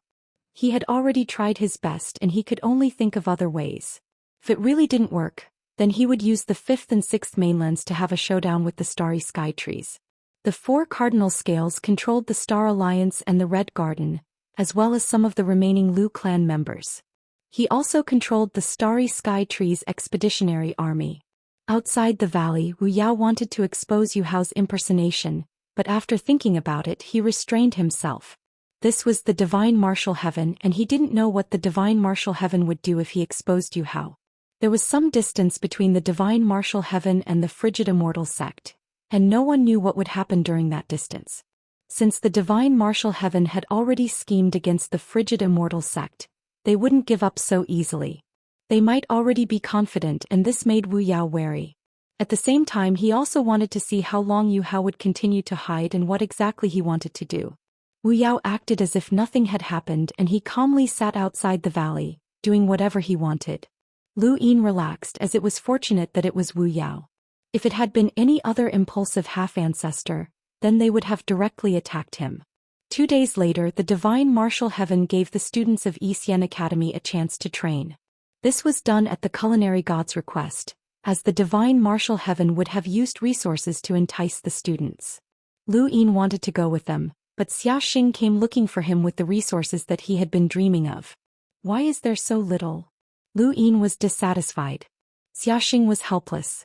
He had already tried his best and he could only think of other ways. If it really didn't work, then he would use the 5th and 6th mainlands to have a showdown with the Starry Sky Trees. The 4 cardinal scales controlled the Star Alliance and the Red Garden, as well as some of the remaining Lu clan members. He also controlled the Starry Sky Trees expeditionary army. Outside the valley Wu Yao wanted to expose Yu Hao's impersonation, but after thinking about it he restrained himself. This was the divine martial heaven and he didn't know what the divine martial heaven would do if he exposed Yu Hao. There was some distance between the divine martial heaven and the frigid immortal sect, and no one knew what would happen during that distance. Since the divine martial heaven had already schemed against the frigid immortal sect, they wouldn't give up so easily. They might already be confident and this made Wu Yao wary. At the same time he also wanted to see how long Yu Hao would continue to hide and what exactly he wanted to do. Wu Yao acted as if nothing had happened and he calmly sat outside the valley, doing whatever he wanted. Lu Yin relaxed as it was fortunate that it was Wu Yao. If it had been any other impulsive half-ancestor, then they would have directly attacked him. 2 days later the divine martial heaven gave the students of Xian Academy a chance to train. This was done at the culinary god's request, as the divine martial heaven would have used resources to entice the students. Lu Yin wanted to go with them, but Xiaxing came looking for him with the resources that he had been dreaming of. Why is there so little? Lu Yin was dissatisfied. Xiaxing was helpless.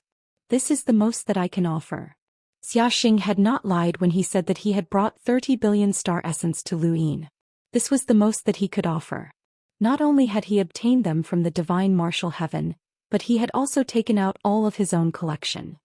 This is the most that I can offer. Xiaxing had not lied when he said that he had brought 30 billion star essence to Lu Yin. This was the most that he could offer. Not only had he obtained them from the divine martial heaven, but he had also taken out all of his own collection.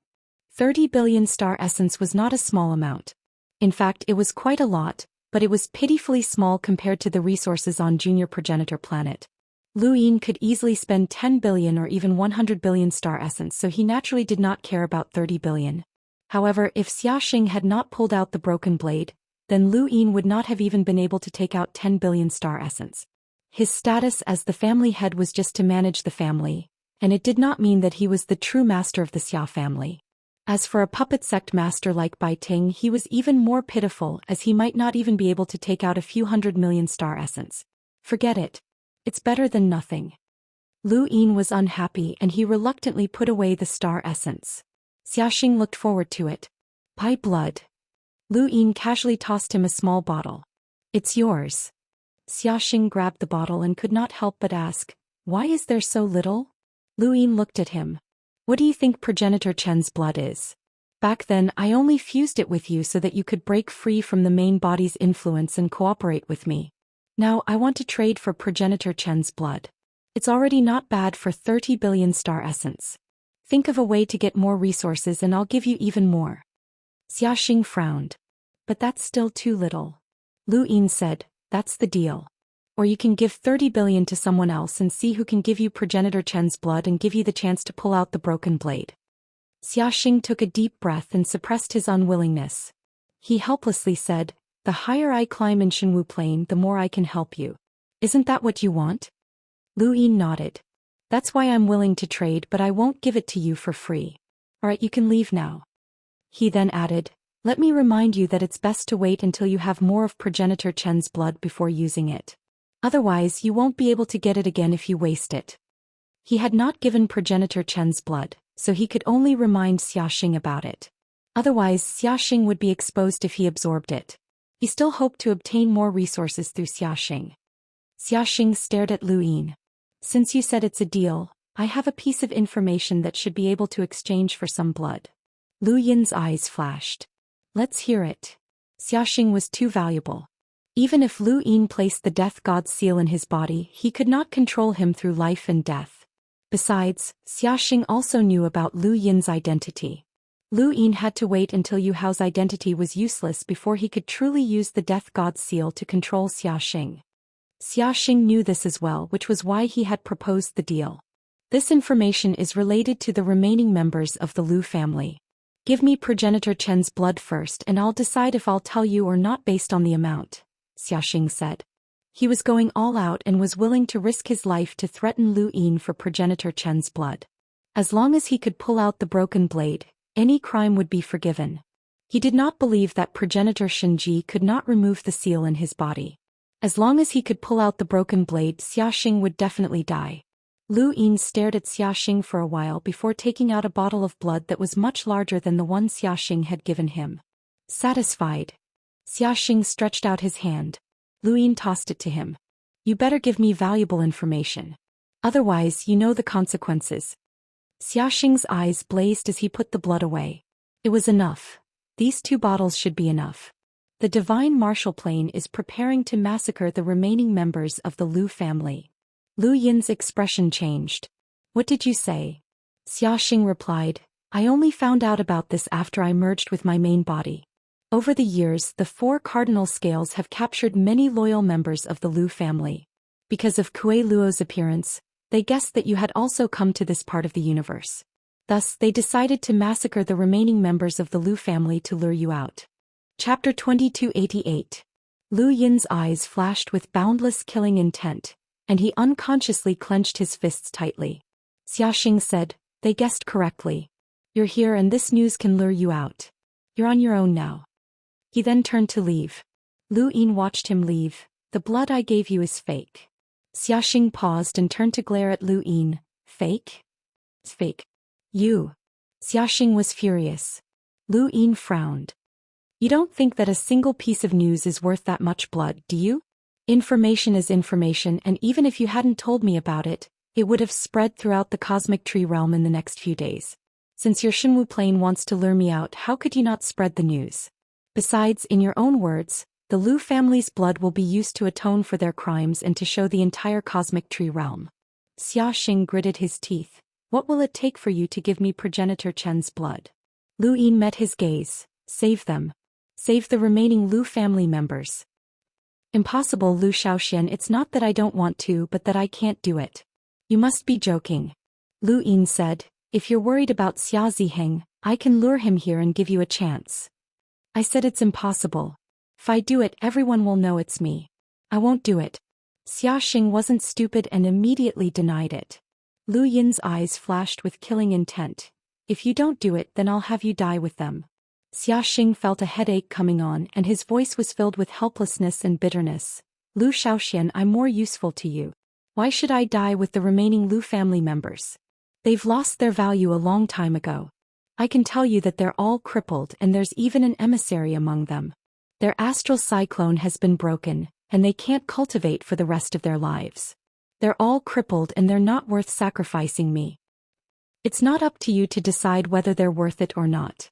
30 billion star essence was not a small amount. In fact, it was quite a lot, but it was pitifully small compared to the resources on Junior Progenitor Planet. Lu Yin could easily spend 10 billion or even 100 billion star essence, so he naturally did not care about 30 billion. However, if Xiaxing had not pulled out the broken blade, then Lu Yin would not have even been able to take out 10 billion star essence. His status as the family head was just to manage the family, and it did not mean that he was the true master of the Xia family. As for a puppet sect master like Bai Ting, he was even more pitiful as he might not even be able to take out a few 100 million star essence. Forget it. It's better than nothing. Lu Yin was unhappy and he reluctantly put away the star essence. Xiaxing looked forward to it. By blood. Lu Yin casually tossed him a small bottle. It's yours. Xiaxing grabbed the bottle and could not help but ask, why is there so little? Lu Yin looked at him. What do you think Progenitor Chen's blood is? Back then I only fused it with you so that you could break free from the main body's influence and cooperate with me. Now I want to trade for Progenitor Chen's blood. It's already not bad for 30 billion star essence. Think of a way to get more resources and I'll give you even more. Xiaxing frowned. But that's still too little. Lu Yin said, that's the deal. Or you can give 30 billion to someone else and see who can give you Progenitor Chen's blood and give you the chance to pull out the broken blade. Xiaxing took a deep breath and suppressed his unwillingness. He helplessly said, the higher I climb in Shenwu Plain, the more I can help you. Isn't that what you want? Lu Yin nodded. That's why I'm willing to trade, but I won't give it to you for free. Alright, you can leave now. He then added, let me remind you that it's best to wait until you have more of Progenitor Chen's blood before using it. Otherwise, you won't be able to get it again if you waste it. He had not given Progenitor Chen's blood, so he could only remind Xiaxing about it. Otherwise, Xiaxing would be exposed if he absorbed it. He still hoped to obtain more resources through Xiaxing. Xiaxing stared at Lu Yin. Since you said it's a deal, I have a piece of information that should be able to exchange for some blood. Lu Yin's eyes flashed. Let's hear it. Xiaxing was too valuable. Even if Lu Yin placed the death god's seal in his body, he could not control him through life and death. Besides, Xiaxing also knew about Lu Yin's identity. Lu Yin had to wait until Yu Hao's identity was useless before he could truly use the death god's seal to control Xiaxing. Xiaxing knew this as well, which was why he had proposed the deal. This information is related to the remaining members of the Lu family. Give me Progenitor Chen's blood first and I'll decide if I'll tell you or not based on the amount, Xiaxing said. He was going all out and was willing to risk his life to threaten Lu Yin for Progenitor Chen's blood. As long as he could pull out the broken blade, any crime would be forgiven. He did not believe that Progenitor Shenji could not remove the seal in his body. As long as he could pull out the broken blade, Xiaxing would definitely die. Lu Yin stared at Xiaxing for a while before taking out a bottle of blood that was much larger than the one Xiaxing had given him. Satisfied, Xiaxing stretched out his hand. Lu Yin tossed it to him. You better give me valuable information. Otherwise, you know the consequences. Xiaxing's eyes blazed as he put the blood away. It was enough. These 2 bottles should be enough. The divine martial plane is preparing to massacre the remaining members of the Lu family. Lu Yin's expression changed. What did you say? Xiaxing replied, I only found out about this after I merged with my main body. Over the years, the 4 cardinal scales have captured many loyal members of the Lu family. Because of Kuei Luo's appearance, they guessed that you had also come to this part of the universe. Thus, they decided to massacre the remaining members of the Lu family to lure you out. Chapter 2288. Lu Yin's eyes flashed with boundless killing intent, and he unconsciously clenched his fists tightly. Xiaxing said, they guessed correctly. You're here and this news can lure you out. You're on your own now. He then turned to leave. Lu Yin watched him leave. The blood I gave you is fake. Xiaxing paused and turned to glare at Lu Yin. Fake? It's fake. You. Xiaxing was furious. Lu Yin frowned. You don't think that a single piece of news is worth that much blood, do you? Information is information, and even if you hadn't told me about it, it would have spread throughout the cosmic tree realm in the next few days. Since your Shenwu plane wants to lure me out, how could you not spread the news? Besides, in your own words, the Lu family's blood will be used to atone for their crimes and to show the entire cosmic tree realm. Xiaxing gritted his teeth. What will it take for you to give me progenitor Chen's blood? Lu Yin met his gaze. Save them. Save the remaining Lu family members. Impossible, Zhou Xian. It's not that I don't want to, but that I can't do it. You must be joking. Lu Yin said, if you're worried about Xia Ziheng, I can lure him here and give you a chance. I said it's impossible. If I do it, everyone will know it's me. I won't do it. Xiaxing wasn't stupid and immediately denied it. Lu Yin's eyes flashed with killing intent. If you don't do it, then I'll have you die with them. Xiaxing felt a headache coming on and his voice was filled with helplessness and bitterness. Zhou Xian, I'm more useful to you. Why should I die with the remaining Lu family members? They've lost their value a long time ago. I can tell you that they're all crippled and there's even an emissary among them. Their astral cyclone has been broken, and they can't cultivate for the rest of their lives. They're all crippled and they're not worth sacrificing me. It's not up to you to decide whether they're worth it or not.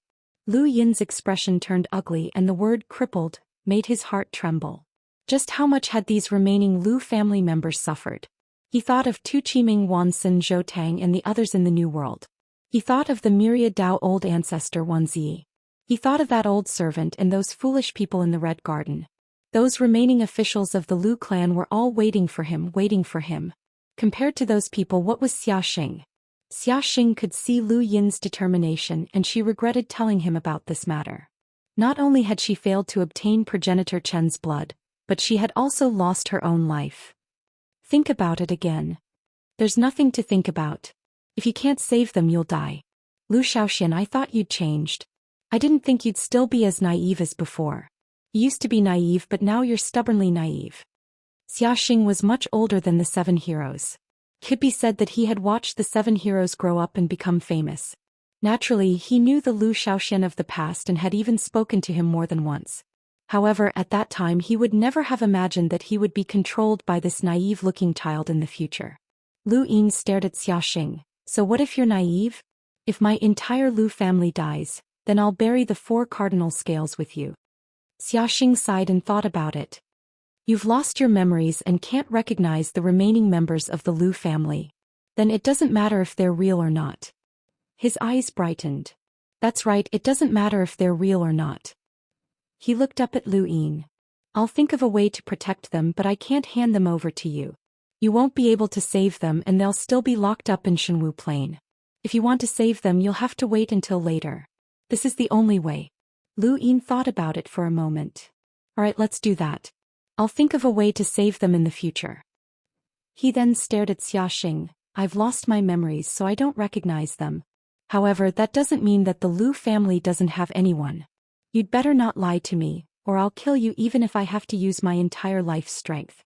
Lu Yin's expression turned ugly and the word crippled made his heart tremble. Just how much had these remaining Lu family members suffered? He thought of Tu Qiming, Wansun, Zhou Tang and the others in the New World. He thought of the myriad Dao old ancestor Wanzi. He thought of that old servant and those foolish people in the Red Garden. Those remaining officials of the Lu clan were all waiting for him. Compared to those people, what was Xiaxing? Xiaxing could see Lu Yin's determination and she regretted telling him about this matter. Not only had she failed to obtain progenitor Chen's blood, but she had also lost her own life. Think about it again. There's nothing to think about. If you can't save them, you'll die. Zhou Xian, I thought you'd changed. I didn't think you'd still be as naive as before. You used to be naive, but now you're stubbornly naive. Xiaxing was much older than the 7 heroes. It could be said that he had watched the 7 heroes grow up and become famous. Naturally, he knew the Zhou Xian of the past and had even spoken to him more than once. However, at that time he would never have imagined that he would be controlled by this naive-looking child in the future. Lu Yin stared at Xiaxing. So what if you're naive? If my entire Lu family dies, then I'll bury the 4 cardinal scales with you. Xiaxing sighed and thought about it. You've lost your memories and can't recognize the remaining members of the Lu family. Then it doesn't matter if they're real or not. His eyes brightened. That's right, it doesn't matter if they're real or not. He looked up at Lu Yin. I'll think of a way to protect them, but I can't hand them over to you. You won't be able to save them and they'll still be locked up in Shenwu Plain. If you want to save them, you'll have to wait until later. This is the only way. Lu Yin thought about it for a moment. Alright, let's do that. I'll think of a way to save them in the future. He then stared at Xiaxing. I've lost my memories, so I don't recognize them. However, that doesn't mean that the Lu family doesn't have anyone. You'd better not lie to me, or I'll kill you even if I have to use my entire life's strength.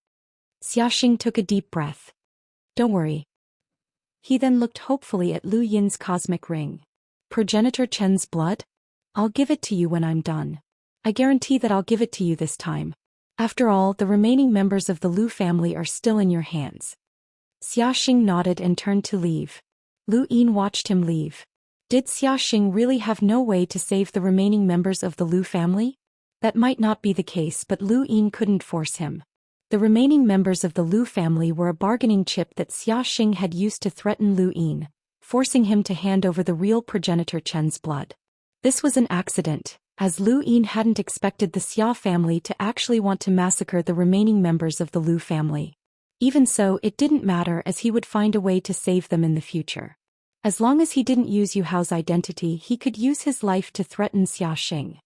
Xiaxing took a deep breath. Don't worry. He then looked hopefully at Lu Yin's cosmic ring. Progenitor Chen's blood? I'll give it to you when I'm done. I guarantee that I'll give it to you this time. After all, the remaining members of the Lu family are still in your hands. Xiaxing nodded and turned to leave. Lu Yin watched him leave. Did Xiaxing really have no way to save the remaining members of the Lu family? That might not be the case, but Lu Yin couldn't force him. The remaining members of the Lu family were a bargaining chip that Xiaxing had used to threaten Lu Yin, forcing him to hand over the real progenitor Chen's blood. This was an accident, as Lu Yin hadn't expected the Xia family to actually want to massacre the remaining members of the Lu family. Even so, it didn't matter, as he would find a way to save them in the future. As long as he didn't use Yu Hao's identity, he could use his life to threaten Xiaxing.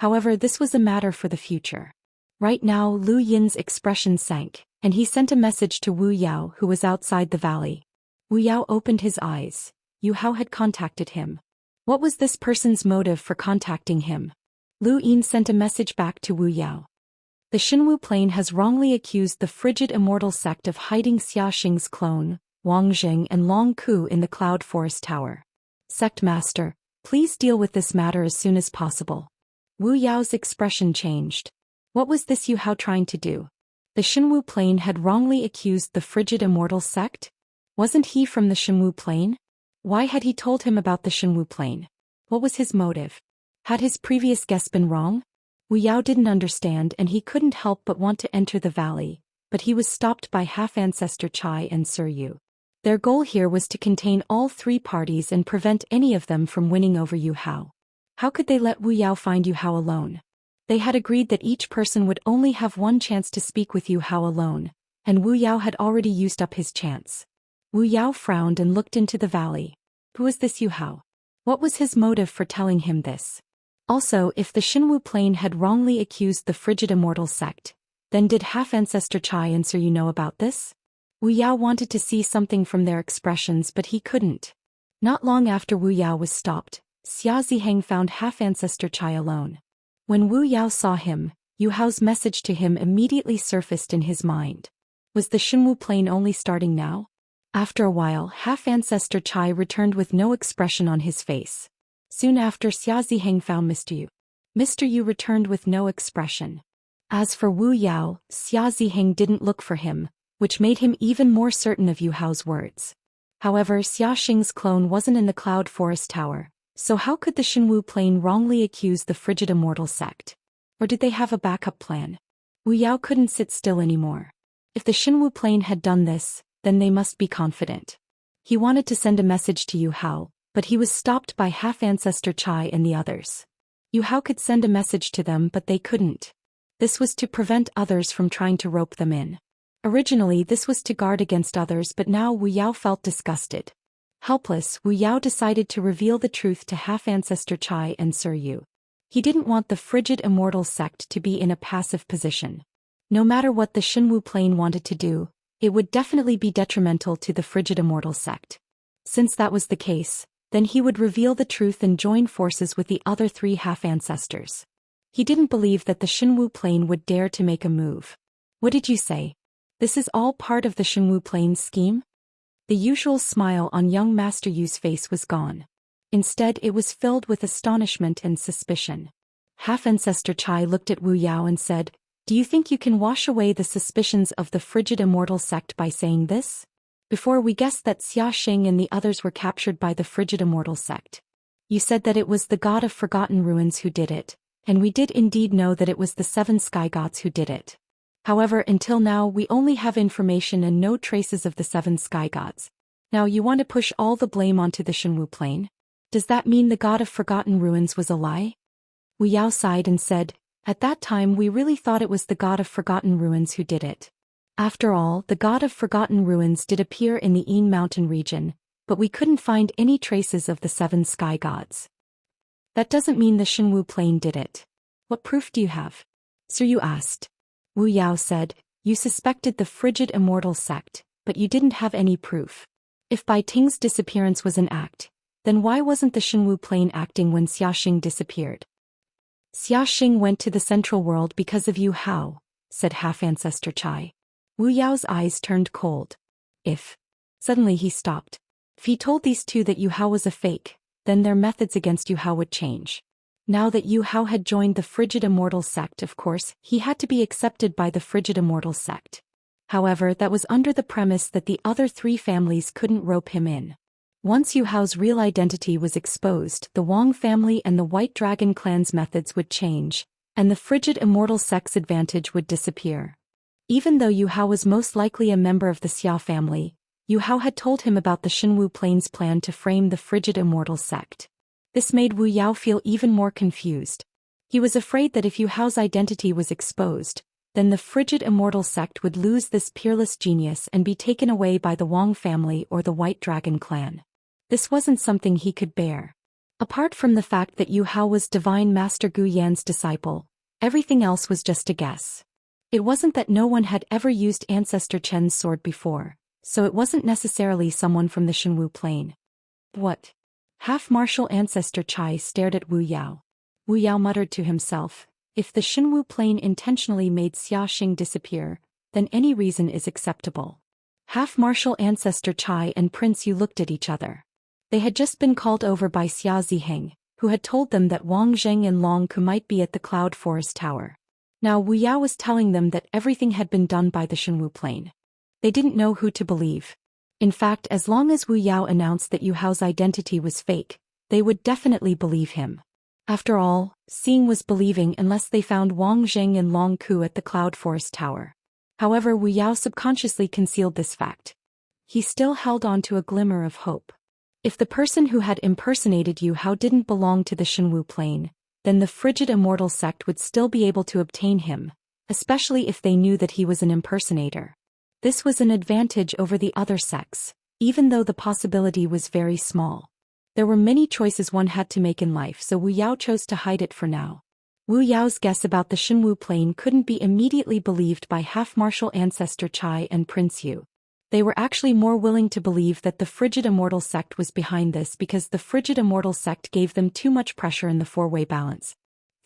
However, this was a matter for the future. Right now, Lu Yin's expression sank, and he sent a message to Wu Yao, who was outside the valley. Wu Yao opened his eyes. Yu Hao had contacted him. What was this person's motive for contacting him? Lu Yin sent a message back to Wu Yao. The Xinwu Plain has wrongly accused the frigid immortal sect of hiding Xiaxing's clone, Wang Jing and Long Ku in the Cloud Forest Tower. Sect Master, please deal with this matter as soon as possible. Wu Yao's expression changed. What was this Yu Hao trying to do? The Xinwu Plain had wrongly accused the frigid immortal sect? Wasn't he from the Xinwu Plain? Why had he told him about the Xinwu Plain? What was his motive? Had his previous guess been wrong? Wu Yao didn't understand, and he couldn't help but want to enter the valley, but he was stopped by half-ancestor Chai and Sir Yu. Their goal here was to contain all three parties and prevent any of them from winning over Yu Hao. How could they let Wu Yao find Yu Hao alone? They had agreed that each person would only have one chance to speak with Yu Hao alone, and Wu Yao had already used up his chance. Wu Yao frowned and looked into the valley. Who was this Yu Hao? What was his motive for telling him this? Also, if the Xinwu Plain had wrongly accused the frigid immortal sect, then did half-ancestor Chai and Sir Yu know about this? Wu Yao wanted to see something from their expressions, but he couldn't. Not long after Wu Yao was stopped, Xia Ziheng found half-ancestor Chai alone. When Wu Yao saw him, Yu Hao's message to him immediately surfaced in his mind. Was the Xinwu Plain only starting now? After a while, half-ancestor Chai returned with no expression on his face. Soon after, Xia Ziheng found Mr. Yu. Mr. Yu returned with no expression. As for Wu Yao, Xia Ziheng didn't look for him, which made him even more certain of Yu Hao's words. However, Xiaxing's clone wasn't in the Cloud Forest Tower, so how could the Xinwu Plain wrongly accuse the frigid immortal sect? Or did they have a backup plan? Wu Yao couldn't sit still anymore. If the Xinwu Plain had done this, then they must be confident. He wanted to send a message to Yu Hao, but he was stopped by half-ancestor Chai and the others. Yu Hao could send a message to them, but they couldn't. This was to prevent others from trying to rope them in. Originally, this was to guard against others, but now Wu Yao felt disgusted. Helpless, Wu Yao decided to reveal the truth to half-ancestor Chai and Sir Yu. He didn't want the frigid immortal sect to be in a passive position. No matter what the Xinwu Plain wanted to do, it would definitely be detrimental to the frigid immortal sect. Since that was the case, then he would reveal the truth and join forces with the other three half-ancestors. He didn't believe that the Xinwu Plain would dare to make a move. What did you say? This is all part of the Xinwu Plain's scheme? The usual smile on young Master Yu's face was gone. Instead, it was filled with astonishment and suspicion. Half-ancestor Chai looked at Wu Yao and said, "Do you think you can wash away the suspicions of the frigid immortal sect by saying this? Before, we guessed that Xiaxing and the others were captured by the frigid immortal sect. You said that it was the god of forgotten ruins who did it, and we did indeed know that it was the 7 sky gods who did it. However, until now we only have information and no traces of the 7 sky gods. Now you want to push all the blame onto the Xinwu Plain? Does that mean the god of forgotten ruins was a lie?" Wu Yao sighed and said, "At that time we really thought it was the god of forgotten ruins who did it. After all, the god of forgotten ruins did appear in the Yin Mountain region, but we couldn't find any traces of the 7 sky gods. That doesn't mean the Xinwu Plain did it. What proof do you have?" Sir Yu asked. Wu Yao said, "You suspected the frigid immortal sect, but you didn't have any proof. If Bai Ting's disappearance was an act, then why wasn't the Xinwu Plain acting when Xiaxing disappeared?" "Xiaxing went to the central world because of Yu Hao," said half-ancestor Chai. Wu Yao's eyes turned cold. Suddenly he stopped. If he told these two that Yu Hao was a fake, then their methods against Yu Hao would change. Now that Yu Hao had joined the frigid immortal sect, of course, he had to be accepted by the frigid immortal sect. However, that was under the premise that the other 3 families couldn't rope him in. Once Yu Hao's real identity was exposed, the Wang family and the White Dragon clan's methods would change, and the frigid immortal sect's advantage would disappear. Even though Yu Hao was most likely a member of the Xia family, Yu Hao had told him about the Xinwu Plains plan to frame the frigid immortal sect. This made Wu Yao feel even more confused. He was afraid that if Yu Hao's identity was exposed, then the frigid immortal sect would lose this peerless genius and be taken away by the Wang family or the White Dragon clan. This wasn't something he could bear. Apart from the fact that Yu Hao was Divine Master Gu Yan's disciple, everything else was just a guess. It wasn't that no one had ever used Ancestor Chen's sword before, so it wasn't necessarily someone from the Xinwu Plain. What? Half-martial Ancestor Chai stared at Wu Yao. Wu Yao muttered to himself, if the Xinwu Plain intentionally made Xiaxing disappear, then any reason is acceptable. Half-martial Ancestor Chai and Prince Yu looked at each other. They had just been called over by Xia Ziheng, who had told them that Wang Zheng and Long Ku might be at the Cloud Forest Tower. Now Wu Yao was telling them that everything had been done by the Xinwu Plain. They didn't know who to believe. In fact, as long as Wu Yao announced that Yu Hao's identity was fake, they would definitely believe him. After all, seeing was believing unless they found Wang Zheng and Long Ku at the Cloud Forest Tower. However, Wu Yao subconsciously concealed this fact. He still held on to a glimmer of hope. If the person who had impersonated Yu Hao didn't belong to the Xinwu Plain, then the frigid immortal sect would still be able to obtain him, especially if they knew that he was an impersonator. This was an advantage over the other sects, even though the possibility was very small. There were many choices one had to make in life, so Wu Yao chose to hide it for now. Wu Yao's guess about the Xinwu Plain couldn't be immediately believed by half-martial Ancestor Chai and Prince Yu. They were actually more willing to believe that the frigid immortal sect was behind this because the frigid immortal sect gave them too much pressure in the four-way balance.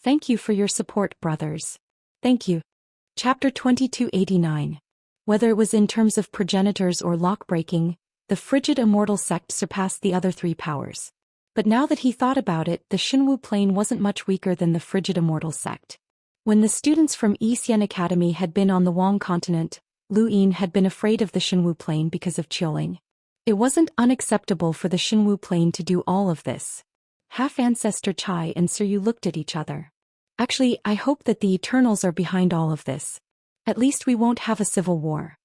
Thank you for your support, brothers. Thank you. Chapter 2289. Whether it was in terms of progenitors or lock-breaking, the frigid immortal sect surpassed the other three powers. But now that he thought about it, the Xinwu Plain wasn't much weaker than the frigid immortal sect. When the students from Xian Academy had been on the Wang continent, Lu Yin had been afraid of the Xinwu Plain because of Qiuling. It wasn't unacceptable for the Xinwu Plain to do all of this. Half-Ancestor Chai and Sir Yu looked at each other. Actually, I hope that the Eternals are behind all of this. At least we won't have a civil war.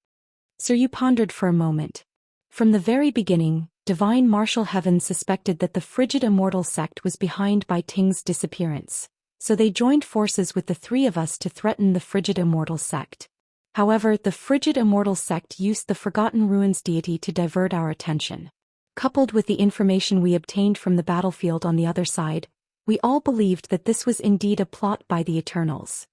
Sir Yu pondered for a moment. From the very beginning, Divine Martial Heaven suspected that the frigid immortal sect was behind Bai Ting's disappearance, so they joined forces with the three of us to threaten the frigid immortal sect. However, the frigid immortal sect used the Forgotten Ruins deity to divert our attention. Coupled with the information we obtained from the battlefield on the other side, we all believed that this was indeed a plot by the Eternals.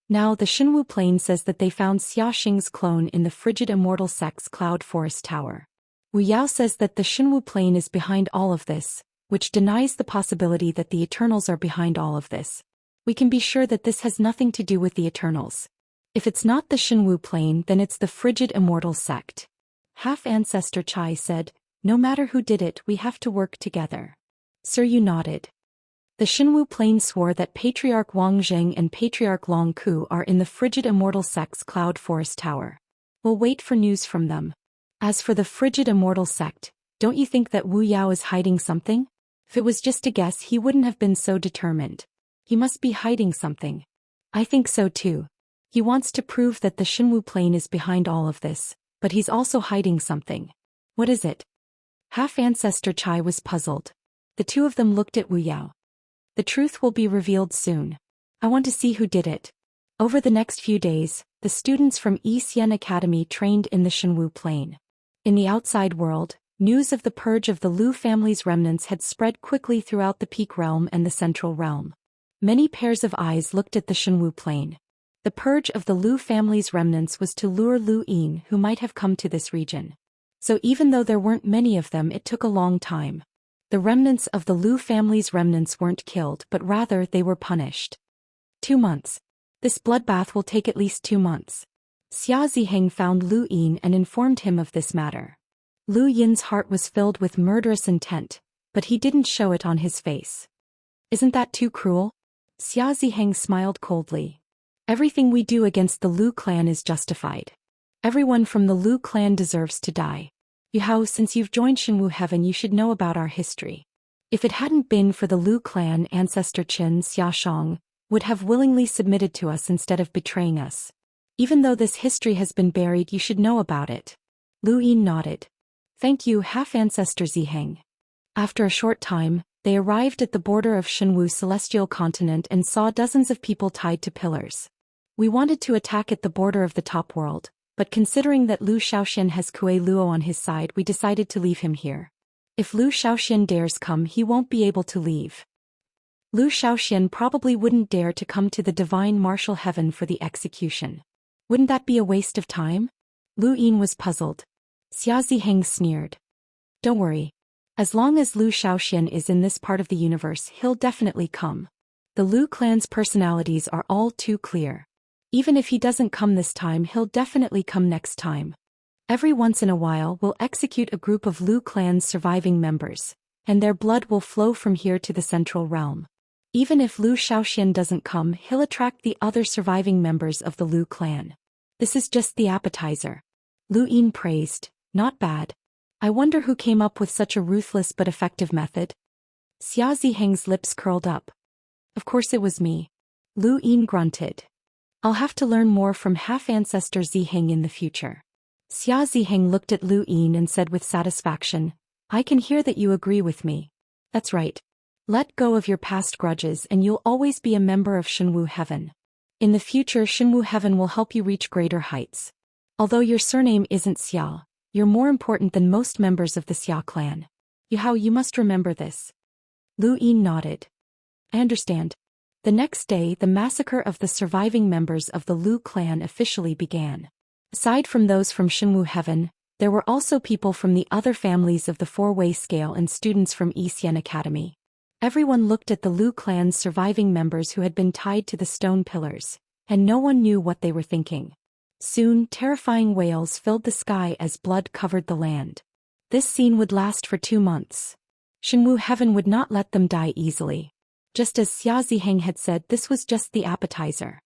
Now the Xinwu Plain says that they found Xiaxing's clone in the frigid immortal sect's Cloud Forest Tower. Wu Yao says that the Xinwu Plain is behind all of this, which denies the possibility that the Eternals are behind all of this. We can be sure that this has nothing to do with the Eternals. If it's not the Xinwu Plain, then it's the frigid immortal sect. Half-Ancestor Chai said, no matter who did it, we have to work together. Sir Yu nodded. The Xinwu Plain swore that Patriarch Wang Zheng and Patriarch Long Ku are in the frigid immortal sect's Cloud Forest Tower. We'll wait for news from them. As for the frigid immortal sect, don't you think that Wu Yao is hiding something? If it was just a guess, he wouldn't have been so determined. He must be hiding something. I think so too. He wants to prove that the Xinwu Plain is behind all of this, but he's also hiding something. What is it? Half-Ancestor Chai was puzzled. The two of them looked at Wu Yao. The truth will be revealed soon. I want to see who did it. Over the next few days, the students from Xian Academy trained in the Xinwu Plain. In the outside world, news of the purge of the Lu family's remnants had spread quickly throughout the Peak Realm and the Central Realm. Many pairs of eyes looked at the Xinwu Plain. The purge of the Lu family's remnants was to lure Lu Yin, who might have come to this region. So even though there weren't many of them, it took a long time. The remnants of the Lu family's remnants weren't killed, but rather they were punished. 2 months. This bloodbath will take at least 2 months. Xia Ziheng found Lu Yin and informed him of this matter. Lu Yin's heart was filled with murderous intent, but he didn't show it on his face. Isn't that too cruel? Xia Ziheng smiled coldly. Everything we do against the Lu clan is justified. Everyone from the Lu clan deserves to die. Yuhao, since you've joined Shenwu Heaven, you should know about our history. If it hadn't been for the Lu clan, ancestor Qin Xiaoshang would have willingly submitted to us instead of betraying us. Even though this history has been buried, you should know about it. Lu Yin nodded. Thank you, half-ancestor Ziheng. After a short time, they arrived at the border of Shenwu Celestial Continent and saw dozens of people tied to pillars. We wanted to attack at the border of the top world, but considering that Lu Xiaoxian has Kuei Luo on his side, we decided to leave him here. If Lu Xiaoxian dares come, he won't be able to leave. Lu Xiaoxian probably wouldn't dare to come to the divine martial heaven for the execution. Wouldn't that be a waste of time? Lu Yin was puzzled. Xia Ziheng sneered. Don't worry. As long as Lu Xiaoxian is in this part of the universe, he'll definitely come. The Lu clan's personalities are all too clear. Even if he doesn't come this time, he'll definitely come next time. Every once in a while we'll execute a group of Lu clan's surviving members, and their blood will flow from here to the central realm. Even if Lu Xiaoxian doesn't come, he'll attract the other surviving members of the Lu clan. This is just the appetizer. Lu Yin praised. Not bad. I wonder who came up with such a ruthless but effective method. Xia Ziheng's lips curled up. Of course it was me. Lu Yin grunted. I'll have to learn more from half-ancestor Ziheng in the future. Xia Ziheng looked at Lu Yin and said with satisfaction, I can hear that you agree with me. That's right. Let go of your past grudges and you'll always be a member of Shenwu Heaven. In the future, Shenwu Heaven will help you reach greater heights. Although your surname isn't Xia, you're more important than most members of the Xia clan. Yuhao, you must remember this. Lu Yin nodded. I understand. The next day, the massacre of the surviving members of the Lu clan officially began. Aside from those from Shenwu Heaven, there were also people from the other families of the four-way scale and students from Xian Academy. Everyone looked at the Lu clan's surviving members who had been tied to the stone pillars, and no one knew what they were thinking. Soon, terrifying wails filled the sky as blood covered the land. This scene would last for 2 months. Shenwu Heaven would not let them die easily. Just as Xia Ziheng had said, this was just the appetizer.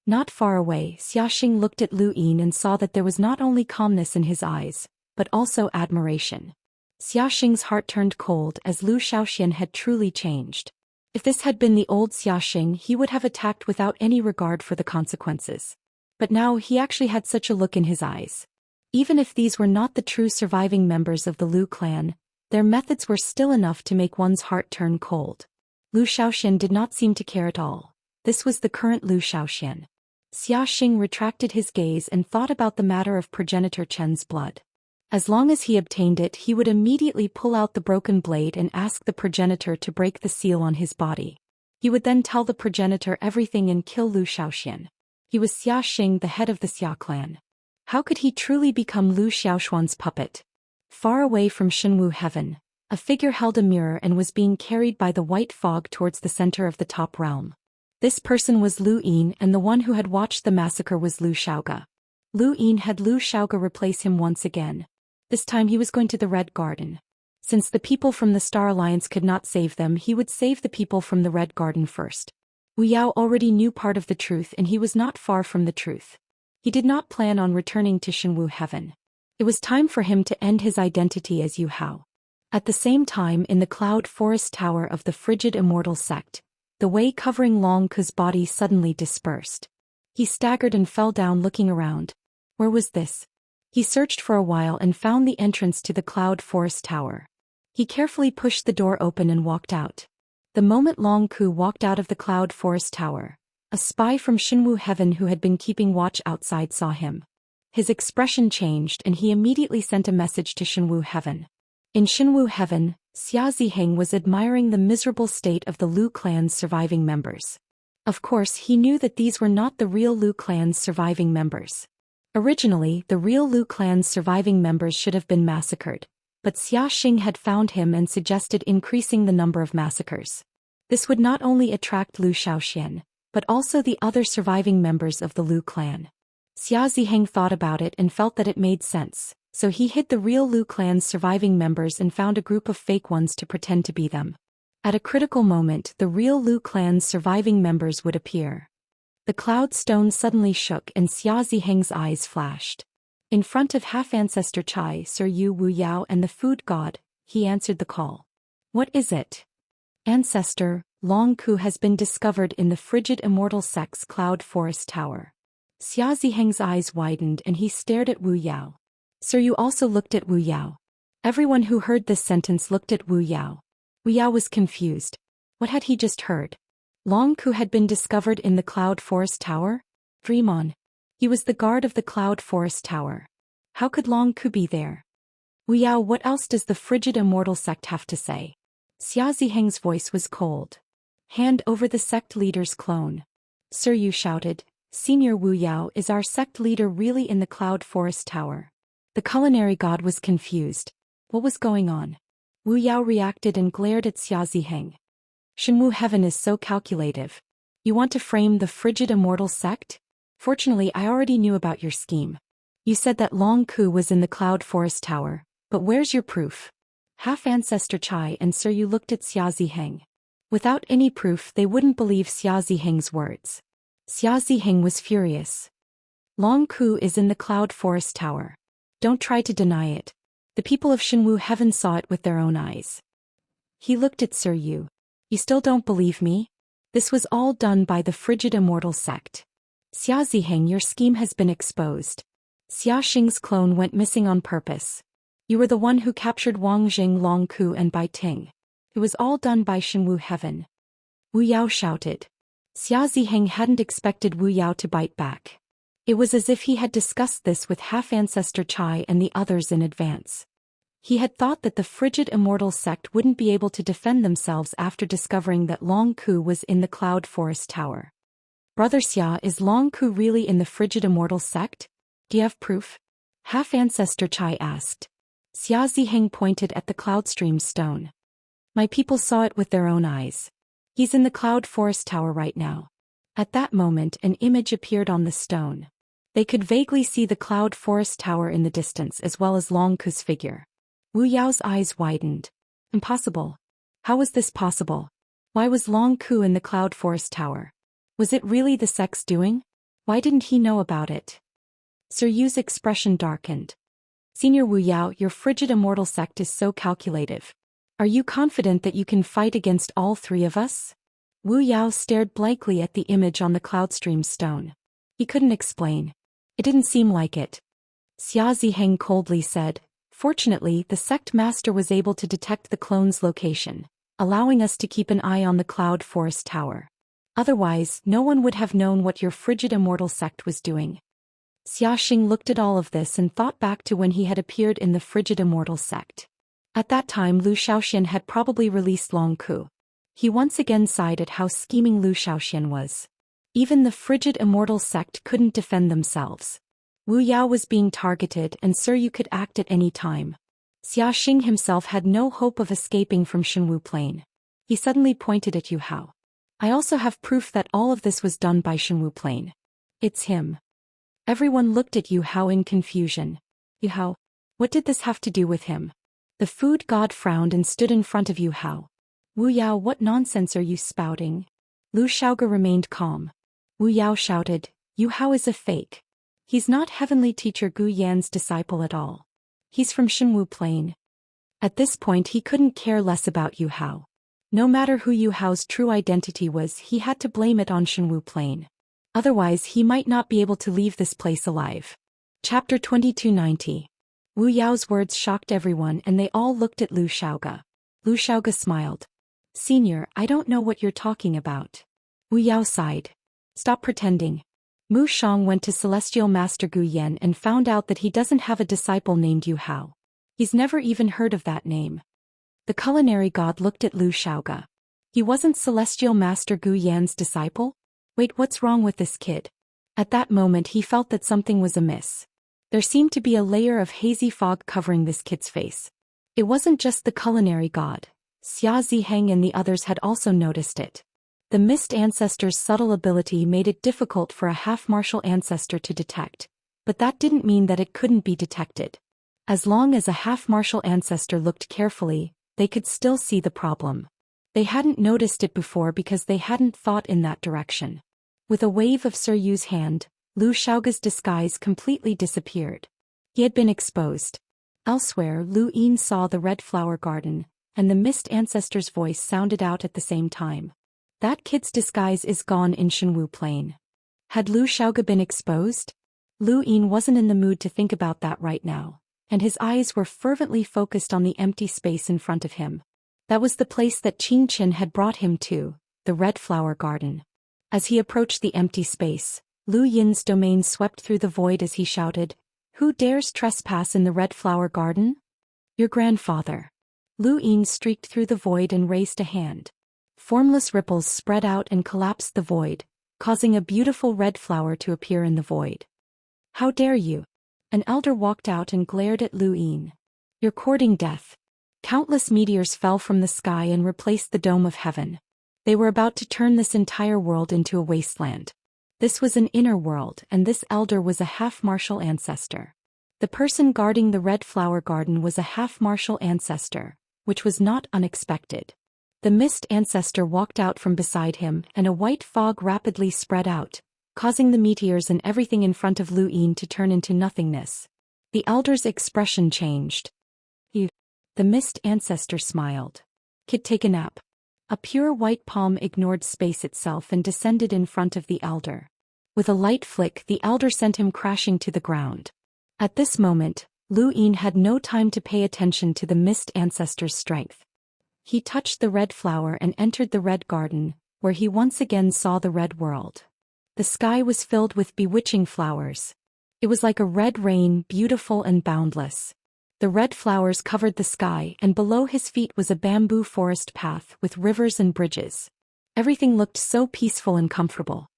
Not far away, Xiaxing looked at Lu Yin and saw that there was not only calmness in his eyes, but also admiration. Xiaxing's heart turned cold as Lu Xiaoxian had truly changed. If this had been the old Xiaxing, he would have attacked without any regard for the consequences. But now he actually had such a look in his eyes. Even if these were not the true surviving members of the Lu clan, their methods were still enough to make one's heart turn cold. Lu Xiaoxian did not seem to care at all. This was the current Lu Xiaoxian. Xiaxing retracted his gaze and thought about the matter of progenitor Chen's blood. As long as he obtained it, he would immediately pull out the broken blade and ask the progenitor to break the seal on his body. He would then tell the progenitor everything and kill Lu Xiaoxian. He was Xiaxing, the head of the Xia clan. How could he truly become Lu Xiaoxuan's puppet? Far away from Shenwu Heaven, a figure held a mirror and was being carried by the white fog towards the center of the top realm. This person was Lu Yin, and the one who had watched the massacre was Lu Xiaoga. Lu Yin had Lu Xiaoga replace him once again. This time he was going to the Red Garden. Since the people from the Star Alliance could not save them, he would save the people from the Red Garden first. Wu Yao already knew part of the truth, and he was not far from the truth. He did not plan on returning to Shenwu Heaven. It was time for him to end his identity as Yu Hao. At the same time, in the Cloud Forest Tower of the frigid Immortal sect, the way covering Long Ku's body suddenly dispersed. He staggered and fell down, looking around. Where was this? He searched for a while and found the entrance to the Cloud Forest Tower. He carefully pushed the door open and walked out. The moment Long Ku walked out of the Cloud Forest Tower, a spy from Shenwu Heaven who had been keeping watch outside saw him. His expression changed and he immediately sent a message to Shenwu Heaven. In Shenwu Heaven, Xia Ziheng was admiring the miserable state of the Lu clan's surviving members. Of course, he knew that these were not the real Lu clan's surviving members. Originally, the real Lu clan's surviving members should have been massacred, but Xiaxing had found him and suggested increasing the number of massacres. This would not only attract Lu Xiaoxian, but also the other surviving members of the Lu clan. Xia Ziheng thought about it and felt that it made sense, so he hid the real Lu clan's surviving members and found a group of fake ones to pretend to be them. At a critical moment, the real Lu clan's surviving members would appear. The cloud stone suddenly shook and Xia Ziheng's eyes flashed. In front of half-ancestor Chai, Sir Yu Wu Yao and the food god, he answered the call. What is it? Ancestor, Long Ku has been discovered in the frigid immortal sect's cloud forest tower. Xia Ziheng's eyes widened and he stared at Wu Yao. Sir Yu also looked at Wu Yao. Everyone who heard this sentence looked at Wu Yao. Wu Yao was confused. What had he just heard? Long Ku had been discovered in the cloud forest tower? Dream on. He was the guard of the cloud forest tower. How could Long Ku be there? Wu Yao, what else does the frigid immortal sect have to say? Xia Ziheng's voice was cold. Hand over the sect leader's clone. Sir Yu shouted, Senior Wu Yao, is our sect leader really in the cloud forest tower? The culinary god was confused. What was going on? Wu Yao reacted and glared at Xia Ziheng. Shenwu Heaven is so calculative. You want to frame the frigid immortal sect? Fortunately, I already knew about your scheme. You said that Long Ku was in the cloud forest tower, but where's your proof? Half-ancestor Chai and Sir Yu looked at Xia Ziheng. Without any proof, they wouldn't believe Xia Ziheng's words. Xia Ziheng was furious. Long Ku is in the cloud forest tower. Don't try to deny it. The people of Shenwu Heaven saw it with their own eyes. He looked at Sir Yu. You still don't believe me? This was all done by the frigid immortal sect. Xia Ziheng, your scheme has been exposed. Xia Xing's clone went missing on purpose. You were the one who captured Wang Jing, Long Ku and Bai Ting. It was all done by Shenwu Heaven. Wu Yao shouted. Xia Ziheng hadn't expected Wu Yao to bite back. It was as if he had discussed this with half-ancestor Chai and the others in advance. He had thought that the frigid immortal sect wouldn't be able to defend themselves after discovering that Long Ku was in the cloud forest tower. Brother Xia, is Long Ku really in the frigid immortal sect? Do you have proof? Half-ancestor Chai asked. Xia Ziheng pointed at the cloudstream stone. My people saw it with their own eyes. He's in the cloud forest tower right now. At that moment, an image appeared on the stone. They could vaguely see the cloud forest tower in the distance as well as Long Ku's figure. Wu Yao's eyes widened. Impossible. How was this possible? Why was Long Ku in the cloud forest tower? Was it really the sect's doing? Why didn't he know about it? Sir Yu's expression darkened. Senior Wu Yao, your frigid immortal sect is so calculative. Are you confident that you can fight against all three of us? Wu Yao stared blankly at the image on the cloudstream stone. He couldn't explain. It didn't seem like it. Xia Ziheng coldly said, Fortunately, the sect master was able to detect the clone's location, allowing us to keep an eye on the cloud forest tower. Otherwise, no one would have known what your frigid immortal sect was doing. Xia Xing looked at all of this and thought back to when he had appeared in the frigid immortal sect. At that time, Zhou Xian had probably released Long Ku. He once again sighed at how scheming Zhou Xian was. Even the frigid immortal sect couldn't defend themselves. Wu Yao was being targeted and Sir Yu could act at any time. Xia Xing himself had no hope of escaping from Shenwu Plain. He suddenly pointed at Yu Hao. I also have proof that all of this was done by Shenwu Plain. It's him. Everyone looked at Yu Hao in confusion. Yu Hao, what did this have to do with him? The food god frowned and stood in front of Yu Hao. Wu Yao, what nonsense are you spouting? Lu Shaoge remained calm. Wu Yao shouted, Yu Hao is a fake. He's not heavenly teacher Gu Yan's disciple at all. He's from Shenwu Plain. At this point he couldn't care less about Yu Hao. No matter who Yu Hao's true identity was, he had to blame it on Shenwu Plain. Otherwise he might not be able to leave this place alive. Chapter 2290. Wu Yao's words shocked everyone and they all looked at Lu Shaoge. Lu Shaoge smiled. Senior, I don't know what you're talking about. Wu Yao sighed. Stop pretending. Mu Shang went to Celestial Master Gu Yan and found out that he doesn't have a disciple named Yu Hao. He's never even heard of that name. The culinary god looked at Lu Shaoge. He wasn't Celestial Master Gu Yan's disciple? Wait, what's wrong with this kid? At that moment he felt that something was amiss. There seemed to be a layer of hazy fog covering this kid's face. It wasn't just the culinary god. Xia Ziheng and the others had also noticed it. The mist ancestor's subtle ability made it difficult for a half-martial ancestor to detect, but that didn't mean that it couldn't be detected. As long as a half-martial ancestor looked carefully, they could still see the problem. They hadn't noticed it before because they hadn't thought in that direction. With a wave of Sir Yu's hand, Lu Shaoge's disguise completely disappeared. He had been exposed. Elsewhere, Lu Yin saw the red flower garden, and the mist ancestor's voice sounded out at the same time. That kid's disguise is gone in Shenwu Plain. Had Lu Xiaoge been exposed? Lu Yin wasn't in the mood to think about that right now, and his eyes were fervently focused on the empty space in front of him. That was the place that Qin Qin had brought him to, the red flower garden. As he approached the empty space, Lu Yin's domain swept through the void as he shouted, "Who dares trespass in the red flower garden?" "Your grandfather." Lu Yin streaked through the void and raised a hand. Formless ripples spread out and collapsed the void, causing a beautiful red flower to appear in the void. "How dare you?" An elder walked out and glared at Lu Yin. "You're courting death." Countless meteors fell from the sky and replaced the dome of heaven. They were about to turn this entire world into a wasteland. This was an inner world, and this elder was a half-martial ancestor. The person guarding the red flower garden was a half-martial ancestor, which was not unexpected. The mist ancestor walked out from beside him, and a white fog rapidly spread out, causing the meteors and everything in front of Lu Yin to turn into nothingness. The elder's expression changed. The mist ancestor smiled. "Kid, take a nap." A pure white palm ignored space itself and descended in front of the elder. With a light flick, the elder sent him crashing to the ground. At this moment, Lu Yin had no time to pay attention to the mist ancestor's strength. He touched the red flower and entered the red garden, where he once again saw the red world. The sky was filled with bewitching flowers. It was like a red rain, beautiful and boundless. The red flowers covered the sky, and below his feet was a bamboo forest path with rivers and bridges. Everything looked so peaceful and comfortable.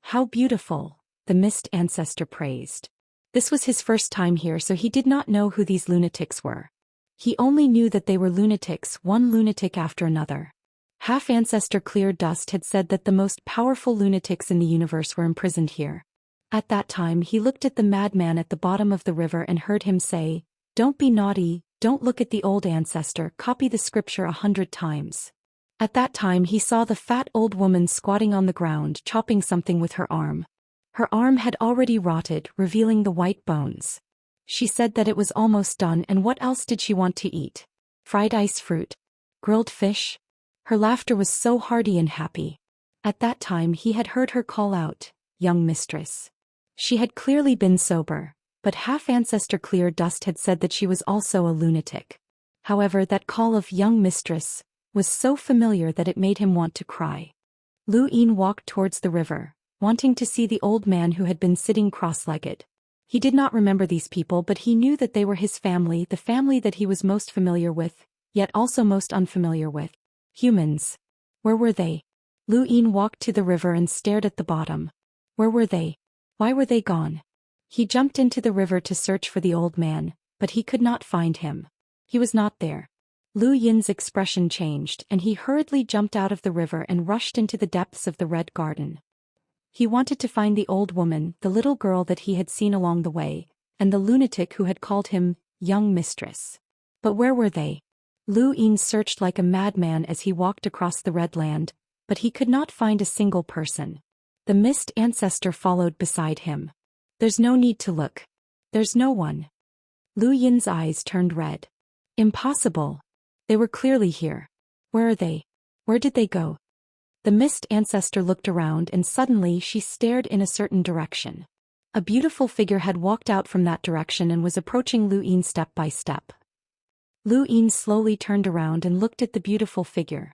"How beautiful," the mist ancestor praised. This was his first time here, so he did not know who these lunatics were. He only knew that they were lunatics, one lunatic after another. Half-ancestor Clear Dust had said that the most powerful lunatics in the universe were imprisoned here. At that time he looked at the madman at the bottom of the river and heard him say, "Don't be naughty, don't look at the old ancestor, copy the scripture 100 times. At that time he saw the fat old woman squatting on the ground chopping something with her arm. Her arm had already rotted, revealing the white bones. She said that it was almost done, and what else did she want to eat? Fried ice fruit? Grilled fish? Her laughter was so hearty and happy. At that time he had heard her call out, "Young mistress." She had clearly been sober, but half-ancestor Clear Dust had said that she was also a lunatic. However, that call of "young mistress" was so familiar that it made him want to cry. Lu Yin walked towards the river, wanting to see the old man who had been sitting cross-legged. He did not remember these people, but he knew that they were his family, the family that he was most familiar with, yet also most unfamiliar with. Humans. Where were they? Lu Yin walked to the river and stared at the bottom. Where were they? Why were they gone? He jumped into the river to search for the old man, but he could not find him. He was not there. Lu Yin's expression changed, and he hurriedly jumped out of the river and rushed into the depths of the red garden. He wanted to find the old woman, the little girl that he had seen along the way, and the lunatic who had called him young mistress. But where were they? Lu Yin searched like a madman as he walked across the red land, but he could not find a single person. The mist ancestor followed beside him. "There's no need to look. There's no one." Lu Yin's eyes turned red. "Impossible. They were clearly here. Where are they? Where did they go?" The mist ancestor looked around, and suddenly she stared in a certain direction. A beautiful figure had walked out from that direction and was approaching Lu Yin step by step. Lu Yin slowly turned around and looked at the beautiful figure.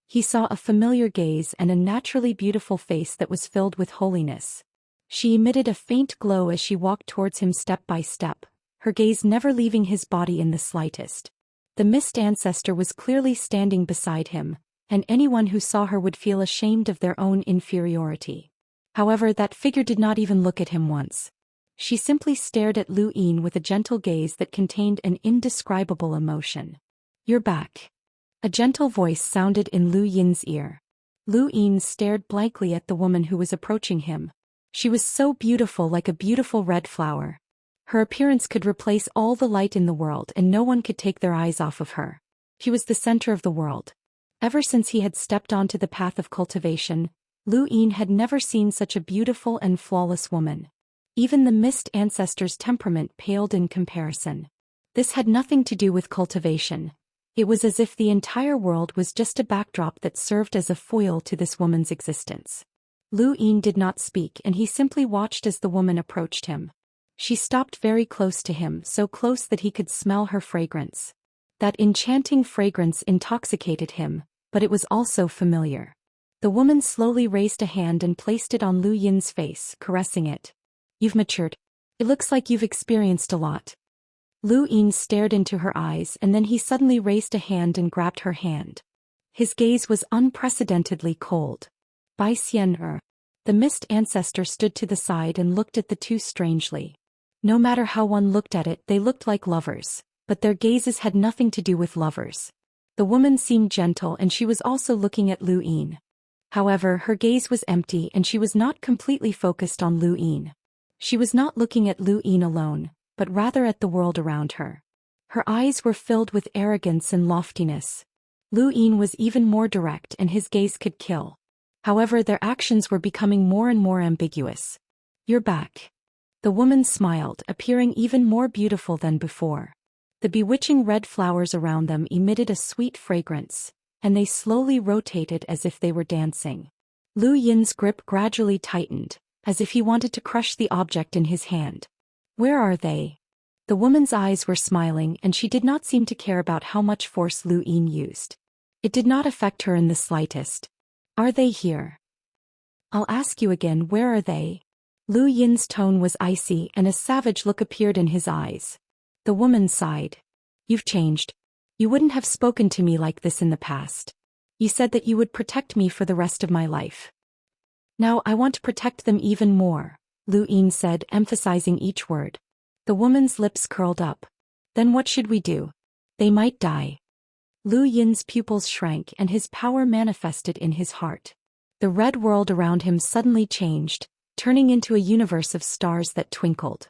He saw a familiar gaze and a naturally beautiful face that was filled with holiness. She emitted a faint glow as she walked towards him step by step, her gaze never leaving his body in the slightest. The mist ancestor was clearly standing beside him, and anyone who saw her would feel ashamed of their own inferiority. However, that figure did not even look at him once. She simply stared at Lu Yin with a gentle gaze that contained an indescribable emotion. "You're back." A gentle voice sounded in Lu Yin's ear. Lu Yin stared blankly at the woman who was approaching him. She was so beautiful, like a beautiful red flower. Her appearance could replace all the light in the world, and no one could take their eyes off of her. She was the center of the world. Ever since he had stepped onto the path of cultivation, Lu Yin had never seen such a beautiful and flawless woman. Even the mist ancestor's temperament paled in comparison. This had nothing to do with cultivation. It was as if the entire world was just a backdrop that served as a foil to this woman's existence. Lu Yin did not speak, and he simply watched as the woman approached him. She stopped very close to him, so close that he could smell her fragrance. That enchanting fragrance intoxicated him, but it was also familiar. The woman slowly raised a hand and placed it on Lu Yin's face, caressing it. "You've matured. It looks like you've experienced a lot." Lu Yin stared into her eyes, and then he suddenly raised a hand and grabbed her hand. His gaze was unprecedentedly cold. Bai Xian. The mist ancestor stood to the side and looked at the two strangely. No matter how one looked at it, they looked like lovers, but their gazes had nothing to do with lovers. The woman seemed gentle, and she was also looking at Lu Yin. However, her gaze was empty, and she was not completely focused on Lu Yin. She was not looking at Lu Yin alone, but rather at the world around her. Her eyes were filled with arrogance and loftiness. Lu Yin was even more direct, and his gaze could kill. However, their actions were becoming more and more ambiguous. "You're back." The woman smiled, appearing even more beautiful than before. The bewitching red flowers around them emitted a sweet fragrance, and they slowly rotated as if they were dancing. Lu Yin's grip gradually tightened, as if he wanted to crush the object in his hand. "Where are they?" The woman's eyes were smiling, and she did not seem to care about how much force Lu Yin used. It did not affect her in the slightest. "Are they here?" "I'll ask you again, where are they?" Lu Yin's tone was icy, and a savage look appeared in his eyes. The woman sighed. "You've changed. You wouldn't have spoken to me like this in the past. You said that you would protect me for the rest of my life. Now I want to protect them even more," Lu Yin said, emphasizing each word. The woman's lips curled up. "Then what should we do? They might die." Lu Yin's pupils shrank, and his power manifested in his heart. The red world around him suddenly changed, turning into a universe of stars that twinkled.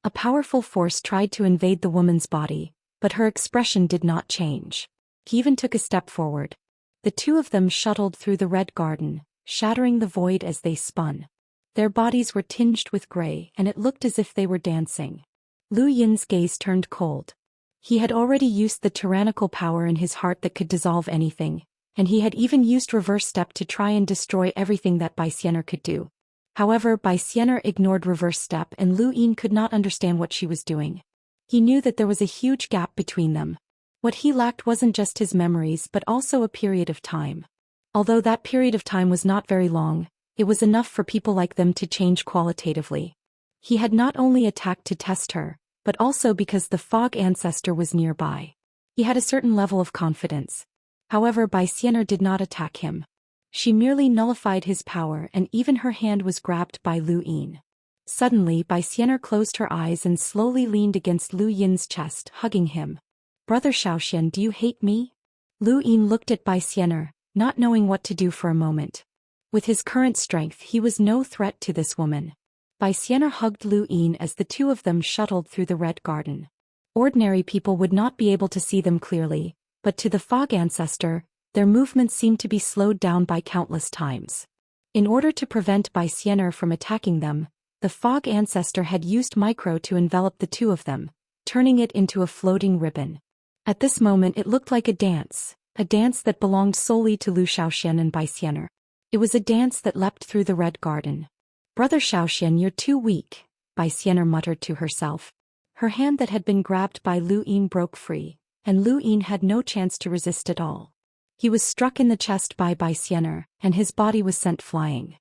A powerful force tried to invade the woman's body, but her expression did not change. He even took a step forward. The two of them shuttled through the red garden, shattering the void as they spun. Their bodies were tinged with gray, and it looked as if they were dancing. Lu Yin's gaze turned cold. He had already used the tyrannical power in his heart that could dissolve anything, and he had even used reverse step to try and destroy everything that Bai Xianer could do. However, Bai Xianer ignored reverse step, and Lu Yin could not understand what she was doing. He knew that there was a huge gap between them. What he lacked wasn't just his memories but also a period of time. Although that period of time was not very long, it was enough for people like them to change qualitatively. He had not only attacked to test her, but also because the fog ancestor was nearby. He had a certain level of confidence. However, Bai Xianer did not attack him. She merely nullified his power, and even her hand was grabbed by Lu Yin. Suddenly, Bai Xianer closed her eyes and slowly leaned against Lu Yin's chest, hugging him. "Brother Zhou Xian, do you hate me?" Lu Yin looked at Bai Xianer, not knowing what to do for a moment. With his current strength, he was no threat to this woman. Bai Xianer hugged Lu Yin as the two of them shuttled through the red garden. Ordinary people would not be able to see them clearly, but to the fog ancestor, their movements seemed to be slowed down by countless times. In order to prevent Bai Xianer from attacking them, the fog ancestor had used micro to envelop the two of them, turning it into a floating ribbon. At this moment it looked like a dance that belonged solely to Lu Xiaoxian and Bai Xianer. It was a dance that leapt through the red garden. "Brother Xiaoxian, you're too weak," Bai Xianer muttered to herself. Her hand that had been grabbed by Lu Yin broke free, and Lu Yin had no chance to resist at all. He was struck in the chest by Bai Xianer, and his body was sent flying.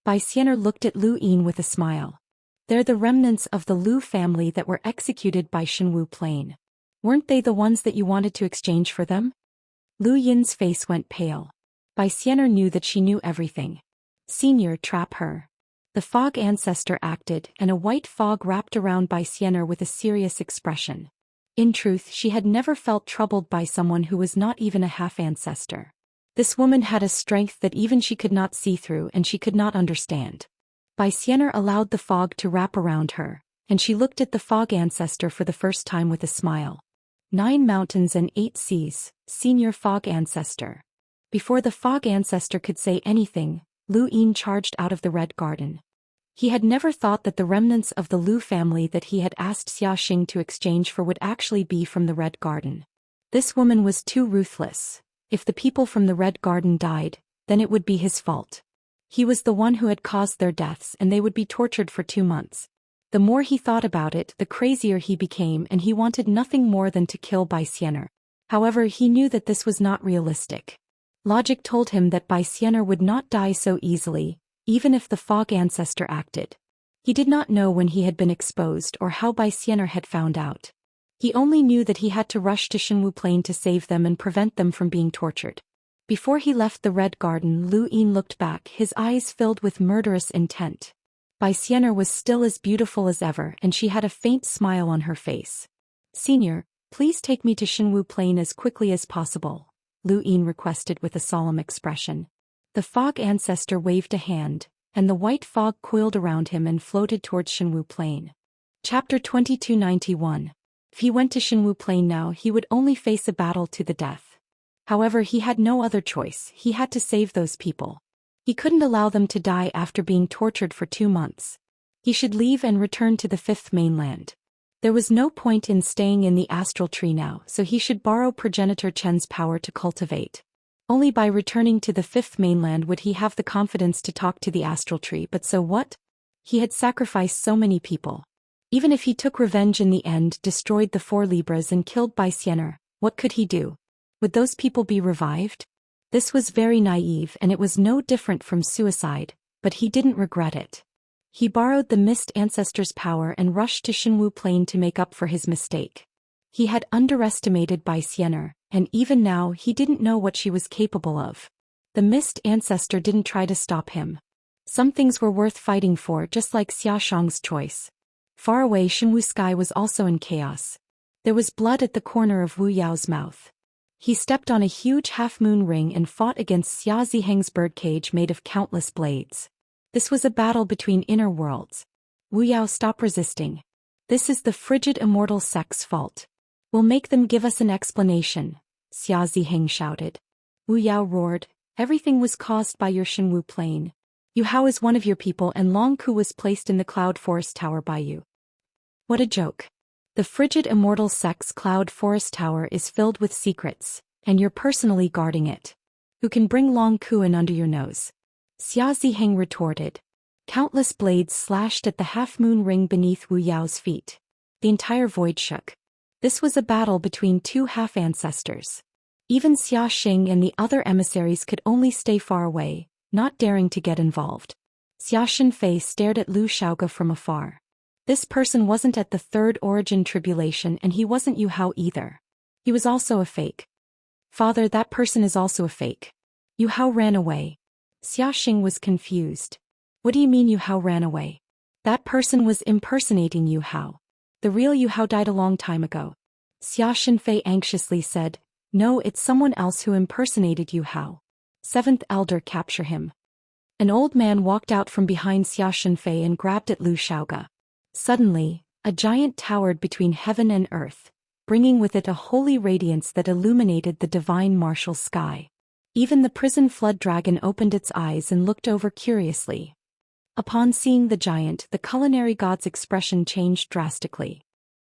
Bai Xianer looked at Lu Yin with a smile. "They're the remnants of the Lu family that were executed by Shenwu Plain. Weren't they the ones that you wanted to exchange for them?" Lu Yin's face went pale. Bai Xianer knew that she knew everything. "Senior, trap her." The fog ancestor acted, and a white fog wrapped around Bai Xianer with a serious expression. In truth, she had never felt troubled by someone who was not even a half-ancestor. This woman had a strength that even she could not see through, and she could not understand. Bai Xianer allowed the fog to wrap around her, and she looked at the fog ancestor for the first time with a smile. 9 mountains and 8 seas, senior fog ancestor. Before the fog ancestor could say anything, Lu Yin charged out of the red garden. He had never thought that the remnants of the Lu family that he had asked Xiaxing to exchange for would actually be from the Red Garden. This woman was too ruthless. If the people from the Red Garden died, then it would be his fault. He was the one who had caused their deaths and they would be tortured for 2 months. The more he thought about it, the crazier he became and he wanted nothing more than to kill Bai Xianer. However, he knew that this was not realistic. Logic told him that Bai Xianer would not die so easily, even if the Fog ancestor acted. He did not know when he had been exposed or how Bai Xianer had found out. He only knew that he had to rush to Shenwu Plain to save them and prevent them from being tortured. Before he left the Red Garden, Lu Yin looked back, his eyes filled with murderous intent. Bai Xianer was still as beautiful as ever and she had a faint smile on her face. "Senior, please take me to Shenwu Plain as quickly as possible," Lu Yin requested with a solemn expression. The Fog ancestor waved a hand, and the white fog coiled around him and floated towards Shenwu Plain. Chapter 2291. If he went to Shenwu Plain now, he would only face a battle to the death. However, he had no other choice, he had to save those people. He couldn't allow them to die after being tortured for 2 months. He should leave and return to the Fifth Mainland. There was no point in staying in the astral tree now, so he should borrow Progenitor Chen's power to cultivate. Only by returning to the Fifth Mainland would he have the confidence to talk to the astral tree, but so what? He had sacrificed so many people. Even if he took revenge in the end, destroyed the 4 Libras and killed Bai Xianer, what could he do? Would those people be revived? This was very naive and it was no different from suicide, but he didn't regret it. He borrowed the Mist Ancestor's power and rushed to Shenwu Plain to make up for his mistake. He had underestimated Bai Xianer, and even now he didn't know what she was capable of. The Mist Ancestor didn't try to stop him. Some things were worth fighting for, just like Xia Shang's choice. Far away, Shenwu Sky was also in chaos. There was blood at the corner of Wu Yao's mouth. He stepped on a huge half-moon ring and fought against Xia Ziheng's birdcage made of countless blades. This was a battle between inner worlds. Wu Yao, stop resisting. This is the frigid immortal sect's fault. We'll make them give us an explanation, Xia Ziheng shouted. Wu Yao roared, everything was caused by your Shenwu Plain. Yu Hao is one of your people and Long Ku was placed in the Cloud Forest Tower by you. What a joke. The frigid immortal sect's Cloud Forest Tower is filled with secrets, and you're personally guarding it. Who can bring Long Ku in under your nose? Xia Ziheng retorted. Countless blades slashed at the half-moon ring beneath Wu Yao's feet. The entire void shook. This was a battle between 2 half-ancestors. Even Xia Xing and the other emissaries could only stay far away, not daring to get involved. Xia Shenfei stared at Lu Shaoge from afar. This person wasn't at the Third Origin Tribulation and he wasn't Yu Hao either. He was also a fake. Father, that person is also a fake. Yu Hao ran away. Xia Xing was confused. What do you mean Yu Hao ran away? That person was impersonating Yu Hao. The real Yu Hao died a long time ago. Xia Shenfei anxiously said, no, it's someone else who impersonated Yu Hao. 7th Elder, capture him. An old man walked out from behind Xia Shenfei and grabbed at Lu Shaoge. Suddenly, a giant towered between heaven and earth, bringing with it a holy radiance that illuminated the divine martial sky. Even the prison flood dragon opened its eyes and looked over curiously. Upon seeing the giant, the culinary god's expression changed drastically.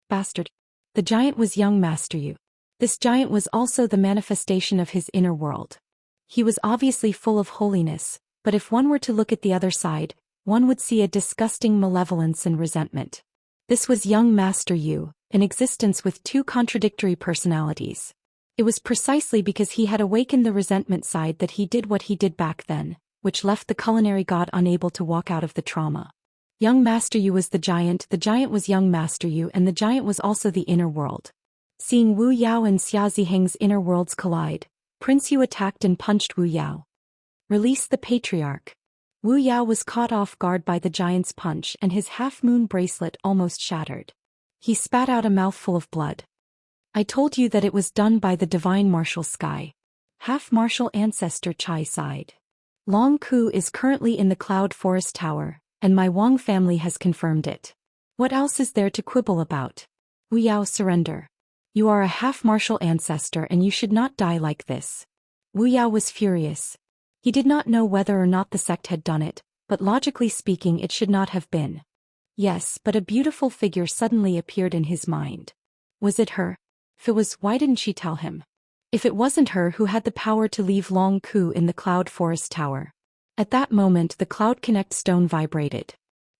Bastard. The giant was young Master Yu. This giant was also the manifestation of his inner world. He was obviously full of holiness, but if one were to look at the other side, one would see a disgusting malevolence and resentment. This was young Master Yu, an existence with 2 contradictory personalities. It was precisely because he had awakened the resentment side that he did what he did back then, which left the culinary god unable to walk out of the trauma. Young Master Yu was the giant was young Master Yu, and the giant was also the inner world. Seeing Wu Yao and Xia Ziheng's inner worlds collide, Prince Yu attacked and punched Wu Yao. Release the patriarch. Wu Yao was caught off guard by the giant's punch and his half-moon bracelet almost shattered. He spat out a mouthful of blood. I told you that it was done by the divine martial sky. Half-martial ancestor Chai sighed. Long Ku is currently in the Cloud Forest Tower, and my Wang family has confirmed it. What else is there to quibble about? Wu Yao, surrender. You are a half-martial ancestor and you should not die like this. Wu Yao was furious. He did not know whether or not the sect had done it, But logically speaking it should not have been. Yes, but a beautiful figure suddenly appeared in his mind. Was it her? If it was, why didn't she tell him? If it wasn't her who had the power to leave Long Ku in the Cloud Forest Tower. At that moment the Cloud Connect stone vibrated.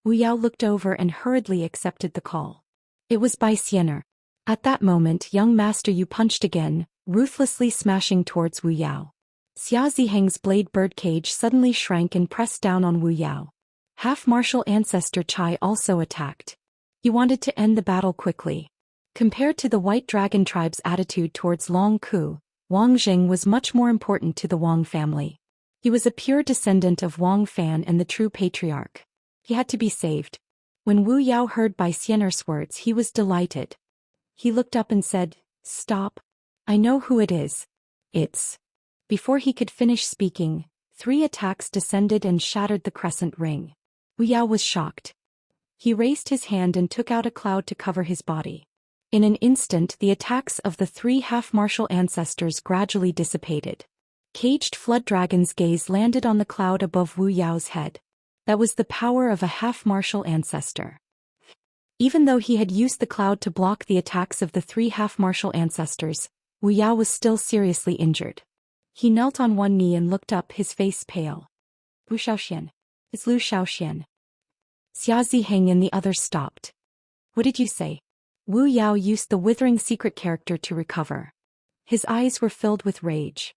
Wu Yao looked over and hurriedly accepted the call. It was by Xianxia. At that moment young Master Yu punched again, ruthlessly smashing towards Wu Yao. Xia Ziheng's blade birdcage suddenly shrank and pressed down on Wu Yao. Half-martial ancestor Chai also attacked. He wanted to end the battle quickly. Compared to the White Dragon tribe's attitude towards Long Ku, Wang Jing was much more important to the Wang family. He was a pure descendant of Wang Fan and the true patriarch. He had to be saved. When Wu Yao heard Bai Xian'er's words he was delighted. He looked up and said, "Stop. I know who it is. It's..." Before he could finish speaking, 3 attacks descended and shattered the crescent ring. Wu Yao was shocked. He raised his hand and took out a cloud to cover his body. In an instant the attacks of the 3 half-martial ancestors gradually dissipated. Caged flood dragon's gaze landed on the cloud above Wu Yao's head. That was the power of a half-martial ancestor. Even though he had used the cloud to block the attacks of the 3 half-martial ancestors, Wu Yao was still seriously injured. He knelt on one knee and looked up, his face pale. "Wu Xiaoxian. It's Zhou Xian." Xia Ziheng and the others stopped. "What did you say?" Wu Yao used the withering secret character to recover. His eyes were filled with rage.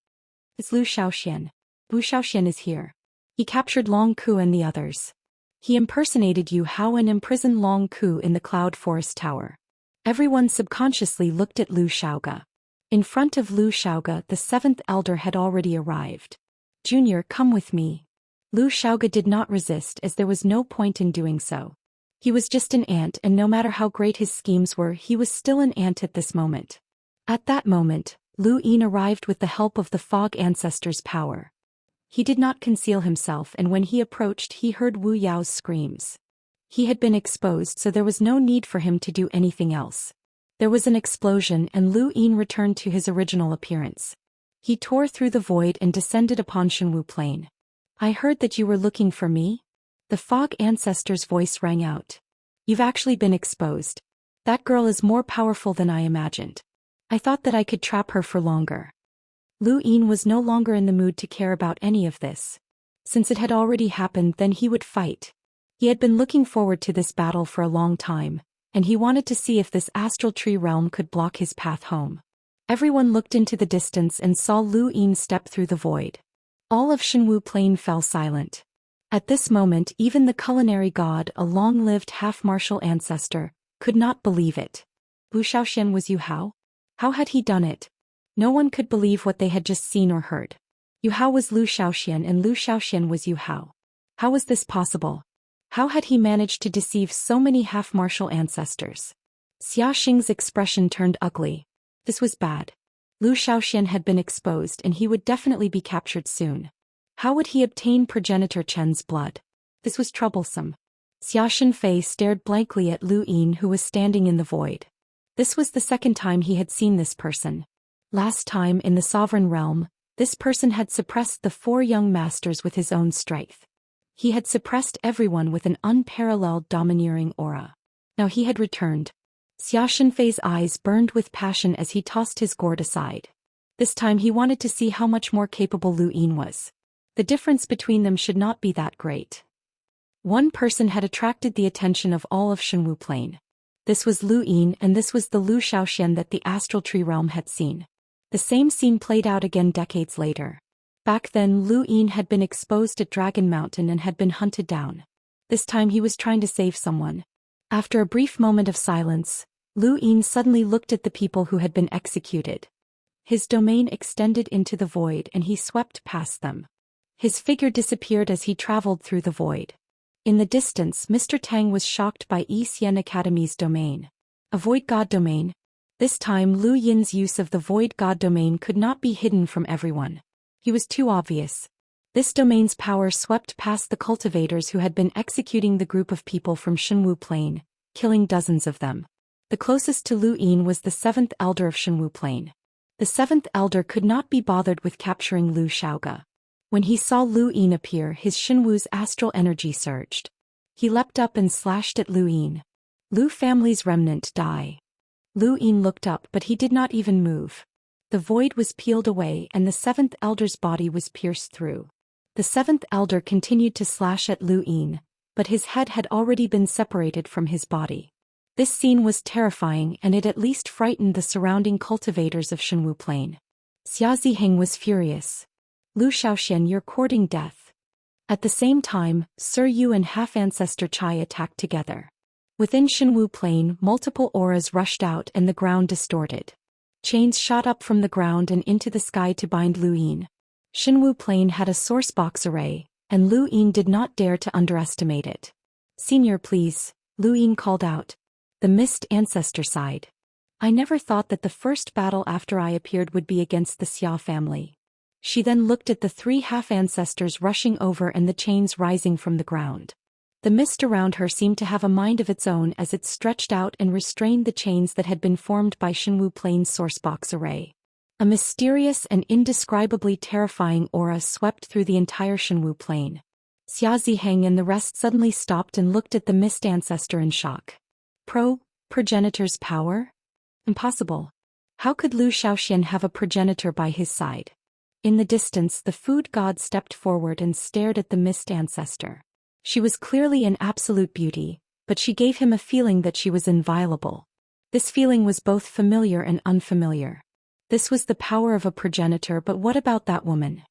"It's Zhou Xian. Wu Xiaoxian is here. He captured Long Ku and the others. He impersonated Yu Hao and imprisoned Long Ku in the Cloud Forest Tower." Everyone subconsciously looked at Lu Xiaoga. In front of Lu Xiaoga the 7th elder had already arrived. "Junior, come with me." Lu Xiaoga did not resist as there was no point in doing so. He was just an ant and no matter how great his schemes were he was still an ant at this moment. At that moment, Lu Yin arrived with the help of the Fog Ancestor's power. He did not conceal himself and when he approached he heard Wu Yao's screams. He had been exposed so there was no need for him to do anything else. There was an explosion and Lu Yin returned to his original appearance. He tore through the void and descended upon Shenwu Plain. "I heard that you were looking for me?" The Fog Ancestor's voice rang out. "You've actually been exposed. That girl is more powerful than I imagined. I thought that I could trap her for longer." Lu Yin was no longer in the mood to care about any of this. Since it had already happened then he would fight. He had been looking forward to this battle for a long time, and he wanted to see if this astral tree realm could block his path home. Everyone looked into the distance and saw Lu Yin step through the void. All of Shenwu Plain fell silent. At this moment even the culinary god, a long-lived half-martial ancestor, could not believe it. Wu Xiaoxian was Yu Hao? How had he done it? No one could believe what they had just seen or heard. Yu Hao was Lu Xiaoxian and Lu Xiaoxian was Yu Hao. How was this possible? How had he managed to deceive so many half-martial ancestors? Xia Xing's expression turned ugly. This was bad. Lu Xiaoxian had been exposed and he would definitely be captured soon. How would he obtain progenitor Chen's blood? This was troublesome. Xia Shenfei stared blankly at Lu Yin who was standing in the void. This was the second time he had seen this person. Last time in the Sovereign Realm, this person had suppressed the 4 young masters with his own strength. He had suppressed everyone with an unparalleled domineering aura. Now he had returned. Xia Shenfei's eyes burned with passion as he tossed his gourd aside. This time he wanted to see how much more capable Lu Yin was. The difference between them should not be that great. One person had attracted the attention of all of Shenwu Plain. This was Lu Yin and this was the Lu Xiaoxian that the Astral Tree Realm had seen. The same scene played out again decades later. Back then Lu Yin had been exposed at Dragon Mountain and had been hunted down. This time he was trying to save someone. After a brief moment of silence, Lu Yin suddenly looked at the people who had been executed. His domain extended into the void and he swept past them. His figure disappeared as he traveled through the void. In the distance Mr. Tang was shocked by Yi Xian Academy's domain. A void god domain? This time Lu Yin's use of the void god domain could not be hidden from everyone. He was too obvious. This domain's power swept past the cultivators who had been executing the group of people from Shenwu Plain, killing dozens of them. The closest to Lu Yin was the 7th elder of Shenwu Plain. The 7th elder could not be bothered with capturing Lu Xiaoga. When he saw Lu Yin appear, his Xinwu's astral energy surged. He leapt up and slashed at Lu Yin. Lu family's remnant die. Lu Yin looked up, but he did not even move. The void was peeled away and the seventh elder's body was pierced through. The seventh elder continued to slash at Lu Yin, but his head had already been separated from his body. This scene was terrifying, and it at least frightened the surrounding cultivators of Xinwu Plain. Xia Ziheng was furious. Lu Xiaoxian, you're courting death. At the same time, Sir Yu and half-ancestor Chai attacked together. Within Xinwu Plain, multiple auras rushed out and the ground distorted. Chains shot up from the ground and into the sky to bind Lu Yin. Xinwu Plain had a source box array, and Lu Yin did not dare to underestimate it. Senior, please, Lu Yin called out. The Mist Ancestor sighed. I never thought that the first battle after I appeared would be against the Xia family. She then looked at the three half-ancestors rushing over and the chains rising from the ground. The mist around her seemed to have a mind of its own as it stretched out and restrained the chains that had been formed by Xinwu Plain's sourcebox array. A mysterious and indescribably terrifying aura swept through the entire Xinwu Plain. Xia Ziheng and the rest suddenly stopped and looked at the mist ancestor in shock. Progenitor's power? Impossible. How could Lu Xiaoxian have a progenitor by his side? In the distance, the food god stepped forward and stared at the mist ancestor. She was clearly an absolute beauty, but she gave him a feeling that she was inviolable. This feeling was both familiar and unfamiliar. This was the power of a progenitor, but what about that woman?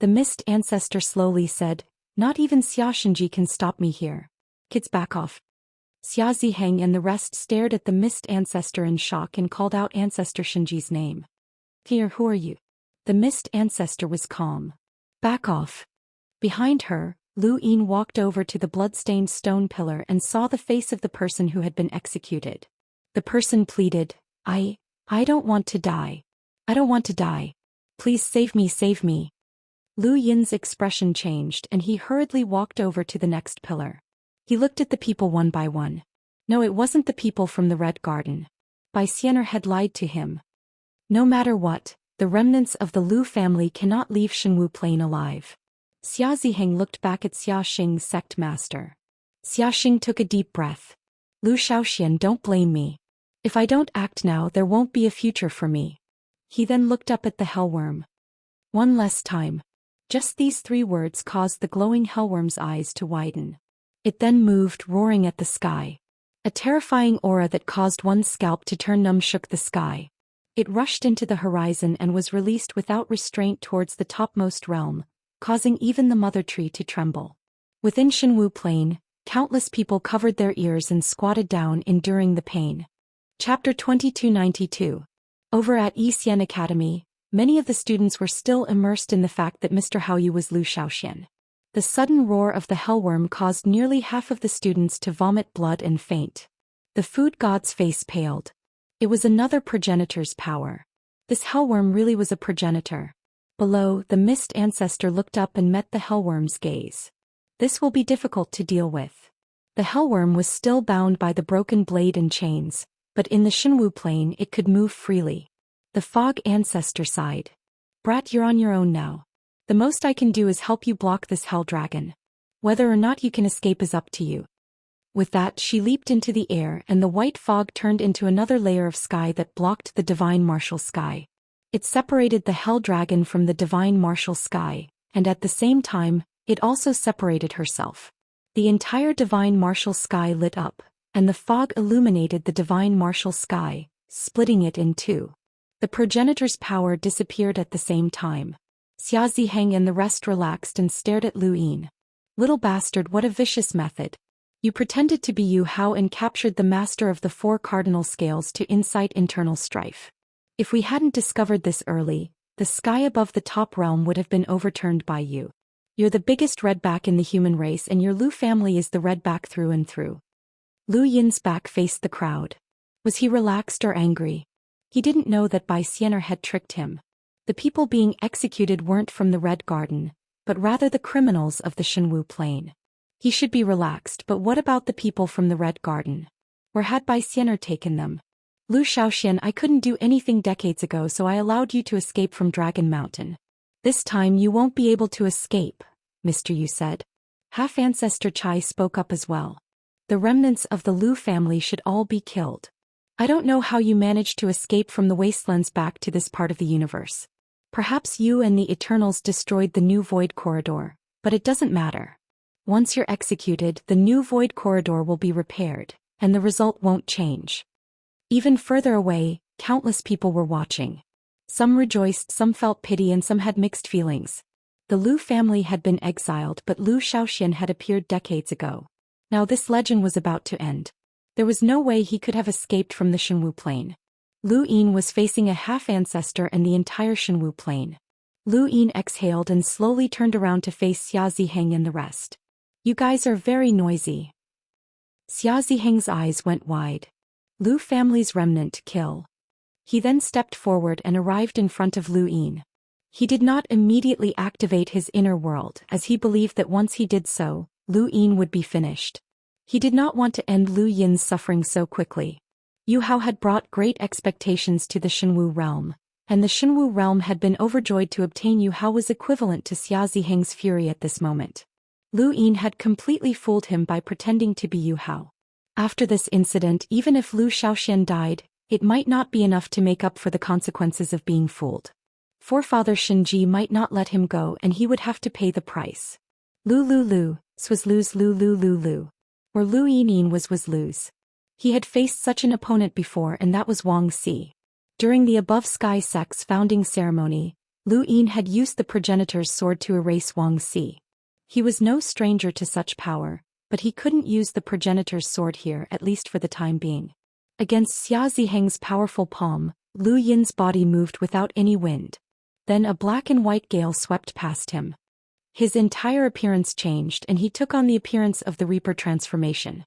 The mist ancestor slowly said, not even Xia Shenji can stop me here. Kids, back off. Xia Ziheng and the rest stared at the mist ancestor in shock and called out Ancestor Shenji's name. Here, who are you? The mist ancestor was calm. Back off. Behind her, Lu Yin walked over to the blood-stained stone pillar and saw the face of the person who had been executed. The person pleaded, I don't want to die. I don't want to die. Please save me, save me. Lu Yin's expression changed and he hurriedly walked over to the next pillar. He looked at the people one by one. No, it wasn't the people from the Red Garden. Bai Xianer had lied to him. No matter what, the remnants of the Lu family cannot leave Xinwu Plain alive. Xia Ziheng looked back at Xia Xing's sect master. Xia Xing took a deep breath. Lu Xiaoxian, don't blame me. If I don't act now, there won't be a future for me. He then looked up at the hellworm. One less time. Just these 3 words caused the glowing hellworm's eyes to widen. It then moved, roaring at the sky. A terrifying aura that caused one's scalp to turn numb shook the sky. It rushed into the horizon and was released without restraint towards the topmost realm, causing even the mother tree to tremble. Within Xinwu Plain, countless people covered their ears and squatted down, enduring the pain. Chapter 2292. Over at Xian Academy, many of the students were still immersed in the fact that Mr. Haoyu was Lu Xiaoxian. The sudden roar of the hellworm caused nearly half of the students to vomit blood and faint. The food god's face paled. It was another progenitor's power. This hellworm really was a progenitor. Below, the mist ancestor looked up and met the hellworm's gaze. This will be difficult to deal with. The hellworm was still bound by the broken blade and chains, but in the Xinwu Plain it could move freely. The fog ancestor sighed. Brat, you're on your own now. The most I can do is help you block this hell dragon. Whether or not you can escape is up to you. With that, she leaped into the air and the white fog turned into another layer of sky that blocked the divine martial sky. It separated the hell dragon from the divine martial sky, and at the same time, it also separated herself. The entire divine martial sky lit up, and the fog illuminated the divine martial sky, splitting it in 2. The progenitor's power disappeared at the same time. Xia Ziheng and the rest relaxed and stared at Lu Yin. Little bastard, what a vicious method. You pretended to be Yu Hao and captured the master of the 4 cardinal scales to incite internal strife. If we hadn't discovered this early, the sky above the top realm would have been overturned by you. You're the biggest redback in the human race and your Lu family is the redback through and through. Lu Yin's back faced the crowd. Was he relaxed or angry? He didn't know that Bai Xianer had tricked him. The people being executed weren't from the Red Garden, but rather the criminals of the Xinwu Plain. He should be relaxed, but what about the people from the Red Garden? Where had Bai Xianer taken them? Lu Xiaoxian, I couldn't do anything decades ago, so I allowed you to escape from Dragon Mountain. This time you won't be able to escape, Mr. Yu said. Half-ancestor Chai spoke up as well. The remnants of the Lu family should all be killed. I don't know how you managed to escape from the wastelands back to this part of the universe. Perhaps you and the Eternals destroyed the new Void Corridor, but it doesn't matter. Once you're executed, the new Void Corridor will be repaired, and the result won't change. Even further away, countless people were watching. Some rejoiced, some felt pity, and some had mixed feelings. The Lu family had been exiled, but Zhou Xian had appeared decades ago. Now this legend was about to end. There was no way he could have escaped from the Shenwu Plain. Lu Yin was facing a half-ancestor and the entire Shenwu Plain. Lu Yin exhaled and slowly turned around to face Xia Ziheng and the rest. You guys are very noisy. Xia Ziheng's eyes went wide. Lu family's remnant kill. He then stepped forward and arrived in front of Lu Yin. He did not immediately activate his inner world, as he believed that once he did so, Lu Yin would be finished. He did not want to end Lu Yin's suffering so quickly. Yu Hao had brought great expectations to the Shenwu realm, and the Shenwu realm had been overjoyed to obtain Yu Hao was equivalent to Xia Ziheng's fury at this moment. Lu Yin had completely fooled him by pretending to be Yu Hao. After this incident, even if Zhou Xian died, it might not be enough to make up for the consequences of being fooled. Forefather Shenji might not let him go and he would have to pay the price. Lu, was Lu's Lu. Or Lu Yin was Lu's. He had faced such an opponent before, and that was Wang Si. During the Above Sky Sect's founding ceremony, Lu Yin had used the progenitor's sword to erase Wang Si. He was no stranger to such power, but he couldn't use the progenitor's sword here, at least for the time being. Against Xia Ziheng's powerful palm, Lu Yin's body moved without any wind. Then a black and white gale swept past him. His entire appearance changed and he took on the appearance of the Reaper transformation.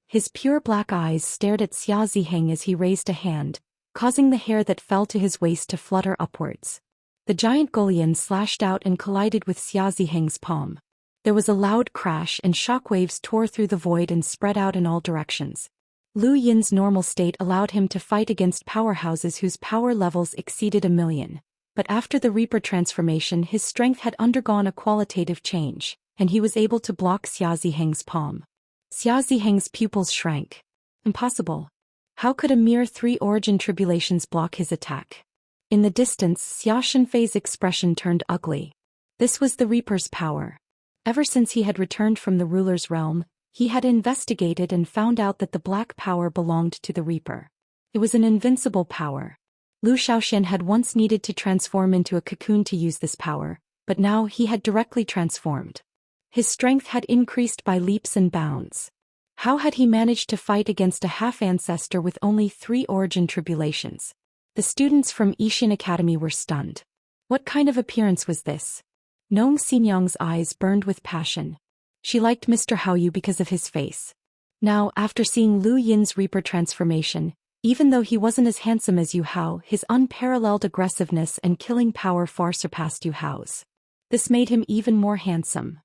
His pure black eyes stared at Xia Ziheng as he raised a hand, causing the hair that fell to his waist to flutter upwards. The giant Golian slashed out and collided with Xia Ziheng's palm. There was a loud crash and shockwaves tore through the void and spread out in all directions. Lu Yin's normal state allowed him to fight against powerhouses whose power levels exceeded 1,000,000. But after the Reaper transformation, his strength had undergone a qualitative change, and he was able to block Xia Ziheng's palm. Xia Ziheng's pupils shrank. Impossible. How could a mere 3 origin tribulations block his attack? In the distance, Xia Shenfei's expression turned ugly. This was the Reaper's power. Ever since he had returned from the ruler's realm, he had investigated and found out that the black power belonged to the Reaper. It was an invincible power. Zhou Xian had once needed to transform into a cocoon to use this power, but now he had directly transformed. His strength had increased by leaps and bounds. How had he managed to fight against a half-ancestor with only 3 origin tribulations? The students from Yixin Academy were stunned. What kind of appearance was this? Nong Xinyang's eyes burned with passion. She liked Mr. Haoyu because of his face. Now, after seeing Lu Yin's Reaper transformation, even though he wasn't as handsome as Yu Hao, his unparalleled aggressiveness and killing power far surpassed Yu Hao's. This made him even more handsome.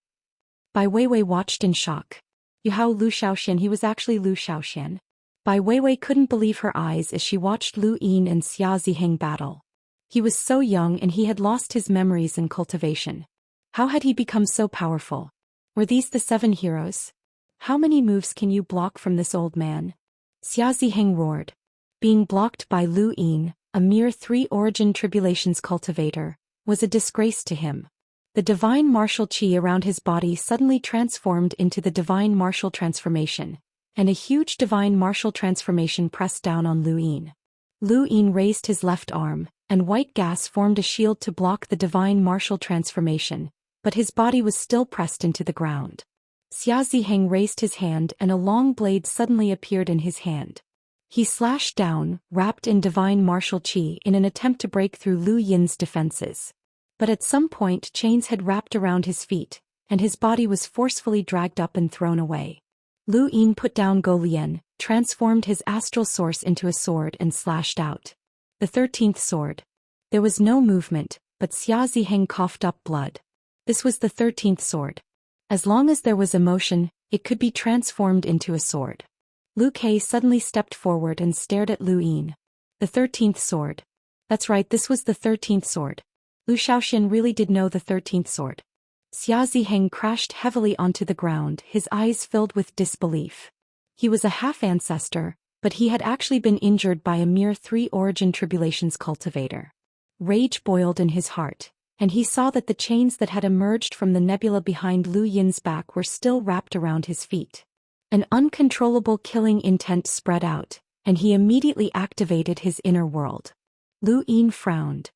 Bai Weiwei watched in shock. Yu Hao Lu Xian, he was actually Lu Xian. Bai Weiwei couldn't believe her eyes as she watched Lu Yin and Xia Ziheng battle. He was so young and he had lost his memories in cultivation. How had he become so powerful? Were these the 7 heroes? How many moves can you block from this old man? Xia Ziheng roared. Being blocked by Lu Yin, a mere 3 origin tribulations cultivator, was a disgrace to him. The divine martial qi around his body suddenly transformed into the divine martial transformation, and a huge divine martial transformation pressed down on Lu Yin. Lu Yin raised his left arm, and white gas formed a shield to block the divine martial transformation, but his body was still pressed into the ground. Xia Ziheng raised his hand and a long blade suddenly appeared in his hand. He slashed down, wrapped in divine martial qi in an attempt to break through Lu Yin's defenses. But at some point chains had wrapped around his feet, and his body was forcefully dragged up and thrown away. Lu Yin put down Golian, transformed his astral source into a sword and slashed out. The 13th sword. There was no movement, but Xia Ziheng coughed up blood. This was the 13th sword. As long as there was emotion, it could be transformed into a sword. Lu Kei suddenly stepped forward and stared at Lu Yin. The 13th sword. That's right, this was the 13th sword. Lu Xiaoxian really did know the 13th sword. Xia Ziheng crashed heavily onto the ground, his eyes filled with disbelief. He was a half-ancestor, but he had actually been injured by a mere 3-origin tribulations cultivator. Rage boiled in his heart, and he saw that the chains that had emerged from the nebula behind Lu Yin's back were still wrapped around his feet. An uncontrollable killing intent spread out, and he immediately activated his inner world. Lu Yin frowned.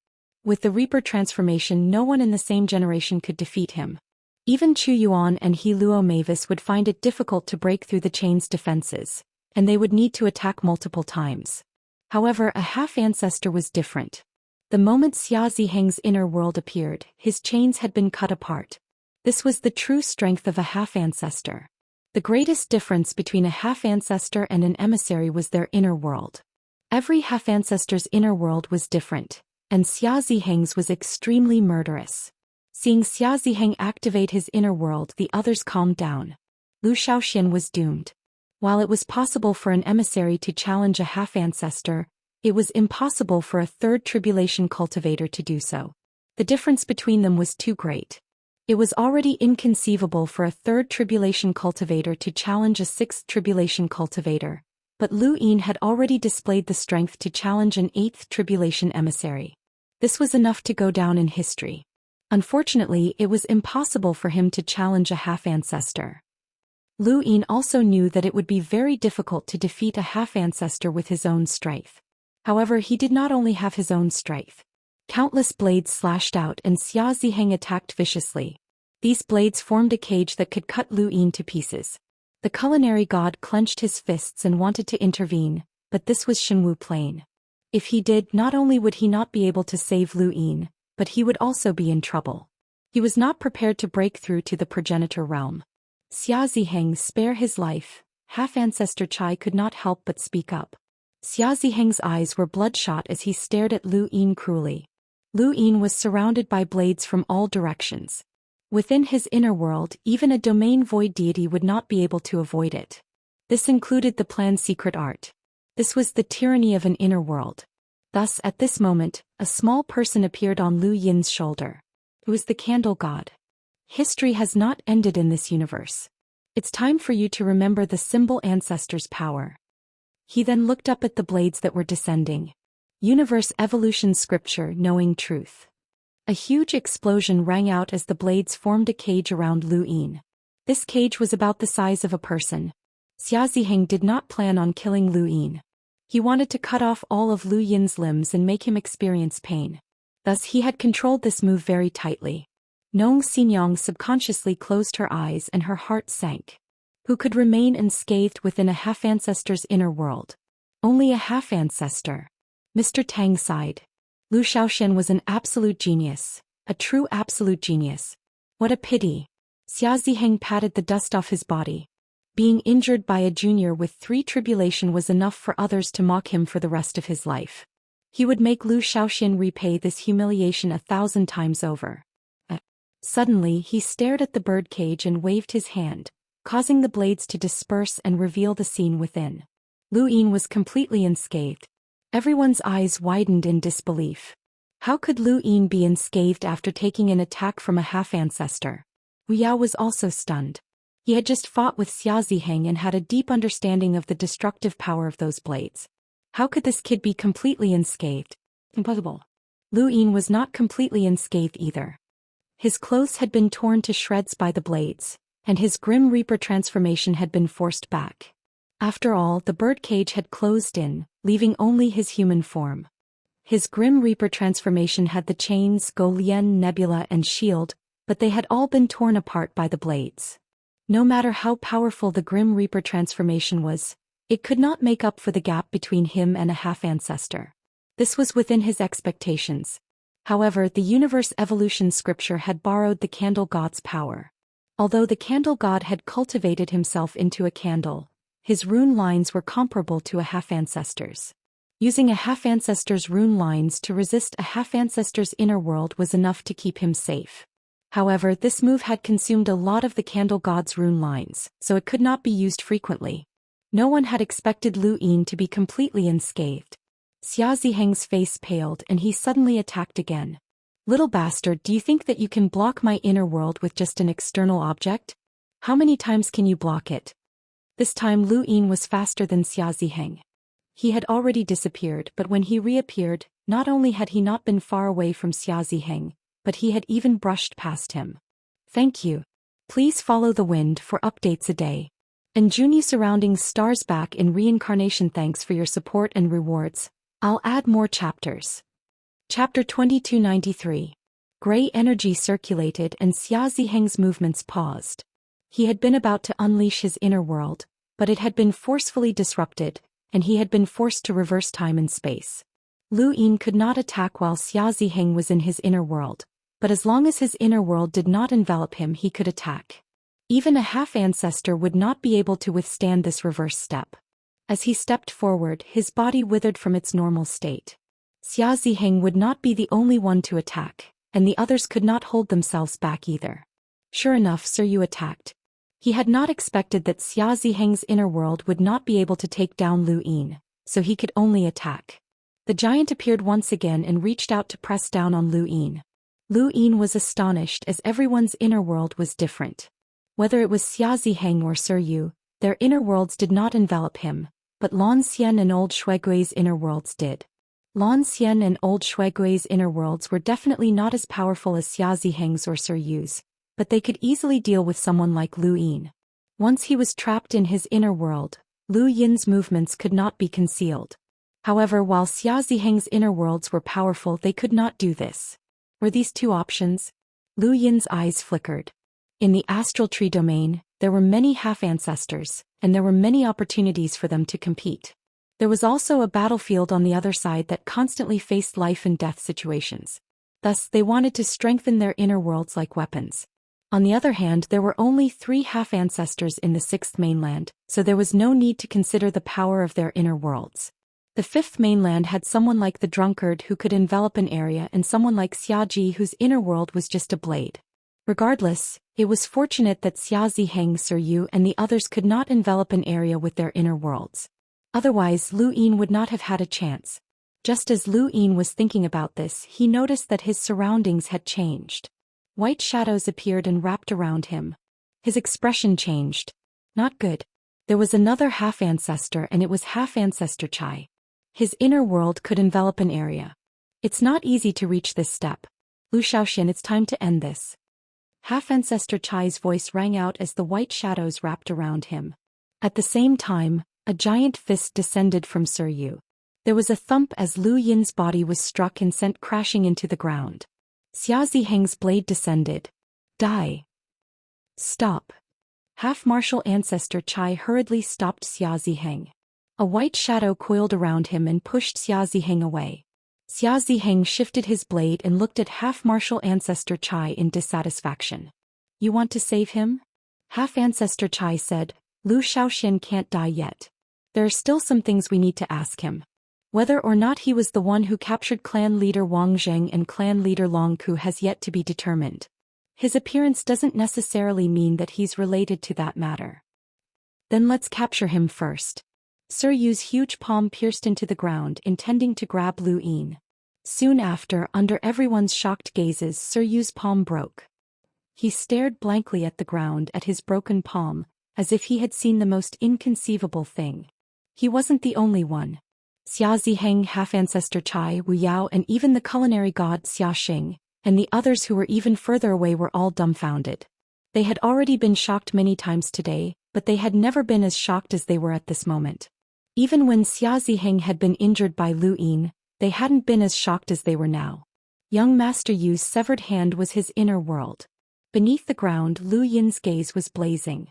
With the Reaper transformation, no one in the same generation could defeat him. Even Chu Yuan and He Luo Mavis would find it difficult to break through the chain's defenses, and they would need to attack multiple times. However, a half-ancestor was different. The moment Xia Ziheng's inner world appeared, his chains had been cut apart. This was the true strength of a half-ancestor. The greatest difference between a half-ancestor and an emissary was their inner world. Every half-ancestor's inner world was different, and Xia Ziheng's was extremely murderous. Seeing Xia Ziheng activate his inner world, the others calmed down. Lu Xiaoxian was doomed. While it was possible for an emissary to challenge a half-ancestor, it was impossible for a third tribulation cultivator to do so. The difference between them was too great. It was already inconceivable for a third tribulation cultivator to challenge a sixth tribulation cultivator, but Lu Yin had already displayed the strength to challenge an eighth tribulation emissary. This was enough to go down in history. Unfortunately, it was impossible for him to challenge a half-ancestor. Lu Yin also knew that it would be very difficult to defeat a half-ancestor with his own strength. However, he did not only have his own strength. Countless blades slashed out and Xia Ziheng attacked viciously. These blades formed a cage that could cut Lu Yin to pieces. The culinary god clenched his fists and wanted to intervene, but this was Shenwu plain. If he did, not only would he not be able to save Lu Yin, but he would also be in trouble. He was not prepared to break through to the progenitor realm. Xia Ziheng, spare his life. Half-ancestor Chai could not help but speak up. Xia Ziheng's eyes were bloodshot as he stared at Lu Yin cruelly. Lu Yin was surrounded by blades from all directions. Within his inner world, even a domain void deity would not be able to avoid it. This included the plan's secret art. This was the tyranny of an inner world. Thus, at this moment, a small person appeared on Lu Yin's shoulder. It was the candle god. History has not ended in this universe. It's time for you to remember the symbol ancestor's power. He then looked up at the blades that were descending. Universe evolution scripture, knowing truth. A huge explosion rang out as the blades formed a cage around Lu Yin. This cage was about the size of a person. Xia Ziheng did not plan on killing Lu Yin. He wanted to cut off all of Lu Yin's limbs and make him experience pain. Thus he had controlled this move very tightly. Nong Xinyang subconsciously closed her eyes and her heart sank. Who could remain unscathed within a half-ancestor's inner world? Only a half-ancestor. Mr. Tang sighed. Lu Xiaoxian was an absolute genius. A true absolute genius. What a pity. Xia Ziheng patted the dust off his body. Being injured by a junior with 3 tribulation was enough for others to mock him for the rest of his life. He would make Lu Xiaoxian repay this humiliation 1,000 times over. Suddenly, he stared at the birdcage and waved his hand, causing the blades to disperse and reveal the scene within. Lu Yin was completely unscathed. Everyone's eyes widened in disbelief. How could Lu Yin be unscathed after taking an attack from a half-ancestor? Wu Yao was also stunned. He had just fought with Xia Ziheng and had a deep understanding of the destructive power of those blades. How could this kid be completely unscathed? Impossible. Lu Yin was not completely unscathed either. His clothes had been torn to shreds by the blades, and his Grim Reaper transformation had been forced back. After all, the birdcage had closed in, leaving only his human form. His Grim Reaper transformation had the chains, Golian, Nebula, and shield, but they had all been torn apart by the blades. No matter how powerful the Grim Reaper transformation was, it could not make up for the gap between him and a half-ancestor. This was within his expectations. However, the universe evolution scripture had borrowed the candle god's power. Although the candle god had cultivated himself into a candle, his rune lines were comparable to a half-ancestor's. Using a half-ancestor's rune lines to resist a half-ancestor's inner world was enough to keep him safe. However, this move had consumed a lot of the candle god's rune lines, so it could not be used frequently. No one had expected Lu Yin to be completely unscathed. Xia Ziheng's face paled and he suddenly attacked again. Little bastard, do you think that you can block my inner world with just an external object? How many times can you block it? This time Lu Yin was faster than Xia Ziheng. He had already disappeared, but when he reappeared, not only had he not been far away from Xia Ziheng, but he had even brushed past him. Thank you. Please follow the wind for updates a day. And Juni surrounding stars back in reincarnation. Thanks for your support and rewards. I'll add more chapters. Chapter 2293. Gray energy circulated and Xia Ziheng's movements paused. He had been about to unleash his inner world, but it had been forcefully disrupted, and he had been forced to reverse time and space. Lu Yin could not attack while Xia Ziheng was in his inner world, but as long as his inner world did not envelop him he could attack. Even a half-ancestor would not be able to withstand this reverse step. As he stepped forward, his body withered from its normal state. Xia Ziheng would not be the only one to attack, and the others could not hold themselves back either. Sure enough, Sir Yu attacked. He had not expected that Xia Ziheng's inner world would not be able to take down Lu Yin, so he could only attack. The giant appeared once again and reached out to press down on Lu Yin. Lu Yin was astonished as everyone's inner world was different. Whether it was Xia Ziheng or Sir Yu, their inner worlds did not envelop him, but Lan Xian and Old Shuigui's inner worlds did. Lan Xian and Old Shuigui's inner worlds were definitely not as powerful as Xia Ziheng's or Sir Yu's, but they could easily deal with someone like Lu Yin. Once he was trapped in his inner world, Lu Yin's movements could not be concealed. However, while Xia Ziheng's inner worlds were powerful, they could not do this. Were these two options? Lu Yin's eyes flickered. In the astral tree domain, there were many half-ancestors, and there were many opportunities for them to compete. There was also a battlefield on the other side that constantly faced life and death situations. Thus, they wanted to strengthen their inner worlds like weapons. On the other hand, there were only 3 half-ancestors in the 6th mainland, so there was no need to consider the power of their inner worlds. The 5th mainland had someone like the drunkard who could envelop an area and someone like Xia Ji whose inner world was just a blade. Regardless, it was fortunate that Xia Ziheng, Sir Yu and the others could not envelop an area with their inner worlds. Otherwise, Lu Yin would not have had a chance. Just as Lu Yin was thinking about this, he noticed that his surroundings had changed. White shadows appeared and wrapped around him. His expression changed. Not good. There was another half-ancestor, and it was half-ancestor Chai. His inner world could envelop an area. It's not easy to reach this step. Lu Xiaoxian, it's time to end this. Half-ancestor Chai's voice rang out as the white shadows wrapped around him. At the same time, a giant fist descended from Sir Yu. There was a thump as Lu Yin's body was struck and sent crashing into the ground. Xia Ziheng's blade descended. Die. Stop. Half-martial ancestor Chai hurriedly stopped Xia Ziheng. A white shadow coiled around him and pushed Xia Ziheng away. Xia Ziheng shifted his blade and looked at half-martial ancestor Chai in dissatisfaction. You want to save him? Half-ancestor Chai said, Lu Xiaoxian can't die yet. There are still some things we need to ask him. Whether or not he was the one who captured clan leader Wang Zheng and clan leader Long Ku has yet to be determined. His appearance doesn't necessarily mean that he's related to that matter. Then let's capture him first. Sir Yu's huge palm pierced into the ground, intending to grab Lu Yin. Soon after, under everyone's shocked gazes, Sir Yu's palm broke. He stared blankly at the ground at his broken palm, as if he had seen the most inconceivable thing. He wasn't the only one. Xia Ziheng, half-ancestor Chai, Wu Yao and even the culinary god Xia Xing, and the others who were even further away were all dumbfounded. They had already been shocked many times today, but they had never been as shocked as they were at this moment. Even when Xia Ziheng had been injured by Lu Yin, they hadn't been as shocked as they were now. Young Master Yu's severed hand was his inner world. Beneath the ground, Lu Yin's gaze was blazing.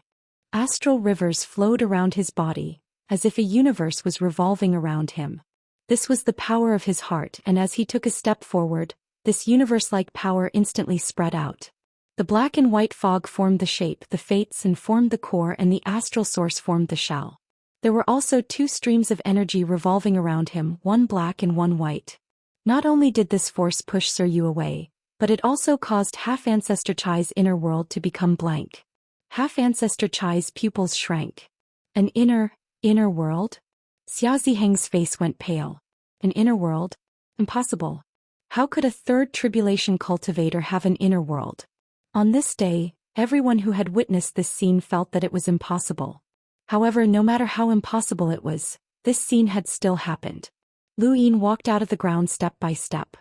Astral rivers flowed around his body, as if a universe was revolving around him. This was the power of his heart, and as he took a step forward, this universe-like power instantly spread out. The black and white fog formed the shape, the fates and formed the core, and the astral source formed the shell. There were also 2 streams of energy revolving around him, one black and one white. Not only did this force push Sir Yu away, but it also caused half-ancestor Chai's inner world to become blank. Half-ancestor Chai's pupils shrank. An inner world? Xia Ziheng's face went pale. An inner world? Impossible. How could a third tribulation cultivator have an inner world? On this day, everyone who had witnessed this scene felt that it was impossible. However, no matter how impossible it was, this scene had still happened. Lu Yin walked out of the ground step by step.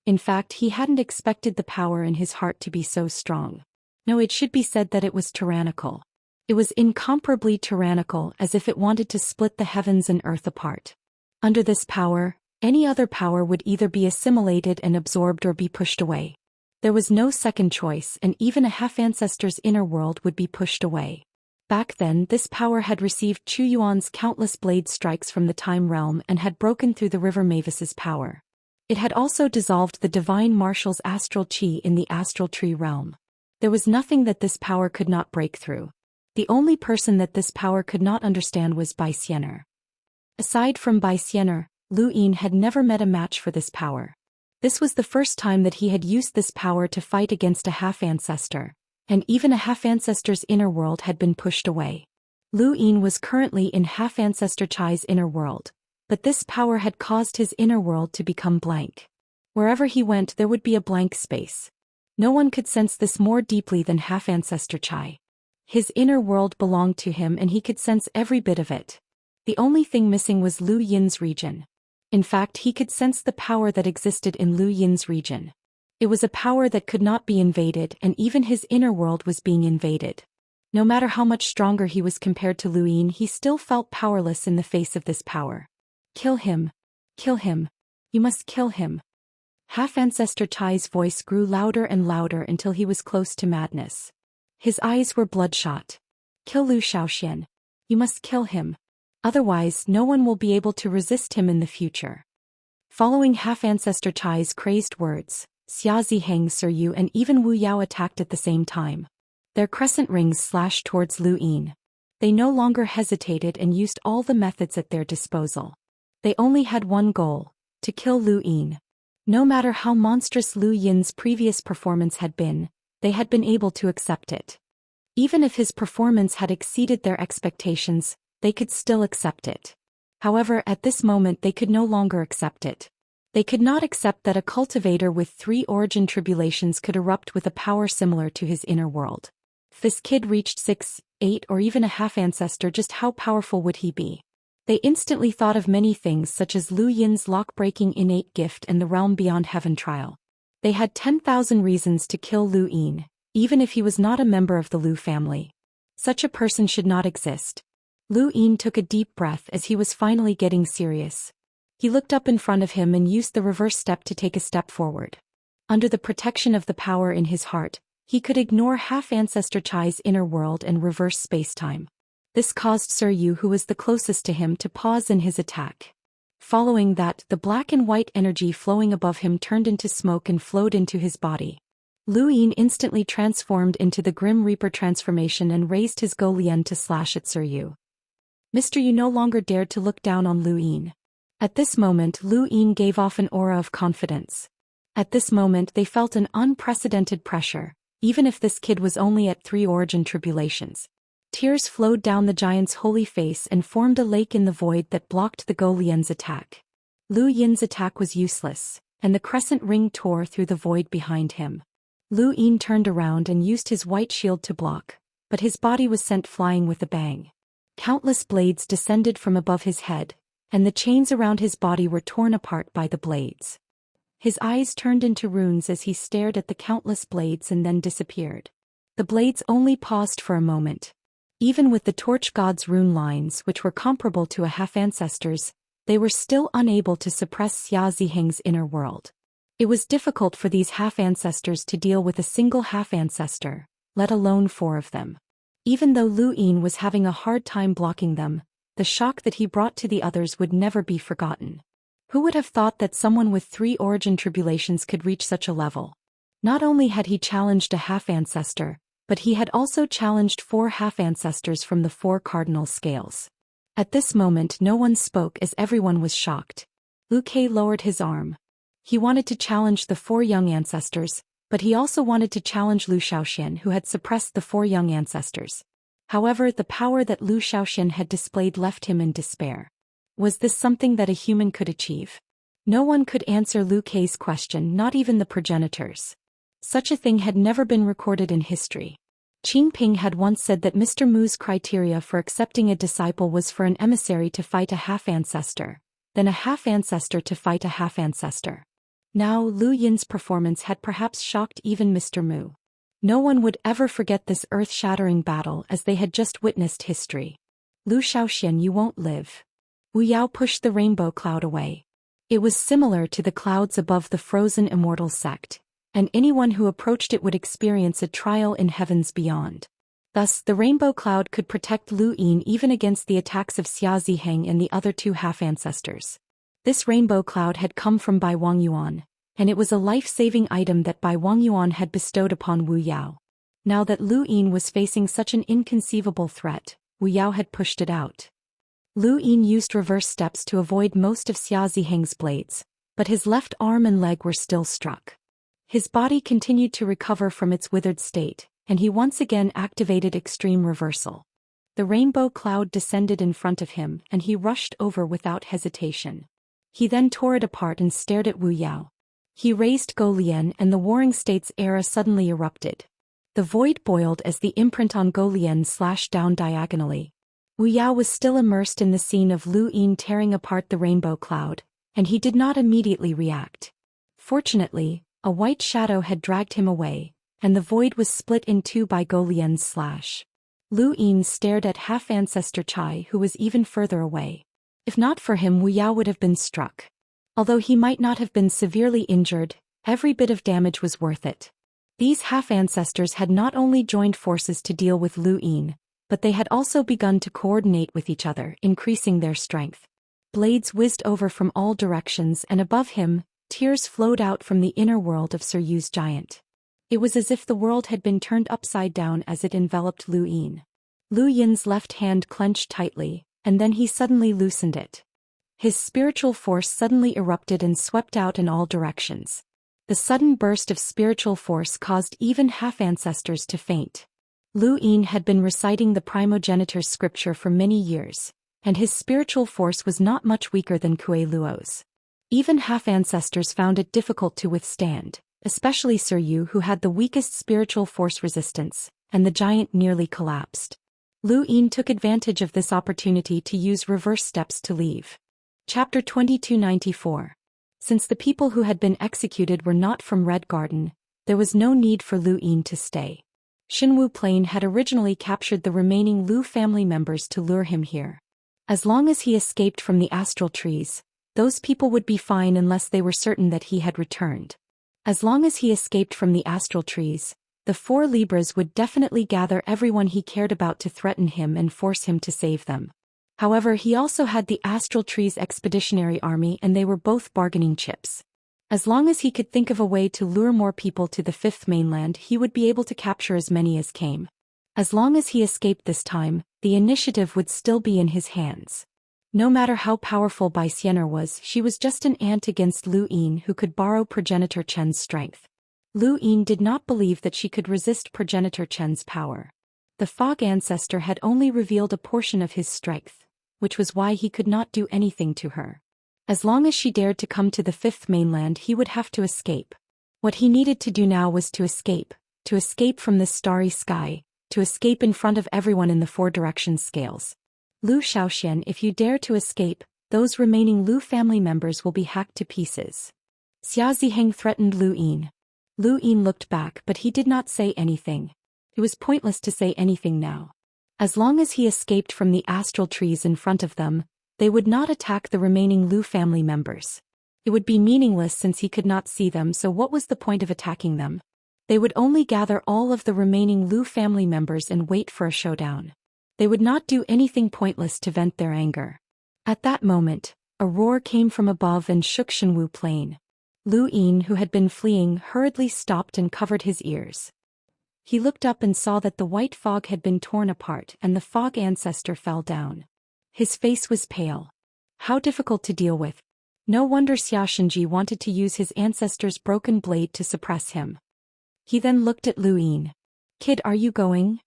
In fact, he hadn't expected the power in his heart to be so strong. No, it should be said that it was tyrannical. It was incomparably tyrannical, as if it wanted to split the heavens and earth apart. Under this power, any other power would either be assimilated and absorbed or be pushed away. There was no second choice, and even a half-ancestor's inner world would be pushed away. Back then, this power had received Chu Yuan's countless blade strikes from the time realm and had broken through the river Mavis's power. It had also dissolved the divine marshal's astral chi in the astral tree realm. There was nothing that this power could not break through. The only person that this power could not understand was Bai Xianer. Aside from Bai Xianer, Lu Yin had never met a match for this power. This was the first time that he had used this power to fight against a half-ancestor, and even a half-ancestor's inner world had been pushed away. Lu Yin was currently in half-ancestor Chai's inner world, but this power had caused his inner world to become blank. Wherever he went, there would be a blank space. No one could sense this more deeply than half-ancestor Chai. His inner world belonged to him and he could sense every bit of it. The only thing missing was Lu Yin's region. In fact, he could sense the power that existed in Lu Yin's region. It was a power that could not be invaded, and even his inner world was being invaded. No matter how much stronger he was compared to Lu Yin, he still felt powerless in the face of this power. Kill him. Kill him. You must kill him. Half-ancestor Chai's voice grew louder and louder until he was close to madness. His eyes were bloodshot. Kill Lu Xian. You must kill him. Otherwise, no one will be able to resist him in the future. Following half-ancestor Chai's crazed words, Xia Ziheng, Sir Yu and even Wu Yao attacked at the same time. Their crescent rings slashed towards Lu Yin. They no longer hesitated and used all the methods at their disposal. They only had one goal: to kill Lu Yin. No matter how monstrous Lu Yin's previous performance had been, they had been able to accept it. Even if his performance had exceeded their expectations, they could still accept it. However, at this moment they could no longer accept it. They could not accept that a cultivator with 3 origin tribulations could erupt with a power similar to his inner world. If this kid reached 6, 8 or even a half-ancestor, just how powerful would he be? They instantly thought of many things such as Lu Yin's lock-breaking innate gift and the realm beyond heaven trial. They had 10,000 reasons to kill Lu Yin, even if he was not a member of the Lu family. Such a person should not exist. Lu Yin took a deep breath as he was finally getting serious. He looked up in front of him and used the reverse step to take a step forward. Under the protection of the power in his heart, he could ignore half-ancestor Chai's inner world and reverse space-time. This caused Sir Yu, who was the closest to him, to pause in his attack. Following that, the black and white energy flowing above him turned into smoke and flowed into his body. Lu Yin instantly transformed into the Grim Reaper transformation and raised his Go Lian to slash at Sir Yu. Mr. Yu no longer dared to look down on Lu Yin. At this moment, Lu Yin gave off an aura of confidence. At this moment, they felt an unprecedented pressure, even if this kid was only at 3 origin tribulations. Tears flowed down the giant's holy face and formed a lake in the void that blocked the Go Lian's attack. Lu Yin's attack was useless, and the crescent ring tore through the void behind him. Lu Yin turned around and used his white shield to block, but his body was sent flying with a bang. Countless blades descended from above his head, and the chains around his body were torn apart by the blades. His eyes turned into runes as he stared at the countless blades and then disappeared. The blades only paused for a moment. Even with the Torch God's rune lines, which were comparable to a half-ancestor's, they were still unable to suppress Xia Ziheng's inner world. It was difficult for these half-ancestors to deal with a single half-ancestor, let alone 4 of them. Even though Lu Yin was having a hard time blocking them, the shock that he brought to the others would never be forgotten. Who would have thought that someone with 3 origin tribulations could reach such a level? Not only had he challenged a half-ancestor, but he had also challenged 4 half-ancestors from the 4 cardinal scales. At this moment no one spoke as everyone was shocked. Lu Kei lowered his arm. He wanted to challenge the 4 young ancestors, but he also wanted to challenge Lu Xian, who had suppressed the 4 young ancestors. However, the power that Lu Xian had displayed left him in despair. Was this something that a human could achieve? No one could answer Lu Kei's question, not even the progenitors. Such a thing had never been recorded in history. Qin Ping had once said that Mr. Mu's criteria for accepting a disciple was for an emissary to fight a half-ancestor, then a half-ancestor to fight a half-ancestor. Now Lu Yin's performance had perhaps shocked even Mr. Mu. No one would ever forget this earth-shattering battle as they had just witnessed history. Lu Xian, you won't live. Wu Yao pushed the rainbow cloud away. It was similar to the clouds above the frozen Immortal sect, and anyone who approached it would experience a trial in heavens beyond. Thus, the rainbow cloud could protect Lu Yin even against the attacks of Xia Ziheng and the other two half-ancestors. This rainbow cloud had come from Bai Wangyuan, and it was a life-saving item that Bai Wangyuan had bestowed upon Wu Yao. Now that Lu Yin was facing such an inconceivable threat, Wu Yao had pushed it out. Lu Yin used reverse steps to avoid most of Xia Ziheng's blades, but his left arm and leg were still struck. His body continued to recover from its withered state, and he once again activated extreme reversal. The rainbow cloud descended in front of him, and he rushed over without hesitation. He then tore it apart and stared at Wu Yao. He raised Golian, and the Warring States era suddenly erupted. The void boiled as the imprint on Golian slashed down diagonally. Wu Yao was still immersed in the scene of Lu Yin tearing apart the rainbow cloud, and he did not immediately react. Fortunately, a white shadow had dragged him away, and the void was split in two by Golian's slash. Lu Yin stared at half-ancestor Chai, who was even further away. If not for him, Wu Yao would have been struck. Although he might not have been severely injured, every bit of damage was worth it. These half-ancestors had not only joined forces to deal with Lu Yin, but they had also begun to coordinate with each other, increasing their strength. Blades whizzed over from all directions, and above him, tears flowed out from the inner world of Sir Yu's giant. It was as if the world had been turned upside down as it enveloped Lu Yin. Lu Yin's left hand clenched tightly, and then he suddenly loosened it. His spiritual force suddenly erupted and swept out in all directions. The sudden burst of spiritual force caused even half-ancestors to faint. Lu Yin had been reciting the primogenitor's scripture for many years, and his spiritual force was not much weaker than Kuei Luo's. Even half-ancestors found it difficult to withstand, especially Sir Yu, who had the weakest spiritual force resistance, and the giant nearly collapsed. Lu Yin took advantage of this opportunity to use reverse steps to leave. Chapter 2294. Since the people who had been executed were not from Red Garden, there was no need for Lu Yin to stay. Xinwu Plain had originally captured the remaining Lu family members to lure him here. As long as he escaped from the astral trees, those people would be fine unless they were certain that he had returned. As long as he escaped from the astral trees, the 4 Libras would definitely gather everyone he cared about to threaten him and force him to save them. However, he also had the astral trees expeditionary army, and they were both bargaining chips. As long as he could think of a way to lure more people to the 5th mainland, he would be able to capture as many as came. As long as he escaped this time, the initiative would still be in his hands. No matter how powerful Bai Xianer was, she was just an ant against Lu Yin, who could borrow progenitor Chen's strength. Lu Yin did not believe that she could resist progenitor Chen's power. The fog ancestor had only revealed a portion of his strength, which was why he could not do anything to her. As long as she dared to come to the 5th mainland, he would have to escape. What he needed to do now was to escape from this starry sky, to escape in front of everyone in the 4 direction scales. Lu Xian, if you dare to escape, those remaining Lu family members will be hacked to pieces. Xia Ziheng threatened Lu Yin. Lu Yin looked back, but he did not say anything. It was pointless to say anything now. As long as he escaped from the astral trees in front of them, they would not attack the remaining Lu family members. It would be meaningless since he could not see them, so what was the point of attacking them? They would only gather all of the remaining Lu family members and wait for a showdown. They would not do anything pointless to vent their anger. At that moment, a roar came from above and shook Xinwu Plain. Lu Yin, who had been fleeing, hurriedly stopped and covered his ears. He looked up and saw that the white fog had been torn apart and the fog ancestor fell down. His face was pale. How difficult to deal with. No wonder Xiaxinji wanted to use his ancestor's broken blade to suppress him. He then looked at Lu Yin. "Kid, are you going?"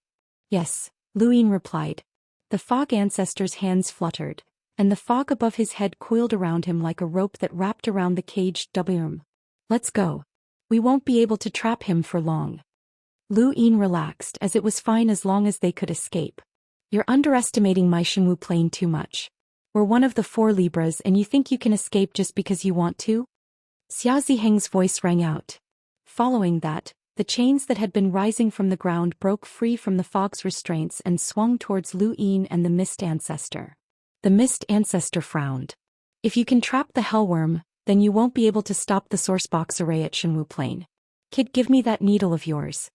"Yes," Lu Yin replied. The fog ancestor's hands fluttered, and the fog above his head coiled around him like a rope that wrapped around the caged Wurm. Let's go. We won't be able to trap him for long. Lu Yin relaxed, as it was fine as long as they could escape. You're underestimating my Shenwu plane too much. We're one of the 4 Libras and you think you can escape just because you want to? Xia Ziheng's voice rang out. Following that, the chains that had been rising from the ground broke free from the fog's restraints and swung towards Lu Yin and the Mist Ancestor. The Mist Ancestor frowned. If you can trap the Hellworm, then you won't be able to stop the sourcebox array at Shenwu Plain. Kid, give me that needle of yours.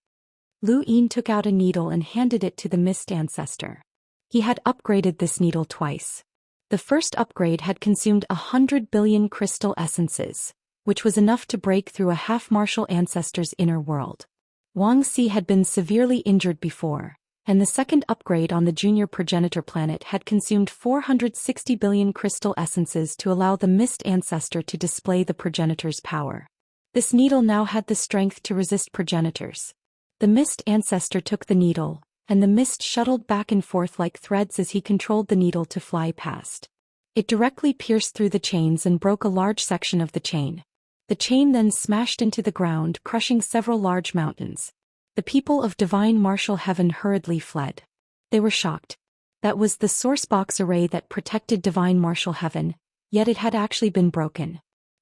Lu Yin took out a needle and handed it to the Mist Ancestor. He had upgraded this needle twice. The first upgrade had consumed 100 billion crystal essences, which was enough to break through a half-martial ancestor's inner world. Wang Xi had been severely injured before, and the second upgrade on the junior progenitor planet had consumed 460 billion crystal essences to allow the Mist Ancestor to display the progenitor's power. This needle now had the strength to resist progenitors. The Mist Ancestor took the needle, and the mist shuttled back and forth like threads as he controlled the needle to fly past. It directly pierced through the chains and broke a large section of the chain. The chain then smashed into the ground, crushing several large mountains. The people of Divine Martial Heaven hurriedly fled. They were shocked. That was the sourcebox array that protected Divine Martial Heaven, yet it had actually been broken.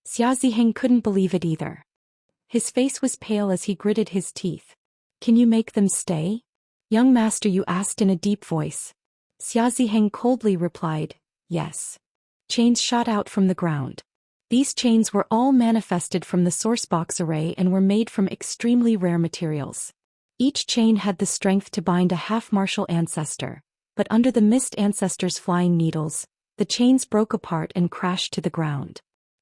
Xia Ziheng couldn't believe it either. His face was pale as he gritted his teeth. Can you make them stay? Young master, you asked in a deep voice. Xia Ziheng coldly replied, yes. Chains shot out from the ground. These chains were all manifested from the sourcebox array and were made from extremely rare materials. Each chain had the strength to bind a half-martial ancestor, but under the Mist Ancestor's flying needles, the chains broke apart and crashed to the ground.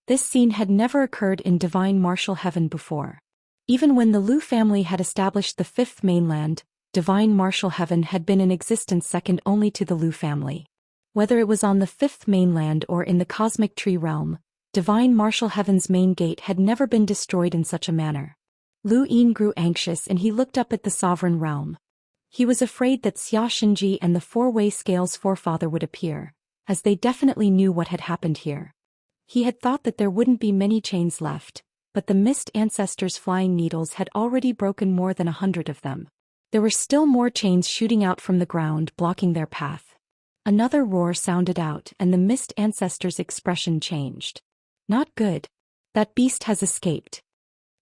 This scene had never occurred in Divine Martial Heaven before. Even when the Lu family had established the 5th mainland, Divine Martial Heaven had been in existence second only to the Lu family. Whether it was on the 5th mainland or in the Cosmic Tree realm, Divine Martial Heaven's main gate had never been destroyed in such a manner. Lu Yin grew anxious and he looked up at the sovereign realm. He was afraid that Xia Xinji and the 4-way scale's forefather would appear, as they definitely knew what had happened here. He had thought that there wouldn't be many chains left, but the Mist Ancestor's flying needles had already broken more than 100 of them. There were still more chains shooting out from the ground, blocking their path. Another roar sounded out and the Mist Ancestor's expression changed. Not good. That beast has escaped.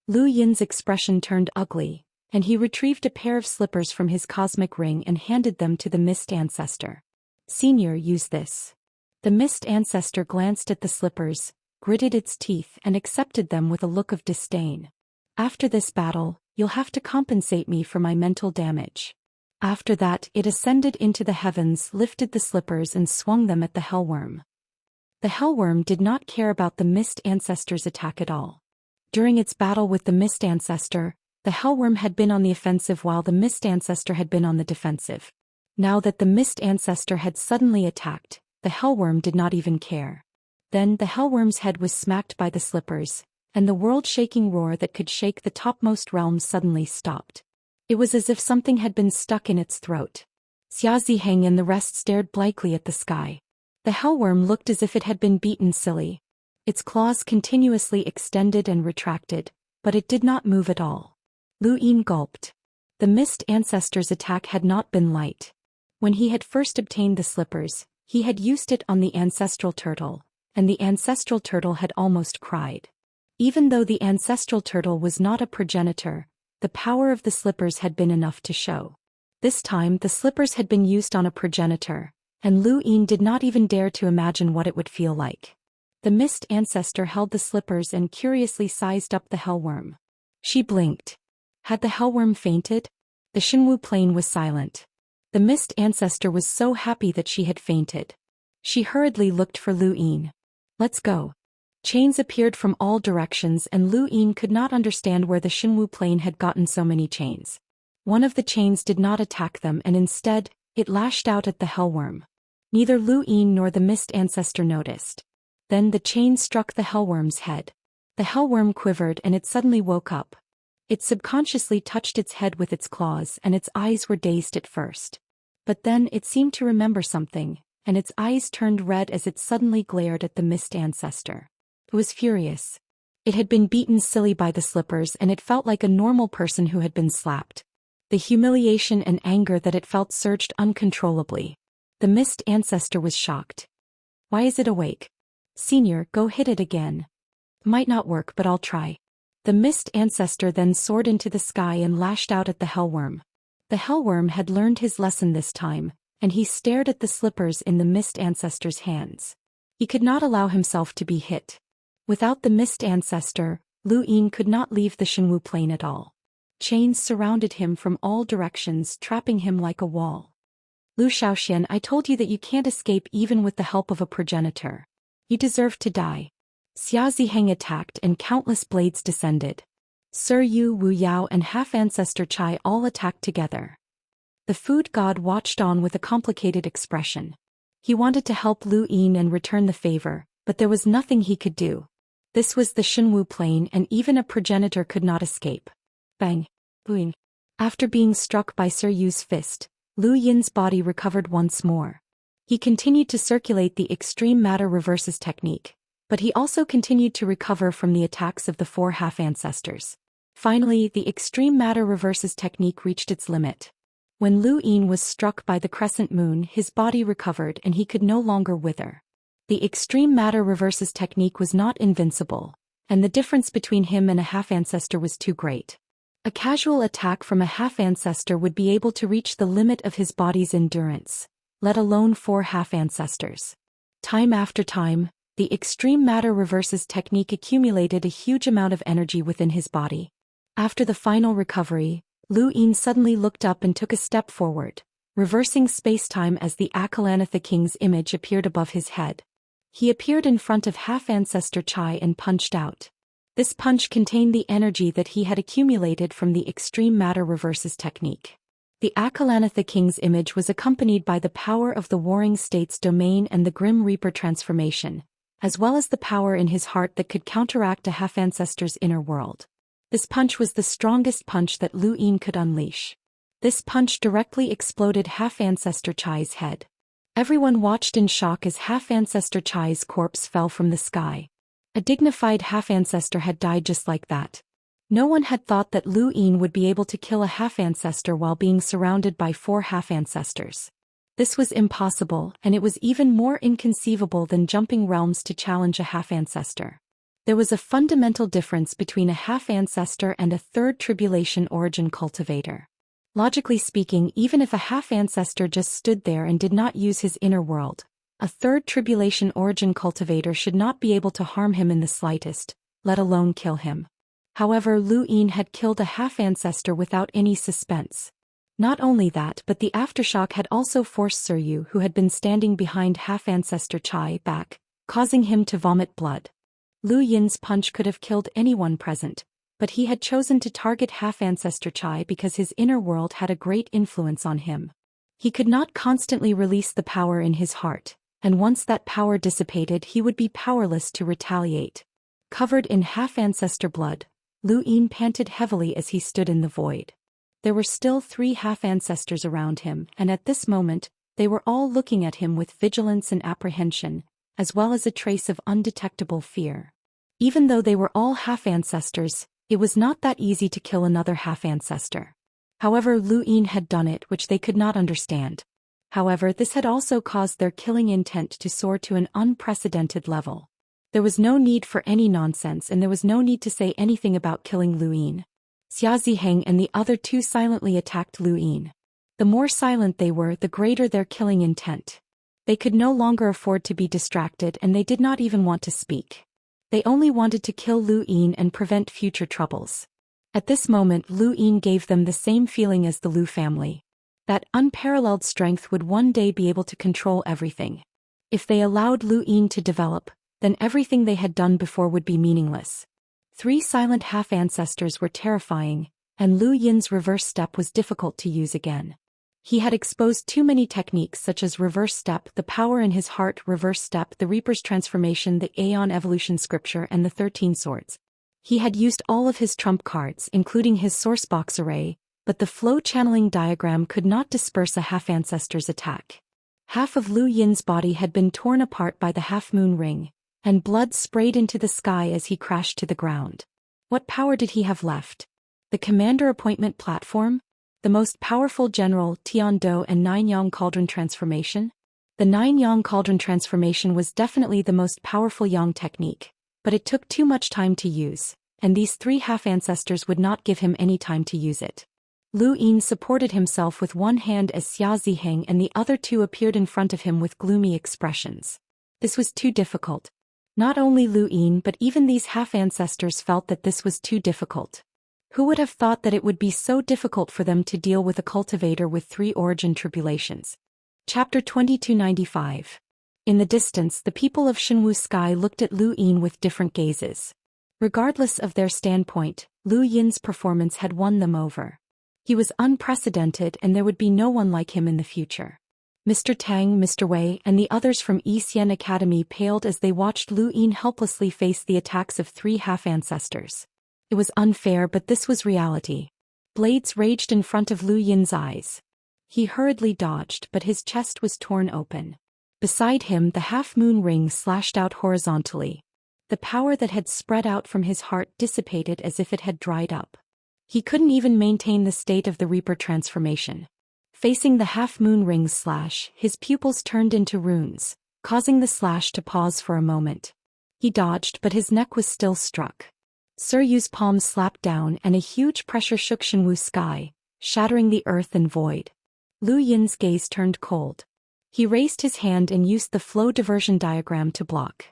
Lu Yin's expression turned ugly, and he retrieved a pair of slippers from his cosmic ring and handed them to the Mist Ancestor. Senior, use this. The Mist Ancestor glanced at the slippers, gritted its teeth and accepted them with a look of disdain. After this battle, you'll have to compensate me for my mental damage. After that, it ascended into the heavens, lifted the slippers and swung them at the Hellworm. The Hellworm did not care about the Mist Ancestor's attack at all. During its battle with the Mist Ancestor, the Hellworm had been on the offensive while the Mist Ancestor had been on the defensive. Now that the Mist Ancestor had suddenly attacked, the Hellworm did not even care. Then the Hellworm's head was smacked by the slippers, and the world-shaking roar that could shake the topmost realms suddenly stopped. It was as if something had been stuck in its throat. Xia Ziheng and the rest stared blankly at the sky. The Hellworm looked as if it had been beaten silly. Its claws continuously extended and retracted, but it did not move at all. Lu Yin gulped. The Mist Ancestor's attack had not been light. When he had first obtained the slippers, he had used it on the ancestral turtle, and the ancestral turtle had almost cried. Even though the ancestral turtle was not a progenitor, the power of the slippers had been enough to show. This time the slippers had been used on a progenitor, and Lu Yin did not even dare to imagine what it would feel like. The Mist Ancestor held the slippers and curiously sized up the Hellworm. She blinked. Had the Hellworm fainted? The Shenwu Plain was silent. The Mist Ancestor was so happy that she had fainted. She hurriedly looked for Lu Yin. Let's go. Chains appeared from all directions and Lu Yin could not understand where the Shenwu Plain had gotten so many chains. One of the chains did not attack them and instead, it lashed out at the Hellworm. Neither Lu Yin nor the Mist Ancestor noticed. Then the chain struck the Hellworm's head. The Hellworm quivered and it suddenly woke up. It subconsciously touched its head with its claws and its eyes were dazed at first. But then it seemed to remember something, and its eyes turned red as it suddenly glared at the mist ancestor. It was furious. It had been beaten silly by the slippers and it felt like a normal person who had been slapped. The humiliation and anger that it felt surged uncontrollably. The mist ancestor was shocked. Why is it awake? Senior, go hit it again. Might not work, but I'll try. The mist ancestor then soared into the sky and lashed out at the hellworm. The hellworm had learned his lesson this time, and he stared at the slippers in the mist ancestor's hands. He could not allow himself to be hit. Without the mist ancestor, Lu Yin could not leave the Shenwu plain at all. Chains surrounded him from all directions, trapping him like a wall. Lu Xiaoxian, I told you that you can't escape even with the help of a progenitor. You deserve to die. Xia Ziheng attacked and countless blades descended. Sir Yu, Wu Yao and half-ancestor Chai all attacked together. The food god watched on with a complicated expression. He wanted to help Lu Yin and return the favor, but there was nothing he could do. This was the Shenwu plain and even a progenitor could not escape. Bang! Boing! After being struck by Sir Yu's fist, Lu Yin's body recovered once more. He continued to circulate the extreme matter reverses technique, but he also continued to recover from the attacks of the four half-ancestors. Finally, the extreme matter reverses technique reached its limit. When Lu Yin was struck by the crescent moon, his body recovered and he could no longer wither. The extreme matter reverses technique was not invincible, and the difference between him and a half-ancestor was too great. A casual attack from a half-ancestor would be able to reach the limit of his body's endurance, let alone four half-ancestors. Time after time, the extreme matter reverses technique accumulated a huge amount of energy within his body. After the final recovery, Lu Yin suddenly looked up and took a step forward, reversing space-time as the Akalanatha King's image appeared above his head. He appeared in front of half-ancestor Chai and punched out. This punch contained the energy that he had accumulated from the extreme matter reverses technique. The Akalanatha King's image was accompanied by the power of the Warring States domain and the Grim Reaper transformation, as well as the power in his heart that could counteract a half-ancestor's inner world. This punch was the strongest punch that Lu Yin could unleash. This punch directly exploded half-ancestor Chai's head. Everyone watched in shock as half-ancestor Chai's corpse fell from the sky. A dignified half-ancestor had died just like that. No one had thought that Lu Yin would be able to kill a half-ancestor while being surrounded by four half-ancestors. This was impossible, and it was even more inconceivable than jumping realms to challenge a half-ancestor. There was a fundamental difference between a half-ancestor and a third tribulation origin cultivator. Logically speaking, even if a half-ancestor just stood there and did not use his inner world, a third tribulation origin cultivator should not be able to harm him in the slightest, let alone kill him. However, Lu Yin had killed a half-ancestor without any suspense. Not only that, but the aftershock had also forced Sir Yu, who had been standing behind half-ancestor Chai, back, causing him to vomit blood. Lu Yin's punch could have killed anyone present, but he had chosen to target half-ancestor Chai because his inner world had a great influence on him. He could not constantly release the power in his heart, and once that power dissipated he would be powerless to retaliate. Covered in half-ancestor blood, Lu Yin panted heavily as he stood in the void. There were still 3 half-ancestors around him, and at this moment, they were all looking at him with vigilance and apprehension, as well as a trace of undetectable fear. Even though they were all half-ancestors, it was not that easy to kill another half-ancestor. However, Lu Yin had done it, which they could not understand. However, this had also caused their killing intent to soar to an unprecedented level. There was no need for any nonsense and there was no need to say anything about killing Lu Yin. Xia Ziheng and the other 2 silently attacked Lu Yin. The more silent they were, the greater their killing intent. They could no longer afford to be distracted and they did not even want to speak. They only wanted to kill Lu Yin and prevent future troubles. At this moment, Lu Yin gave them the same feeling as the Lu family. That unparalleled strength would one day be able to control everything. If they allowed Lu Yin to develop, then everything they had done before would be meaningless. 3 silent half-ancestors were terrifying, and Lu Yin's reverse step was difficult to use again. He had exposed too many techniques such as reverse step, the power in his heart reverse step, the Reaper's transformation, the Aeon evolution scripture and the 13 swords. He had used all of his trump cards including his sourcebox array, but the flow channeling diagram could not disperse a half-ancestor's attack. Half of Lu Yin's body had been torn apart by the half-moon ring, and blood sprayed into the sky as he crashed to the ground. What power did he have left? The commander appointment platform? The most powerful general Tian-Do and Nine-Yang Cauldron transformation? The Nine-Yang Cauldron transformation was definitely the most powerful Yang technique, but it took too much time to use, and these three half-ancestors would not give him any time to use it. Lu Yin supported himself with one hand as Xia Ziheng and the other two appeared in front of him with gloomy expressions. This was too difficult. Not only Lu Yin but even these half-ancestors felt that this was too difficult. Who would have thought that it would be so difficult for them to deal with a cultivator with 3 origin tribulations? Chapter 2295. In the distance, the people of Shenwu Sky looked at Lu Yin with different gazes. Regardless of their standpoint, Lu Yin's performance had won them over. He was unprecedented and there would be no one like him in the future. Mr. Tang, Mr. Wei, and the others from Xian Academy paled as they watched Lu Yin helplessly face the attacks of 3 half-ancestors. It was unfair, but this was reality. Blades raged in front of Lu Yin's eyes. He hurriedly dodged, but his chest was torn open. Beside him, the half-moon ring slashed out horizontally. The power that had spread out from his heart dissipated as if it had dried up. He couldn't even maintain the state of the Reaper transformation. Facing the half-moon ring's slash, his pupils turned into runes, causing the slash to pause for a moment. He dodged, but his neck was still struck. Sir Yu's palms slapped down and a huge pressure shook Shenwu Sky, shattering the earth and void. Lu Yin's gaze turned cold. He raised his hand and used the flow diversion diagram to block.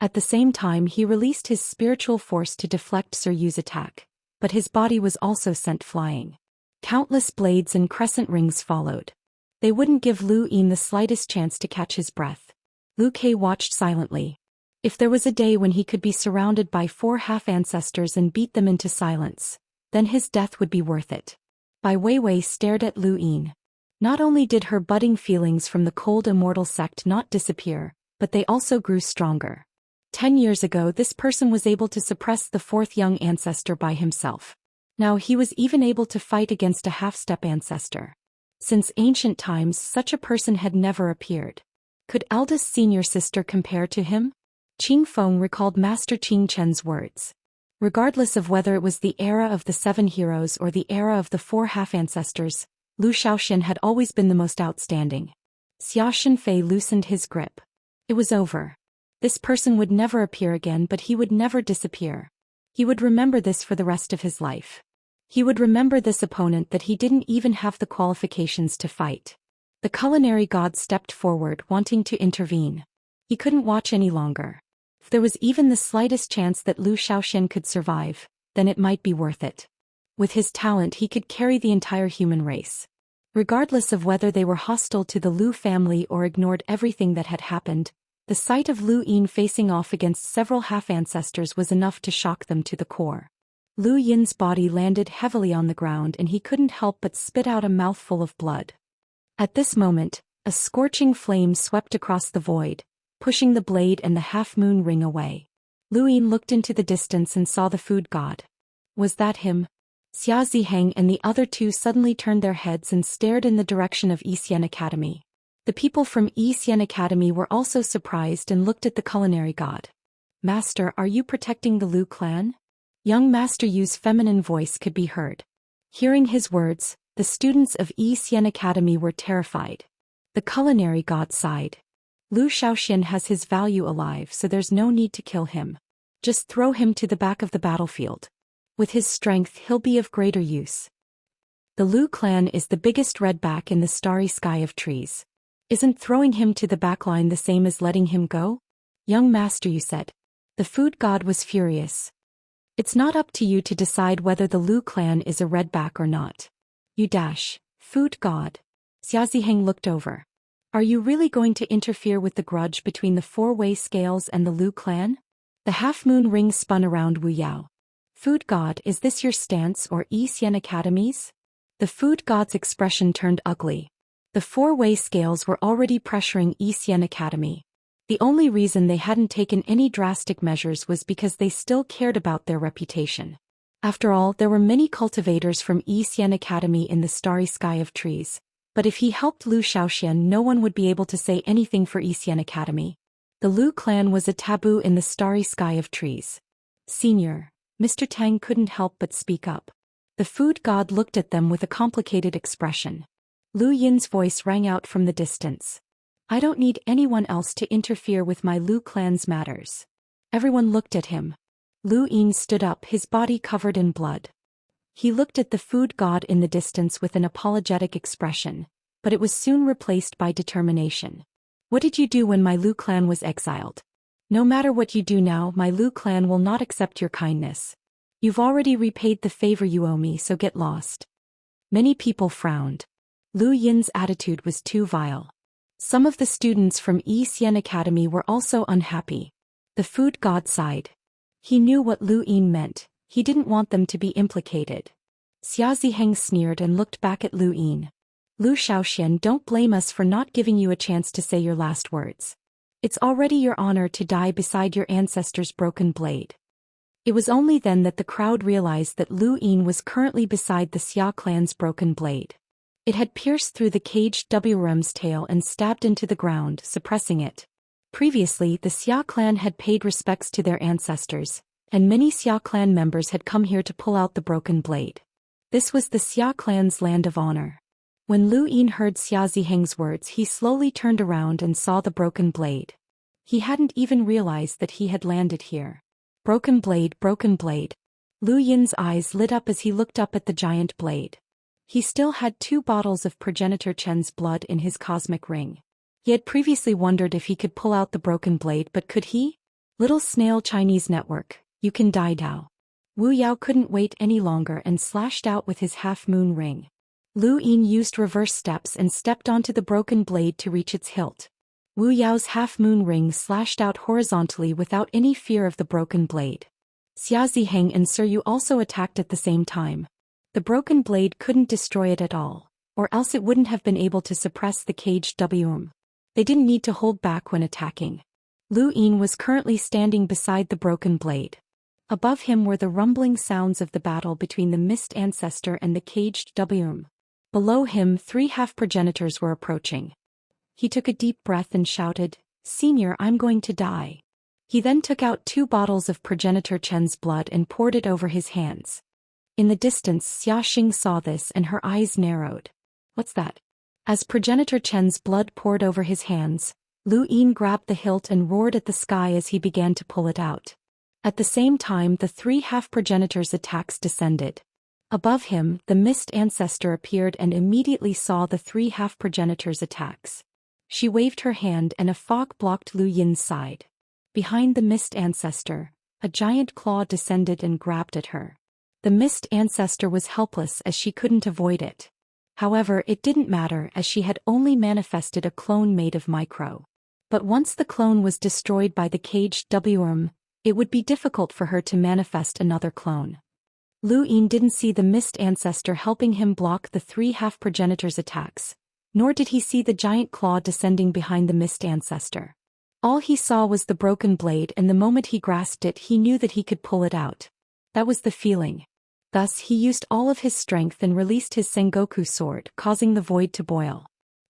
At the same time, he released his spiritual force to deflect Sir Yu's attack, but his body was also sent flying. Countless blades and crescent rings followed. They wouldn't give Lu Yin the slightest chance to catch his breath. Lu Ke watched silently. If there was a day when he could be surrounded by 4 half-ancestors and beat them into silence, then his death would be worth it. Bai Weiwei stared at Lu Yin. Not only did her budding feelings from the cold immortal sect not disappear, but they also grew stronger. 10 years ago, this person was able to suppress the 4th young ancestor by himself. Now he was even able to fight against a half-step ancestor. Since ancient times, such a person had never appeared. Could eldest senior sister compare to him? Qing Feng recalled Master Qing Chen's words. Regardless of whether it was the era of the 7 heroes or the era of the 4 half-ancestors, Lu Xiaoxian had always been the most outstanding. Xia Shenfei loosened his grip. It was over. This person would never appear again, but he would never disappear. He would remember this for the rest of his life. He would remember this opponent that he didn't even have the qualifications to fight. The culinary god stepped forward, wanting to intervene. He couldn't watch any longer. If there was even the slightest chance that Lu Xiaoxian could survive, then it might be worth it. With his talent, he could carry the entire human race. Regardless of whether they were hostile to the Lu family or ignored everything that had happened, the sight of Lu Yin facing off against several half-ancestors was enough to shock them to the core. Lu Yin's body landed heavily on the ground and he couldn't help but spit out a mouthful of blood. At this moment, a scorching flame swept across the void, pushing the blade and the half-moon ring away. Lu Yin looked into the distance and saw the food god. Was that him? Xia Ziheng and the other 2 suddenly turned their heads and stared in the direction of Xian Academy. The people from Xian Academy were also surprised and looked at the culinary god. Master, are you protecting the Lu clan? Young Master Yu's feminine voice could be heard. Hearing his words, the students of Xian Academy were terrified. The culinary god sighed. Lu Xiaoxian has his value alive, so there's no need to kill him. Just throw him to the back of the battlefield. With his strength, he'll be of greater use. The Lu clan is the biggest redback in the starry sky of trees. Isn't throwing him to the backline the same as letting him go? Young Master Yu said. The food god was furious. It's not up to you to decide whether the Lu clan is a redback or not. You dash, food god. Xia Ziheng looked over. Are you really going to interfere with the grudge between the 4-way scales and the Lu clan? The half-moon ring spun around Wu Yao. Food god, is this your stance or Xian Academy's? The food god's expression turned ugly. The 4-way scales were already pressuring Xian Academy. The only reason they hadn't taken any drastic measures was because they still cared about their reputation. After all, there were many cultivators from Xian Academy in the starry sky of trees, But if he helped Zhou Xian, no one would be able to say anything for Xian Academy. The Lu clan was a taboo in the starry sky of trees. Senior, Mr. Tang couldn't help but speak up. The food god looked at them with a complicated expression. Lu Yin's voice rang out from the distance. I don't need anyone else to interfere with my Lu clan's matters. Everyone looked at him. Lu Yin stood up, his body covered in blood. He looked at the food god in the distance with an apologetic expression, but it was soon replaced by determination. What did you do when my Lu clan was exiled? No matter what you do now, my Lu clan will not accept your kindness. You've already repaid the favor you owe me, so get lost. Many people frowned. Lu Yin's attitude was too vile. Some of the students from Xian Academy were also unhappy. The food god sighed. He knew what Lu Yin meant. He didn't want them to be implicated. Xia Ziheng sneered and looked back at Lu Yin. Lu Xiaoxian, don't blame us for not giving you a chance to say your last words. It's already your honor to die beside your ancestor's broken blade. It was only then that the crowd realized that Lu Yin was currently beside the Xia clan's broken blade. It had pierced through the caged WRM's tail and stabbed into the ground, suppressing it. Previously, the Xia clan had paid respects to their ancestors, and many Xia clan members had come here to pull out the broken blade. This was the Xia clan's land of honor. When Lu Yin heard Xia Ziheng's words, he slowly turned around and saw the broken blade. He hadn't even realized that he had landed here. Broken blade, broken blade. Lu Yin's eyes lit up as he looked up at the giant blade. He still had 2 bottles of progenitor Chen's blood in his cosmic ring. He had previously wondered if he could pull out the broken blade, but could he? Little snail Chinese network, you can die now. Wu Yao couldn't wait any longer and slashed out with his half-moon ring. Lu Yin used reverse steps and stepped onto the broken blade to reach its hilt. Wu Yao's half-moon ring slashed out horizontally without any fear of the broken blade. Xia Ziheng and Sir Yu also attacked at the same time. The broken blade couldn't destroy it at all, or else it wouldn't have been able to suppress the caged WM. They didn't need to hold back when attacking. Lu Yin was currently standing beside the broken blade. Above him were the rumbling sounds of the battle between the mist ancestor and the caged WM. Below him, 3 half-progenitors were approaching. He took a deep breath and shouted, "Senior, I'm going to die." He then took out 2 bottles of progenitor Chen's blood and poured it over his hands. In the distance, Xia Xing saw this and her eyes narrowed. What's that? As progenitor Chen's blood poured over his hands, Lu Yin grabbed the hilt and roared at the sky as he began to pull it out. At the same time, the 3 half-progenitors' attacks descended. Above him, the mist ancestor appeared and immediately saw the 3 half-progenitors' attacks. She waved her hand and a fog blocked Lu Yin's side. Behind the mist ancestor, a giant claw descended and grabbed at her. The mist ancestor was helpless as she couldn't avoid it. However, it didn't matter as she had only manifested a clone made of micro. But once the clone was destroyed by the caged WM, it would be difficult for her to manifest another clone. Lu Yin didn't see the mist ancestor helping him block the 3 half-progenitors' attacks, nor did he see the giant claw descending behind the mist ancestor. All he saw was the broken blade, and the moment he grasped it, he knew that he could pull it out. That was the feeling. Thus, he used all of his strength and released his Sengoku sword, causing the void to boil.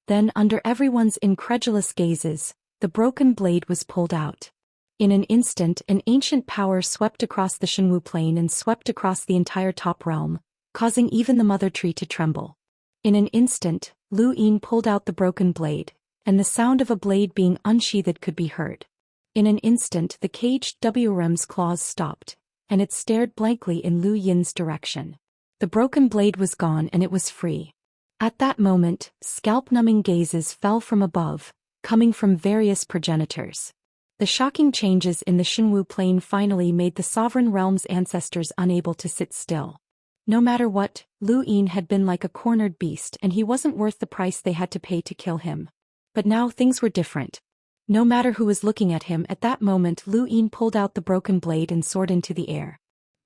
Then, under everyone's incredulous gazes, the broken blade was pulled out. In an instant, an ancient power swept across the Shenwu plain and swept across the entire top realm, causing even the mother tree to tremble. In an instant, Lu Yin pulled out the broken blade, and the sound of a blade being unsheathed could be heard. In an instant, the caged WRM's claws stopped, and it stared blankly in Lu Yin's direction. The broken blade was gone and it was free. At that moment, scalp-numbing gazes fell from above, coming from various progenitors. The shocking changes in the Shenwu plain finally made the sovereign realm's ancestors unable to sit still. No matter what, Lu Yin had been like a cornered beast and he wasn't worth the price they had to pay to kill him. But now things were different. No matter who was looking at him at that moment, Lu Yin pulled out the broken blade and soared into the air.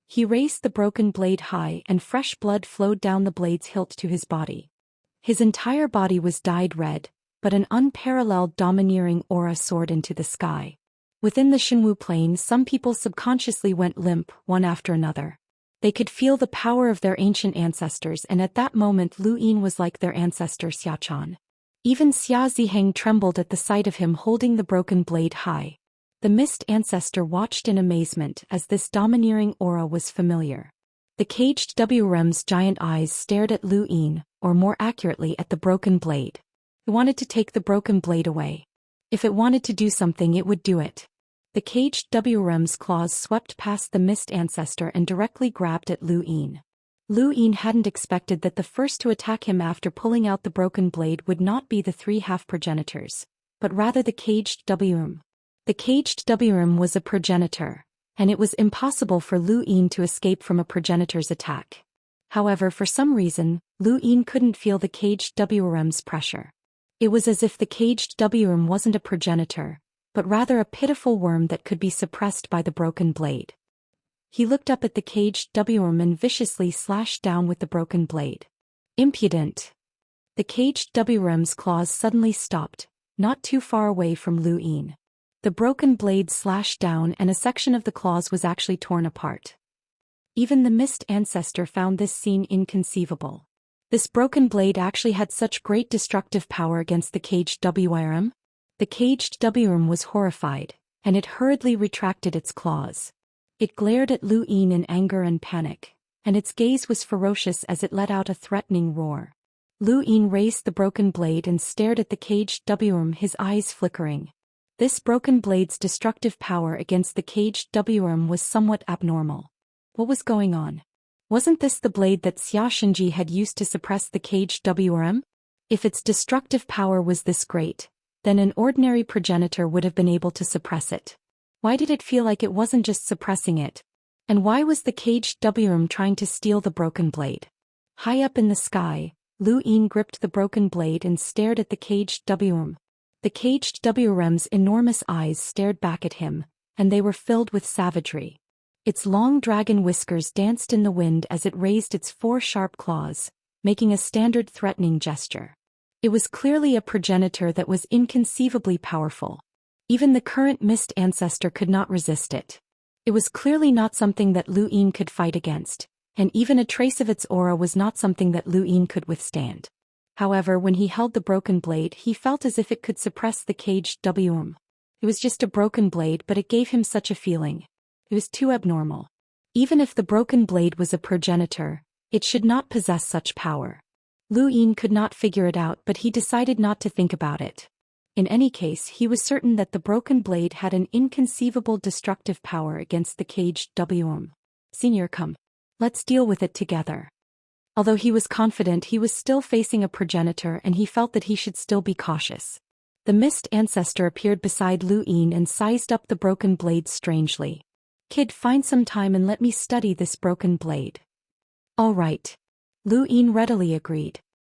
He raised the broken blade high and fresh blood flowed down the blade's hilt to his body. His entire body was dyed red, but an unparalleled domineering aura soared into the sky. Within the Shenwu plain, some people subconsciously went limp, one after another. They could feel the power of their ancient ancestors, and at that moment Lu Yin was like their ancestor Xiaqian. Even Xia Ziheng trembled at the sight of him holding the broken blade high. The mist ancestor watched in amazement as this domineering aura was familiar. The caged WRM's giant eyes stared at Lu Yin, or more accurately at the broken blade. It wanted to take the broken blade away. If it wanted to do something, it would do it. The caged WRM's claws swept past the mist ancestor and directly grabbed at Lu Yin. Lu Yin hadn't expected that the first to attack him after pulling out the broken blade would not be the three half-progenitors, but rather the caged WRM. The caged WRM was a progenitor, and it was impossible for Lu Yin to escape from a progenitor's attack. However, for some reason, Lu Yin couldn't feel the caged WRM's pressure. It was as if the caged WRM wasn't a progenitor, but rather a pitiful worm that could be suppressed by the broken blade. He looked up at the caged WRM and viciously slashed down with the broken blade. Impudent! The caged WRM's claws suddenly stopped, not too far away from Lu Yin. The broken blade slashed down and a section of the claws was actually torn apart. Even the mist ancestor found this scene inconceivable. This broken blade actually had such great destructive power against the caged WRM? The caged WRM was horrified, and it hurriedly retracted its claws. It glared at Lu Yin in anger and panic, and its gaze was ferocious as it let out a threatening roar. Lu Yin raised the broken blade and stared at the caged WRM, his eyes flickering. This broken blade's destructive power against the caged WRM was somewhat abnormal. What was going on? Wasn't this the blade that Xia Shenji had used to suppress the caged WRM? If its destructive power was this great, then an ordinary progenitor would have been able to suppress it. Why did it feel like it wasn't just suppressing it? And why was the caged WRM trying to steal the broken blade? High up in the sky, Lu Yin gripped the broken blade and stared at the caged WRM. The caged WRM's enormous eyes stared back at him, and they were filled with savagery. Its long dragon whiskers danced in the wind as it raised its four sharp claws, making a standard threatening gesture. It was clearly a progenitor that was inconceivably powerful. Even the current mist ancestor could not resist it. It was clearly not something that Lu Yin could fight against, and even a trace of its aura was not something that Lu Yin could withstand. However, when he held the broken blade, he felt as if it could suppress the caged WRM. It was just a broken blade, but it gave him such a feeling. It was too abnormal. Even if the broken blade was a progenitor, it should not possess such power. Lu Yin could not figure it out, but he decided not to think about it. In any case, he was certain that the broken blade had an inconceivable destructive power against the caged WRM. Senior, come. Let's deal with it together. Although he was confident, he was still facing a progenitor and he felt that he should still be cautious. The mist ancestor appeared beside Lu Yin and sized up the broken blade strangely. Kid, find some time and let me study this broken blade. All right. Lu Yin readily agreed.